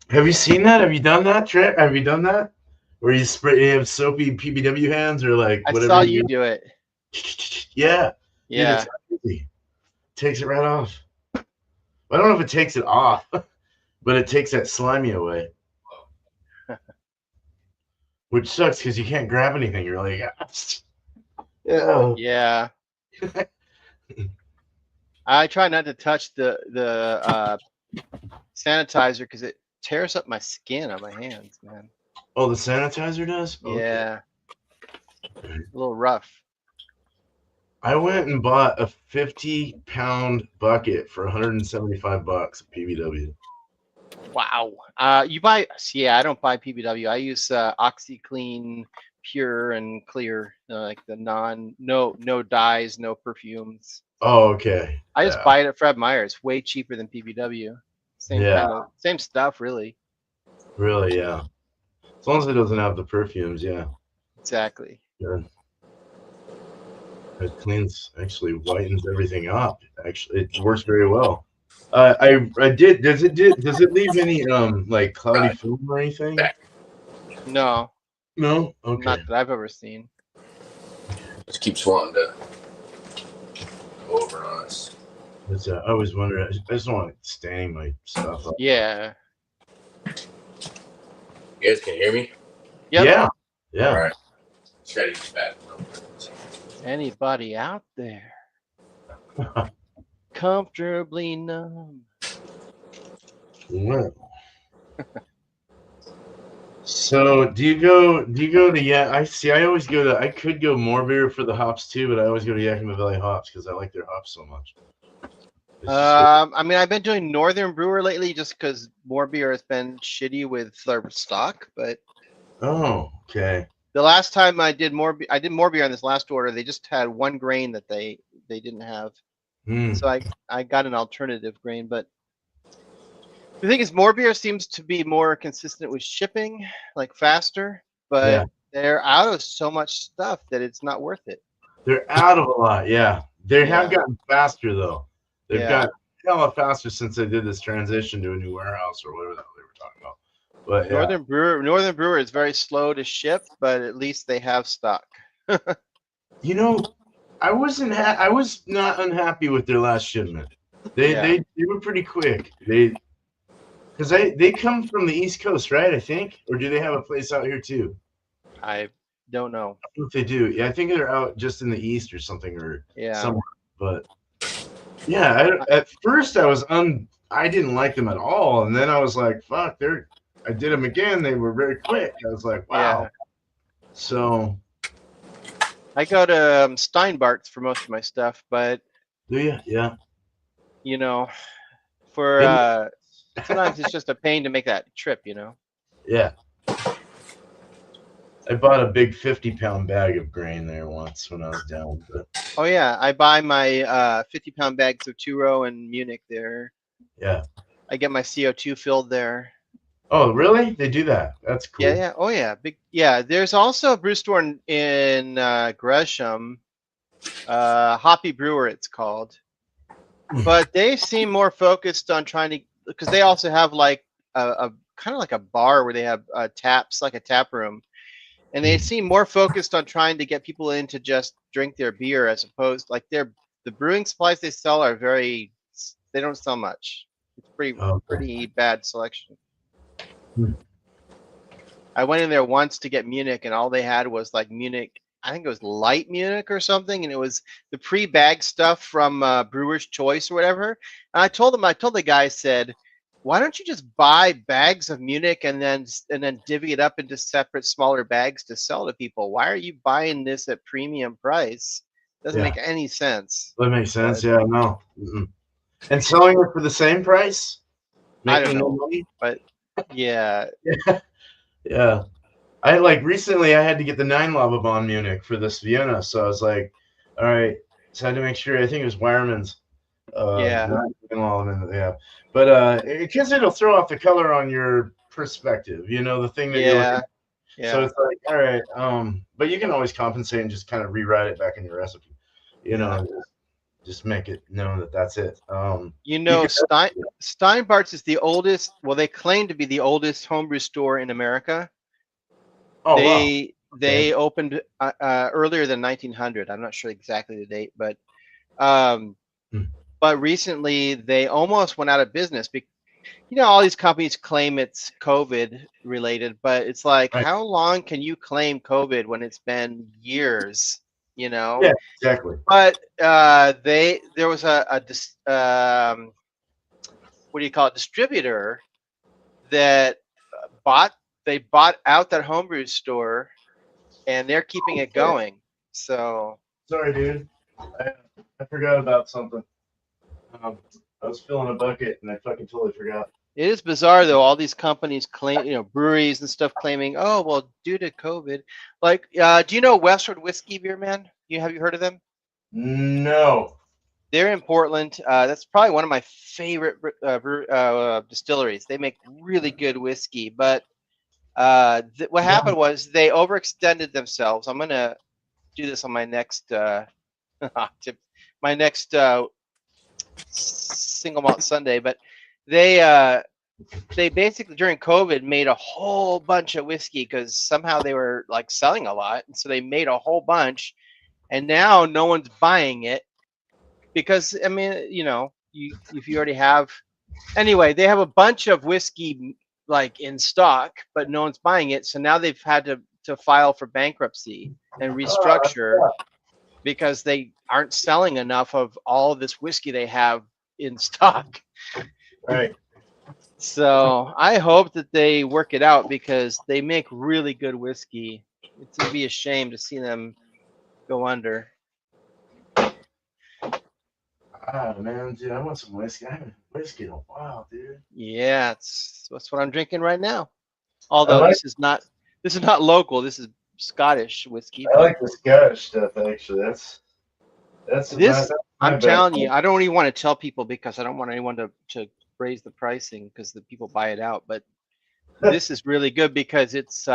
have you seen that? Have you done that trick? Have you done that? Where you have soapy PBW hands or like whatever? I saw you do it. Yeah. Yeah. Dude, it's easy. Takes it right off. I don't know if it takes it off, but it takes that slimy away. Which sucks because you can't grab anything. You're like, yeah. Yeah. I try not to touch the sanitizer because it tears up my skin on my hands, man. Oh, the sanitizer does? Yeah. A little rough. I went and bought a 50-pound bucket for $175 at PBW. Wow. You buy? Yeah, I don't buy PBW. I use OxyClean Pure and Clear, like the no dyes, no perfumes. Oh, okay. I just buy it at Fred Meyer. It's way cheaper than PBW. Same stuff, really. Really, yeah. As long as it doesn't have the perfumes, yeah. Exactly. Good. It actually whitens everything up. Actually, it works very well. I did. Does it leave any like cloudy film or anything? No. No. Okay. Not that I've ever seen. Just keeps wanting to go over on us. I always wonder. I just don't want staining my stuff up. Yeah. You guys can hear me? Yep. Yeah. All right. Just gotta use that. Anybody out there? Comfortably numb. Well. So do you go to I always go to, I could go more beer for the hops too, but I always go to Yakima Valley hops because I like their hops so much. I mean, I've been doing Northern Brewer lately just because more beer has been shitty with their stock. But oh, okay. the last time I did more beer on this last order. They just had one grain that they didn't have, so I got an alternative grain. But the thing is, more beer seems to be more consistent with shipping, like faster. But they're out of so much stuff that it's not worth it. They're out of a lot. Yeah, they have gotten faster though. They've got hella faster since they did this transition to a new warehouse or whatever the hell they were talking about. But Northern Brewer is very slow to ship, but at least they have stock. You know, I was not unhappy with their last shipment. They were pretty quick. Because they come from the East Coast, right? I think, or do they have a place out here too? I don't know. I don't know if they do. Yeah, I think they're out just in the East or something, or somewhere. But yeah, at first I didn't like them at all, and then I was like, fuck, I did them again. They were very quick. I was like, wow. Yeah. So I go to Steinbart's for most of my stuff, but do you? Yeah. You know, for sometimes it's just a pain to make that trip. You know. Yeah. I bought a big 50-pound bag of grain there once when I was down. But Oh yeah, I buy my 50-pound bags of two-row in Munich there. yeah. I get my CO2 filled there. Oh, really? They do that? That's cool. Yeah, yeah. Oh yeah, big. Yeah, there's also a brew store in Gresham, Hoppy Brewer it's called. But they seem more focused on trying to, because they also have like a kind of like a bar where they have taps, like a tap room. And they seem more focused on trying to get people in to just drink their beer as opposed like the brewing supplies they sell are they don't sell much. It's pretty bad selection. I went in there once to get Munich and all they had was like Munich, I think it was light Munich or something, and it was the pre-bag stuff from Brewer's Choice or whatever. And I told the guy, I said, why don't you just buy bags of Munich and then divvy it up into separate smaller bags to sell to people? Why are you buying this at premium price? Doesn't make any sense. That makes sense. Yeah, no. And selling it for the same price? I don't Making no know, money? but yeah. Yeah. I like recently I had to get the 9 Lavabon Munich for this Vienna. So I was like, all right. So I had to make sure, I think it was Wireman's. Yeah. Yeah. But because it'll throw off the color on your perspective, you know, the thing that you're looking at. Yeah. So it's like, all right, but you can always compensate and just kind of rewrite it back in your recipe. You know, just make it known that that's it. You know, Steinbart's is the oldest, well, they claim to be the oldest homebrew store in America. Oh, they opened earlier than 1900. I'm not sure exactly the date, but recently they almost went out of business. You know, all these companies claim it's COVID related, but it's like, how long can you claim COVID when it's been years? You know? Yeah, exactly. But there was a what do you call it, distributor that bought out that homebrew store, and they're keeping it going. So sorry, dude, I forgot about something. I was filling a bucket and I fucking totally forgot. it is bizarre though. All these companies claim, you know, breweries and stuff claiming, oh well, due to COVID. Like, do you know Westward Whiskey Beer Man? Have you heard of them? No. They're in Portland. That's probably one of my favorite distilleries. They make really good whiskey, but what happened was they overextended themselves. I'm gonna do this on my next my next single malt Sunday, but they basically during COVID made a whole bunch of whiskey because somehow they were like selling a lot, and so they made a whole bunch, and now no one's buying it because I mean, you know, if you already have, anyway, they have a bunch of whiskey like in stock, but no one's buying it, so now they've had to file for bankruptcy and restructure because they aren't selling enough of all this whiskey they have in stock. Right. So I hope that they work it out because they make really good whiskey. It's gonna be a shame to see them go under. Ah, man, dude, I want some whiskey. I haven't had whiskey in a while, dude. Yeah, that's what I'm drinking right now. Although this is not local. This is Scottish whiskey. I like the Scottish stuff actually. That's this. I'm telling you, bad. I don't even want to tell people because I don't want anyone to raise the pricing because the people buy it out. But this is really good because it's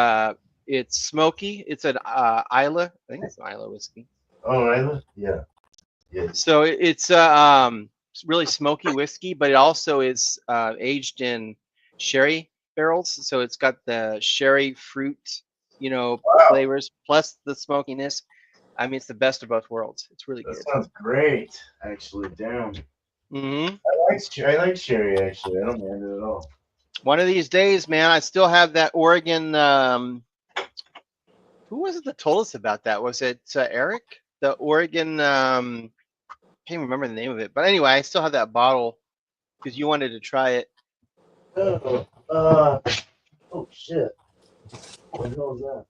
smoky. It's an Isla. I think it's an Isla whiskey. Oh, Isla? Yeah. Yeah. So it's really smoky whiskey, but it also is aged in sherry barrels. So it's got the sherry fruit, you know, flavors plus the smokiness. I mean, it's the best of both worlds. It's really good. That sounds great, actually. Damn. Mm-hmm. I like sherry, actually. I don't mind it at all. One of these days, man, I still have that Oregon. Who was it that told us about that? Was it Eric? The Oregon. Can't even remember the name of it. But anyway, I still have that bottle because you wanted to try it. Oh shit. What the hell is that?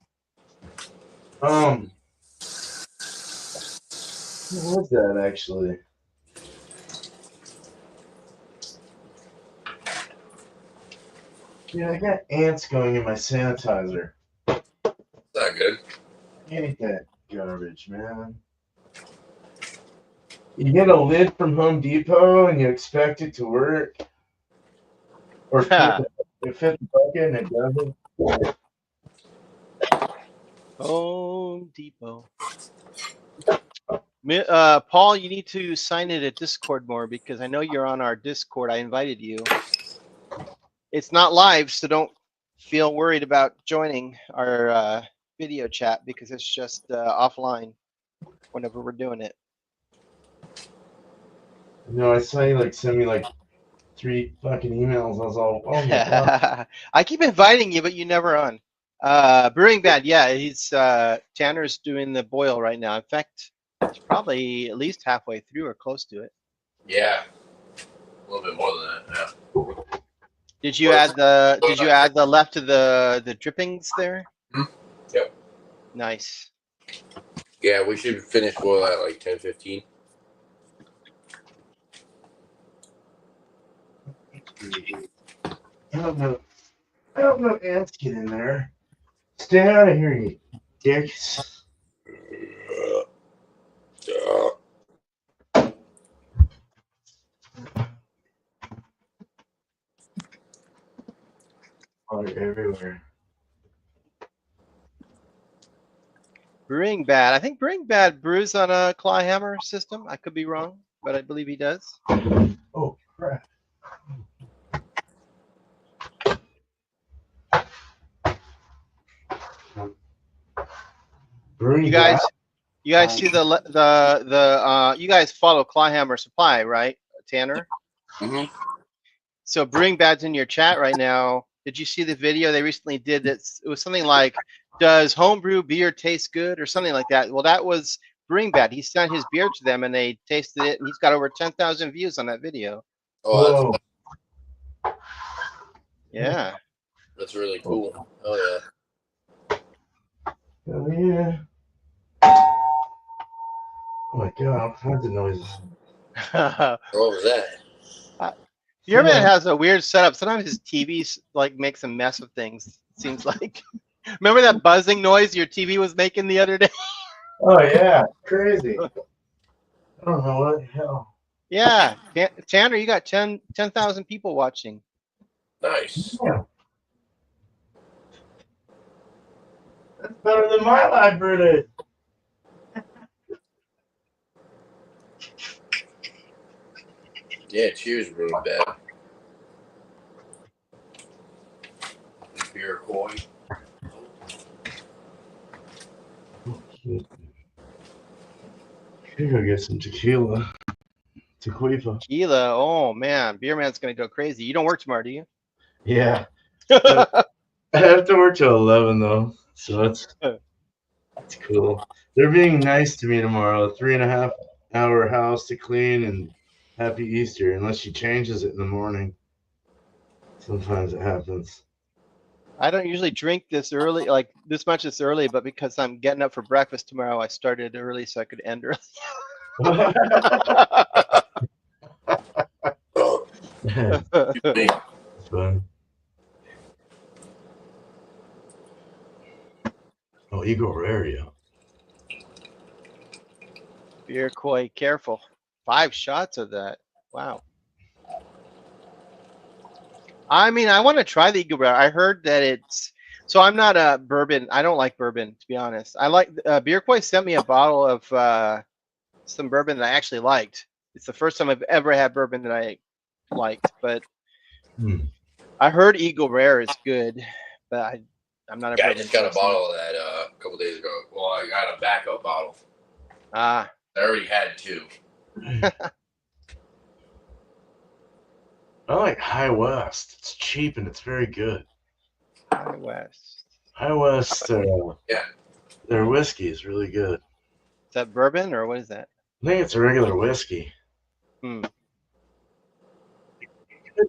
What was that actually? Yeah, I got ants going in my sanitizer. It's not good. Ain't that garbage, man? You get a lid from Home Depot and you expect it to work, or it fits the bucket and it doesn't. Home Depot. Paul, you need to sign it at Discord more because I know you're on our Discord. I invited you. It's not live, so don't feel worried about joining our video chat because it's just offline whenever we're doing it. No, I saw you send me 3 fucking emails. I was all, oh my god. I keep inviting you, but you never on. Brewing Bad, yeah, he's Tanner's doing the boil right now. In fact, it's probably at least halfway through or close to it. Yeah, a little bit more than that. Yeah. Did you add the left of the drippings there? Yep. Nice. Yeah, we should finish boil at like 10:15. I don't know ants get in there. Stay out of here, you dicks. Oh, they're everywhere. Brewing Bad. I think Brewing Bad brews on a claw hammer system. I could be wrong, but I believe he does. Oh crap. You guys see the you guys follow Clawhammer Supply, right, Tanner? Mm-hmm. So Brewing Bad's in your chat right now. Did you see the video they recently did? It was something like, "Does homebrew beer taste good?" or something like that. Well, that was Brewing Bad. He sent his beer to them and they tasted it, and he's got over 10,000 views on that video. Oh, Yeah. that's really cool. Oh yeah. Oh yeah. Oh my god, all kinds of noises. What was that? Your man has a weird setup. Sometimes his TV makes a mess of things. It seems like. Remember that buzzing noise your TV was making the other day? Oh yeah, crazy. I don't know what the hell. Yeah, Tanner, you got 10,000 people watching. Nice. Yeah. That's better than my library. Yeah, cheers, Brewing Bad. Beer koi. You go get some tequila. Tequila. Tequila, oh man, Beer Man's gonna go crazy. You don't work tomorrow, do you? Yeah. I have to work till 11 though, so that's cool. They're being nice to me tomorrow. 3.5 hour house to clean and happy Easter, unless she changes it in the morning. Sometimes it happens. I don't usually drink this early, like this much this early, but because I'm getting up for breakfast tomorrow, I started early so I could end early. It's fun. Oh, Eagle Rare. Beer koi, careful. 5 shots of that. Wow. I mean, I want to try the Eagle Rare. I heard that it's so. I'm not a bourbon. I don't like bourbon, to be honest. I like Beer Koi sent me a bottle of some bourbon that I actually liked. It's the first time I've ever had bourbon that I liked, but I heard Eagle Rare is good, but I'm not a I bourbon just got a person. bottle of that a couple days ago. Well, I got a backup bottle. Ah. I already had 2. I like High West. It's cheap and it's very good. High West. High West, Yeah. their whiskey is really good. Is that bourbon or what is that? I think it's a regular whiskey. Hmm.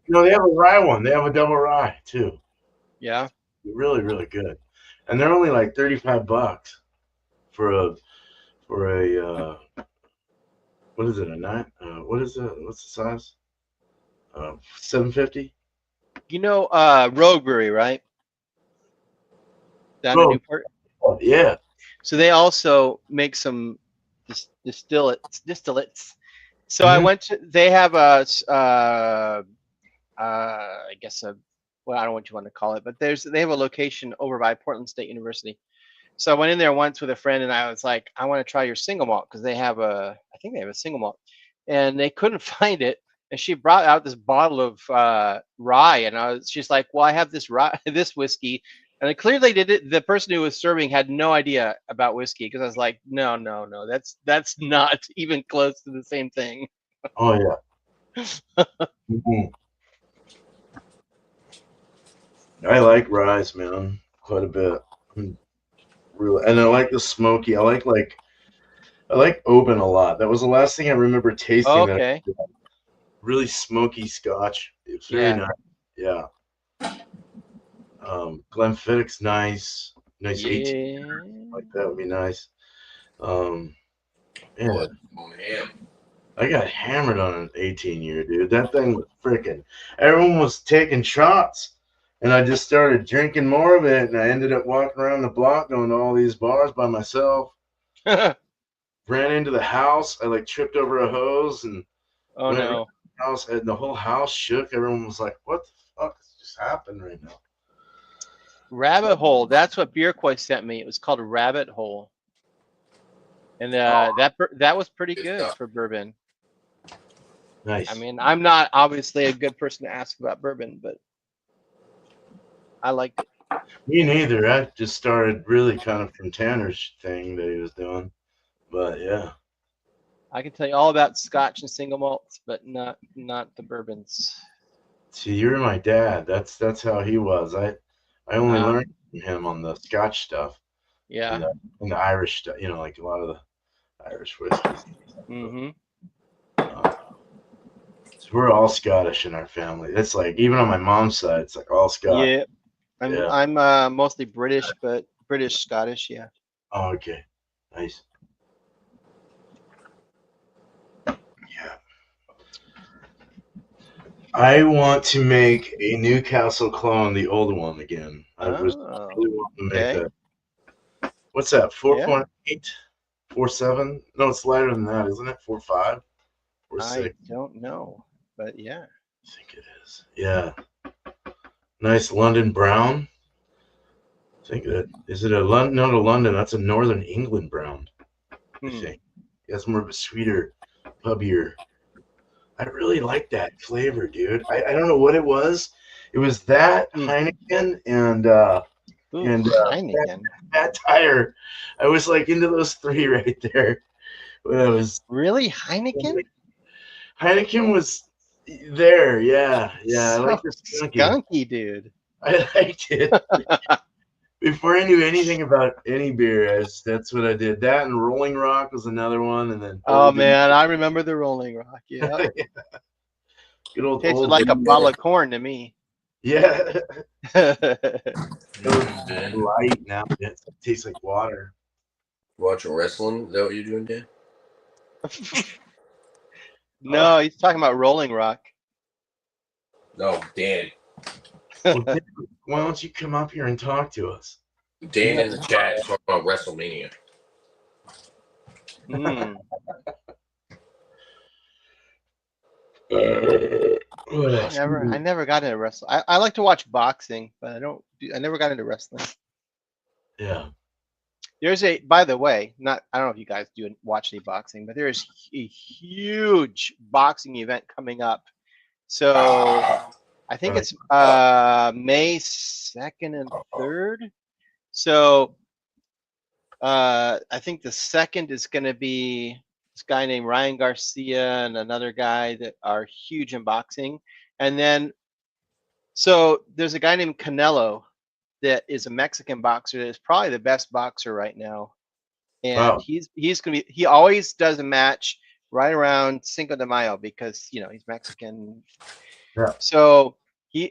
No, they have a rye one. They have a double rye too. Yeah. Really, really good. And they're only like $35 for a what is it, a 9? What's the size? 750. You know Rogue Brewery, right? Down in Oh. Newport. Oh, yeah. So they also make some distillates. So I Mhm. went to. They have a I guess well, I don't know what you want to call it, but they have a location over by Portland State University. So I went in there once with a friend, and I was like, I want to try your single malt because I think they have a single malt, and they couldn't find it. And she brought out this bottle of rye, and she's like, well, I have this rye, this whiskey, and clearly the person who was serving had no idea about whiskey because I was like, no, that's not even close to the same thing. Oh, yeah. Mhm. I like rye, man, quite a bit. Really, and I like the smoky. I like open a lot. That was the last thing I remember tasting. Okay. That really smoky Scotch. It's very Yeah. nice. Yeah. Glenfiddich's nice. Nice 18. Like that would be nice. Yeah. I got hammered on an 18-year, dude. That thing was freaking. Everyone was taking shots, and I just started drinking more of it, and I ended up walking around the block going to all these bars by myself. Ran into the house. I like tripped over a hose and Oh went no. around the house, and the whole house shook. Everyone was like, "What the fuck just happened right now?" Rabbit Hole. That's what Beerquoy sent me. It was called Rabbit Hole, and that was pretty good for bourbon. Nice. I mean, I'm not obviously a good person to ask about bourbon, but I liked it. Me neither. I just started really kind of from Tanner's thing that he was doing, but yeah. I can tell you all about Scotch and single malts, but not the bourbons. See, you're my dad. That's how he was. I only Ah. learned from him on the Scotch stuff. Yeah. And the Irish stuff. You know, like a lot of the Irish whiskeys. Mm-hmm. So we're all Scottish in our family. It's like even on my mom's side, it's like all Scotch. Yeah. Yeah. I'm mostly British, but British Scottish. Yeah. Oh, okay. Nice. Yeah. I want to make a Newcastle clone, the old one again. I was really wanting to make that. What's that? 4.8? 4.7? No, it's lighter than that, isn't it? 4.5? 4.6? I don't know, but yeah. I think it is. Yeah. Nice London brown. I think that is it a London? Not a London. That's a Northern England brown. I think that's more of a sweeter, pubbier. I really like that flavor, dude. I don't know what it was. It was that Heineken and Heineken. Fat Tire. I was like into those three right there. When I was really Heineken. Heineken was there, yeah. I So like the skunky, dude. I liked it. Before I knew anything about any beer, that's what I did. That and Rolling Rock was another one, and then man, I remember the Rolling Rock. Yeah, yeah. Good old tasted old like a bottle of corn to me. Yeah, light now. It tastes like water. Watching wrestling? Is that what you're doing, Dan? No, he's talking about Rolling Rock. No, Dan. Well, Dan, why don't you come up here and talk to us? Dan in the chat is talking about WrestleMania. I never got into wrestling. I like to watch boxing, but I never got into wrestling. Yeah. There's by the way, I don't know if you guys watch any boxing, but there is a huge boxing event coming up. So I think it's May 2nd and 3rd. So I think the 2nd is going to be this guy named Ryan Garcia and another guy that are huge in boxing. And then, so there's a guy named Canelo that is a Mexican boxer that is probably the best boxer right now. And he's going to be, he always does a match right around Cinco de Mayo because, he's Mexican. Yeah. So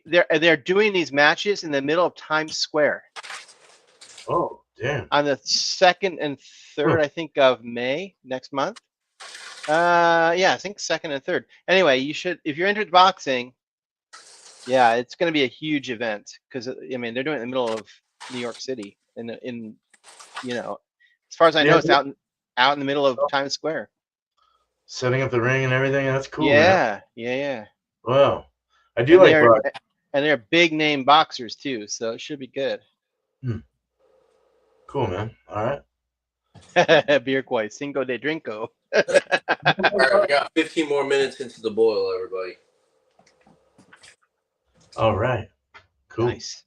they're doing these matches in the middle of Times Square. Oh, damn. On the 2nd and 3rd, I think, of May next month. I think 2nd and 3rd. Anyway, you should, if you're into boxing, it's going to be a huge event because they're doing it in the middle of New York City in you know, as far as I know, it's out in the middle of Times Square. Setting up the ring and everything. That's cool. Yeah, Man. yeah. Wow. I do like Brock. And they're big name boxers too, so it should be good. Cool, man. All right. Beer quite Cinco de Drinko. All right, we got 15 more minutes into the boil, everybody. All right. Cool. Nice.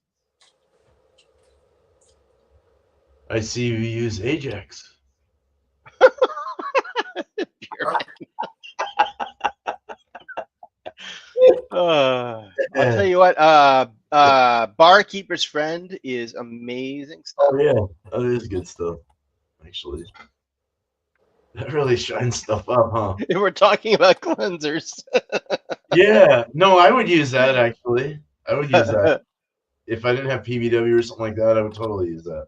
I see you use Ajax. I'll tell you what, Barkeeper's Friend is amazing stuff. Oh yeah, that is good stuff. Actually, that really shines stuff up, huh? We're talking about cleansers. Yeah, no, I would use that actually. I would use that if I didn't have PBW or something like that. I would totally use that.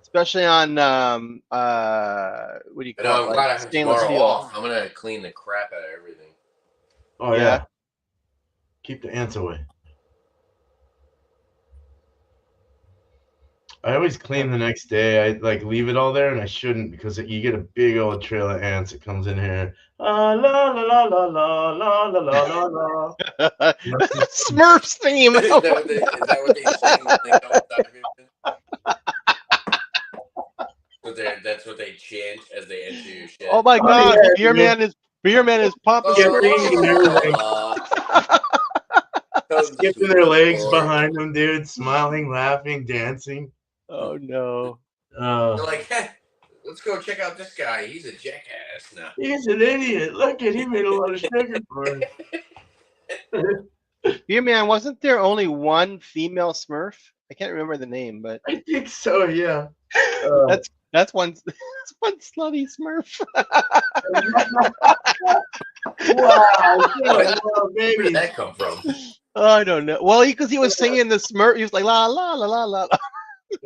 Especially on what do you call it? I'm glad I have Stainless tomorrow steel. off. I'm gonna clean the crap out of everything. Oh Yeah. Keep the ants away. I always clean the next day. I like leave it all there, and I shouldn't because you get a big old trail of ants that comes in here. La la la la la la la la la la. Smurfs theme. Is that what they sing when they go dive? That's what they chant as they enter your shed. Oh my God! Yeah, Beer man is Papa Smurf. Skipping their legs behind them, dude, smiling, laughing, dancing. Oh no! They're like, hey, let's go check out this guy. He's a jackass now. He's an idiot. Look at he made a lot of sugar for him. Beer man, wasn't there only one female Smurf? I can't remember the name, but I think so. Yeah. that's one slutty Smurf. Wow, Where baby. did that come from? I don't know. Well, because he was singing the Smurf, he was like la la la la la.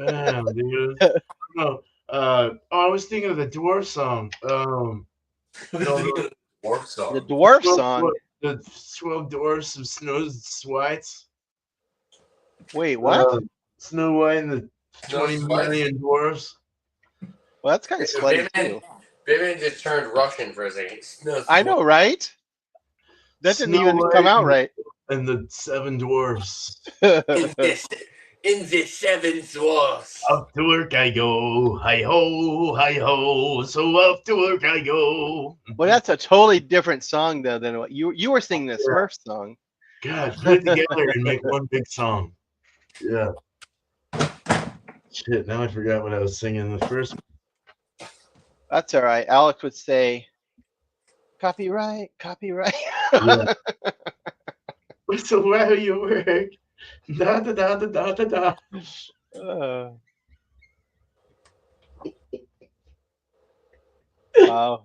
Damn, dude. No, I was thinking of the dwarf song. The dwarf song. The dwarf song. The 12 dwarfs of Snow Whites. Wait, what? Snow White and the 20 million dwarfs. Well, that's kind of slutty too. Batman just turned Russian for a second. I know, right? That didn't Snow even White come out right. And the 7 dwarfs. In the 7 dwarfs. Up to work I go, hi ho, so up to work I go. Well, that's a totally different song though than what you were singing the Smurf song. God, put it together and make one big song. Yeah. Shit, now I forgot what I was singing in the first. That's all right. Alex would say, copyright. Yeah. So where you work? Da da da da da da da. Wow.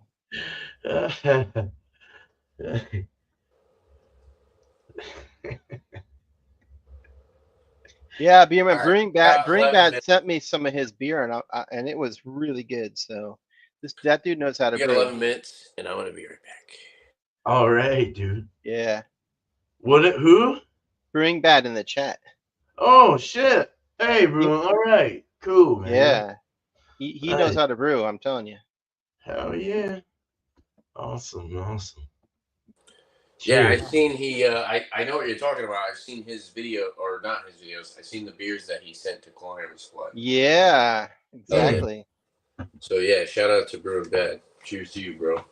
Yeah, Beerman, Brewing Bad sent me some of his beer, and it was really good. So that dude knows how to brew. brew. 11 minutes, and I'm gonna be right back. All right, dude. Yeah. Who? Brewing Bad in the chat. Oh shit! Hey, bro. All right, cool, man. Yeah. He knows how to brew. I'm telling you. Hell yeah! Awesome. Yeah, I've seen I know what you're talking about. I've seen his video, or not his videos. I've seen the beers that he sent to Clawhammer's Flood. Yeah, exactly. So yeah, shout out to Brewing Bad. Cheers to you, bro.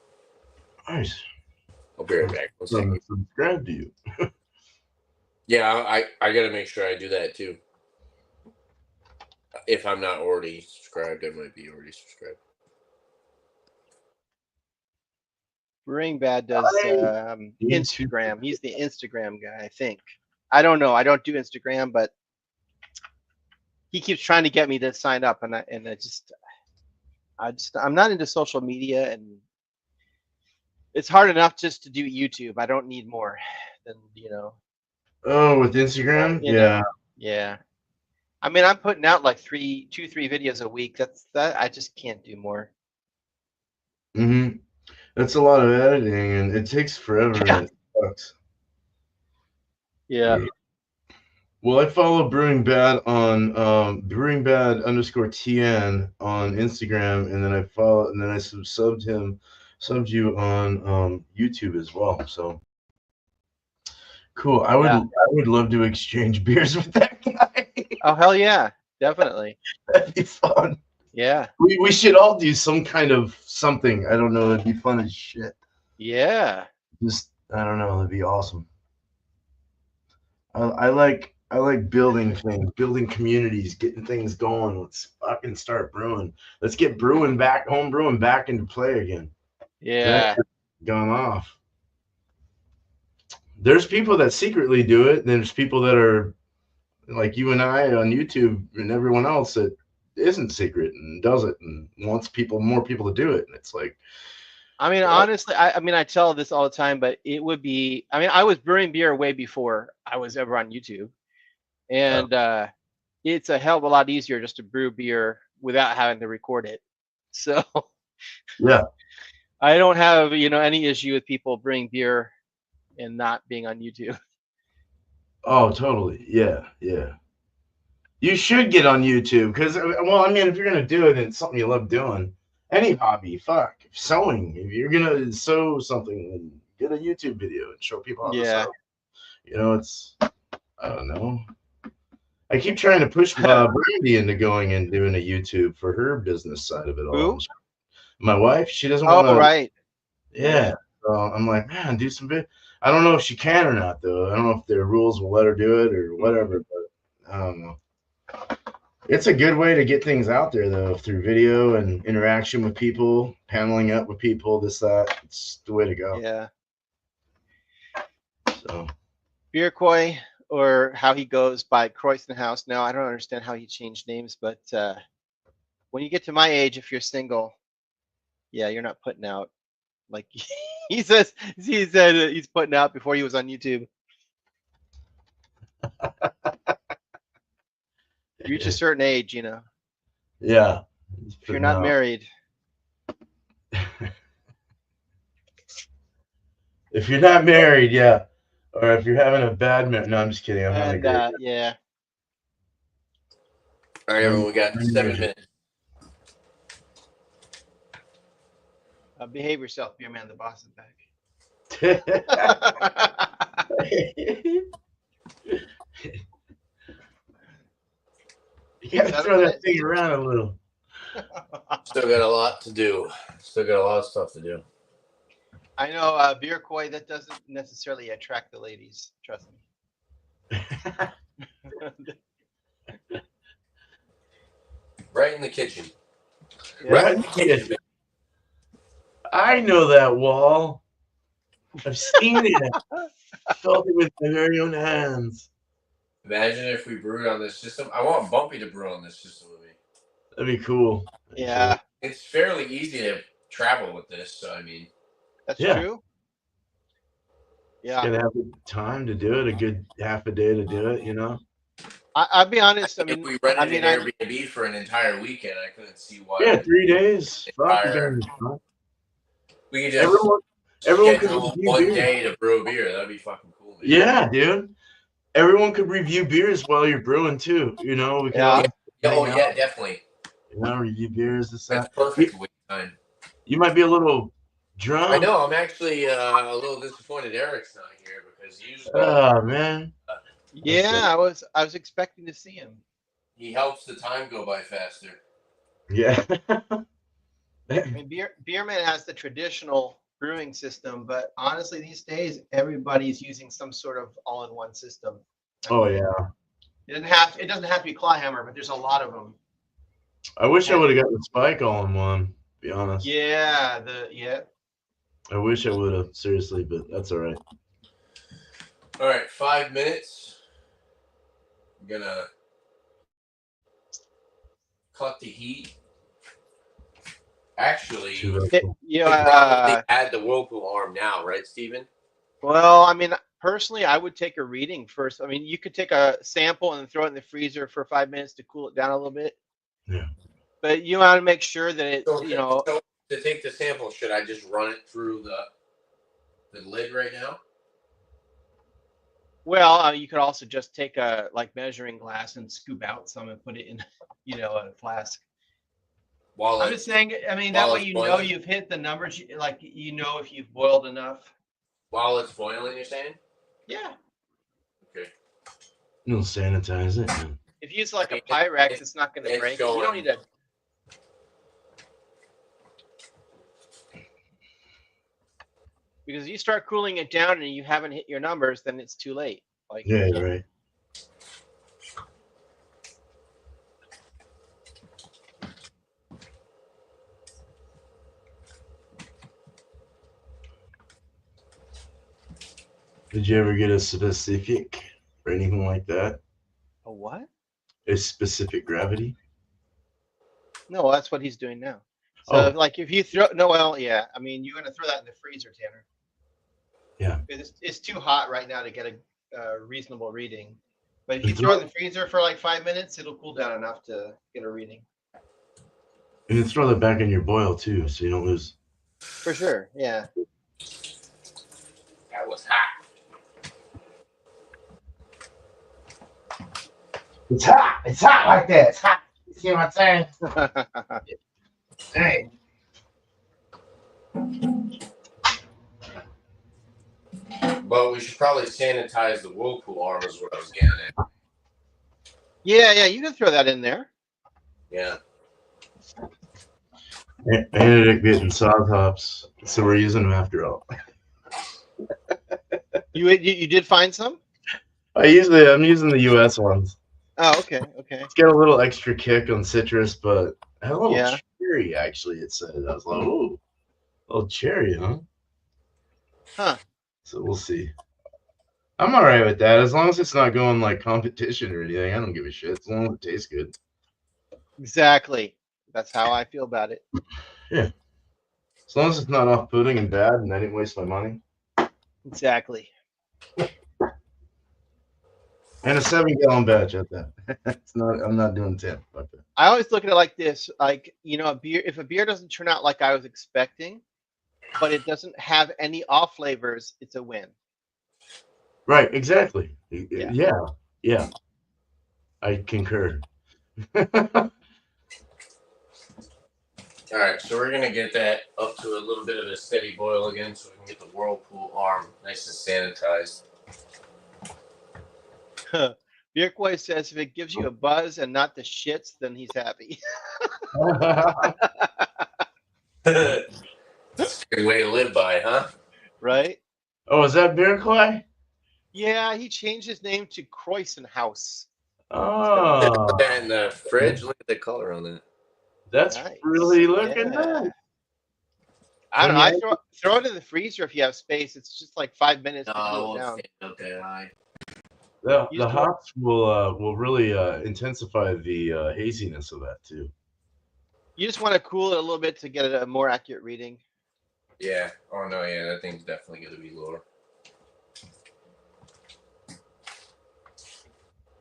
Nice. I'll be right back. Subscribe to you. Yeah, I gotta make sure I do that too. If I'm not already subscribed, I might be already subscribed. Brewing Bad does Instagram. He's the Instagram guy, I think. I don't know. I don't do Instagram, but he keeps trying to get me to sign up, and I'm not into social media, and it's hard enough just to do YouTube. I don't need more than Oh, with Instagram? Yeah. I mean, I'm putting out like 3 videos a week. That I just can't do more. Mm-hmm. That's a lot of editing, and it takes forever. Yeah. And it sucks. Yeah. Well, I follow Brewing Bad on Brewing Bad _TN on Instagram, and then I subbed you on YouTube as well. So cool. I would love to exchange beers with that guy. Oh hell yeah, definitely. That'd be fun. Yeah. We should all do some kind of something. I don't know. It'd be fun as shit. Yeah. Just I don't know. It'd be awesome. I like building things, building communities, getting things going. Let's fucking start brewing. Let's get home brewing back into play again. Yeah. That's gone off. There's people that secretly do it. There's people that are like you and I on YouTube and everyone else that isn't secret and does it and wants more people to do it. And it's like, I mean, honestly, I mean, I tell this all the time, but it would be, I mean, I was brewing beer way before I was ever on YouTube. And it's a hell of a lot easier just to brew beer without having to record it. So yeah, I don't have, any issue with people brewing beer and not being on YouTube. oh, totally. Yeah, yeah. You should get on YouTube because, well, I mean, if you're gonna do it and it's something you love doing, any hobby, fuck, sewing. If you're gonna sew something, then get a YouTube video and show people how to sew. It's, I don't know. I keep trying to push Brandy into going and doing a YouTube for her business side of it all. Who? My wife, she doesn't want to. Oh, right. Yeah. So I'm like, man, do some bit. I don't know if she can or not, though. I don't know if their rules will let her do it or whatever, but I don't know. It's a good way to get things out there, though, through video and interaction with people, paneling up with people, this, that. It's the way to go. Yeah. So. Beer Koi, or how he goes by Kreuzenhaus now. I don't understand how he changed names, but when you get to my age, if you're single, yeah, you're not putting out. Like he said he's putting out before he was on YouTube. Reach a certain age, Yeah. If you're not married. If you're not married, yeah. Or if you're having a bad marriage. No, I'm just kidding. I'm having a great yeah. All right, everyone, we got 7 minutes. Behave yourself, beer man. The boss is back. You gotta throw that thing around a little. Still got a lot to do. Still got a lot of stuff to do. I know, Beer Koi, that doesn't necessarily attract the ladies. Trust me. Right in the kitchen. Yeah. Right in the kitchen. I know that wall. I've seen it. I felt it with my very own hands. Imagine if we brewed on this system. I want Bumpy to brew on this system with me. That'd be cool. Yeah. It's fairly easy to travel with this, so I mean. That's true. Yeah. Gonna have time to do it, a good half a day to do it, I'll be honest. I mean, if we rented an Airbnb for an entire weekend, I couldn't see why. Yeah, 3 days. We could just everyone could schedule review one beer. day to brew a beer. That'd be fucking cool. Man. Yeah, dude. Everyone could review beers while you're brewing too. We could all yeah, definitely. Review beers. That's perfect time. You might be a little drunk. I know. I'm actually a little disappointed Eric's not here because usually. Oh man. Yeah, I was expecting to see him. He helps the time go by faster. Yeah. I mean, Beerman has the traditional brewing system, but honestly, these days everybody's using some sort of all-in-one system. Oh yeah. It doesn't have to be Clawhammer, but there's a lot of them. I wish I would have got the Spike all-in-one. To be honest. Yeah. I wish I would have, seriously, but that's all right. All right, 5 minutes. I'm gonna cut the heat. Actually, probably add the Whirlpool arm now, right, Steven? Well, I mean, personally, I would take a reading first. I mean, you could take a sample and throw it in the freezer for 5 minutes to cool it down a little bit. Yeah. But you want to make sure that it, So to take the sample, should I just run it through the lid right now? Well, you could also just take a measuring glass and scoop out some and put it in, a flask. While I'm it's just saying. I mean, that while way it's boiling? you've hit the numbers. If you've boiled enough. While it's boiling, you're saying? Yeah. Okay. You'll sanitize it. If you use like I mean, a Pyrex, it's not going to it's break. You don't going- need to. Because if you start cooling it down and you haven't hit your numbers, then it's too late. Like, Yeah, right. Did you ever get a specific or anything like that? a what? A specific gravity? No, that's what he's doing now. So, Oh. like, if you throw, no, well, yeah. I mean, you're going to throw that in the freezer, Tanner. Yeah. It's too hot right now to get a reasonable reading. But if you throw it in the freezer for like 5 minutes, it'll cool down enough to get a reading. And you throw that back in your boil too, so you don't lose. For sure, yeah. That was hot. It's hot. It's hot like that. It's hot. You see what I'm saying? Hey. But we should probably sanitize the whirlpool arm is what I was getting at. Yeah, you can throw that in there. Yeah. I ended up getting soft hops, so we're using them after all. You did find some? I'm using the US ones. Oh, okay. It's got a little extra kick on citrus, but it had a little Yeah. cherry, actually, it said. I was like, ooh, a little cherry, huh? Huh. So we'll see. I'm all right with that. As long as it's not going like competition or anything, I don't give a shit. As long as it tastes good. Exactly. That's how I feel about it. Yeah. As long as it's not off-putting and bad and I didn't waste my money. Exactly. And a 7-gallon batch at that. I'm not doing 10. Fuck that. I always look at it like this: like, if a beer doesn't turn out like I was expecting, but it doesn't have any off flavors, it's a win. Right, exactly. Yeah. Yeah. I concur. All right, so we're gonna get that up to a little bit of a steady boil again, so we can get the whirlpool arm nice and sanitized. Beerquay says if it gives you a buzz and not the shits, then he's happy. That's a good way to live by, huh? Right? Oh, is that beer clay? Yeah, he changed his name to Kreuzenhaus. Oh, Put that in the fridge. Look at the color on that. that's Nice. really looking Yeah. nice. I don't know. I Yeah. throw it in the freezer if you have space. It's just like 5 minutes to cool it down. Okay, all right. The hops will really intensify the haziness of that too. You just want to cool it a little bit to get a more accurate reading. Yeah. Oh no, yeah, that thing's definitely gonna be lower.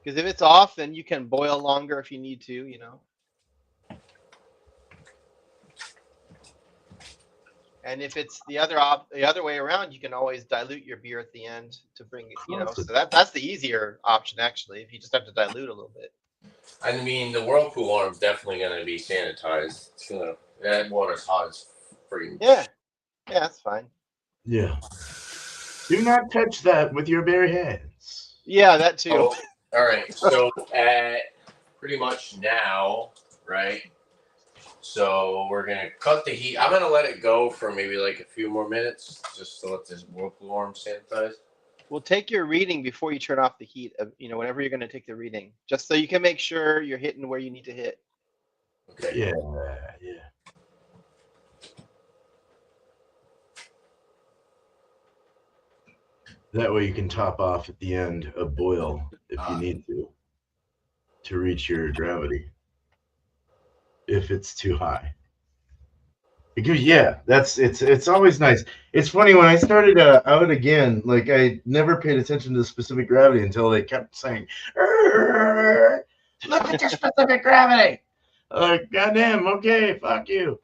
Because if it's off, then you can boil longer if you need to, And if it's the other way around, you can always dilute your beer at the end to bring it, So that's the easier option actually. If you just have to dilute a little bit. I mean, the whirlpool arm's definitely gonna be sanitized. It's gonna, that water's hot as freaking. Yeah, that's fine. Yeah. Do not touch that with your bare hands. Yeah, that too. Oh, all right. So at pretty much now, right? So we're gonna cut the heat. I'm gonna let it go for maybe like a few more minutes, just to let this whirlpool arm sanitize. Well, take your reading before you turn off the heat. Whenever you're going to take the reading, just so you can make sure you're hitting where you need to hit. Okay. Yeah. That way you can top off at the end of boil if you need to reach your gravity. If it's too high. Because it's always nice. It's funny when I started out again, like I never paid attention to the specific gravity until they kept saying, "Look at your specific gravity." I'm like, goddamn, okay, fuck you.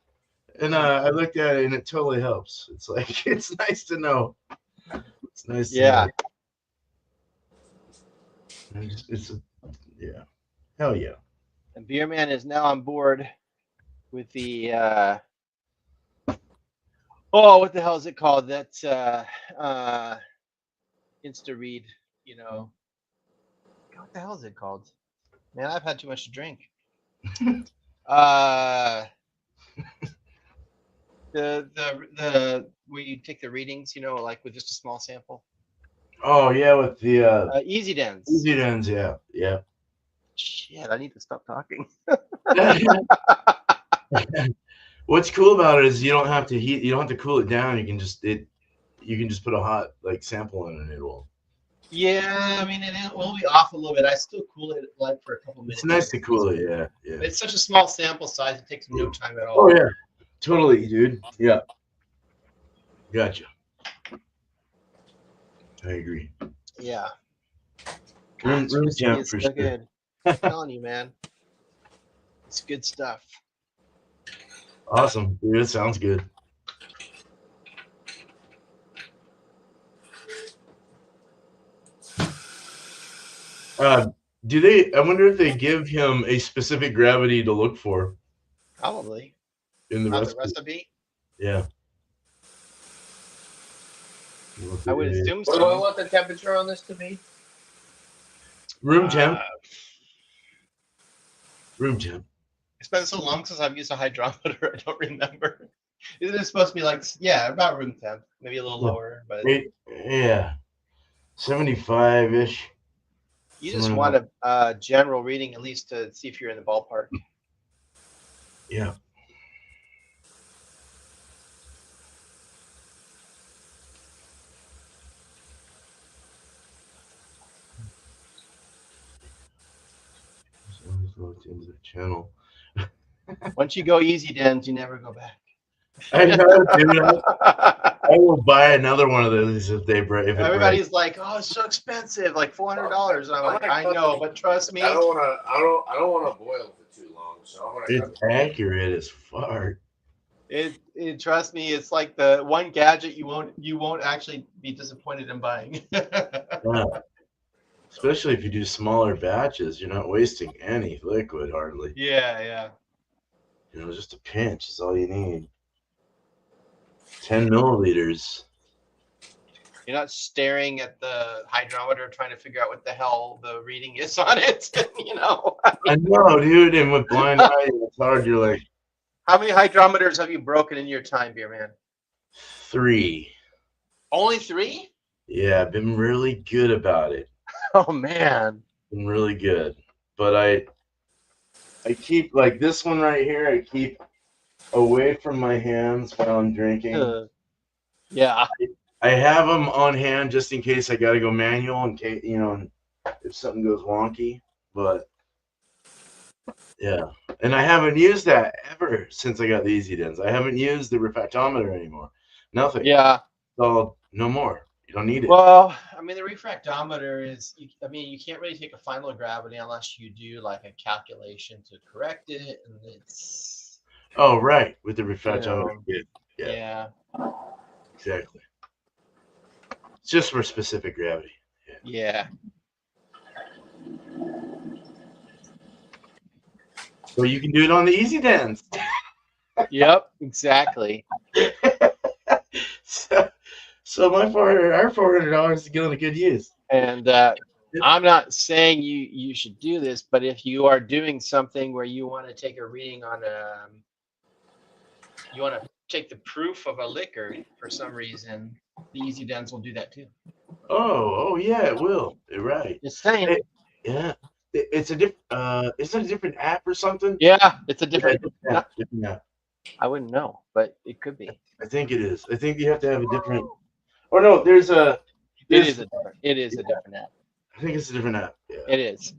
And I looked at it and it totally helps. It's like it's nice to know. It's nice. Yeah. Yeah, hell yeah. And Beer Man is now on board with the what the hell is it called? That's Insta Read, you know. What the hell is it called? Man, I've had too much to drink. The where you take the readings, you know, like with just a small sample. Oh yeah, with the Easy Dens. Easy Dens, yeah. Shit, I need to stop talking. What's cool about it is you don't have to heat, you don't have to cool it down. You can just put a hot like sample in and it will. Yeah, I mean it will be off a little bit. I still cool it like for a couple minutes. It's nice to cool it, yeah. It's such a small sample size; it takes no time at all. Oh yeah, totally, dude. Yeah, gotcha. I agree. Yeah. Room temp It's for so sure. good. I'm telling you, man, it's good stuff. Awesome, dude. It sounds good. Do they? I wonder if they give him a specific gravity to look for Probably. in the Not recipe. the recipe. Yeah. I would assume What do I so. want the temperature on this to be? Room temp. Room temp. It's been so long since I've used a hydrometer, I don't remember. Isn't it supposed to be like, yeah, about room temp, maybe a little lower, but Yeah. 75-ish. you just want a general reading at least to see if you're in the ballpark. Yeah. Looked into the channel. Once you go Easy Dens, you never go back. I know, dude. I will buy another one of those if they break. Everybody's like, "Oh, it's so expensive, like $400." And I'm like, "I know, but trust me." I don't want to boil for too long, so I'm gonna. It's accurate as fuck. It trust me, it's like the one gadget you won't actually be disappointed in buying. Yeah. Especially if you do smaller batches, you're not wasting any liquid hardly. Yeah. You know, just a pinch is all you need. 10 milliliters. You're not staring at the hydrometer trying to figure out what the hell the reading is on it, you know. I know, dude. And with blind eye, it's hard. You're like, How many hydrometers have you broken in your time, Beer Man? 3. Only 3? Yeah, I've been really good about it. Oh man. Been really good. But I keep, like this one right here, I keep away from my hands while I'm drinking. Yeah. I have them on hand just in case I got to go manual, in case, you know, if something goes wonky. But yeah, and I haven't used that ever since I got the Easy Dens. I haven't used the refractometer anymore. Nothing. Yeah. So no more. You don't need it. Well, I mean, the refractometer is, I mean, you can't really take a final gravity unless you do like a calculation to correct it. And it's. Oh, right. With the refractometer. Yeah. Exactly. It's just for specific gravity. Yeah. So you can do it on the Easy Dens. Yep, exactly. So our $400 is going to good use. And I'm not saying you should do this, but if you are doing something where you want to take a reading on you want to take the proof of a liquor for some reason, the Easy Dens will do that too. Oh yeah, it will. You're right. Just saying. Yeah. It's a is it a different app or something? Yeah, it's a different. Different app. I wouldn't know, but it could be. I think it is. I think you have to have a different. Or no, there's a. It is a different app. I think it's a different app. Yeah. It is.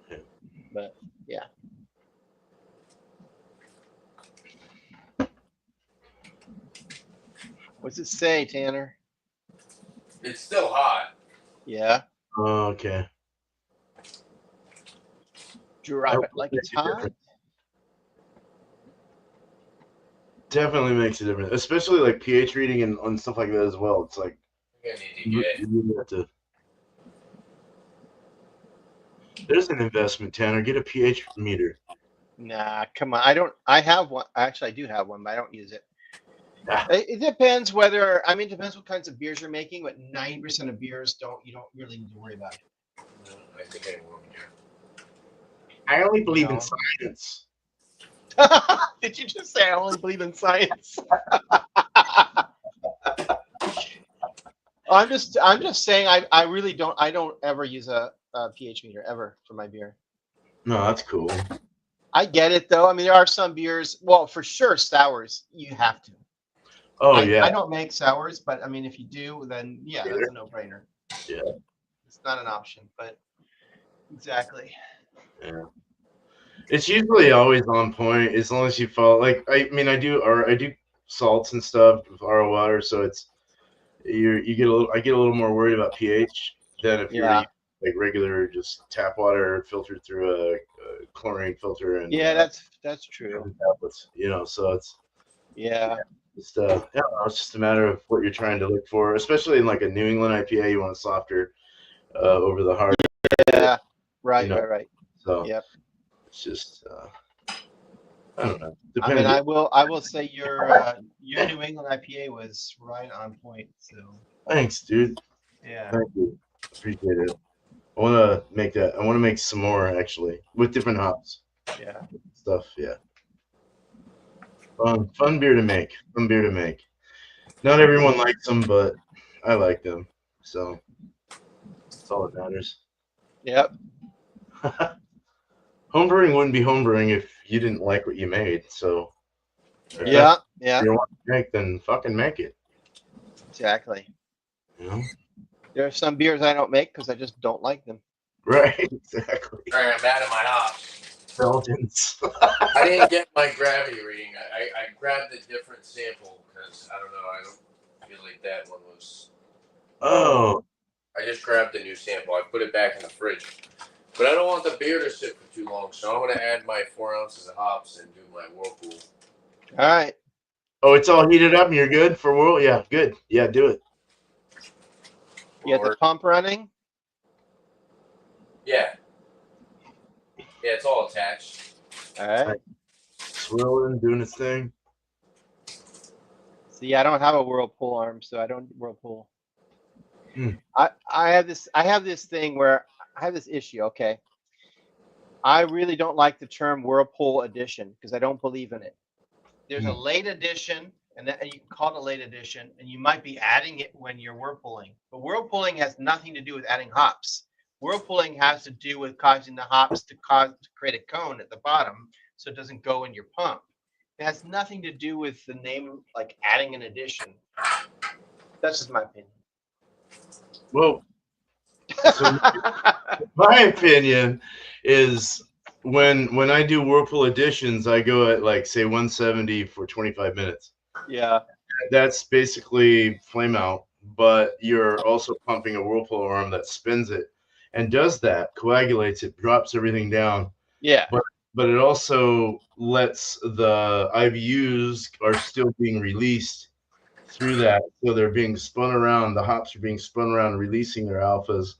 Yeah. But yeah. What's it say, Tanner? It's still hot. Yeah. Oh, okay. Drop it like it's hot. Definitely makes a difference, especially like pH reading and stuff like that as well. It's like You're gonna need to get. you have to. There's an investment, Tanner. Get a pH meter. Nah, come on. I don't. I have one. Actually, I do have one, but I don't use it. Ah. It depends whether. I mean, it depends what kinds of beers you're making. But 90% of beers you don't really need to worry about it. No, I think I will. I only believe No. in science. Did you just say I only believe in science? I'm just saying I really don't. I don't ever use a pH meter ever for my beer. No, that's cool. I get it though. I mean, there are some beers. Well, for sure, sours you have to. Oh I yeah. don't make sours, but I mean, if you do, then yeah, that's a no-brainer. Yeah. It's not an option, but exactly. Yeah. It's usually always on point as long as you follow. Like I mean, I do salts and stuff with RO water, so it's you get a little. I get a little more worried about pH than if you're Yeah. using, like regular just tap water filtered through a chlorine filter and Yeah, that's true. tablets. So it's Yeah. just it's just a matter of what you're trying to look for, especially in like a New England IPA. You want a softer over the hard. Yeah. Right. You know. Right. So Yep. it's just I don't know. I Depends. mean, I will say your New England IPA was right on point. So Thanks, dude. yeah. Thank you. Appreciate it. I want to make that. I want to make some more actually with different hops. Yeah. Stuff. Yeah. Fun beer to make. Fun beer to make. Not everyone likes them, but I like them. So that's all that matters. Yep. Homebrewing wouldn't be homebrewing if you didn't like what you made. So if Yeah. that's Yeah. what you want to make, then fucking make it. Exactly. You know? There are some beers I don't make because I just don't like them. Right. Exactly. All right, I'm out of my hops. Intelligence. I didn't get my gravity reading. I grabbed a different sample because I don't know. I don't feel like that one was. Oh. I just grabbed a new sample. I put it back in the fridge. But I don't want the beer to sit for too long, so I'm going to add my 4 ounces of hops and do my whirlpool. All right. Oh, it's all heated up and you're good for whirl? Yeah, good. Yeah, do it. You have the pump running? Yeah. Yeah, it's all attached. All right. Swirling, doing its thing. See, I don't have a whirlpool arm, so I don't whirlpool. Hmm. I have this thing where I have this issue. Okay. I really don't like the term whirlpool edition because I don't believe in it. There's a late edition, and you can call it a late edition, and you might be adding it when you're whirlpooling. But whirlpooling has nothing to do with adding hops. Whirlpooling has to do with causing the hops to create a cone at the bottom so it doesn't go in your pump. It has nothing to do with the name, like adding an addition. That's just my opinion. Well, so my opinion is when I do whirlpool additions, I go at like say 170 for 25 minutes. Yeah. That's basically flame out, but you're also pumping a whirlpool arm that spins it and does that, coagulates it, drops everything down. Yeah. But it also lets the IBUs are still being released through that. So they're being spun around. The hops are being spun around, releasing their alphas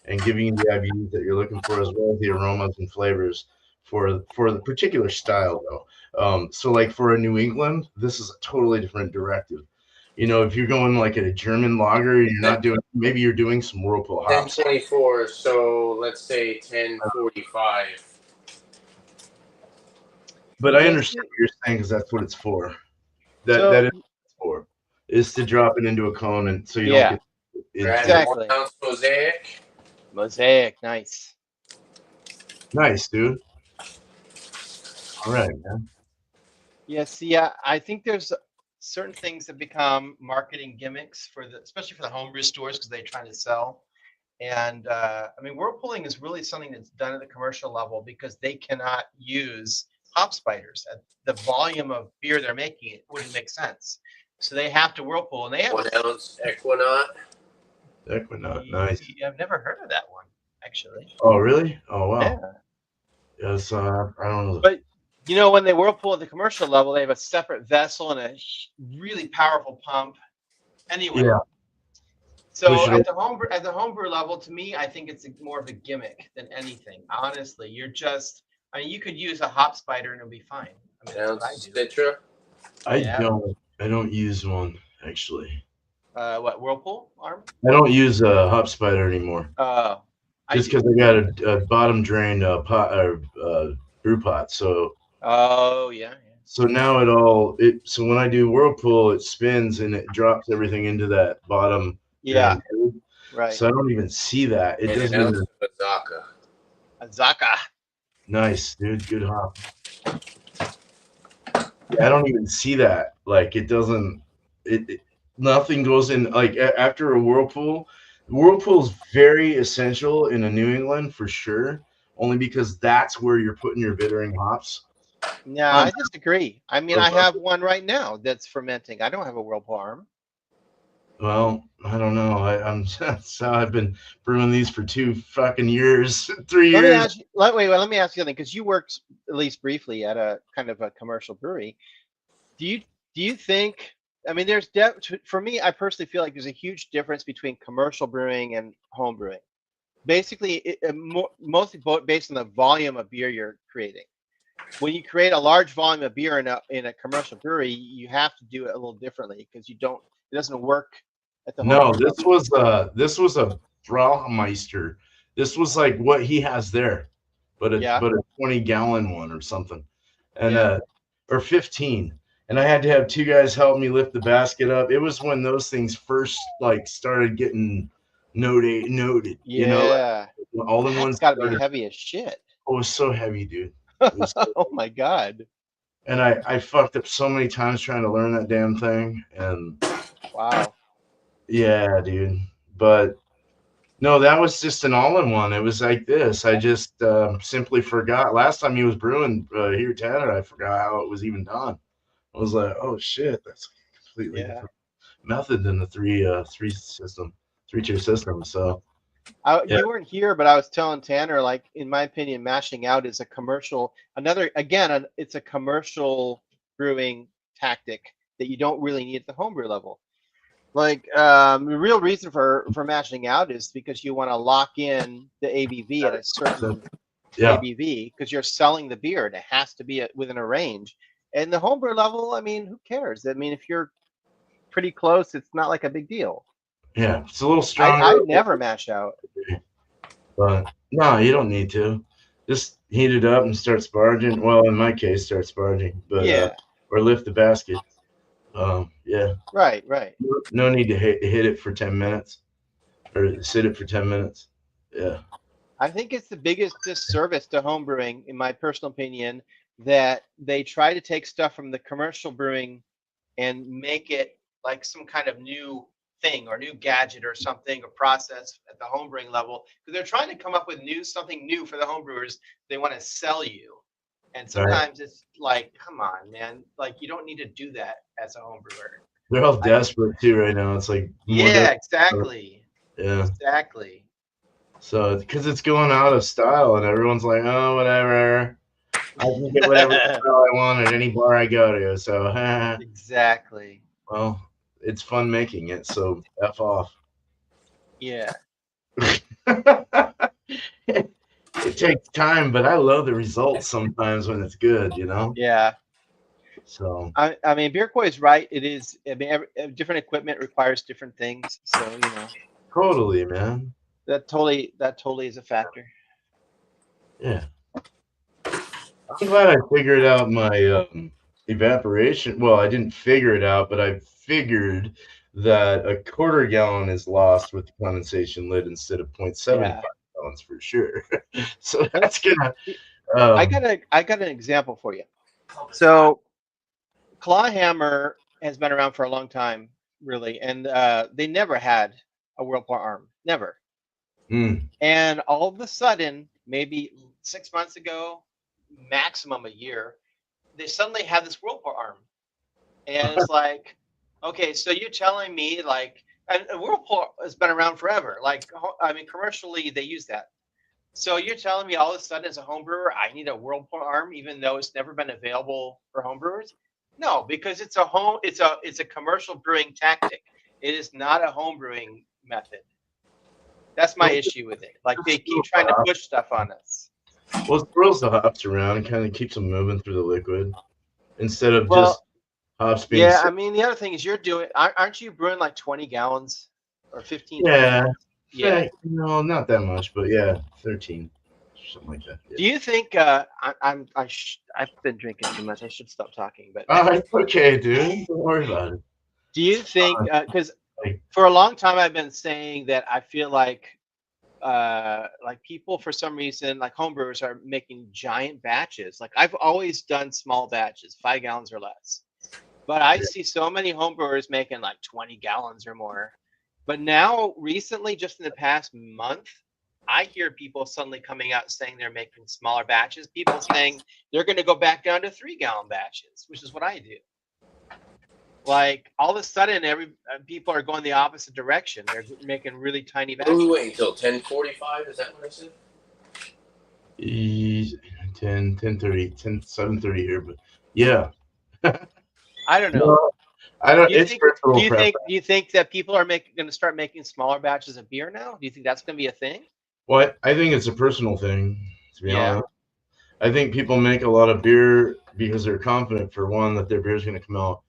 and giving you the IBUs that you're looking for, as well as the aromas and flavors for the particular style, though. So like for a New England, this is a totally different directive. If you're going like at a German lager, you're not doing, maybe you're doing some whirlpool hops. 1024, so let's say 1045. But I understand what you're saying because that's what it's for. That is what it's for, is to drop it into a cone, and so you don't get exactly. 1 ounce mosaic. Mosaic, nice. Nice, dude. All right, man. Yeah, see, I think there's certain things that become marketing gimmicks especially for the homebrew stores because they're trying to sell. And I mean, whirlpooling is really something that's done at the commercial level because they cannot use hop spiders at the volume of beer they're making. It wouldn't make sense, so they have to whirlpool, and they have 1 ounce Equinaut. Equinaut, nice. I've never heard of that one actually. Oh, really? Oh, wow. Yeah. Yes, I don't know. But when they whirlpool at the commercial level, they have a separate vessel and a really powerful pump. Anyway. Yeah. So at the homebrew level, to me, I think it's more of a gimmick than anything. Honestly, you're just. I mean, you could use a hop spider and it'll be fine. I mean, that's what I do. Citra. I don't use one actually. What, Whirlpool arm? I don't use a hop spider anymore. Just because I got a bottom drain pot or brew pot. So. Oh yeah. So now so when I do Whirlpool, it spins and it drops everything into that bottom. Yeah. drain. Right. So I don't even see that. It doesn't even. Bazooka. Nice, dude. Good hop. Yeah, I don't even see that. Like it doesn't. Nothing goes in. Like after a Whirlpool, Whirlpool's very essential in a New England for sure. Only because that's where you're putting your bittering hops. No, I disagree. I mean, I have one right now that's fermenting. I don't have a Whirlpool arm. Well, I don't know. I've been brewing these for 2 fucking years, 3 years. Let me ask you something, because you worked at least briefly at a kind of a commercial brewery. Do you think? I mean, for me, I personally feel like there's a huge difference between commercial brewing and home brewing. Basically, mostly based on the volume of beer you're creating. When you create a large volume of beer in a commercial brewery, you have to do it a little differently because it doesn't work at the home. No, this was a Brauermeister. This was like what he has there, but a 20-gallon one or something, and or 15. And I had to have 2 guys help me lift the basket up. It was when those things first like started getting noted. Yeah. You know, like, all in one. It's got to be heavy as shit. Oh, it was so heavy, dude. Oh my god. And I fucked up so many times trying to learn that damn thing. And wow. Yeah, dude. But no, that was just an all-in-one. It was like this. I just simply forgot. Last time he was brewing here at Tanner, I forgot how it was even done. I was like, oh shit, that's a completely different method than the three-tier system. So you weren't here, but I was telling Tanner, like, in my opinion, mashing out is a commercial. It's a commercial brewing tactic that you don't really need at the homebrew level. Like, the real reason for mashing out is because you want to lock in the ABV at a certain ABV, because you're selling the beer and it has to be within a range. And the homebrew level, I mean, who cares? I mean, if you're pretty close, it's not like a big deal. Yeah, it's a little stronger. I never mash out. But no, you don't need to. Just heat it up and start sparging. Well, in my case, start sparging. But or lift the basket. Yeah. Right. No need to hit it for 10 minutes or sit it for 10 minutes. Yeah. I think it's the biggest disservice to homebrewing, in my personal opinion, that they try to take stuff from the commercial brewing and make it like some kind of new thing or new gadget or something or process at the homebrewing level, because they're trying to come up with something new for the homebrewers they want to sell you. And sometimes it's like, come on, man, like you don't need to do that as a homebrewer. They're all desperate too right now. It's like exactly. Yeah, exactly. So because it's going out of style and everyone's like, oh, whatever, I can get whatever style I want at any bar I go to. So exactly. Well, it's fun making it, so F off. Yeah. It takes time, but I love the results sometimes when it's good, you know? Yeah. So I mean, Beer Koi is right. It is. I mean, different equipment requires different things. So, you know. Totally, man. That totally is a factor. Yeah. I'm glad I figured out my evaporation. Well, I didn't figure it out, but I figured that a 1/4 gallon is lost with the condensation lid instead of 0.75 gallons for sure. So that's gonna. I got an example for you. So, Clawhammer has been around for a long time, really, and they never had a Whirlpool arm, never. And all of a sudden, maybe 6 months ago, maximum a year, they suddenly have this Whirlpool arm, and it's like, okay, so you're telling me like, and Whirlpool has been around forever. Like, I mean, commercially they use that. So you're telling me all of a sudden, as a home brewer, I need a Whirlpool arm, even though it's never been available for home brewers? No, because it's a commercial brewing tactic. It is not a home brewing method. That's my issue with it. Like they keep trying to push stuff on us. Well, it swirls the hops around and kind of keeps them moving through the liquid instead of Well, just hops being. yeah, I mean, the other thing is aren't you brewing like 20 gallons or 15? Yeah. Yeah. No, not that much, but yeah, 13, something like that. Yeah. Do you think I've been drinking too much. I should stop talking. But It's okay, dude. Don't worry about it. do you think because for a long time I've been saying that I feel like people for some reason like homebrewers are making giant batches. Like I've always done small batches, 5 gallons or less. But I see so many homebrewers making like 20 gallons or more. But now, recently, just in the past month, I hear people suddenly coming out saying they're making smaller batches. People saying they're going to go back down to 3-gallon batches, which is what I do. Like all of a sudden, people are going the opposite direction. They're making really tiny batches. What are we waiting until 10:45? Is that what I said? 10:30, 7:30 here, but yeah. I don't know. No, I don't. Do It's personal preference. do you think that people are going to start making smaller batches of beer now? Do you think that's going to be a thing? Well, I think it's a personal thing, to be honest. I think people make a lot of beer because they're confident, for one, that their beer is going to come out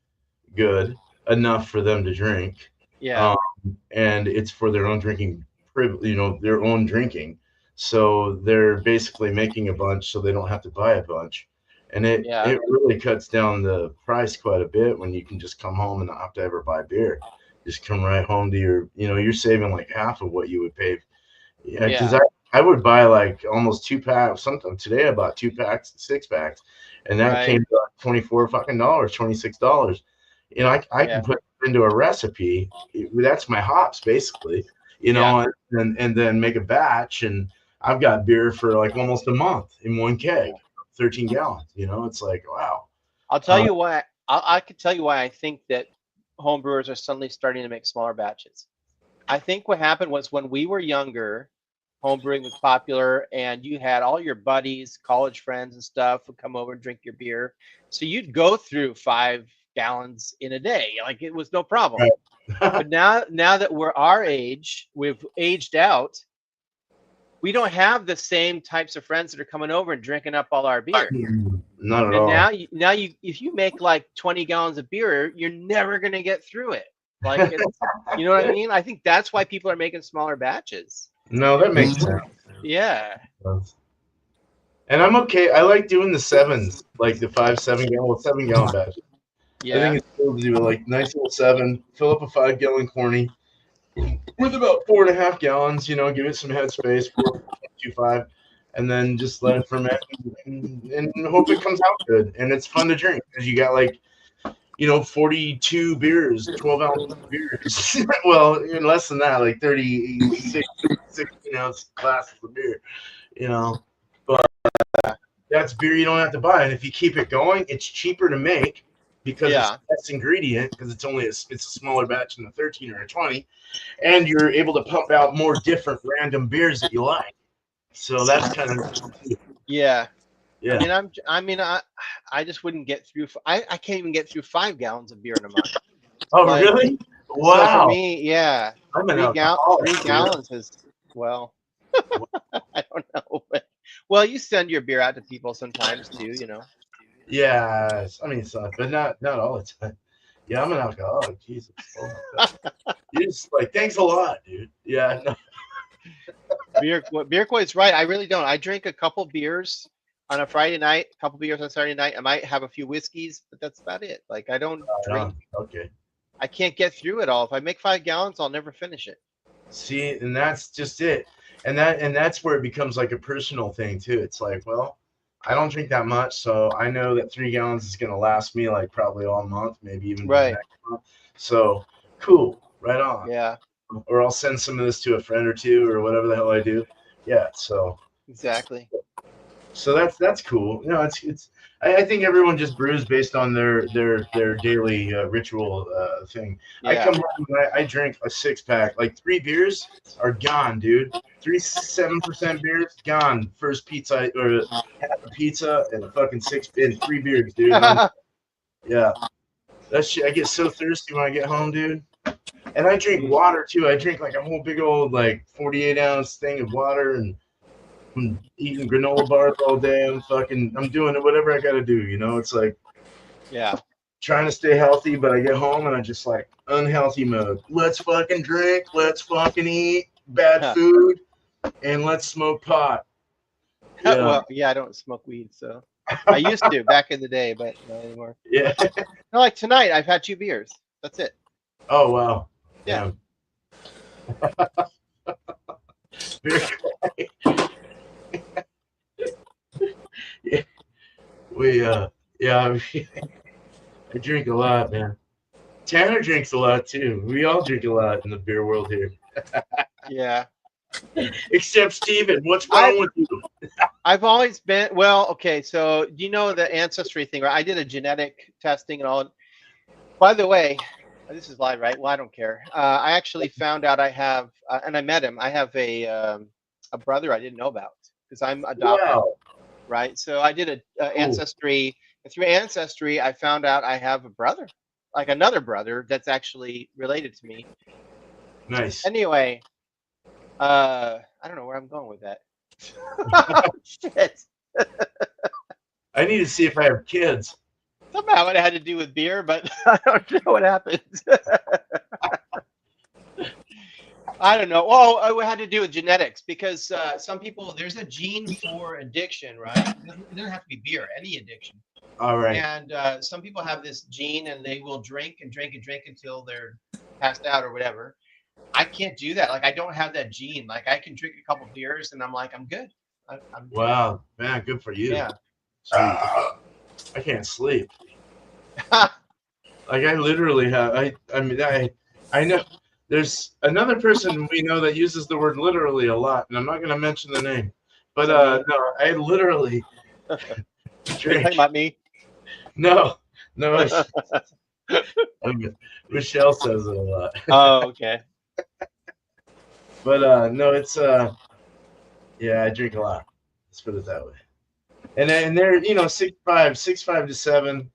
good enough for them to drink. Yeah. And it's for their own drinking, their own drinking. So they're basically making a bunch so they don't have to buy a bunch. And it really cuts down the price quite a bit when you can just come home and not have to ever buy beer. Just come right home to your, you're saving like half of what you would pay. Yeah, because I would buy like almost 2 packs. Sometimes today I bought 2 packs, 6 packs, and that came to like $24 fucking $26. I can put it into a recipe. That's my hops basically, and then make a batch, and I've got beer for like almost a month in one keg. 13 gallons, it's like, wow. I'll tell you why. I could tell you why I think that homebrewers are suddenly starting to make smaller batches. I think what happened was when we were younger, homebrewing was popular, and you had all your buddies, college friends and stuff would come over and drink your beer. So you'd go through 5 gallons in a day. Like it was no problem. Right. But now that we're our age, we've aged out, we don't have the same types of friends that are coming over and drinking up all our beer. Not at all. And now if you make like 20 gallons of beer, you're never going to get through it. Like, you know what I mean? I think that's why people are making smaller batches. No, that makes sense. Yeah. And I'm okay. I like doing the 7s, like the 7-gallon batches. Yeah. I think it's cool to do like nice little 7, fill up a 5-gallon corny with about 4.5 gallons, give it some headspace, 4.25, and then just let it ferment and hope it comes out good. And it's fun to drink because you got like, 42 beers, 12-ounce beers. Well, even less than that, like 36, 16-ounce glasses of beer, But that's beer you don't have to buy. And if you keep it going, it's cheaper to make because it's less ingredient, because it's only it's a smaller batch than a 13 or a 20. And you're able to pump out more different random beers that you like. So that's kind of yeah. I just wouldn't get through. I can't even get through 5 gallons of beer in a month. Oh, like, really? Wow. So for me, yeah. I'm 3 gallons is, well, I don't know. Well, you send your beer out to people sometimes too, Yeah, I mean, but not all the time. Yeah, I'm an alcoholic. Jesus. You're just like, thanks a lot, dude. Yeah. No. Beer Quote's right. I really don't. I drink a couple beers on a Friday night, a couple beers on Saturday night. I might have a few whiskeys, but that's about it. Like I don't drink. Okay. I can't get through it all. If I make 5 gallons, I'll never finish it. See, and that's just it. And that's where it becomes like a personal thing too. It's like, well, I don't drink that much, so I know that 3 gallons is going to last me like probably all month, maybe even next month. So cool, right on. Yeah. Or I'll send some of this to a friend or two, or whatever the hell I do. Yeah. So exactly. So that's cool. It's. I think everyone just brews based on their daily ritual thing. Yeah. I come home and I drink a 6-pack. Like 3 beers are gone, dude. 3 7% beers gone. First pizza or half a pizza and a fucking 3 beers, dude. Yeah, that shit. I get so thirsty when I get home, dude. And I drink water too. I drink like a whole big old like 48-ounce thing of water, and I'm eating granola bars all day. I'm doing whatever I gotta do. It's like trying to stay healthy, but I get home and I just like unhealthy mode. Let's fucking drink. Let's fucking eat bad food, and let's smoke pot. Yeah. Well, yeah, I don't smoke weed, so I used to back in the day, but not anymore. Yeah. No, like tonight, I've had 2 beers. That's it. Oh wow. Yeah. Very quiet. Yeah. I drink a lot, man. Tanner drinks a lot too. We all drink a lot in the beer world here. Yeah. Except Steven. What's wrong with you? I've always been, well, okay, so do you know the ancestry thing, right? I did a genetic testing and all. By the way, this is live, right? Well, I don't care. I actually found out I have, and I met him, I have a brother I didn't know about because I'm adopted, Wow. right? So I did a ancestry, and through ancestry, I found out I have a brother, like another brother that's actually related to me. Nice. Anyway, I don't know where I'm going with that. Shit. I need to see if I have kids. Somehow it had to do with beer, but I don't know what happened. I don't know. Oh, it had to do with genetics because some people, there's a gene for addiction, right? It doesn't have to be beer, any addiction. All right. And some people have this gene and they will drink and drink and drink until they're passed out or whatever. I can't do that. Like, I don't have that gene. Like, I can drink a couple beers and I'm like, I'm good. I'm good. Wow, man, good for you. Yeah. I can't sleep. Like, I literally have. I know there's another person we know that uses the word literally a lot, and I'm not going to mention the name, but no, I literally You're drink. talking about me? No. Michelle says it a lot. Oh, okay. But no, it's yeah, I drink a lot. Let's put it that way. And they're 6.5 to 7.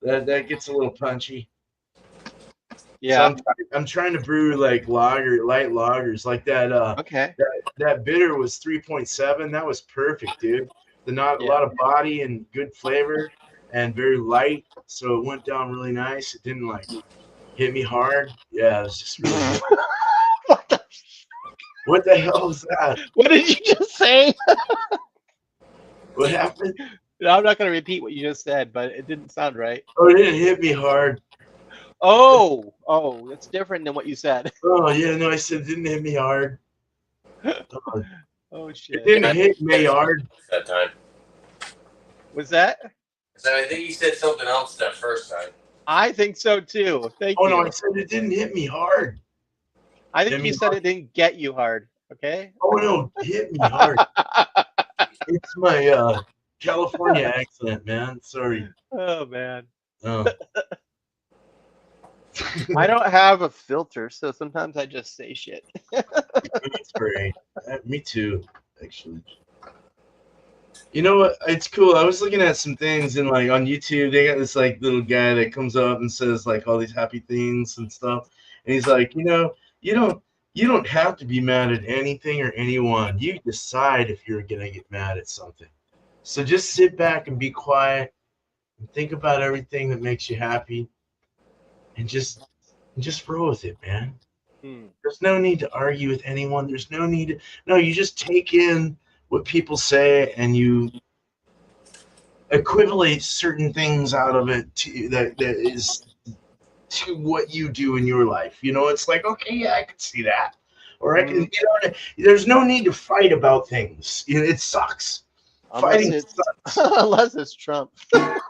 That gets a little punchy. Yeah. So I'm trying to brew like light lagers, like that. Okay. That bitter was 3.7. That was perfect, dude. A lot of body and good flavor, and very light, so it went down really nice. It didn't like hit me hard. Yeah, it was just really good. What the hell was that? What did you just say? What happened? No, I'm not going to repeat what you just said, but it didn't sound right. Oh, it didn't hit me hard. Oh, that's different than what you said. Oh yeah, no, I said it didn't hit me hard. Oh shit! It didn't hit me hard that time. Was that? So I think you said something else that first time. I think so too. Thank you. Oh no, I said it didn't hit me hard. I think you said it didn't get you hard. Okay. Oh no, it hit me hard. It's my California accent, man. Sorry. Oh man. Oh. I don't have a filter, so sometimes I just say shit. That's great. Me too, actually. You know what? It's cool. I was looking at some things and like on YouTube, they got this like little guy that comes up and says like all these happy things and stuff. And he's like, you don't have to be mad at anything or anyone. You decide if you're gonna get mad at something. So just sit back and be quiet and think about everything that makes you happy. And just roll with it, man. There's no need to argue with anyone. There's no need to, you just take in what people say and you equivalate certain things out of it that is to what you do in your life. It's like, okay, yeah, I can see that. Or I can, there's no need to fight about things. It sucks. Fighting sucks. Unless it's Trump. Yeah.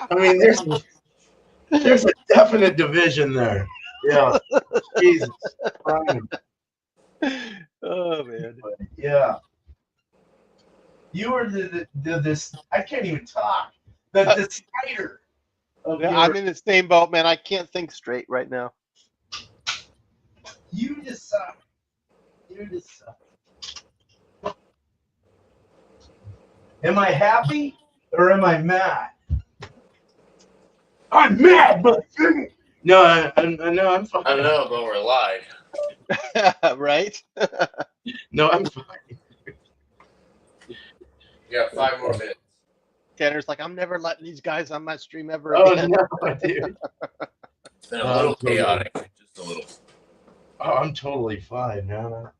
I mean, there's a definite division there. Yeah. Jesus. Oh man. Yeah. You were this. I can't even talk. The decider. I'm in the same boat, man. I can't think straight right now. You decide. Am I happy or am I mad? I'm mad, but No, I know I'm fine. I don't know, but we're live. Right? No, I'm fine. You got 5 more minutes. Tanner's like, I'm never letting these guys on my stream ever Oh again. no, dude. It's been a little chaotic, just a little. Oh, I'm totally fine now.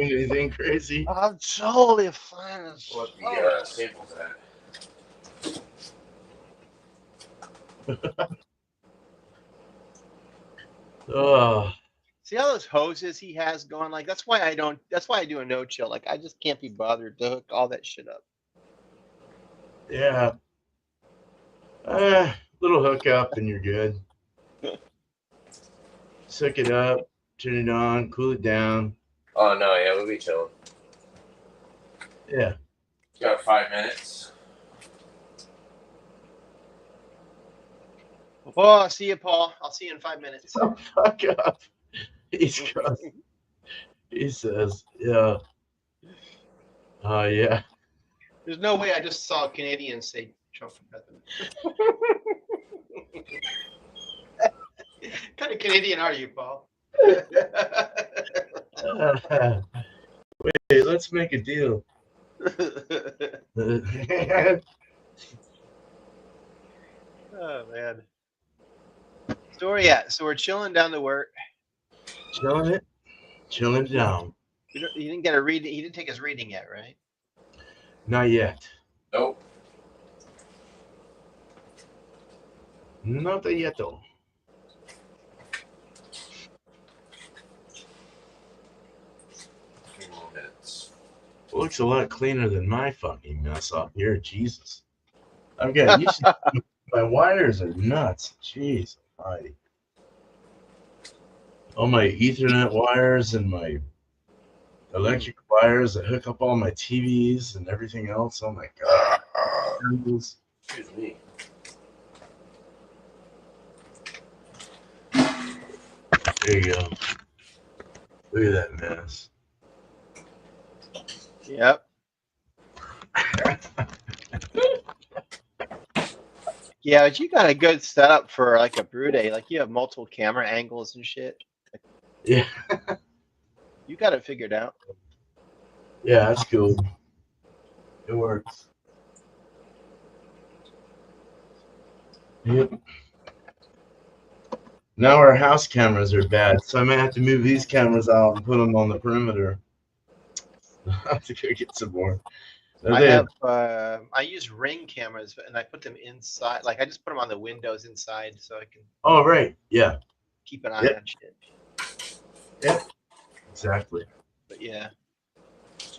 Anything crazy? I'm totally fine. What the samples at? Oh, See all those hoses he has going? Like that's why I do a no chill. Like I just can't be bothered to hook all that shit up. yeah. Little hookup and you're good. Suck it up, turn it on, cool it down. Oh no, yeah, we'll be chilling. Yeah. Got 5 minutes. Oh, I'll see you, Paul. I'll see you in 5 minutes. Oh, fuck up. East Coast. He says, yeah. Oh, yeah. There's no way I just saw Canadians say Trump for president. What kind of Canadian are you, Paul? Wait, let's make a deal. Oh man. So where you at? So we're chilling down to work. Chilling down. You didn't get a read. He didn't take his reading yet, right? Not yet. Nope. Not yet, though. Few more minutes. Looks a lot cleaner than my fucking mess up here. Jesus. I've got used to my wires are nuts. Jeez. All my Ethernet wires and my electric wires that hook up all my TVs and everything else. Oh my god. Excuse me. There you go. Look at that mess. Yep. Yeah, but you got a good setup for like a brew day. Like you have multiple camera angles and shit. Yeah. You got it figured out. Yeah, that's cool. It works. Yep. Now our house cameras are bad, so I might have to move these cameras out and put them on the perimeter. I'll have to go get some more. I use Ring cameras and I put them inside. Like I just put them on the windows inside so I can. Oh right, yeah. Keep an eye on shit. Yeah. Exactly. But yeah.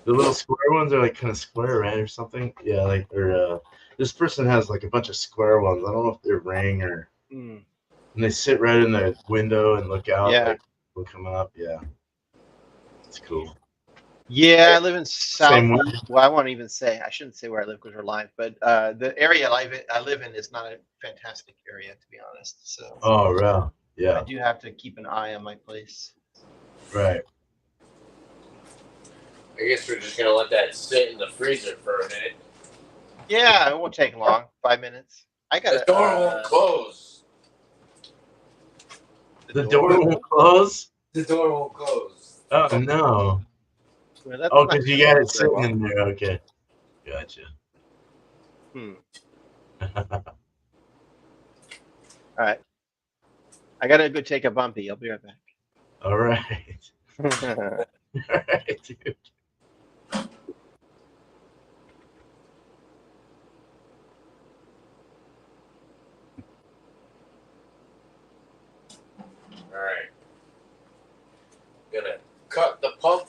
The little square ones are like kind of square, right, or something. Yeah, like or this person has like a bunch of square ones. I don't know if they're Ring or. And they sit right in the window and look out. Yeah. Like, will come up. Yeah. It's cool. Yeah, I live in South. Same way. Well, I won't even say. I shouldn't say where I live because we're live. But the area I live in is not a fantastic area, to be honest. So. Oh, right. Yeah. I do have to keep an eye on my place. Right. I guess we're just gonna let that sit in the freezer for a minute. Yeah, it won't take long. 5 minutes. I got The door won't close. The door won't close? The door won't close. Oh, no. Well, Oh, because you got it sitting in there. Okay. Gotcha. All right. I got to go take a bumpy. I'll be right back. All right. All right, dude. All right. Gonna cut the pump.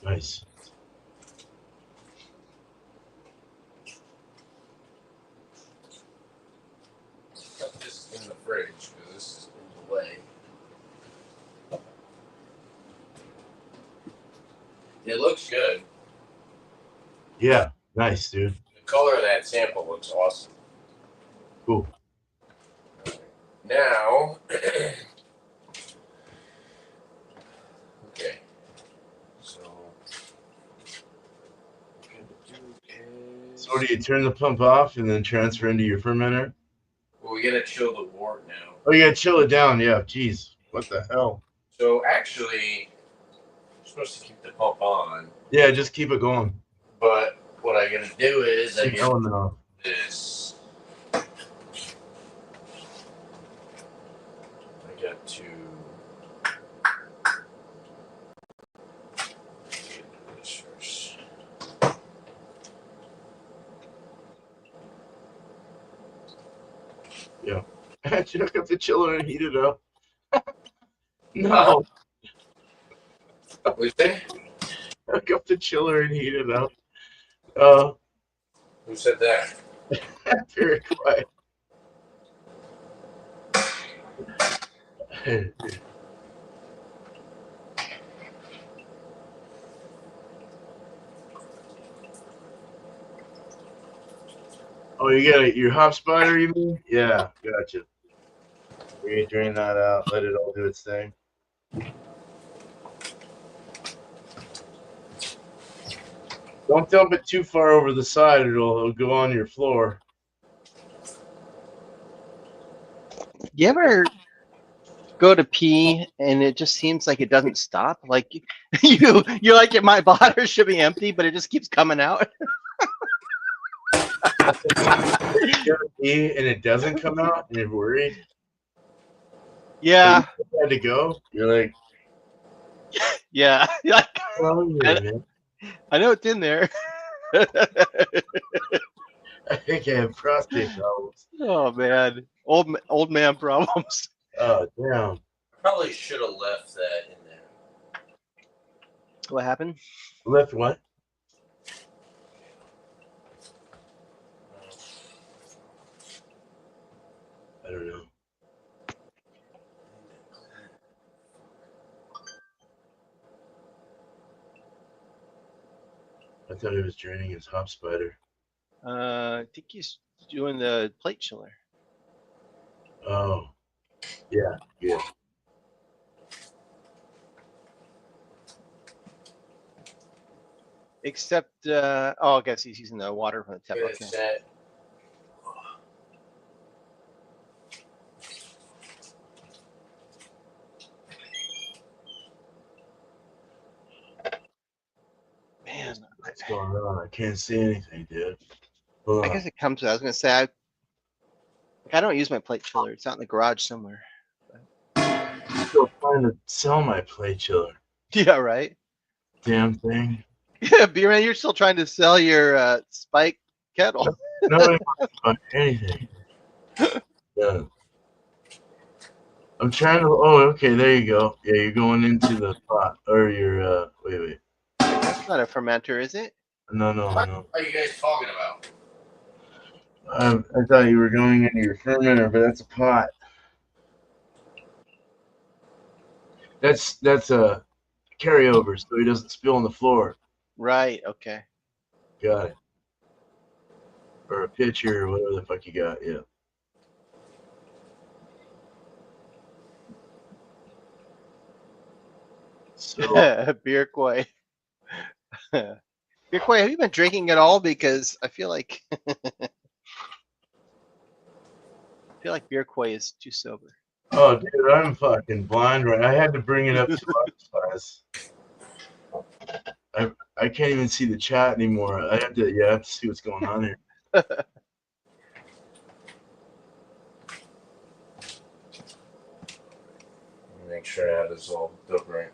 Nice. Cut this in the fridge because this is in the way. It looks good. Yeah. Nice, dude. The color of that sample looks awesome. Cool. Now, okay. So, what I'm gonna do So do you turn the pump off and then transfer into your fermenter? Well, we gotta chill the wort now. Oh, you gotta chill it down. Yeah, jeez. What the hell? So actually, you're supposed to keep the pump on. Yeah, just keep it going. But what I gotta do is I Take get element off. this. I got to get this first. Yeah. Check up the chiller and heat it up. No. What do you say? Hook up the chiller and heat it up. Who said that? Very quiet. Oh, you got your hop spider, you mean? Yeah, gotcha. You drain that out, let it all do its thing. Don't dump it too far over the side, it'll go on your floor. You ever go to pee and it just seems like it doesn't stop? Like you're like my bladder should be empty, but it just keeps coming out. You gotta pee and it doesn't come out, and you're worried. Yeah, You had to go. You're like, yeah. Like, what's wrong with you, man? I know it's in there. I think I have prostate problems. Oh man, old man problems. Oh damn! Probably should have left that in there. What happened? Left what? I don't know. I thought he was draining his hop spider. I think he's doing the plate chiller. Oh, yeah, yeah. Except, oh, I guess he's using the water from the tap. Get it Okay. set. Man, What's going on? I can't see anything, dude. Hold I on. guess it comes. I was gonna say I don't use my plate chiller. It's out in the garage somewhere. I'm still trying to sell my plate chiller. Yeah, right. Damn thing. Yeah, B-Man, you're still trying to sell your spike kettle. Nobody wants to buy anything. Yeah. I'm trying to. Oh, okay. There you go. Yeah, you're going into the pot, or you're. Wait. That's not a fermenter, is it? No. What are you guys talking about? I thought you were going into your fermenter, but that's a pot. That's a carryover, so he doesn't spill on the floor. Right. Okay. Got it. Or a pitcher, or whatever the fuck you got. Yeah. So Beer Koi. Beer Koi, have you been drinking at all? Because I feel like Beer Koi is too sober. oh, dude, I'm fucking blind, right? I had to bring it up to size. I can't even see the chat anymore. I have to see what's going on here. Make sure I have this all hooked up right.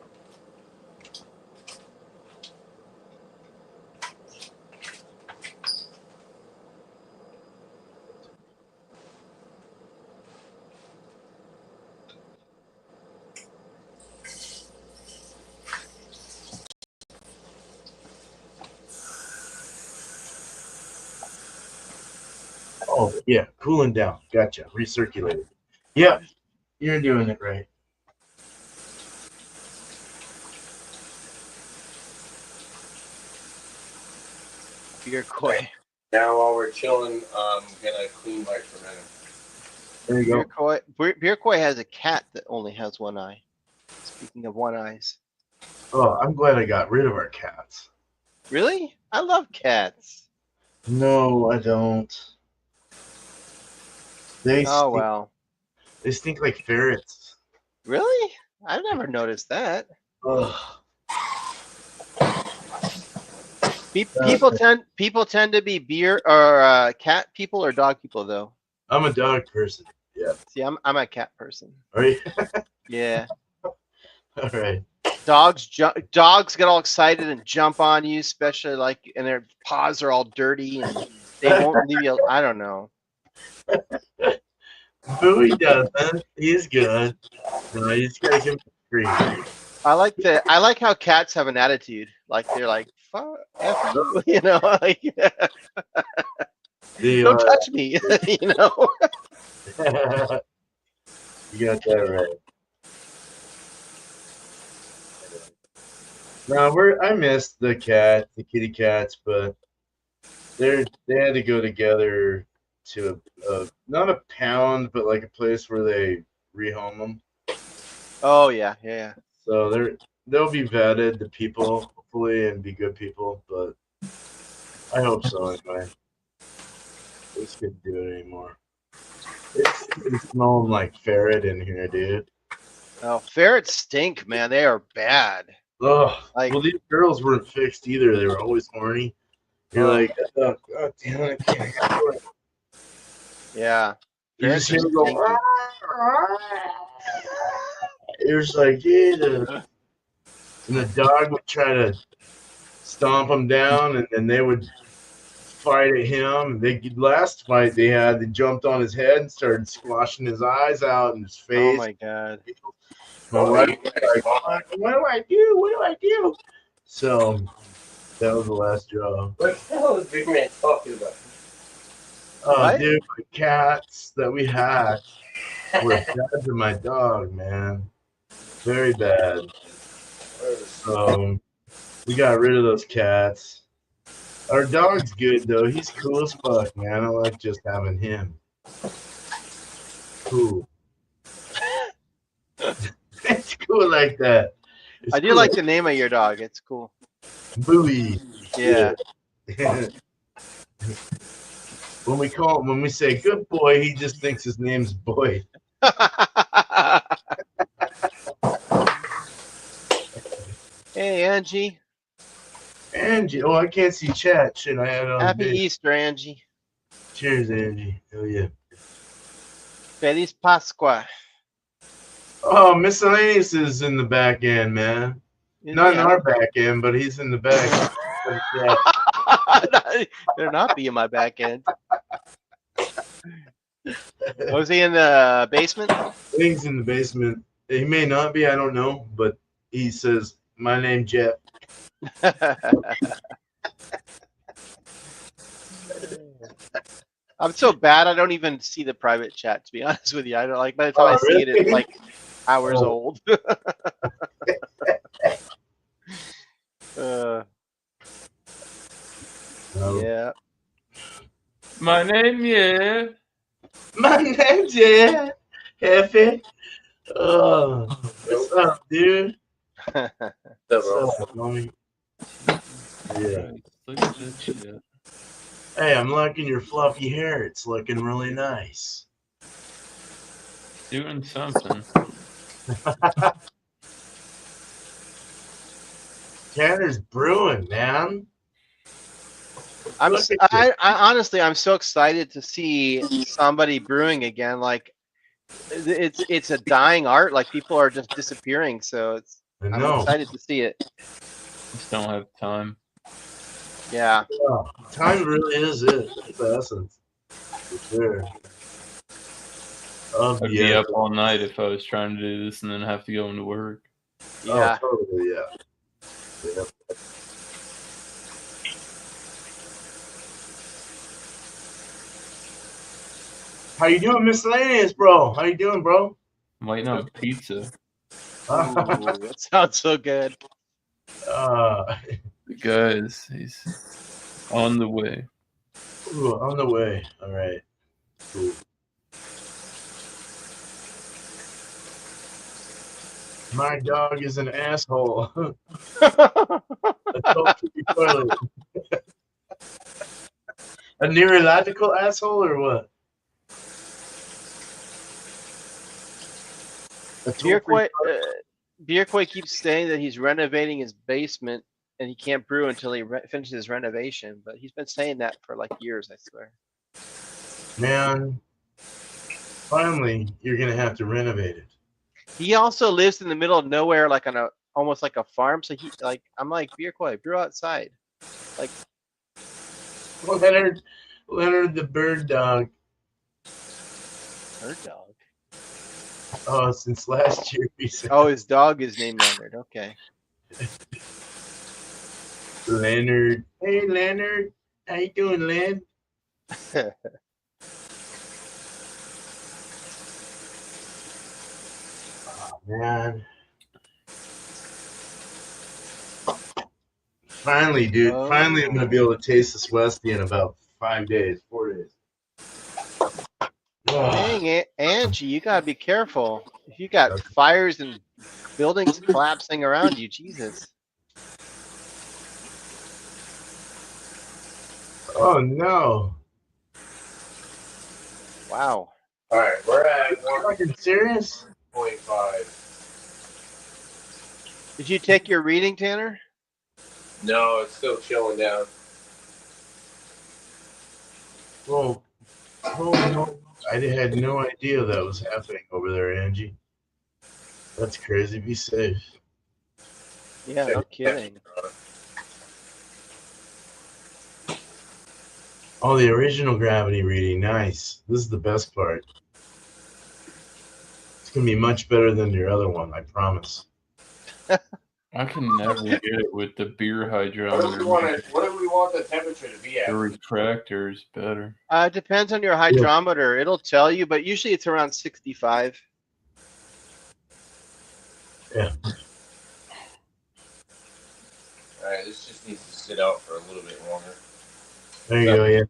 Oh, yeah, cooling down. Gotcha. Recirculated. Yeah, you're doing it right. Beer Koi. Now while we're chilling, I'm gonna clean my fermenter. There you go. Beer Koi has a cat that only has one eye. Speaking of one eyes. Oh, I'm glad I got rid of our cats. Really? I love cats. No, I don't. They Oh stink, well. they stink like ferrets. Really? I've never noticed that. Ugh. People tend to be beer or cat people or dog people though. I'm a dog person. Yeah. See, I'm a cat person. Are you? Yeah. All right. Dogs get all excited and jump on you, especially like, and their paws are all dirty and they won't leave you. I don't know. Bowie doesn't. He's good. No, you just gotta give him a treat. I like how cats have an attitude. Like they're like, fuck, F you, you know, like, don't touch me, you know. You got that right. No, I missed the kitty cats, but they had to go together to not a pound, but like a place where they rehome them. Oh yeah, yeah. So they'll be vetted to people hopefully and be good people, but I hope so anyway. I just couldn't do it anymore. It's smelling like ferret in here, dude. Oh, ferrets stink, man. They are bad. Ugh. Like- Well, these girls weren't fixed either. They were always horny. You're like, oh, God damn it, I can't handle it. Yeah. You just hear Ferrets them are go. stinky. You're just like, Jesus. And the dog would try to stomp them down, and then they would fight at him. Last fight they had, they jumped on his head and started squashing his eyes out and his face. Oh my god. My wife was like, what do I do? What do I do? So that was the last draw. What the hell is Big Man talking about? Oh, What? dude, the cats that we had were bad to my dog, man. Very bad. So we got rid of those cats. Our dog's good though. He's cool as fuck, man. I like just having him. Cool. It's cool like that. It's I do cool. like the name of your dog. It's cool. Bowie. Yeah. When we say good boy, he just thinks his name's Boy. Hey, Angie. Angie. Oh, I can't see chat. Shit, I had it on Happy big. Easter, Angie. Cheers, Angie. Hell yeah. Feliz Pascua. Oh, Miscellaneous is in the back end, man. Not in Yeah. our back end, but he's in the back. They're not be in my back end. Was he in the basement? I think he's in the basement. He may not be, I don't know, but he says, my name Jeff. I'm so bad I don't even see the private chat, to be honest with you. I don't like by the time I see it, it's really? like hours Oh. old. Yeah. My name, yeah. My name's Jeff. Hefe. Oh, what's up, dude? What's up, homie? Yeah. Look at that shit. Hey, I'm liking your fluffy hair. It's looking really nice. Doing something. Tanner's brewing, man. Look at I honestly, I'm so excited to see somebody brewing again. Like, it's a dying art. Like, people are just disappearing. So I I'm know. excited to see it. Just don't have time. Yeah. Yeah, time really is it. It's the essence. For sure. I'd be up all night if I was trying to do this and then have to go into work. Yeah. Oh, totally, yeah. Yep. How you doing, Miscellaneous, bro? How you doing, bro? I'm waiting on pizza. Ooh, that sounds so good. The guys, he's on the way. Ooh, on the way. All right. Cool. My dog is an asshole. Let's go to the toilet. A neurological asshole or what? A Bierquay keeps saying that he's renovating his basement and he can't brew until he finishes his renovation. But he's been saying that for like years, I swear. Man, finally, you're gonna have to renovate it. He also lives in the middle of nowhere, like on almost like a farm. So I'm like, Bierquay, brew outside. Like Leonard the bird dog. Bird dog. Oh, since last year he said. Oh, his dog is named Leonard. Okay. Leonard. Hey, Leonard. How you doing, Len? Oh, man. Finally, dude. Finally, I'm going to be able to taste this Westie in about 4 days. Dang it, Angie, you gotta be careful. If you got fires and buildings collapsing around you, Jesus. Oh, no. Wow. All right, we're at Are you fucking serious? 1.5. Did you take your reading, Tanner? No, it's still chilling down. Well, oh, no. I had no idea that was happening over there, Angie. That's crazy. Be safe. Yeah, no kidding. Oh, the original gravity reading. Nice. This is the best part. It's going to be much better than your other one, I promise. I can never get it with the beer hydrometer. What do we want the temperature to be at? The retractor is better. It depends on your hydrometer. It'll tell you, but usually it's around 65. Yeah. All right, this just needs to sit out for a little bit longer. There you go, yeah.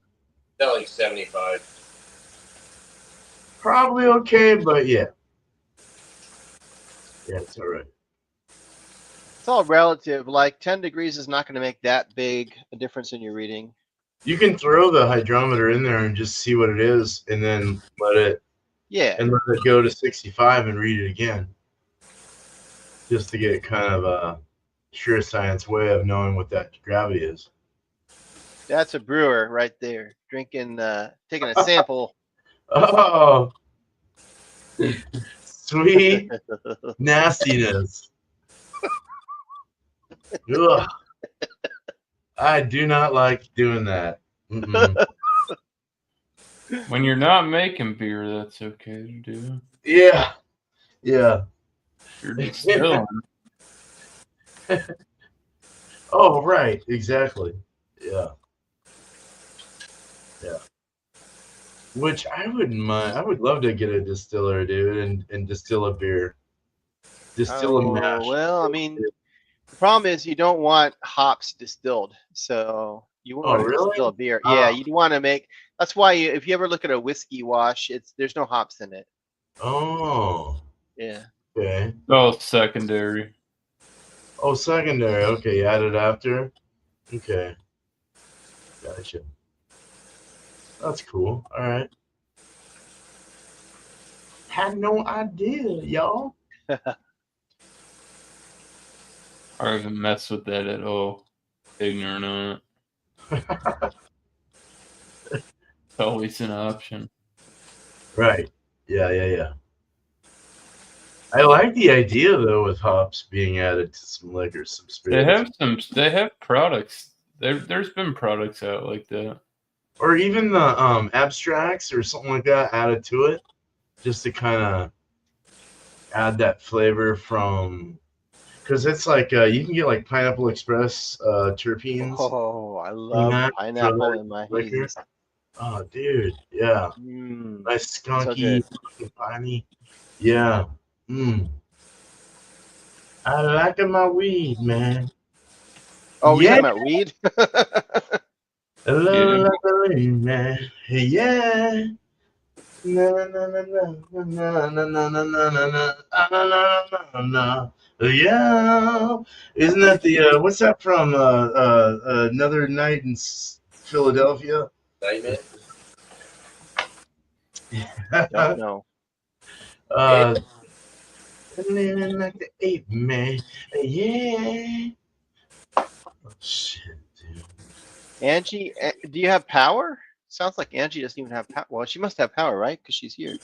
Not like 75. Probably okay, but yeah. Yeah, it's all right. It's all relative. Like 10 degrees is not going to make that big a difference in your reading. You can throw the hydrometer in there and just see what it is, and then let it go to 65 and read it again, just to get kind of a sure science way of knowing what that gravity is. That's a brewer right there, drinking, taking a sample. Oh, sweet nastiness. Ugh. I do not like doing that. When you're not making beer, that's okay to do. Yeah. Yeah. You're distilling. Oh, right. Exactly. Yeah. Yeah. Which I wouldn't mind. I would love to get a distiller, dude, and distill a beer. Distill a mash. Well, I mean, the problem is you don't want hops distilled, so you wouldn't want to distill a beer. Yeah, you'd want to make. That's why if you ever look at a whiskey wash, there's no hops in it. Oh. Yeah. Okay. Oh, secondary. Oh, secondary. Okay, you add it after. Okay. Gotcha. That's cool. All right. Had no idea, y'all. I haven't messed with that at all. Ignorant on it. It's always an option. Right. Yeah. I like the idea though with hops being added to some liquor, some spirits. They have products. There's been products out like that. Or even the abstracts or something like that added to it, just to kind of add that flavor from. Because it's like you can get like Pineapple Express terpenes. Oh, I love pineapple in my hazies. Oh, dude, yeah. Nice skunky, piney. Yeah. I like my weed, man. Oh, we talking about weed? I love my weed, man. Yeah. No. Yeah, isn't that the what's that from? Another Night in Philadelphia? Nightman. Don't know. Living like the ape man. Yeah. Oh, shit, dude. Angie, do you have power? Sounds like Angie doesn't even have power. Well, she must have power, right? Because she's here.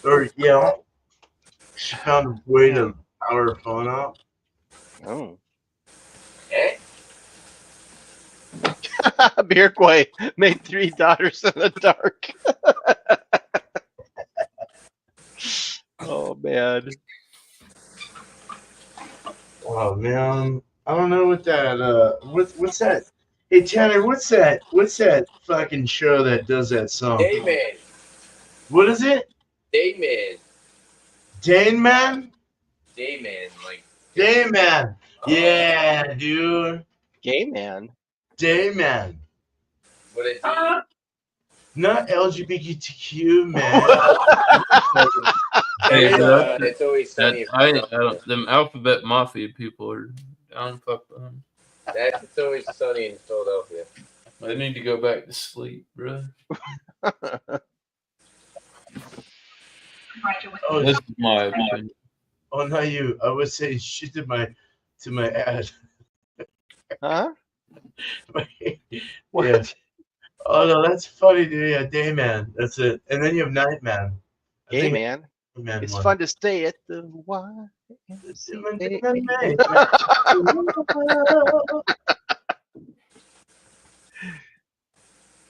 Or, yeah. She found a way to power her phone up. Oh. Eh? Beer Quay made 3 daughters in the dark. Oh man. Oh man, I don't know what that. What's that? Hey Tanner, what's that? What's that fucking show that does that song? Dayman. What is it? Dayman. Dane Man? Dayman. Like. Dane Man. Yeah, dude. Gay man. Dane Man. What it Not LGBTQ man. Hey, it's always sunny. them Alphabet Mafia people are down. Fuck them. It's always sunny in Philadelphia. They need to go back to sleep, bro. Oh, This is my opinion. oh, not you. I was saying shit to my ad. Huh? What? Yeah. Oh no, that's funny, dude. Yeah, Day Man. That's it. And then you have Night Man. I Gay think man. Man It's won. fun to stay at the Y.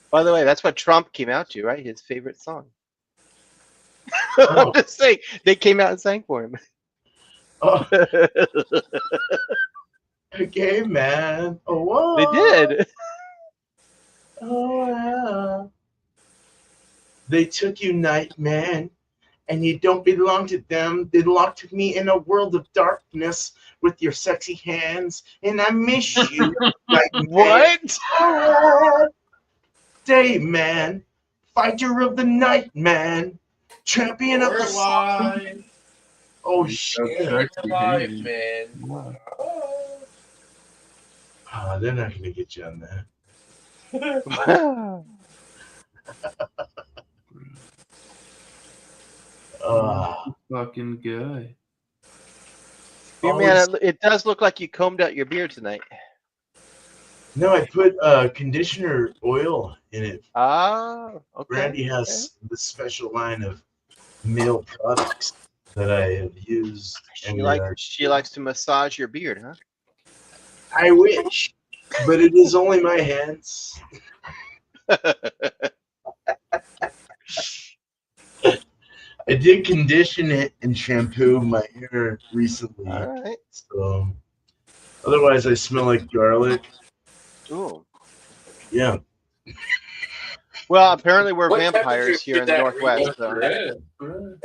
By the way, that's what Trump came out to, right? His favorite song. I'm just saying, they came out and sang for him. Oh, Gay Man. Oh, whoa. They did. Oh, wow. They took you, Night Man, and you don't belong to them. They locked me in a world of darkness with your sexy hands, and I miss you. Night Man. What? Oh, Day Man, fighter of the night, man, champion of the sun. Oh shit! Alive, man. Oh, they're not gonna get you on that. Fucking guy. Beer man, it does look like you combed out your beard tonight. No, I put conditioner oil in it. Ah, okay. Brandy has the special line of male products that I have used. She likes to massage your beard, huh? I wish, but it is only my hands. I did condition it and shampoo my hair recently. All right. So, otherwise, I smell like garlic. Ooh. Yeah. Well, apparently we're What temperature vampires here in should the that Northwest. reading So.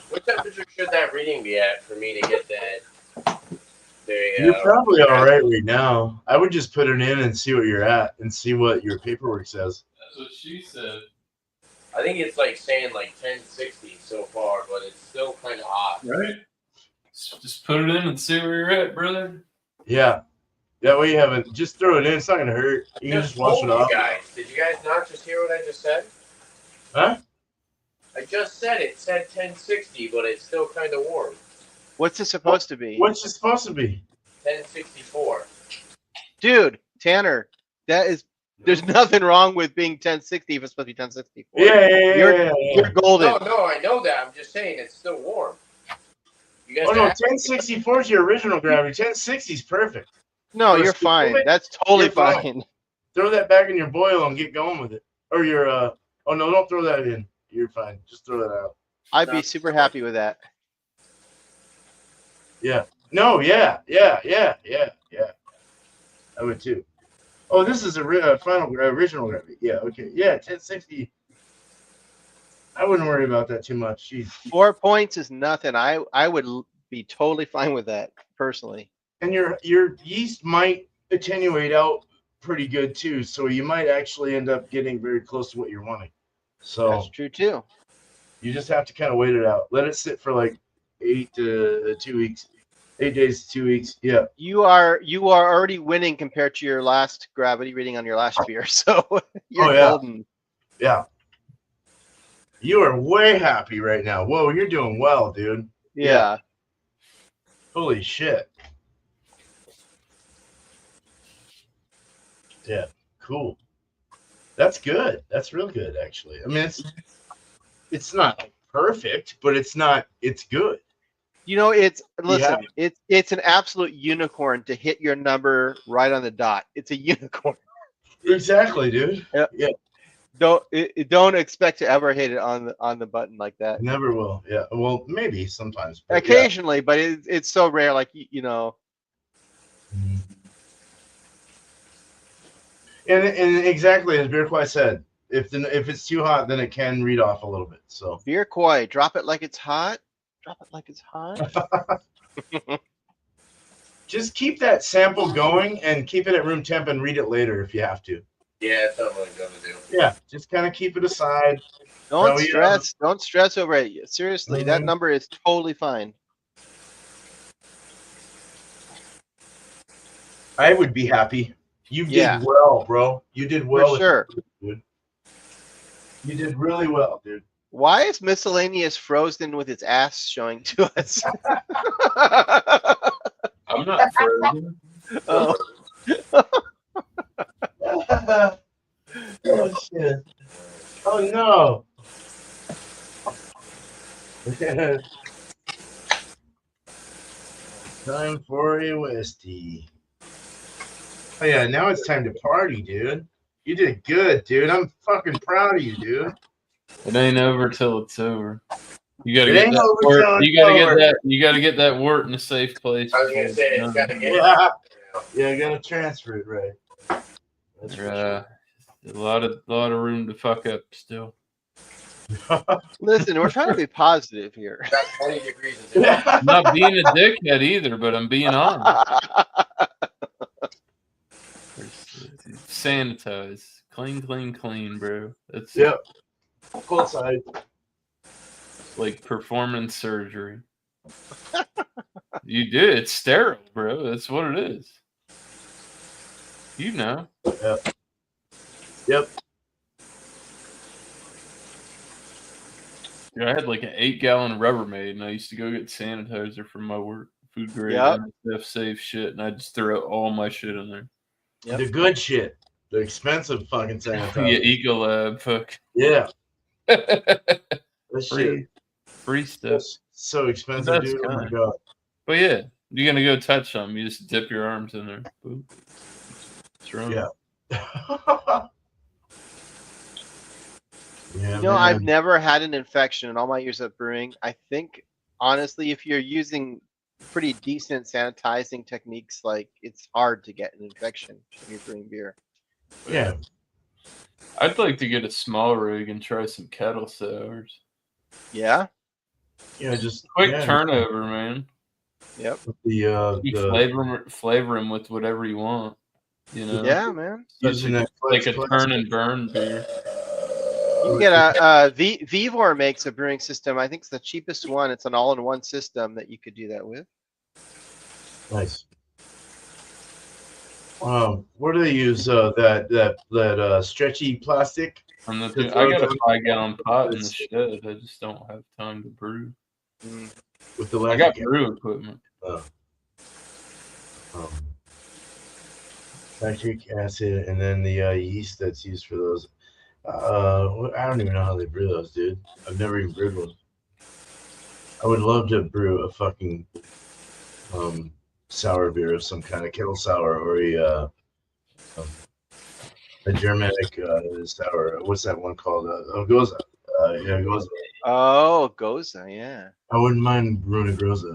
What temperature should that reading be at for me to get that? There you You're go. probably all right now. I would just put it in and see what you're at and see what your paperwork says. That's what she said. I think it's like saying like 1060 so far, but it's still kind of hot. Right? Just put it in and see where you're at, brother. Yeah. That way you haven't. Just throw it in. It's not going to hurt. You can just wash it off. Guys. Did you guys not just hear what I just said? Huh? I just said it said 1060, but it's still kind of warm. What's it supposed to be? What's it supposed to be? 1064. Dude, Tanner, there's nothing wrong with being 1060 if it's supposed to be 1064. Yeah. You're golden. No, I know that. I'm just saying it's still warm. You guys 1064 is your original gravity. 1060 is perfect. No, you're fine. That's totally fine. Throw that back in your boil and get going with it. Or your oh no, don't throw that in. You're fine. Just throw that out. I'd be super happy with that. Yeah. No, yeah. I would too. Oh, this is a original gravity. Yeah, okay. Yeah, 1060. I wouldn't worry about that too much. Jeez. 4 points is nothing. I would be totally fine with that personally. And your yeast might attenuate out pretty good too, so you might actually end up getting very close to what you're wanting. So that's true too. You just have to kind of wait it out. Let it sit for like 8 to 2 weeks. 8 days, 2 weeks. Yeah. You are already winning compared to your last gravity reading on your last beer, so you're golden. Yeah. You are way happy right now. Whoa, you're doing well, dude. Yeah. Holy shit. Yeah. Cool. That's good. That's real good, actually. I mean, it's not perfect, but it's good. You know, it's an absolute unicorn to hit your number right on the dot. It's a unicorn. Exactly, dude. Yeah. Don't expect to ever hit it on the button like that. Never will. Yeah. Well, maybe sometimes. But occasionally, but it's so rare. Like you know. Mm-hmm. And exactly as Beer Quai said, if it's too hot, then it can read off a little bit. So Beer Quai, drop it like it's hot. Drop it like it's hot. Just keep that sample going and keep it at room temp and read it later if you have to. Yeah, that's what I'm gonna do. Yeah, just kind of keep it aside. Don't stress over it. Seriously, that number is totally fine. I would be happy. You did well, bro. You did well. For sure. Dude. You did really well, dude. Why is miscellaneous frozen with its ass showing to us? I'm not frozen. Oh. Oh shit. Oh no. Time for a Westie. Oh yeah, now it's time to party, dude. You did good, dude. I'm fucking proud of you, dude. It ain't over till it's over. You gotta It get ain't that over wort. till it's You gotta over. get that. You gotta get that wort in a safe place. I was gonna say it's gotta get Yeah, I gotta transfer it right. That's for sure. A lot of room to fuck up still. Listen, we're trying to be positive here. Got 20 degrees. I'm not being a dickhead either, but I'm being honest. Sanitize. Clean, bro. That's Full size. like performance surgery. You do. It's sterile, bro. That's what it is. You know. Yep. Yeah, I had like an 8-gallon Rubbermaid, and I used to go get sanitizer from my work, food grade, NSF safe shit, and I just throw all my shit in there. Yep. The good shit. The expensive fucking sanitizer. Yeah, Ecolab, fuck. Yeah. Free stuff. So expensive, dude. Oh my god. But yeah, you're gonna go touch something, you just dip your arms in there. Boop. What's wrong? Yeah. You know, I've never had an infection in all my years of brewing. I think, honestly, if you're using pretty decent sanitizing techniques, like it's hard to get an infection when you're brewing beer. Yeah. I'd like to get a small rig and try some kettle sours. Yeah. Yeah, just quick turnover, man. Yep. You flavor them with whatever you want. You know. Yeah, man. Like a turn and burn beer. You can get a Vivor makes a brewing system. I think it's the cheapest one. It's an all-in-one system that you could do that with. Nice. Where do they use that stretchy plastic? I got a 5-gallon pot in the shed. I just don't have time to brew. With the I got brew equipment. Lactic acid, and then the yeast that's used for those. I don't even know how they brew those, dude. I've never even brewed one. I would love to brew a fucking sour beer of some kind, of kettle sour, or a Germanic sour. What's that one called? Goza. Goza. Oh, Goza, yeah. I wouldn't mind brewing a Goza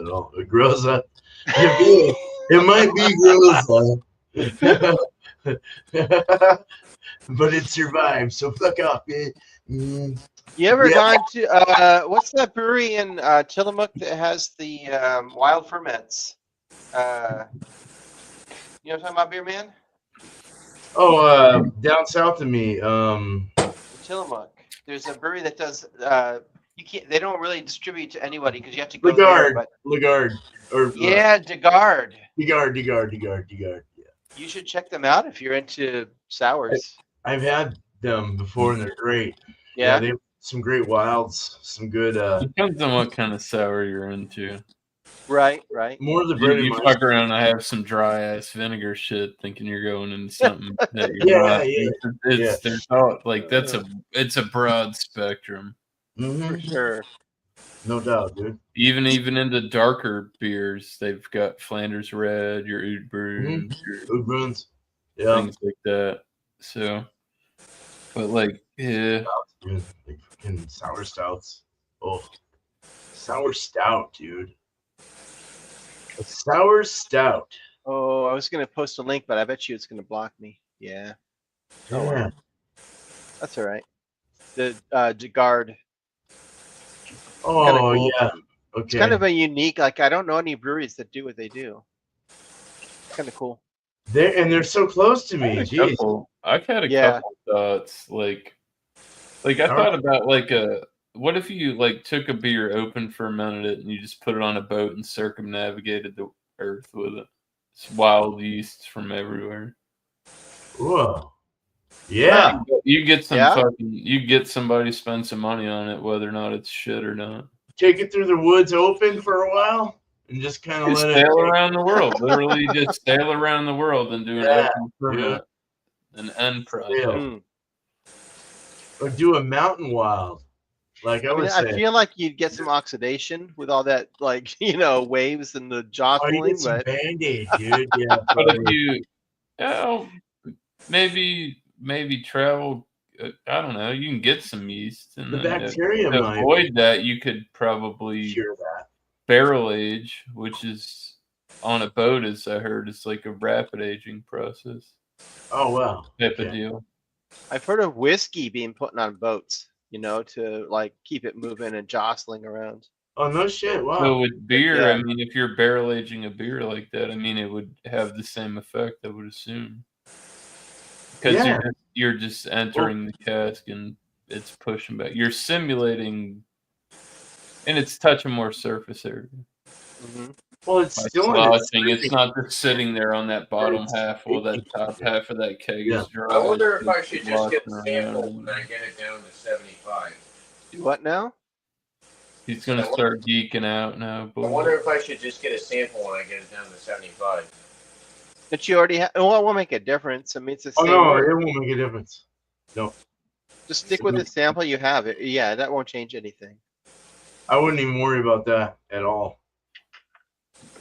at all. A Goza. It might be Goza. But it survived, so fuck off, man. You ever gone to what's that brewery in Tillamook that has the wild ferments? You know what I'm talking about, beer man? Oh, down south of me. Tillamook. There's a brewery that does You can't. They don't really distribute to anybody because you have to go Lagarde, there. But Lagarde, or yeah, Degard. Degard. Yeah. You should check them out if you're into sours. I've had them before and they're great. Yeah. They have some great wilds, some good. Depends on what kind of sour you're into. Right. More of the bread You and fuck around, I have some dry ass vinegar shit, thinking you're going into something that you're not. It's all like it's a broad spectrum. For sure. No doubt, dude. Even into darker beers, they've got Flanders Red, your Oud Bruins, Oud Bruins, things like that. So, but like, yeah, dude, like fucking sour stouts. Oh, sour stout, dude. A sour stout. Oh, I was gonna post a link, but I bet you it's gonna block me. Yeah. Oh, well. That's all right. The Degard. Oh cool. yeah. Okay. It's kind of a unique. Like I don't know any breweries that do what they do. It's kind of cool. They're so close to me. I've had a couple thoughts. Like I thought about what if you like took a beer, open fermented it, and you just put it on a boat and circumnavigated the earth with it? It's wild yeasts from everywhere. Whoa. Yeah. You get some you get somebody spend some money on it, whether or not it's shit or not. Take it through the woods open for a while and just kind of let it sail around the world. Literally just sail around the world and do an open ferment, an end project. Or do a mountain wild. Like I was saying. I feel like you'd get some oxidation with all that, like, waves and the jostling. You get some Band-Aid, dude. Yeah. But if you, maybe travel. I don't know. You can get some yeast, and the bacteria to avoid that. You could probably cure that. Barrel age, which is on a boat, as I heard, is like a rapid aging process. Oh wow! Type of deal. I've heard of whiskey being put on boats, to like keep it moving and jostling around. Oh no shit! Wow. So with beer, I mean, if you're barrel aging a beer like that, I mean, it would have the same effect, I would assume. Because you're just entering the cask and it's pushing back. You're simulating, and it's touching more surface area. Mm-hmm. Well, it's still sloshing. It's not just sitting there on that bottom half while that top half of that keg is dry. I wonder if I should just get the sample when I get it down to 75. Do what now? He's gonna start geeking out now. Boy. I wonder if I should just get a sample when I get it down to 75. That you already have. Well, it won't make a difference. I mean, it's the same. Oh no, it won't make a difference. No. Just stick with the sample you have. Yeah, that won't change anything. I wouldn't even worry about that at all.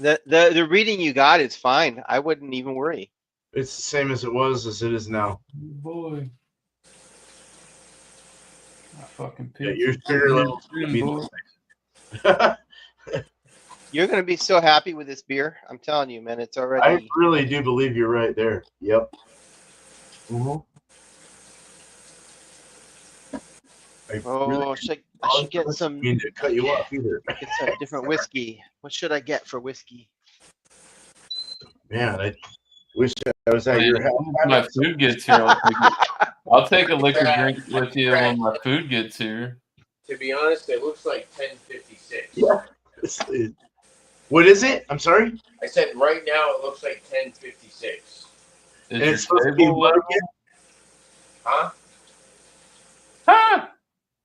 The reading you got is fine. I wouldn't even worry. It's the same as it was as it is now. Boy. Fucking your sugar level. You're gonna be so happy with this beer. I'm telling you, man. It's already. I really do believe you're right there. Yep. I should get some. Mean to cut you off either. Get some different whiskey. What should I get for whiskey? Man, I wish I was at your house. My food gets here. I'll take a liquor drink with you when my food gets here. To be honest, it looks like 10:56. Yeah. What is it? I'm sorry? I said right now it looks like 10:56. And it's supposed to be what again? Huh? Huh?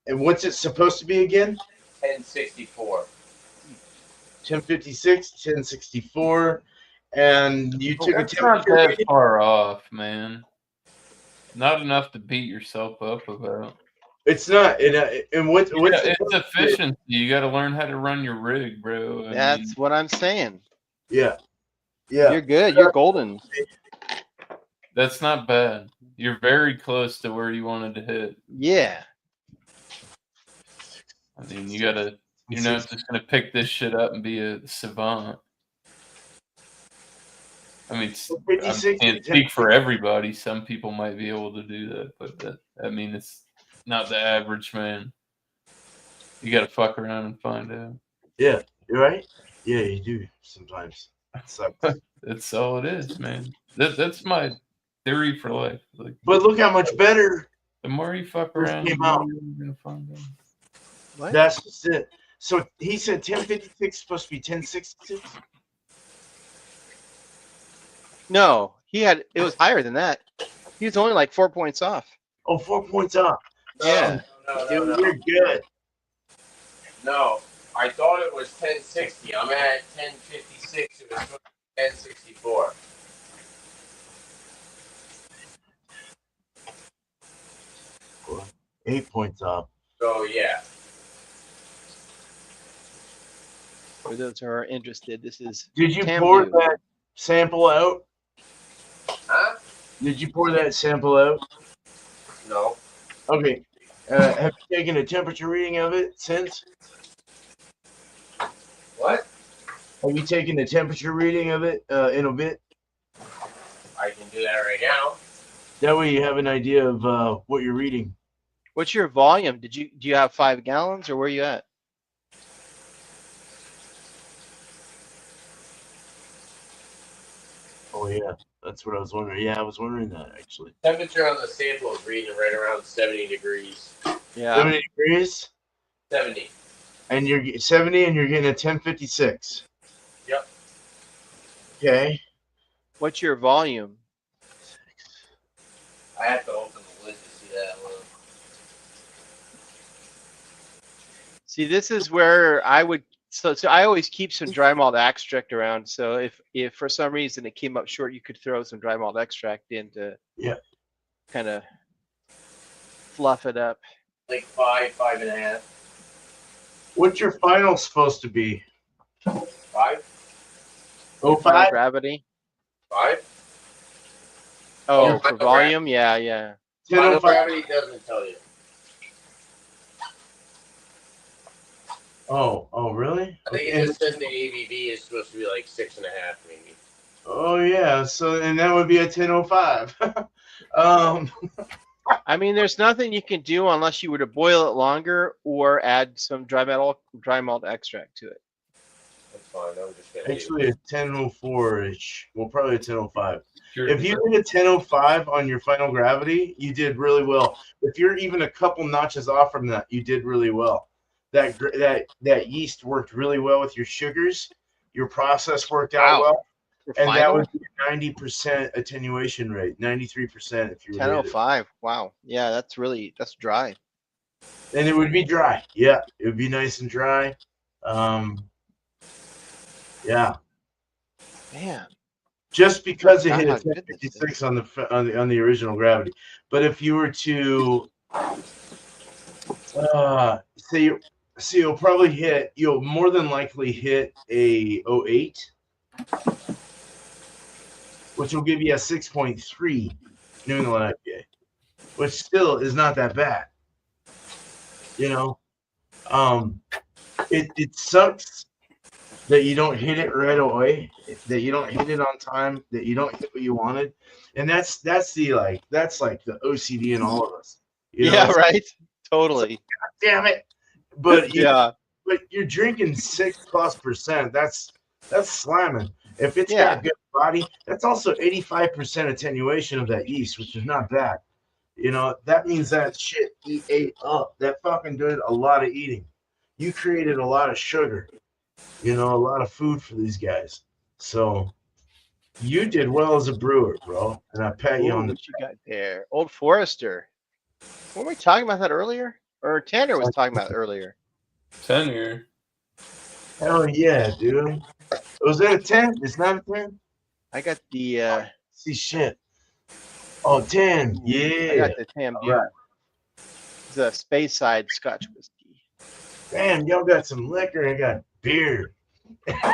And what's it supposed to be again? 10:64. 10:56, 10:64, and you took a temperature not that reading? far off, man. Not enough to beat yourself up about. It's not. And what's it's efficiency. You got to learn how to run your rig, bro. That's what I'm saying. Yeah. You're good. You're golden. That's not bad. You're very close to where you wanted to hit. Yeah. I mean, you're not just gonna pick this shit up and be a savant. I mean, I can't speak for everybody. Some people might be able to do that, but it's not the average man. You got to fuck around and find out. Yeah, you're right. Yeah, you do sometimes. That's all it is, man. That's my theory for life. Like, but look how much better. The more you fuck around, the more you're gonna find out. What? That's just it. So he said 1056 is supposed to be 1066. No, it was higher than that. He was only like 4 points off. Oh, 4 points off. Yeah. No, Dude, you're good. No, I thought it was 1060. I'm at 1056. It was 1064. Cool. 8 points off. So yeah. For those who are interested, this is. Did you Tambu. pour that sample out? Huh? Did you pour that sample out? No. Okay. Have you taken a temperature reading of it since? What? Have you taken the temperature reading of it in a bit? I can do that right now. That way you have an idea of what you're reading. What's your volume? Do you have 5 gallons or where are you at? Oh yeah, that's what I was wondering. Yeah, I was wondering that actually. Temperature on the sample is reading right around 70 degrees. Yeah. 70 degrees. 70. And you're 70, and you're getting a 1056. Yep. Okay. What's your volume? I have to open the lid to see that one. See, this is where I would. So I always keep some dry malt extract around. So if for some reason it came up short, you could throw some dry malt extract in to kind of fluff it up. Like 5.5. What's your final supposed to be? 5? Oh, Zero 5? gravity. 5? Oh, Yeah, for final volume, yeah. Final 1005. gravity doesn't tell you. Oh, really? I think it just says the ABV is supposed to be like 6.5, maybe. Oh yeah, so and that would be a 1005. I mean, there's nothing you can do unless you were to boil it longer or add some dry malt extract to it. That's fine. I'm just gonna Actually, a 1004-ish. Well, probably a 1005. Sure. If you hit a 1005 on your final gravity, you did really well. If you're even a couple notches off from that, you did really well. That yeast worked really well with your sugars. Your process worked out well, For and that final? would be a 90% attenuation rate, 93% if you were to hit it. 1005. Wow. Yeah, that's dry. And it would be dry. Yeah, it would be nice and dry. Yeah. Man. Just because it God, hit a how good this 1056 on the original gravity. But if you were to you'll more than likely hit a 08, which will give you a 6.3 New England IPA, which still is not that bad. You know, it sucks that you don't hit it right away, that you don't hit it on time, that you don't hit what you wanted, and that's the OCD in all of us. You know? Yeah, right. Totally. God damn it! But Yeah. but you're drinking 6+%. That's slamming. If it's Yeah. got good body, that's also 85% attenuation of that yeast, which is not bad. You know, that means that shit ate up. That fucking did a lot of eating. You created a lot of sugar, you know, a lot of food for these guys. So you did well as a brewer, bro. And I pat you on the What you got there? Old Forester. Weren't we talking about that earlier? Or Tanner was talking about it earlier. Tenure. hell yeah, dude. Was that a 10? It's not a 10? I got the See shit. Oh, 10. Yeah. I got the Tambu. Right. It's a Space Side Scotch whiskey. Damn, y'all got some liquor and got beer. I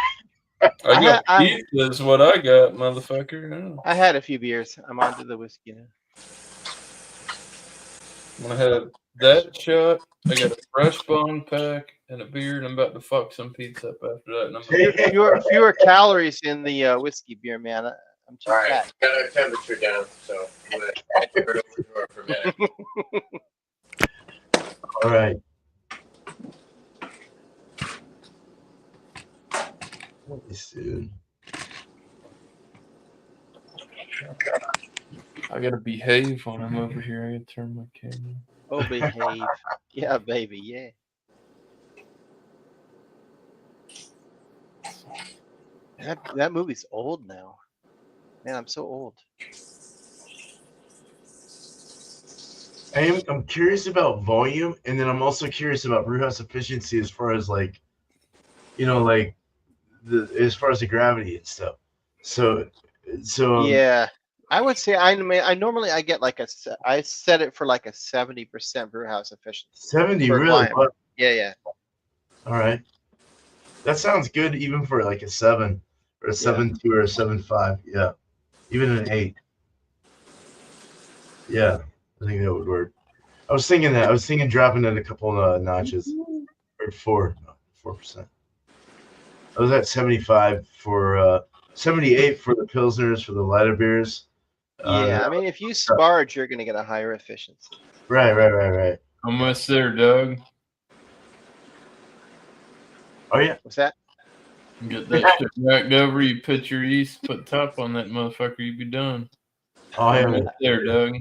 got pizza is what I got, motherfucker. Yeah. I had a few beers. I'm on to the whiskey now. I'm gonna have that shot. I got a fresh bone pack and a beer, and I'm about to fuck some pizza up after that. And I'm Fewer calories in the whiskey beer, man. I'm too All right, fat. got our temperature down, so I'm gonna head over to her for a minute. All right. What is dude? I gotta behave when I'm over here. I gotta turn my camera. Oh, behave. Yeah, baby. Yeah. That movie's old now. Man, I'm so old. I'm curious about volume, and then I'm also curious about brewhouse efficiency as far as like, like as far as the gravity and stuff. So Yeah, I would say I normally I get like I set it for like a 70% brewhouse efficiency. 70 for really. Climb. Yeah. All right, that sounds good even for like a 7 or a 7.2 or a 7.5. Yeah, even an 8. Yeah, I think that would work. I was thinking dropping it a couple notches, or 4%. I was at 75 for 78 for the pilsners, for the lighter beers. Yeah, I mean, if you sparge, you're going to get a higher efficiency. Right. Almost there, Doug. Oh yeah. What's that? Get that shit backed over. You put your yeast, put top on that motherfucker. You be done. Oh yeah. Almost there, Doug.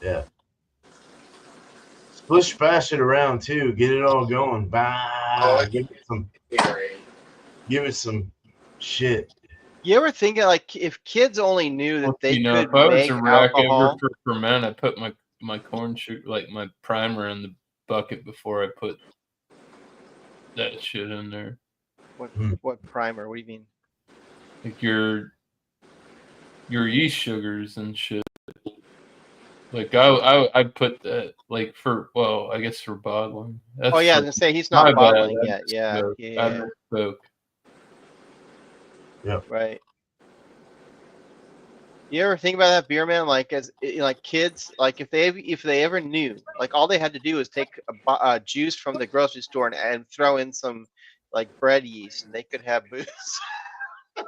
Yeah. Splish splash it around too. Get it all going. Bah. Give it some shit. You ever think of like if kids only knew that they could if I was make a rack alcohol? over for ferment, I put my corn sugar, like my primer, in the bucket before I put that shit in there. What primer? What do you mean? Like your yeast sugars and shit. Like I put that like I guess for bottling. That's I was gonna say he's not bottling yet. Yeah. Yeah. Right. You ever think about that, beer man? Like like kids, like if they ever knew, like all they had to do is take a juice from the grocery store and throw in some like bread yeast, and they could have booze.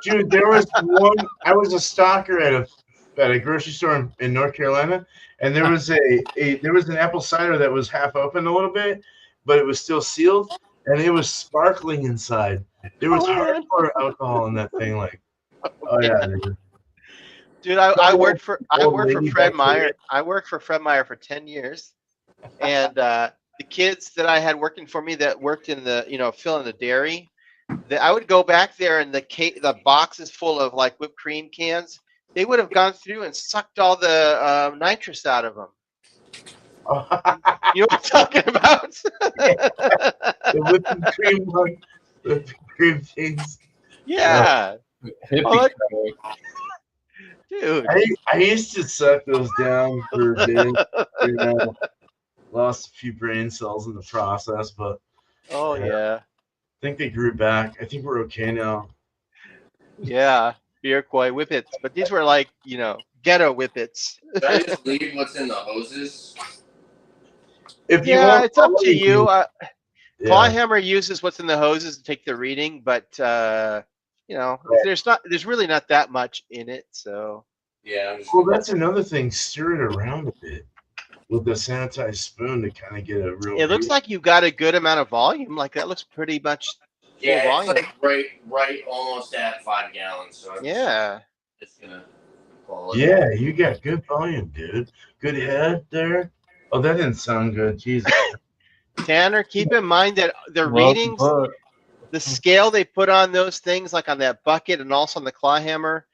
Dude, there was one. I was a stalker at a grocery store in North Carolina, and there was an apple cider that was half open a little bit, but it was still sealed, and it was sparkling inside. There was hardcore alcohol in that thing. Like, oh yeah, dude. I worked for Fred Meyer. I worked for Fred Meyer for 10 years, and the kids that I had working for me that worked in the filling the dairy. I would go back there and the boxes full of like whipped cream cans, they would have gone through and sucked all the nitrous out of them. You know what I'm talking about? The whipped cream things. Yeah. Dude. I used to suck those down for a bit. Lost a few brain cells in the process, but yeah. I think they grew back. I think we're okay now. Yeah, beer koi whippets, but these were like ghetto whippets. Should I just leave what's in the hoses? If you want, it's up to you. Clawhammer uses what's in the hoses to take the reading, but there's really not that much in it. So well, that's another thing. Stir it around a bit with the sanitized spoon to kind of get a real. It looks like you got a good amount of volume. Like that looks pretty much. Yeah, volume. it's like right, almost at 5 gallons. So I'm just gonna call it. Yeah, you got good volume, dude. Good head there. Oh, that didn't sound good. Jesus. Tanner, keep in mind that the readings, the scale they put on those things, like on that bucket and also on the clawhammer,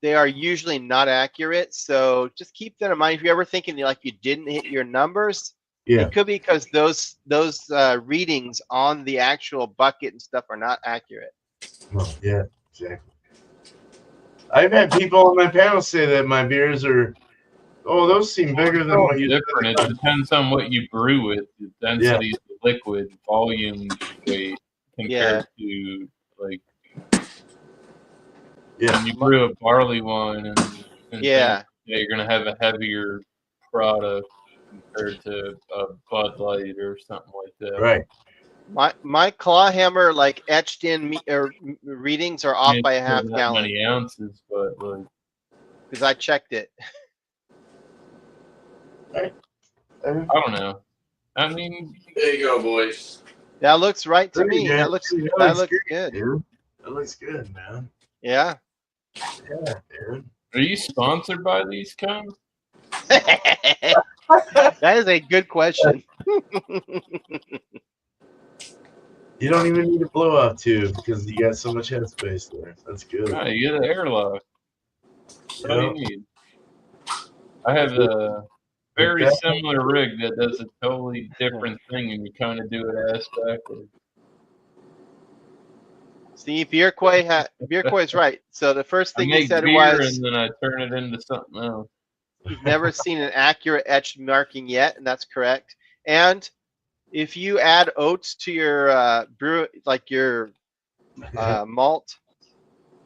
they are usually not accurate. So just keep that in mind. If you're ever thinking like you didn't hit your numbers, it could be because those readings on the actual bucket and stuff are not accurate. Well, yeah, exactly. I've had people on my panel say that my beers are, those seem bigger than what you different. It depends on what you brew with, the density of the liquid, volume, weight, compared to like when you brew a barley wine and you're gonna have a heavier product compared to a Bud Light or something like that. Right. My clawhammer like etched in readings are off by a half gallon. Many ounces, but like because I checked it. Right. I don't know. I mean, there you go, boys. That looks right to me. That looks good. Dude. That looks good, man. Yeah. Yeah, dude. Are you sponsored by these cones? That is a good question. You don't even need a blowout tube because you got so much headspace there. That's good. No, you get an airlock. That's all Yeah. you need. I have a very similar rig that does a totally different thing, and you kind of do it ass backwards. See, Bierkoy's right. So the first I thing he make said beer was, and then I turn it into something else. he's never seen an accurate etched marking yet, and that's correct. And if you add oats to your brew, like your malt,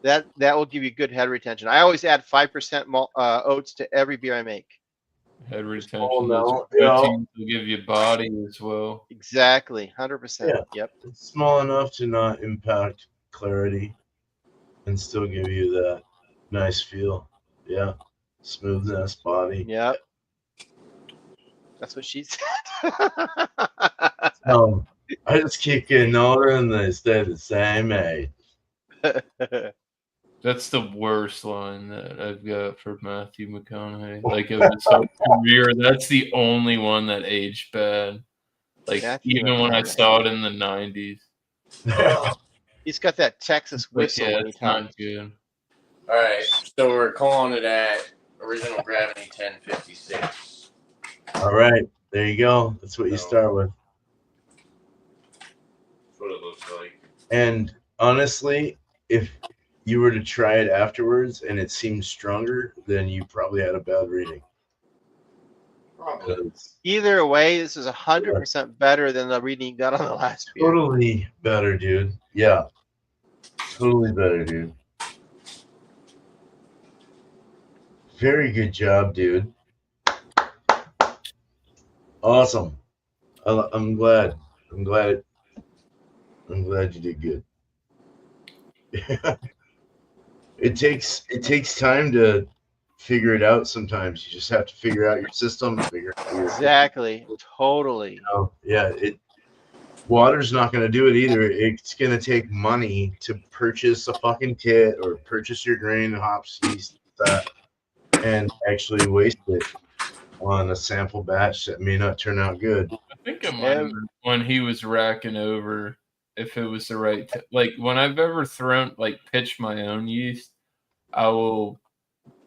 that will give you good head retention. I always add 5% oats to every beer I make. Head retention. Oh, Those no. proteins will give you body as well. Exactly, 100%. Yeah. Yep. It's small enough to not impact clarity and still give you that nice feel. Yeah. Smoothness, body. Yep. That's what she said. I just keep getting older and they stay the same age. That's the worst line that I've got for Matthew McConaughey. Like, it was so career. That's the only one that aged bad. Like, Matthew even when I McConaughey. saw it in the 90s. He's got that Texas But whistle yeah, when he it's not talks. good. All right, so we're calling it at original gravity 1056. All right. There you go. That's what you start with. That's what it looks like. And honestly, if you were to try it afterwards and it seemed stronger, then you probably had a bad reading. Probably. Either way, this is 100% better than the reading you got on the last beer. Totally better, dude. Yeah. Totally better, dude. Very good job, dude. Awesome. I'm glad. I'm glad you did good. It takes time to figure it out sometimes. You just have to figure out your system, figure out your Exactly. Totally. yeah, water's not going to do it either. It's going to take money to purchase a fucking kit or purchase your grain, hops, yeast, that, and actually waste it on a sample batch that may not turn out good. I think I might have when he was racking over if it was the right like when I've ever thrown like pitched my own yeast, I will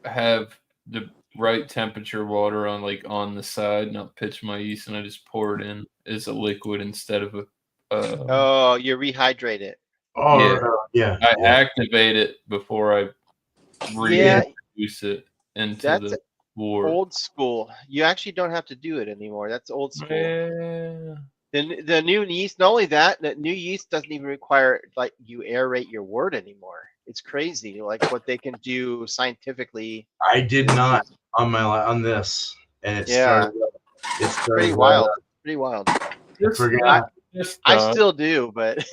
have the right temperature water on like on the side, and I'll pitch my yeast and I just pour it in as a liquid instead of a oh, you rehydrate it. Yeah. I activate it before I reintroduce it into That's the wort. old school. You actually don't have to do it anymore. That's old school. Yeah. The new yeast, not only that, the new yeast doesn't even require like you aerate your wort anymore. It's crazy, like what they can do scientifically. I did not on this, and it's pretty wild. Pretty wild. I forgot. I still do, but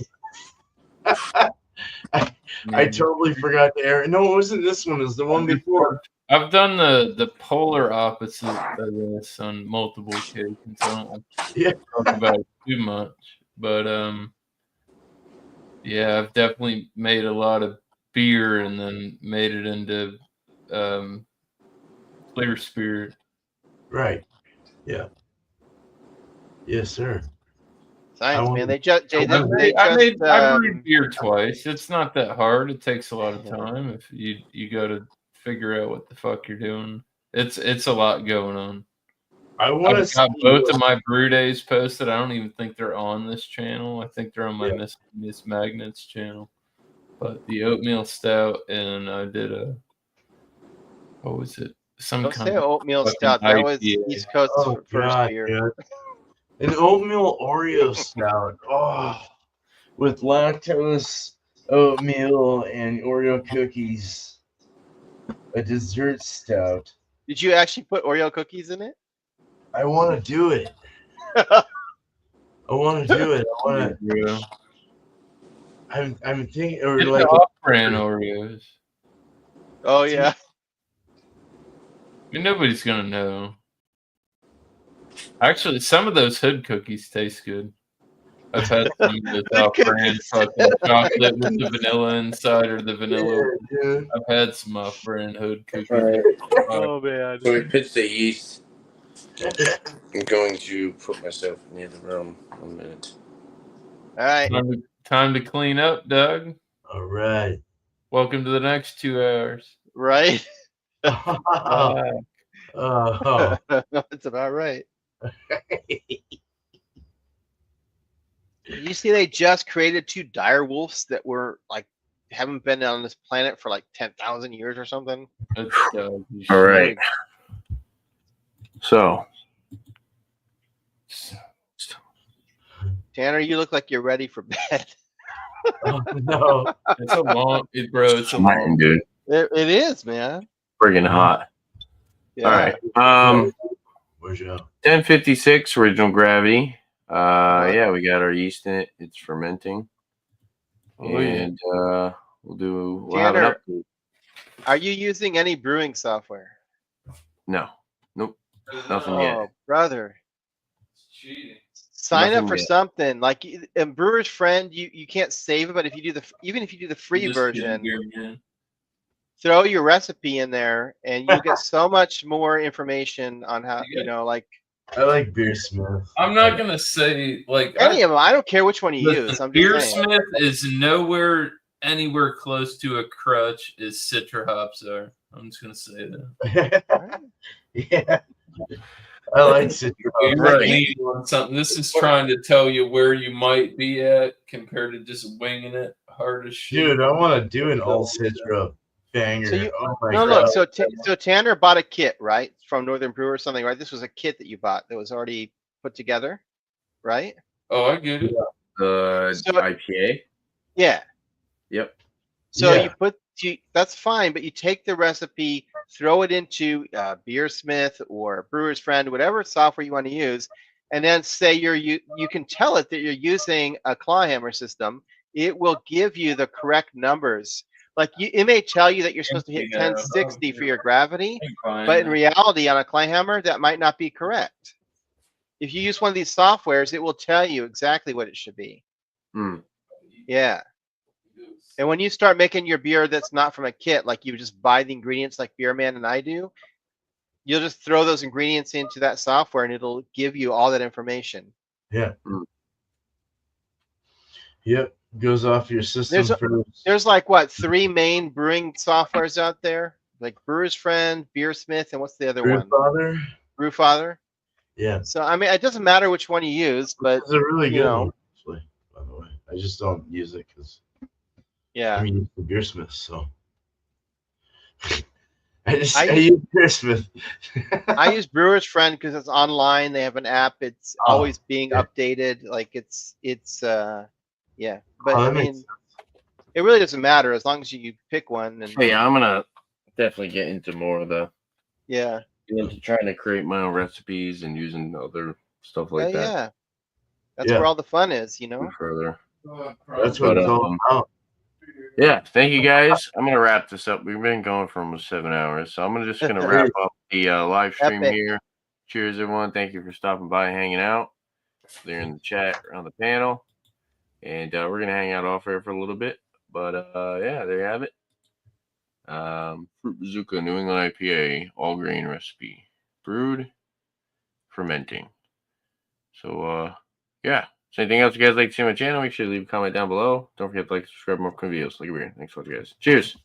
I totally forgot to air. No, it wasn't this one. It was the one before. I've done the polar opposite of this on multiple occasions. I don't want to talk about it too much, but yeah, I've definitely made a lot of beer and then made it into clear spirit. Right. Yeah. Yes, sir. Science, man. I brewed beer twice. It's not that hard. It takes a lot of time if you got to figure out what the fuck you're doing. It's a lot going on. I've got both of my brew days posted. I don't even think they're on this channel. I think they're on my Miss Magnets channel. But the oatmeal stout and I did what was it? Don't say oatmeal stout. That was East Coast first beer. Yeah. An oatmeal Oreo stout. Oh, with lactose, oatmeal, and Oreo cookies. A dessert stout. Did you actually put Oreo cookies in it? I want to do it. I want to do it. I'm thinking, or it's like off-brand Oreos. Oh yeah. I mean, nobody's gonna know. Actually, some of those hood cookies taste good. I've had some of those off-brand fucking chocolate with the vanilla inside or the vanilla. Yeah, I've had some off-brand hood cookies. Right. Oh man. So we pitched the yeast. I'm going to put myself near the room 1 minute. right. Time to clean up, Doug. All right. Welcome to the next 2 hours. Right. Oh. That's about right. You see, they just created 2 dire wolves that were like haven't been on this planet for like 10,000 years or something. That's Doug. All right. So, Tanner, you look like you're ready for bed. Oh, no. It's a long, it's a Martin, long. dude, It is, man. friggin' hot. Yeah. All right. Where's your 1056 original gravity. Yeah, we got our yeast in it. It's fermenting. Oh, yeah. And we'll have an Tanner, update. are you using any brewing software? No. Nope. Nothing Oh, yet. brother. Cheating. Sign up Nothing for yet. something like in Brewer's Friend. You can't save it, but if you do even if you do the free Just kidding, version, Gary, man. throw your recipe in there, and you'll get so much more information on how like I like Beersmith. I'm not gonna say like any of them. I don't care which one you listen, use. I'm just saying. Beersmith is anywhere close to a crutch as Citra hops are. I'm just gonna say that. Yeah. I like Citra. You Right. really need on something. This is trying to tell you where you might be at compared to just winging it hard as shit. Dude, I want to do an all Citra banger. So you- oh my No, God. look. So Tanner bought a kit, right, from Northern Brewer or something, right? This was a kit that you bought that was already put together, right? Oh, I get it. The So- IPA. Yeah. Yep. So Yeah. that's fine, but you take the recipe, throw it into Beersmith or Brewer's Friend, whatever software you want to use, and then say you can tell it that you're using a clawhammer system. It will give you the correct numbers. Like it may tell you that you're supposed to hit 1060 for your gravity, but in reality, on a clawhammer, that might not be correct. If you use one of these softwares, it will tell you exactly what it should be. Hmm. Yeah. And when you start making your beer that's not from a kit, like you just buy the ingredients like Beer Man and I do, you'll just throw those ingredients into that software and it'll give you all that information. Yeah. Yep. Goes off your system first. There's like what, 3 main brewing softwares out there? Like Brewer's Friend, Beersmith, and what's the other one? Brewfather? Brewfather. Yeah. So I mean, it doesn't matter which one you use, but It's a really you good know. one, actually, by the way. I just don't use it because yeah. I mean, it's the Beersmith, so I I use Beersmith. I use Brewer's Friend because it's online. They have an app. It's always being updated. Like it's yeah. But Oh, I that makes mean, it really doesn't matter as long as you pick one. And Yeah, I'm gonna definitely get into more of the yeah, into trying to create my own recipes and using other stuff like that. yeah. That's Yeah. where all the fun is, you know. Further. That's what it's all about. Yeah, thank you guys. I'm gonna wrap this up. We've been going for almost 7 hours, so I'm just gonna wrap up the live stream Epic. here. Cheers, everyone! Thank you for stopping by, and hanging out. They're in the chat on the panel, and we're gonna hang out off air for a little bit. But yeah, there you have it. Fruit Bazooka New England IPA, all grain recipe, brewed, fermenting. So yeah. So anything else you guys like to see on my channel, make sure to leave a comment down below. Don't forget to like, subscribe, more videos. Like a beer. Thanks for watching, guys. Cheers.